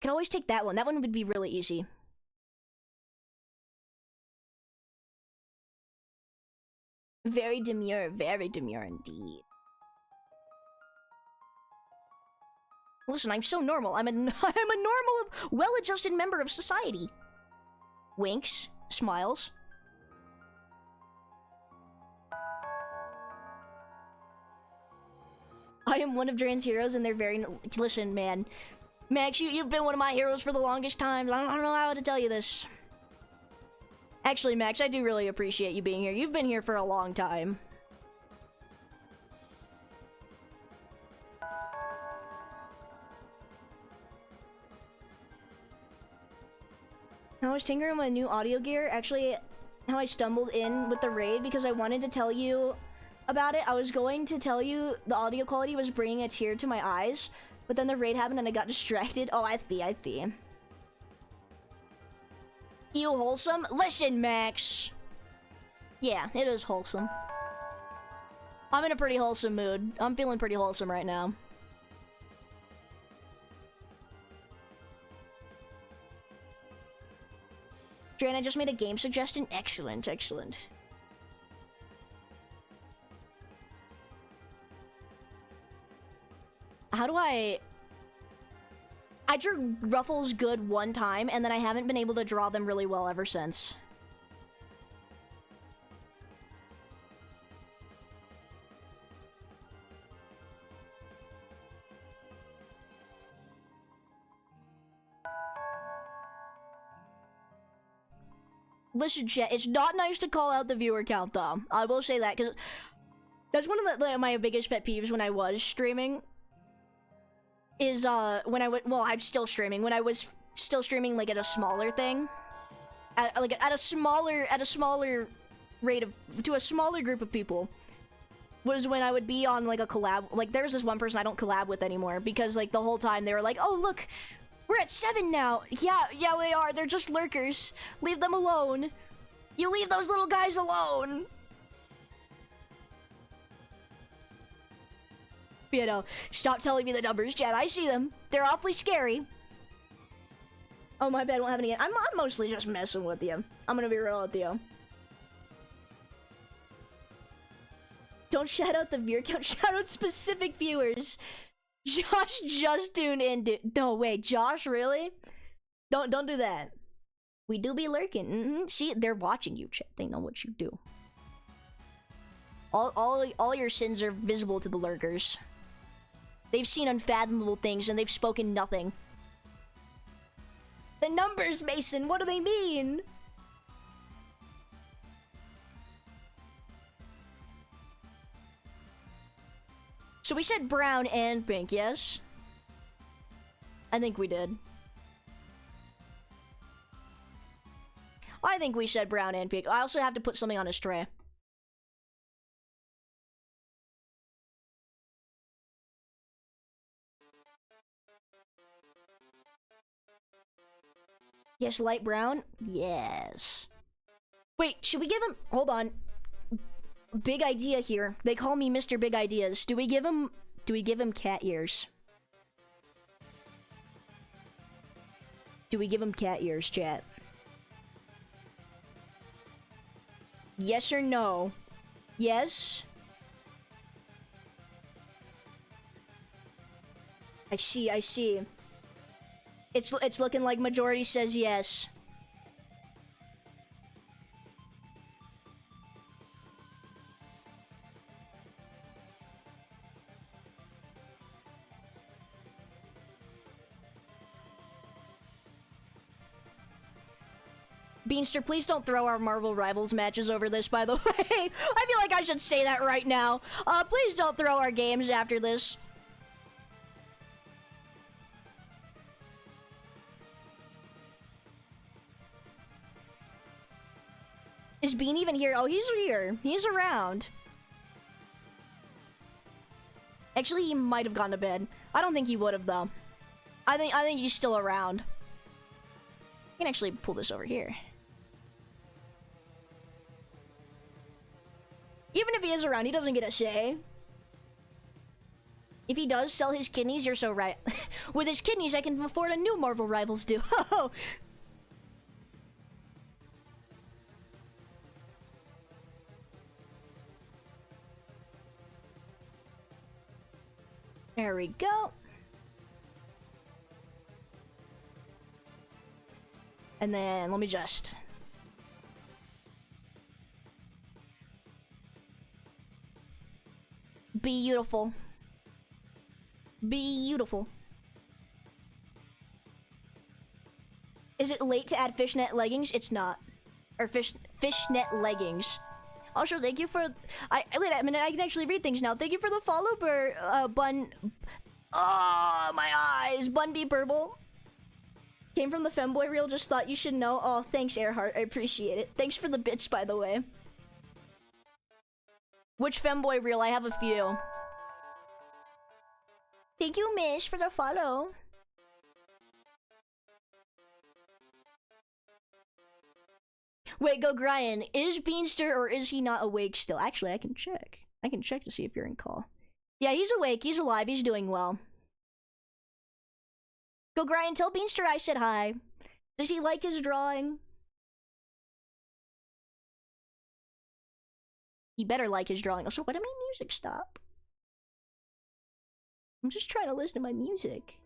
Could always take that one. That one would be really easy. Very demure indeed. Listen, I'm so normal. I'm a normal, well-adjusted member of society. Winks, smiles. I am one of Drain's heroes, and they're very... Listen, man. Max, you've been one of my heroes for the longest time. I don't know how to tell you this. Actually, Max, I do really appreciate you being here. You've been here for a long time. I was tinkering with my new audio gear. Actually, how I stumbled in with the raid because I wanted to tell you about it. I was going to tell you the audio quality was bringing a tear to my eyes, but then the raid happened and I got distracted. Oh, I see. You wholesome? Listen, Max. Yeah, it is wholesome. I'm in a pretty wholesome mood. I'm feeling pretty wholesome right now. Drain, I just made a game suggestion. Excellent. How do I drew Ruffles good one time, and then I haven't been able to draw them really well ever since. Listen, chat, it's not nice to call out the viewer count, though. I will say that, because that's one of my biggest pet peeves when I was streaming. Is, when I'm still streaming. When I was still streaming, like, at a smaller thing. At a smaller rate of... To a smaller group of people. Was when I would be on, like, a collab... Like, there's this one person I don't collab with anymore. Because, like, the whole time they were like, oh, look! We're at 7 now! Yeah, they are. They're just lurkers. Leave them alone. You leave those little guys alone! You know, stop telling me the numbers, Chad. I see them. They're awfully scary. Oh, my bad. I won't have any. I'm mostly just messing with you. I'm gonna be real with you. Don't shout out the viewer count. Shout out specific viewers. Josh just tuned in. No, wait. Josh, really? Don't do that. We do be lurking. See, they're watching you, chat. They know what you do. All your sins are visible to the lurkers. They've seen unfathomable things and they've spoken nothing. The numbers, Mason, what do they mean? So we said brown and pink, yes? I think we did. I think we said brown and pink. I also have to put something on his tray. Yes, light brown? Yes. Wait, should we give him... Hold on. Big idea here. They call me Mr. Big Ideas. Do we give him cat ears? Do we give him cat ears, chat? Yes or no? Yes? I see, I see. It's looking like majority says yes. Beanster, please don't throw our Marvel Rivals matches over this, by the way. I feel like I should say that right now. Please don't throw our games after this. Is Bean even here? Oh, he's here. He's around. Actually, he might have gone to bed. I don't think he would have, though. I think he's still around. I can actually pull this over here. Even if he is around, he doesn't get a say. If he does sell his kidneys, you're so right. With his kidneys, I can afford a new Marvel Rivals duo. There we go. And then, let me just... Beautiful. Beautiful. Is it late to add fishnet leggings? It's not. Or fishnet leggings. Also, thank you for... wait a minute, I can actually read things now. Thank you for the follow, Bun... Oh, my eyes! Bun Be Purple. Came from the femboy reel, just thought you should know. Oh, thanks, Earhart. I appreciate it. Thanks for the bits, by the way. Which femboy reel? I have a few. Thank you, Mish, for the follow. Wait, go Brian. Is Beanster or is he not awake still? Actually, I can check. I can check to see if you're in call. Yeah, he's awake. He's alive. He's doing well. Go Brian, tell Beanster I said hi. Does he like his drawing? He better like his drawing. Also, why did my music stop? I'm just trying to listen to my music.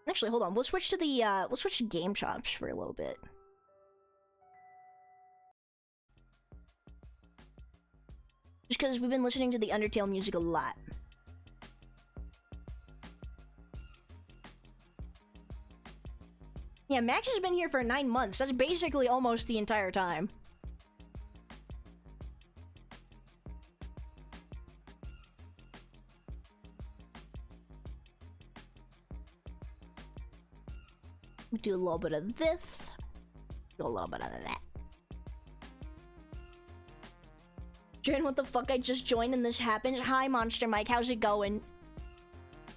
Actually, hold on. We'll switch to the, we'll switch to Game Chops for a little bit. Just because we've been listening to the Undertale music a lot. Yeah, Max has been here for 9 months. That's basically almost the entire time. Do a little bit of this. Do a little bit of that. Jen, what the fuck? I just joined and this happens. Hi, Monster Mike. How's it going?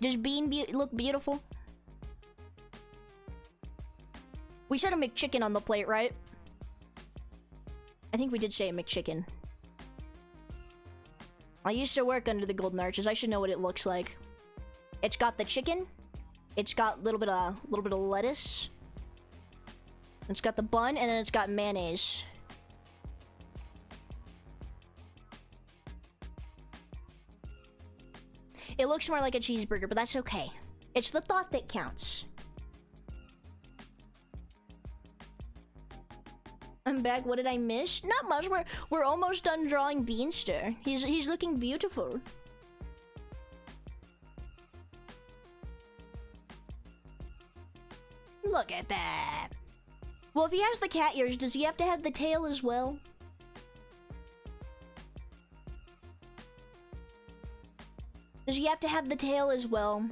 Does Bean look beautiful? We said a McChicken on the plate, right? I think we did say a McChicken. I used to work under the Golden Arches. I should know what it looks like. It's got the chicken. It's got a little bit of lettuce. It's got the bun, and then it's got mayonnaise. It looks more like a cheeseburger, but that's okay. It's the thought that counts. welcome back. What did I miss? Not much. We're almost done drawing Beanster. He's looking beautiful. Look at that. Well, if he has the cat ears, does he have to have the tail as well? Does he have to have the tail as well?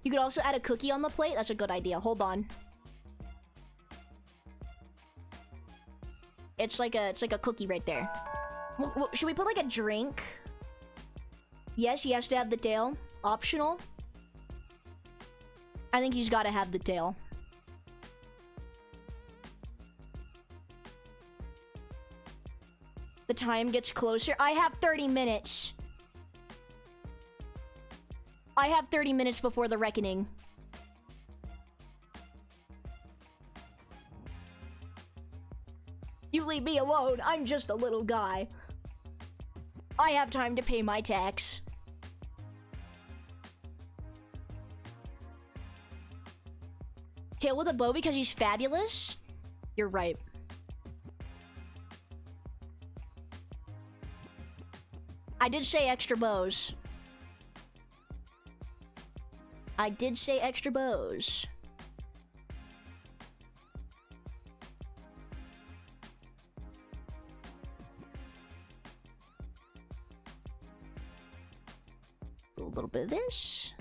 You could also add a cookie on the plate. That's a good idea. Hold on. It's like a cookie right there. Should we put like a drink? Yes, he has to have the tail. Optional. I think he's got to have the tail. The time gets closer. I have 30 minutes. I have 30 minutes before the reckoning. You leave me alone. I'm just a little guy. I have time to pay my tax. Tail with a bow because he's fabulous? You're right. I did say extra bows. I did say extra bows. A little bit of this.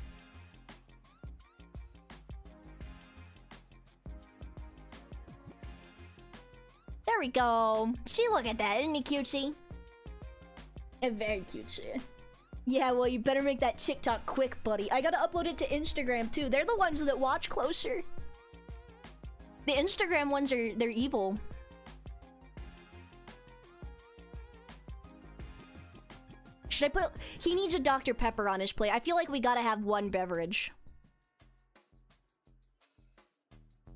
There we go. See, look at that. Isn't he cutesy? And very cutesy. Yeah, well, you better make that TikTok quick, buddy. I gotta upload it to Instagram, too. They're the ones that watch closer. The Instagram ones they're evil. Should I put... He needs a Dr. Pepper on his plate. I feel like we gotta have one beverage.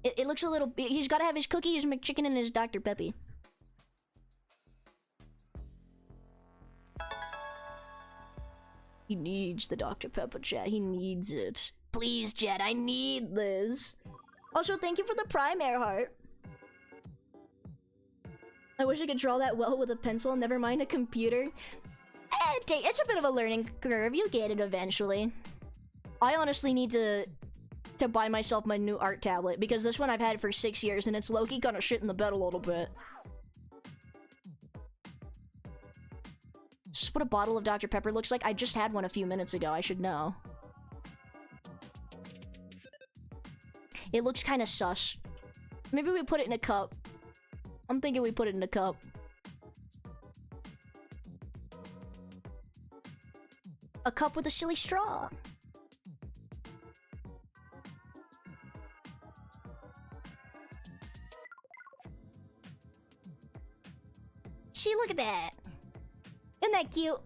It looks a little... He's gotta have his cookie, his McChicken, and his Dr. Peppy. He needs the Dr. Pepper, chat. He needs it. Please, chat, I need this. Also, thank you for the Prime Airheart. I wish I could draw that well with a pencil, never mind a computer. It's a bit of a learning curve. You get it eventually. I honestly need to buy myself my new art tablet, because this one I've had for 6 years, and it's low-key kind of shit in the bed a little bit. Just what a bottle of Dr. Pepper looks like. I just had one a few minutes ago. I should know. It looks kind of sus. Maybe we put it in a cup. I'm thinking we put it in a cup. A cup with a silly straw. See, look at that. Isn't that cute?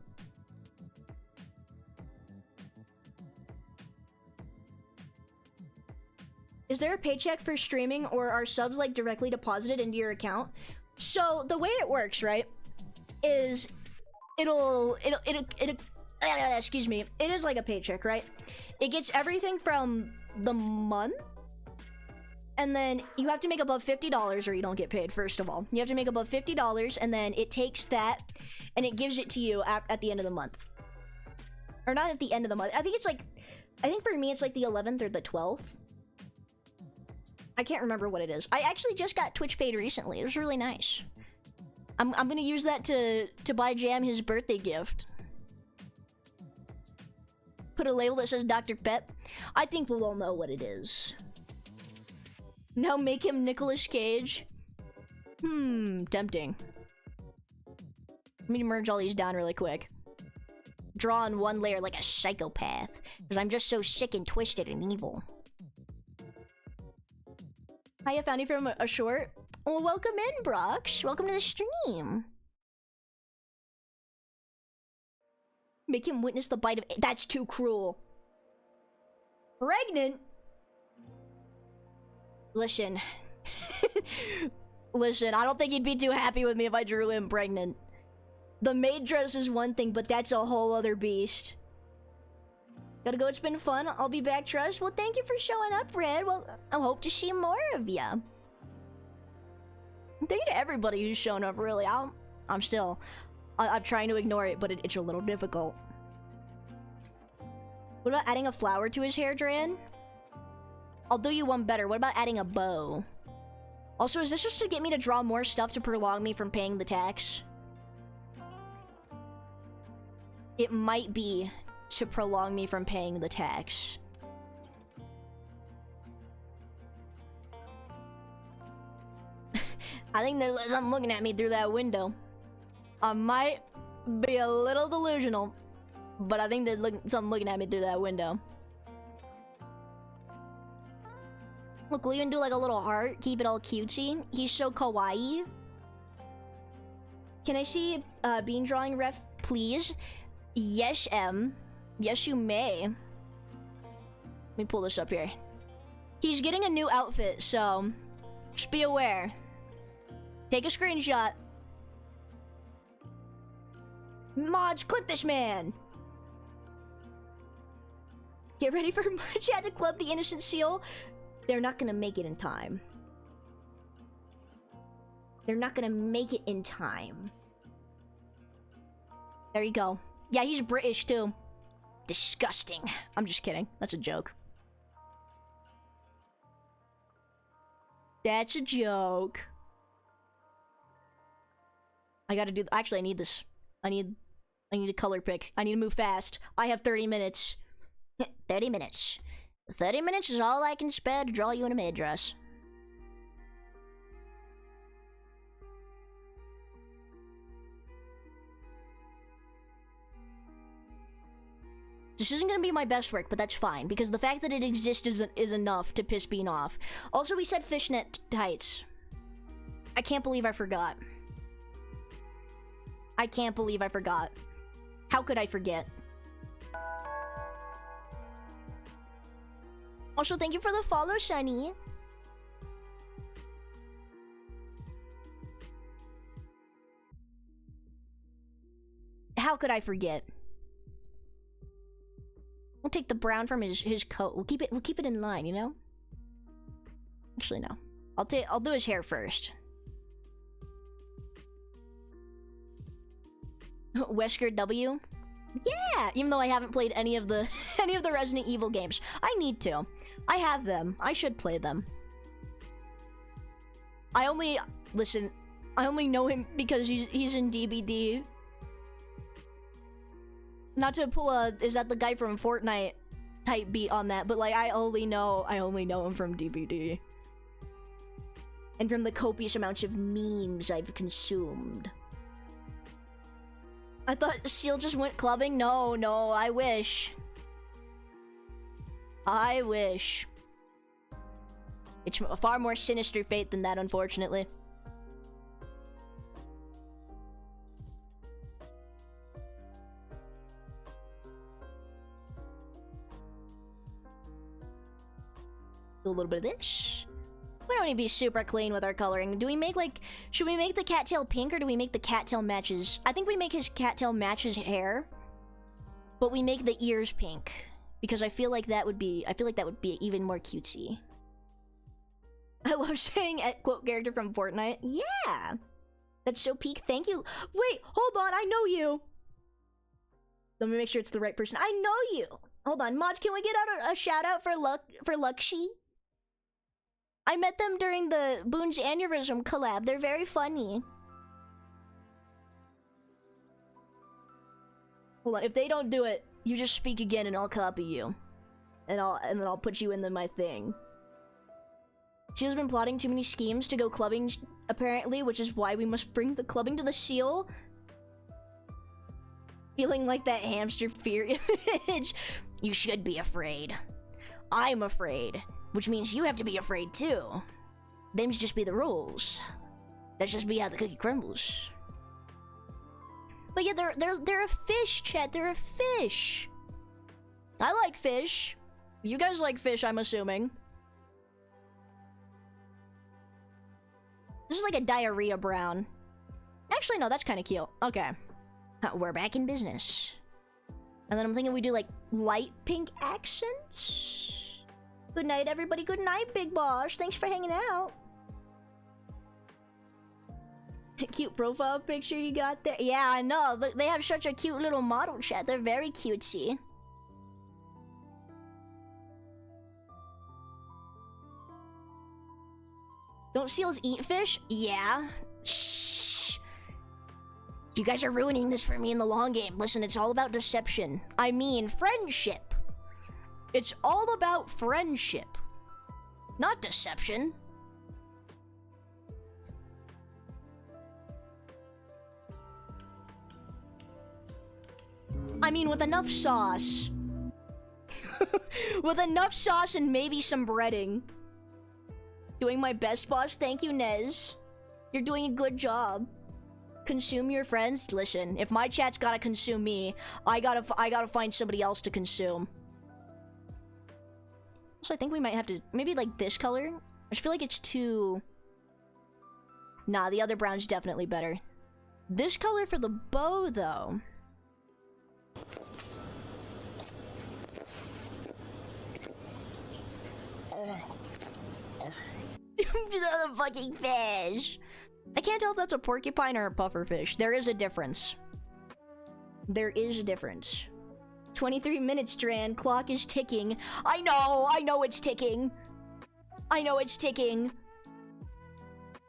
Is there a paycheck for streaming, or are subs like directly deposited into your account? So the way it works, right, is it'll excuse me, it is like a paycheck, right? It gets everything from the month, and then you have to make above $50 or you don't get paid. First of all, you have to make above $50, and then it takes that and it gives it to you at the end of the month. Or not at the end of the month. I think for me it's like the 11th or the 12th. I can't remember what it is. I actually just got Twitch paid recently. It was really nice. I'm gonna use that to buy Jam his birthday gift. Put a label that says Dr. Pep. I think we'll all know what it is. Now make him Nicolas Cage. Tempting. Let me merge all these down really quick. Draw on one layer like a psychopath, because I'm just so sick and twisted and evil. Hi, I found you from a short. Well, welcome in, Brox. Welcome to the stream. Make him witness the bite of... That's too cruel. Pregnant? Listen. Listen, I don't think he'd be too happy with me if I drew him pregnant. The maid dress is one thing, but that's a whole other beast. Gotta go, it's been fun. I'll be back, Trust. Well, thank you for showing up, Red. Well, I hope to see more of ya. Thank you to everybody who's shown up, really. I'm trying to ignore it, but it's a little difficult. What about adding a flower to his hair, Dran? I'll do you one better. What about adding a bow? Also, is this just to get me to draw more stuff to prolong me from paying the tax? It might be to prolong me from paying the tax. I think there's something looking at me through that window. I might be a little delusional, but I think there's something looking at me through that window. Look, we'll even do like a little heart, keep it all cutesy. He's so kawaii. Can I see bean drawing ref, please? Yes, M. Yes, you may. Let me pull this up here. He's getting a new outfit, so just be aware. Take a screenshot. Mods, clip this man. Get ready for chat to club the innocent seal. They're not gonna make it in time. They're not gonna make it in time. There you go. Yeah, he's British too. Disgusting. I'm just kidding. That's a joke. That's a joke. I gotta do. Actually, I need this. I need a color pick. I need to move fast. I have 30 minutes. 30 minutes. 30 minutes is all I can spare to draw you in a maid dress. This isn't gonna be my best work, but that's fine, because the fact that it exists is enough to piss Bean off. Also, we said fishnet tights. I can't believe I forgot. I can't believe I forgot. How could I forget? Also, thank you for the follow, Sunny. How could I forget? We'll take the brown from his coat. We'll keep it in line, you know? Actually, no. I'll do his hair first. Wesker W? Yeah! Even though I haven't played any of the Resident Evil games. I need to. I have them. I should play them. I only know him because he's in DBD. Not to pull a is that the guy from Fortnite type beat on that, but like I only know him from DBD. And from the copious amounts of memes I've consumed. I thought Seal just went clubbing? No, I wish. I wish. It's a far more sinister fate than that, unfortunately. Do a little bit of this. We don't need to be super clean with our coloring. Do we make like... Should we make the cattail pink or do we make the cattail matches... I think we make his cattail match his hair. But we make the ears pink. Because I feel like that would be... even more cutesy. I love saying quote character from Fortnite. Yeah! That's so peak. Thank you. Wait, hold on. I know you. Let me make sure it's the right person. I know you. Hold on. Mods, can we get out a shout out for Luxy? I met them during the Boon's Aneurysm collab. They're very funny. Hold on. If they don't do it, you just speak again and I'll copy you. And then I'll put you into my thing. She has been plotting too many schemes to go clubbing, apparently, which is why we must bring the clubbing to the seal. Feeling like that hamster fear image. You should be afraid. I'm afraid. Which means you have to be afraid too. Them's just be the rules. That's just be how the cookie crumbles. But yeah, they're a fish, chat. They're a fish. I like fish. You guys like fish, I'm assuming. This is like a diarrhea brown. Actually, no, that's kind of cute. Okay. We're back in business. And then I'm thinking we do like light pink accents. Good night, everybody. Good night, Big Boss. Thanks for hanging out. Cute profile picture you got there. Yeah, I know. Look, they have such a cute little model chat. They're very cutesy. Don't seals eat fish? Yeah. Shh. You guys are ruining this for me in the long game. Listen, it's all about deception. I mean, friendship. It's all about friendship. Not deception. I mean, with enough sauce. With enough sauce and maybe some breading. Doing my best, boss. Thank you, Nez. You're doing a good job. Consume your friends. Listen, if my chat's gotta consume me, I gotta find somebody else to consume. So I think we might have to maybe like this color. I just feel like it's too. Nah, the other brown's definitely better. This color for the bow, though. The fucking fish. I can't tell if that's a porcupine or a pufferfish. There is a difference. There is a difference. 23 minutes, Dran. Clock is ticking. I know it's ticking. I know it's ticking.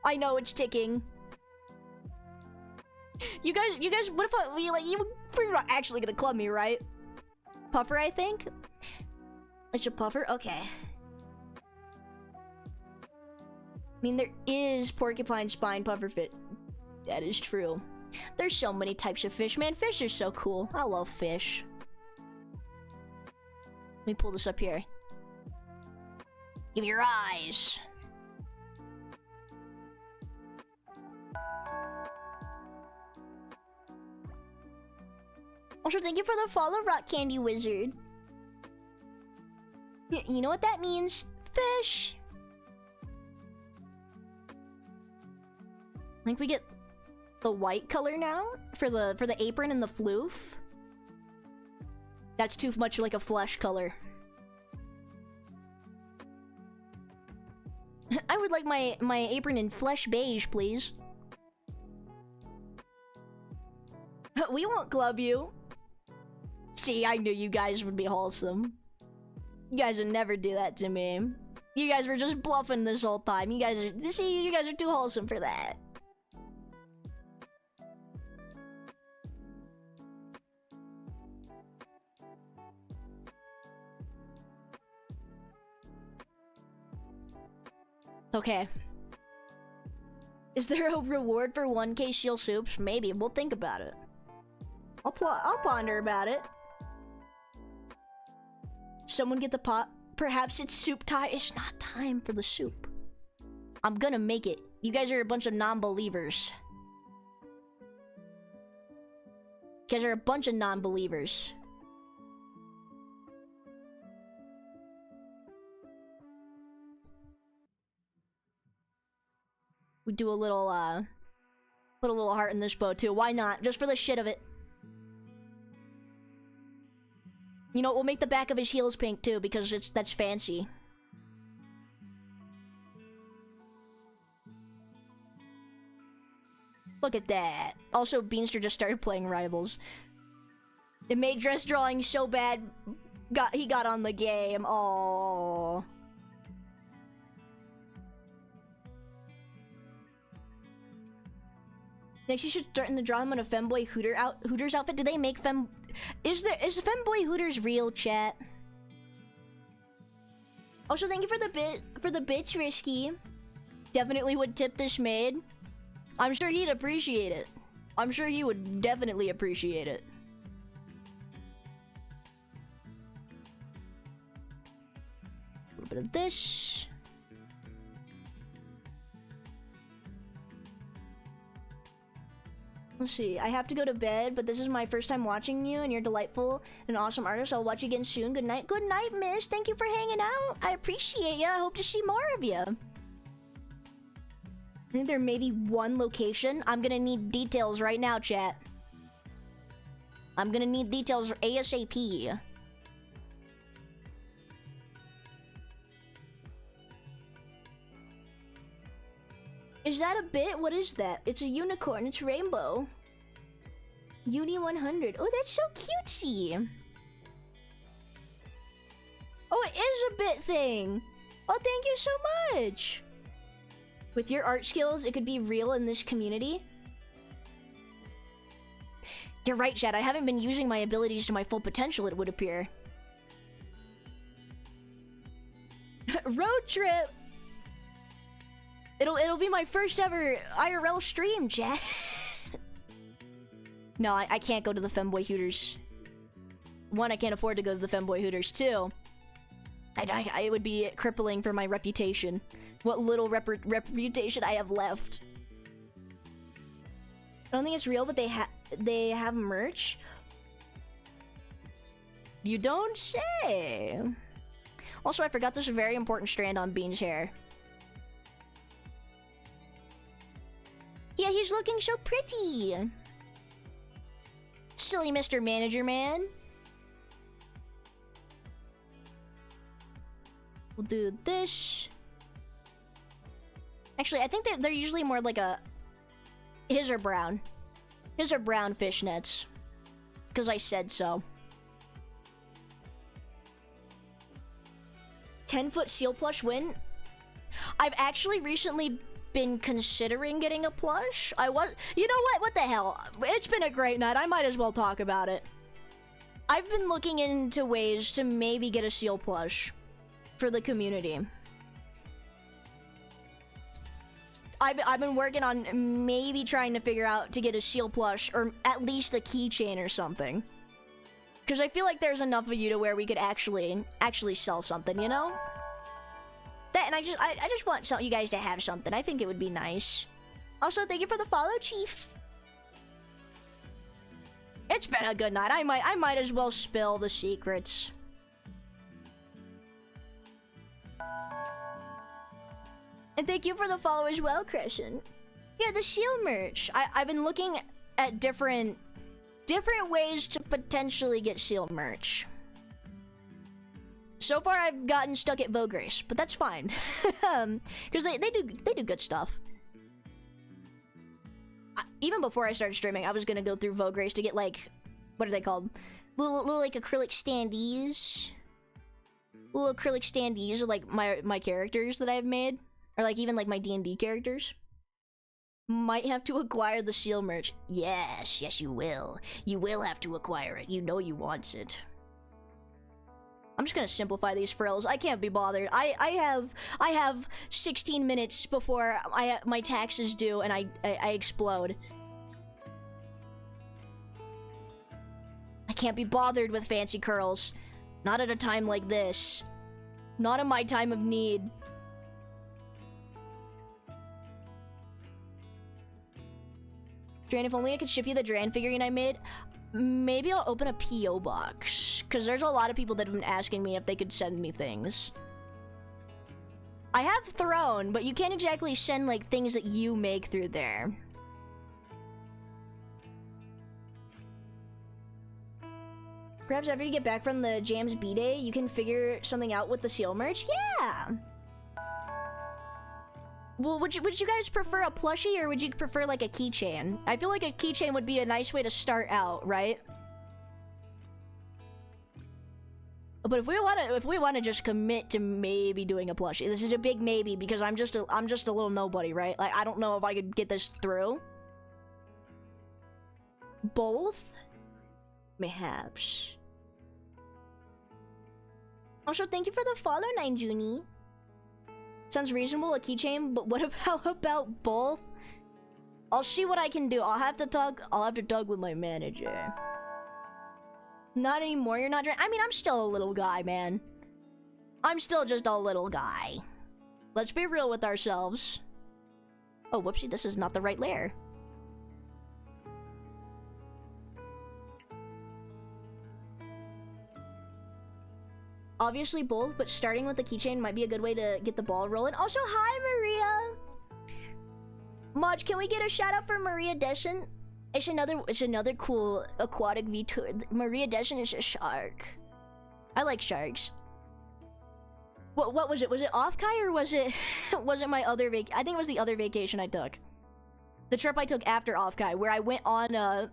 I know it's ticking. You guys, what if you're not actually gonna club me, right? Puffer, I think? It's a puffer? Okay. I mean, there is porcupine spine pufferfish. That is true. There's so many types of fish, man. Fish are so cool. I love fish. Let me pull this up here. Give me your eyes. Also, thank you for the follow, Rock Candy Wizard. You know what that means? Fish. I think we get the white color now for the apron and the floof. That's too much like a flesh color. I would like my apron in flesh beige, please. We won't club you. See, I knew you guys would be wholesome. You guys would never do that to me. You guys were just bluffing this whole time. You guys are too wholesome for that. Okay. Is there a reward for 1K seal soups? Maybe. We'll think about it. I'll ponder about it. Someone get the pot. Perhaps it's soup time. It's not time for the soup. I'm gonna make it. You guys are a bunch of non-believers. You guys are a bunch of non-believers. We do a little, put a little heart in this bow too. Why not? Just for the shit of it. You know, we'll make the back of his heels pink too, because that's fancy. Look at that. Also, Beanster just started playing Rivals. It made dress drawing so bad, he got on the game. Oh. Next, you should threaten to draw him on a femboy Hooters outfit. Do they make is femboy Hooters real, chat? Also, thank you for the bits, Risky. Definitely would tip this maid. I'm sure he'd appreciate it. I'm sure he would definitely appreciate it. A little bit of this. Let's see, I have to go to bed, but this is my first time watching you, and you're delightful and an awesome artist. I'll watch you again soon. Good night. Good night, miss. Thank you for hanging out. I appreciate ya. I hope to see more of you. I think there may be one location. I'm gonna need details right now, chat. I'm gonna need details ASAP. Is that a bit? What is that? It's a unicorn. It's rainbow. Uni 100. Oh, that's so cutesy. Oh, it is a bit thing. Oh, thank you so much. With your art skills, it could be real in this community. You're right, Chad. I haven't been using my abilities to my full potential, it would appear. Road trip. It'll be my first ever IRL stream, Chad. No, I can't go to the Femboy Hooters. One, I can't afford to go to the Femboy Hooters. Two, it would be crippling for my reputation. What little reputation I have left. I don't think it's real, but they have merch. You don't say. Also, I forgot this very important strand on Bean's hair. Yeah, he's looking so pretty. Silly Mr. Manager Man. We'll do this. Actually, I think that they're usually more like a... His are brown. His are brown fishnets. Because I said so. 10-foot seal plush win? I've actually recently been considering getting a plush. You know what? What the hell? It's been a great night. I might as well talk about it. I've been looking into ways to maybe get a seal plush for the community. I've been working on maybe trying to figure out to get a seal plush or at least a keychain or something. Because I feel like there's enough of you to where we could actually sell something, you know? And I just want you guys to have something. I think it would be nice. Also, thank you for the follow, Chief. It's been a good night. I might as well spill the secrets. And thank you for the follow as well, Crescent. Yeah, the seal merch. I've been looking at different ways to potentially get seal merch. So far, I've gotten stuck at Vograce, but that's fine, because they do good stuff. Even before I started streaming, I was gonna go through Vograce to get like, what are they called? Little like acrylic standees. Little acrylic standees of like my characters that I've made, or like even like my D&D characters. Might have to acquire the seal merch. Yes, you will. You will have to acquire it. You know you want it. I'm just gonna simplify these frills. I can't be bothered. I have 16 minutes before my taxes due, and I explode. I can't be bothered with fancy curls. Not at a time like this. Not in my time of need. Dran, if only I could ship you the Dran figurine I made. Maybe I'll open a P.O. box, because there's a lot of people that have been asking me if they could send me things. I have Throne, but you can't exactly send, like, things that you make through there. Perhaps after you get back from the Jams B-Day, you can figure something out with the seal merch? Yeah! Well, would you guys prefer a plushie, or would you prefer like a keychain? I feel like a keychain would be a nice way to start out, right? But if we want to just commit to maybe doing a plushie, this is a big maybe because I'm just a little nobody, right? Like I don't know if I could get this through. Both, perhaps. Also, thank you for the follow, 9Juni. Sounds reasonable, a keychain, but what about both? I'll see what I can do. I'll have to talk with my manager. Not anymore, you're not. I mean, I'm still a little guy, man. I'm still just a little guy. Let's be real with ourselves. Oh, whoopsie, this is not the right layer. Obviously both, but starting with the keychain might be a good way to get the ball rolling. Also, hi, Maria! Maj, can we get a shout out for Maria Deschen? It's another cool aquatic VTuber. Maria Deschen is a shark. I like sharks. What was it? Was it off Kai or was it was it my other I think it was the other vacation I took. The trip I took after off Kai, where I went on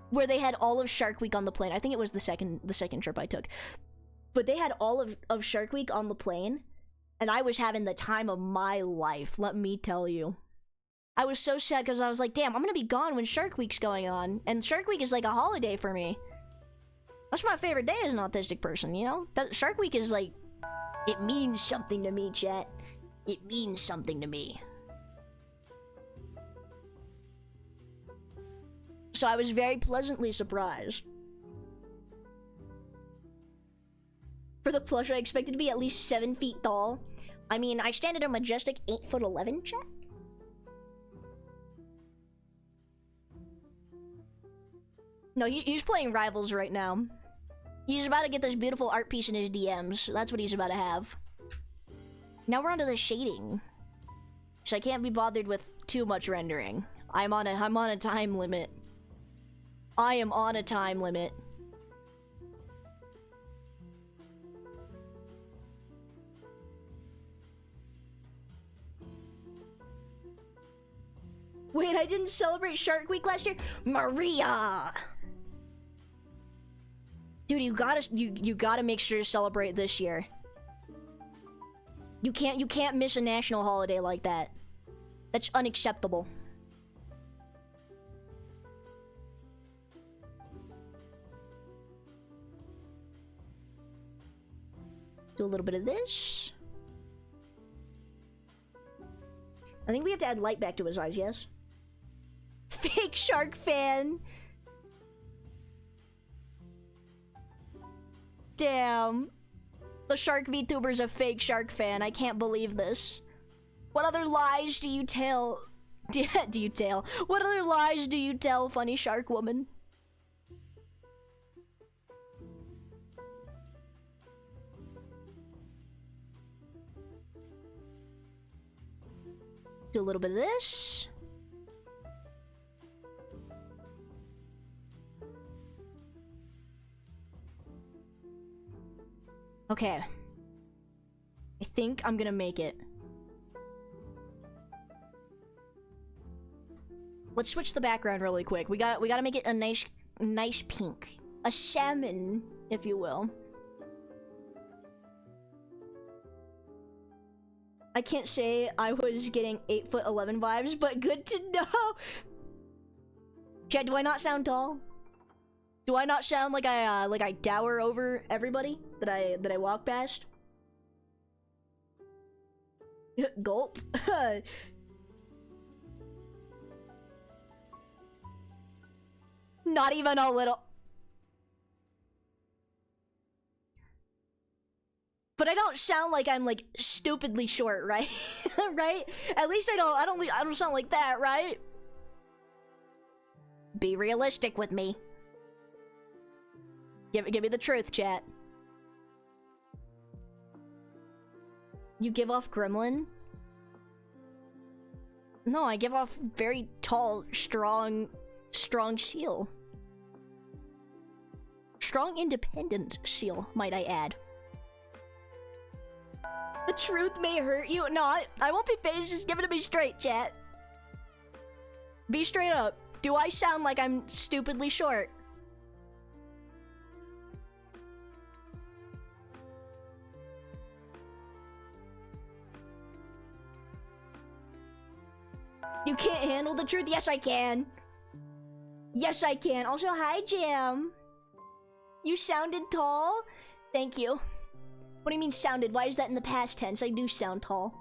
where they had all of Shark Week on the plane. I think it was the second trip I took. But they had all of Shark Week on the plane, and I was having the time of my life, let me tell you. I was so sad because I was like, damn, I'm gonna be gone when Shark Week's going on. And Shark Week is like a holiday for me. That's my favorite day as an autistic person, you know? Shark Week is like, it means something to me, chat. It means something to me. So I was very pleasantly surprised. For the plush, I expected to be at least 7 feet tall. I mean, I stand at a majestic 8'11", chat. No, he's playing Rivals right now. He's about to get this beautiful art piece in his DMs. That's what he's about to have. Now we're onto the shading. So I can't be bothered with too much rendering. I'm on a time limit. I am on a time limit. Wait, I didn't celebrate Shark Week last year? Maria! Dude, you gotta make sure to celebrate this year. You can't miss a national holiday like that. That's unacceptable. Do a little bit of this. I think we have to add light back to his eyes, yes? Fake shark fan. Damn. The Shark VTuber's a fake shark fan. I can't believe this. What other lies do you tell? Do you tell? What other lies do you tell, funny shark woman? Do a little bit of this. Okay. I think I'm gonna make it. Let's switch the background really quick. We gotta make it a nice pink. A salmon, if you will. I can't say I was getting 8'11" vibes, but good to know. Chad, do I not sound tall? Do I not sound like I dower over everybody that I walk past? Gulp. Not even a little. But I don't sound like I'm like stupidly short, right? Right? At least I don't sound like that, right? Be realistic with me. Give me the truth, chat. You give off gremlin? No, I give off very tall, strong seal. Strong, independent seal, might I add. The truth may hurt you. No, I won't be phased. Just give it to me straight, chat. Be straight up. Do I sound like I'm stupidly short? You can't handle the truth? Yes, I can. Yes, I can. Also, hi, Jam. You sounded tall? Thank you. What do you mean sounded? Why is that in the past tense? I do sound tall.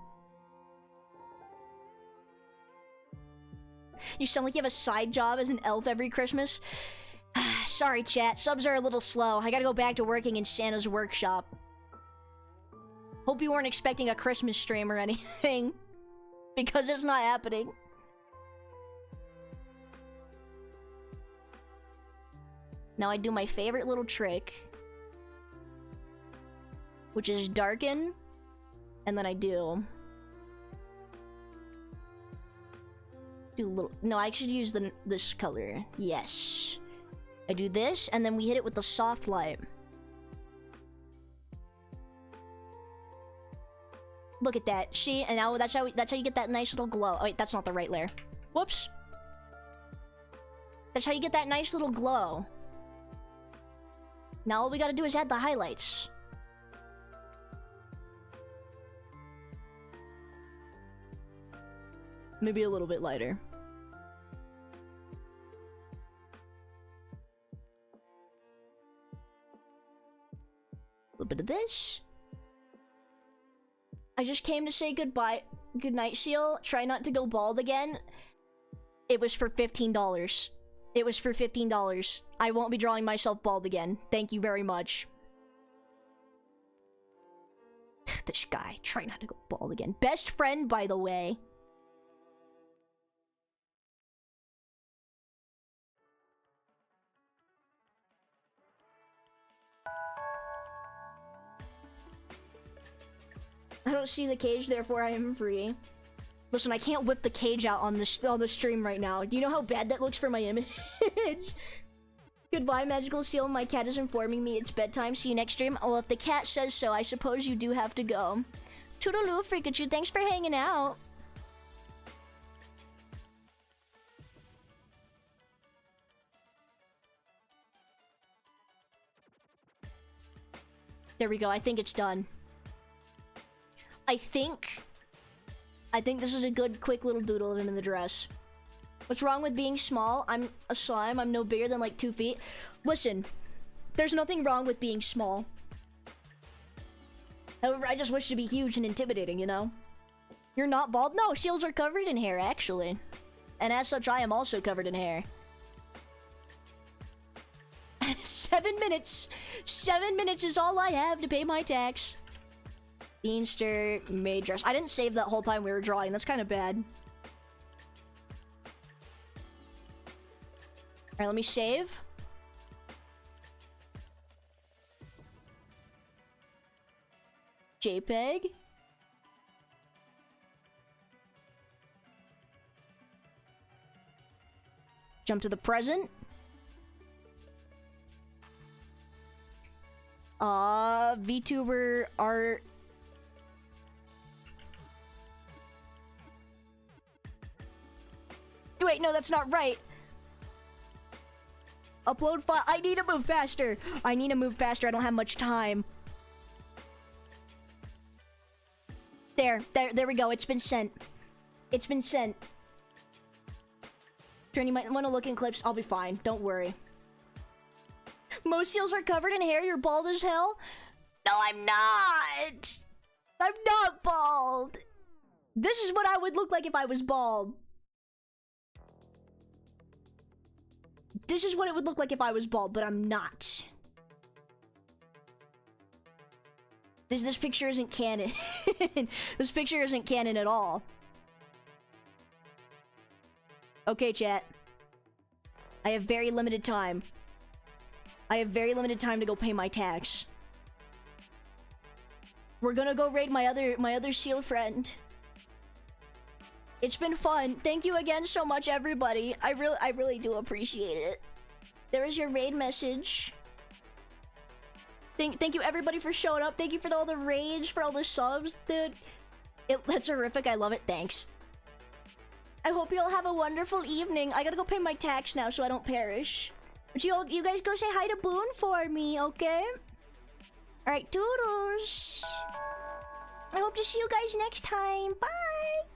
You sound like you have a side job as an elf every Christmas. Sorry, chat. Subs are a little slow. I gotta go back to working in Santa's workshop. Hope you weren't expecting a Christmas stream or anything. Because it's not happening. Now I do my favorite little trick, which is darken, and then I do a little. No, I should use this color. Yes, I do this, and then we hit it with the soft light. Look at that. See, and now that's how you get that nice little glow. Oh wait, that's not the right layer. Whoops. That's how you get that nice little glow. Now all we gotta do is add the highlights. Maybe a little bit lighter. A little bit of this. I just came to say goodbye. Good night, Seal. Try not to go bald again. It was for $15. It was for $15. I won't be drawing myself bald again. Thank you very much. This guy. Try not to go bald again. Best friend, by the way. I don't see the cage, therefore I am free. Listen, I can't whip the cage out on the stream right now. Do you know how bad that looks for my image? Goodbye, Magical Seal. My cat is informing me it's bedtime. See you next stream. Well, if the cat says so, I suppose you do have to go. Toodaloo, Freakachu. Thanks for hanging out. There we go. I think it's done. I think this is a good, quick little doodle of him in the dress. What's wrong with being small? I'm a slime. I'm no bigger than like 2 feet. Listen, there's nothing wrong with being small. However, I just wish to be huge and intimidating, you know? You're not bald? No, seals are covered in hair, actually. And as such, I am also covered in hair. 7 minutes. 7 minutes is all I have to pay my tax. Beanster, maid dress. I didn't save that whole time we were drawing. That's kind of bad. Alright, let me save. JPEG. Jump to the present. VTuber art. Wait, no, that's not right. Upload file. I need to move faster. I need to move faster. I don't have much time. There we go. It's been sent. It's been sent. You might want to look in clips. I'll be fine. Don't worry. Most seals are covered in hair. You're bald as hell. No, I'm not. I'm not bald. This is what I would look like if I was bald. This is what it would look like if I was bald, but I'm not. This picture isn't canon. This picture isn't canon at all. Okay, chat. I have very limited time. I have very limited time to go pay my tax. We're gonna go raid my other seal friend. It's been fun. Thank you again so much, everybody. I really do appreciate it. There is your raid message. Thank you everybody for showing up. Thank you for all the rage, for all the subs, dude. That's horrific. I love it. Thanks. I hope you all have a wonderful evening. I gotta go pay my tax now so I don't perish. But you guys go say hi to Boone for me, okay? Alright, toodles. I hope to see you guys next time. Bye!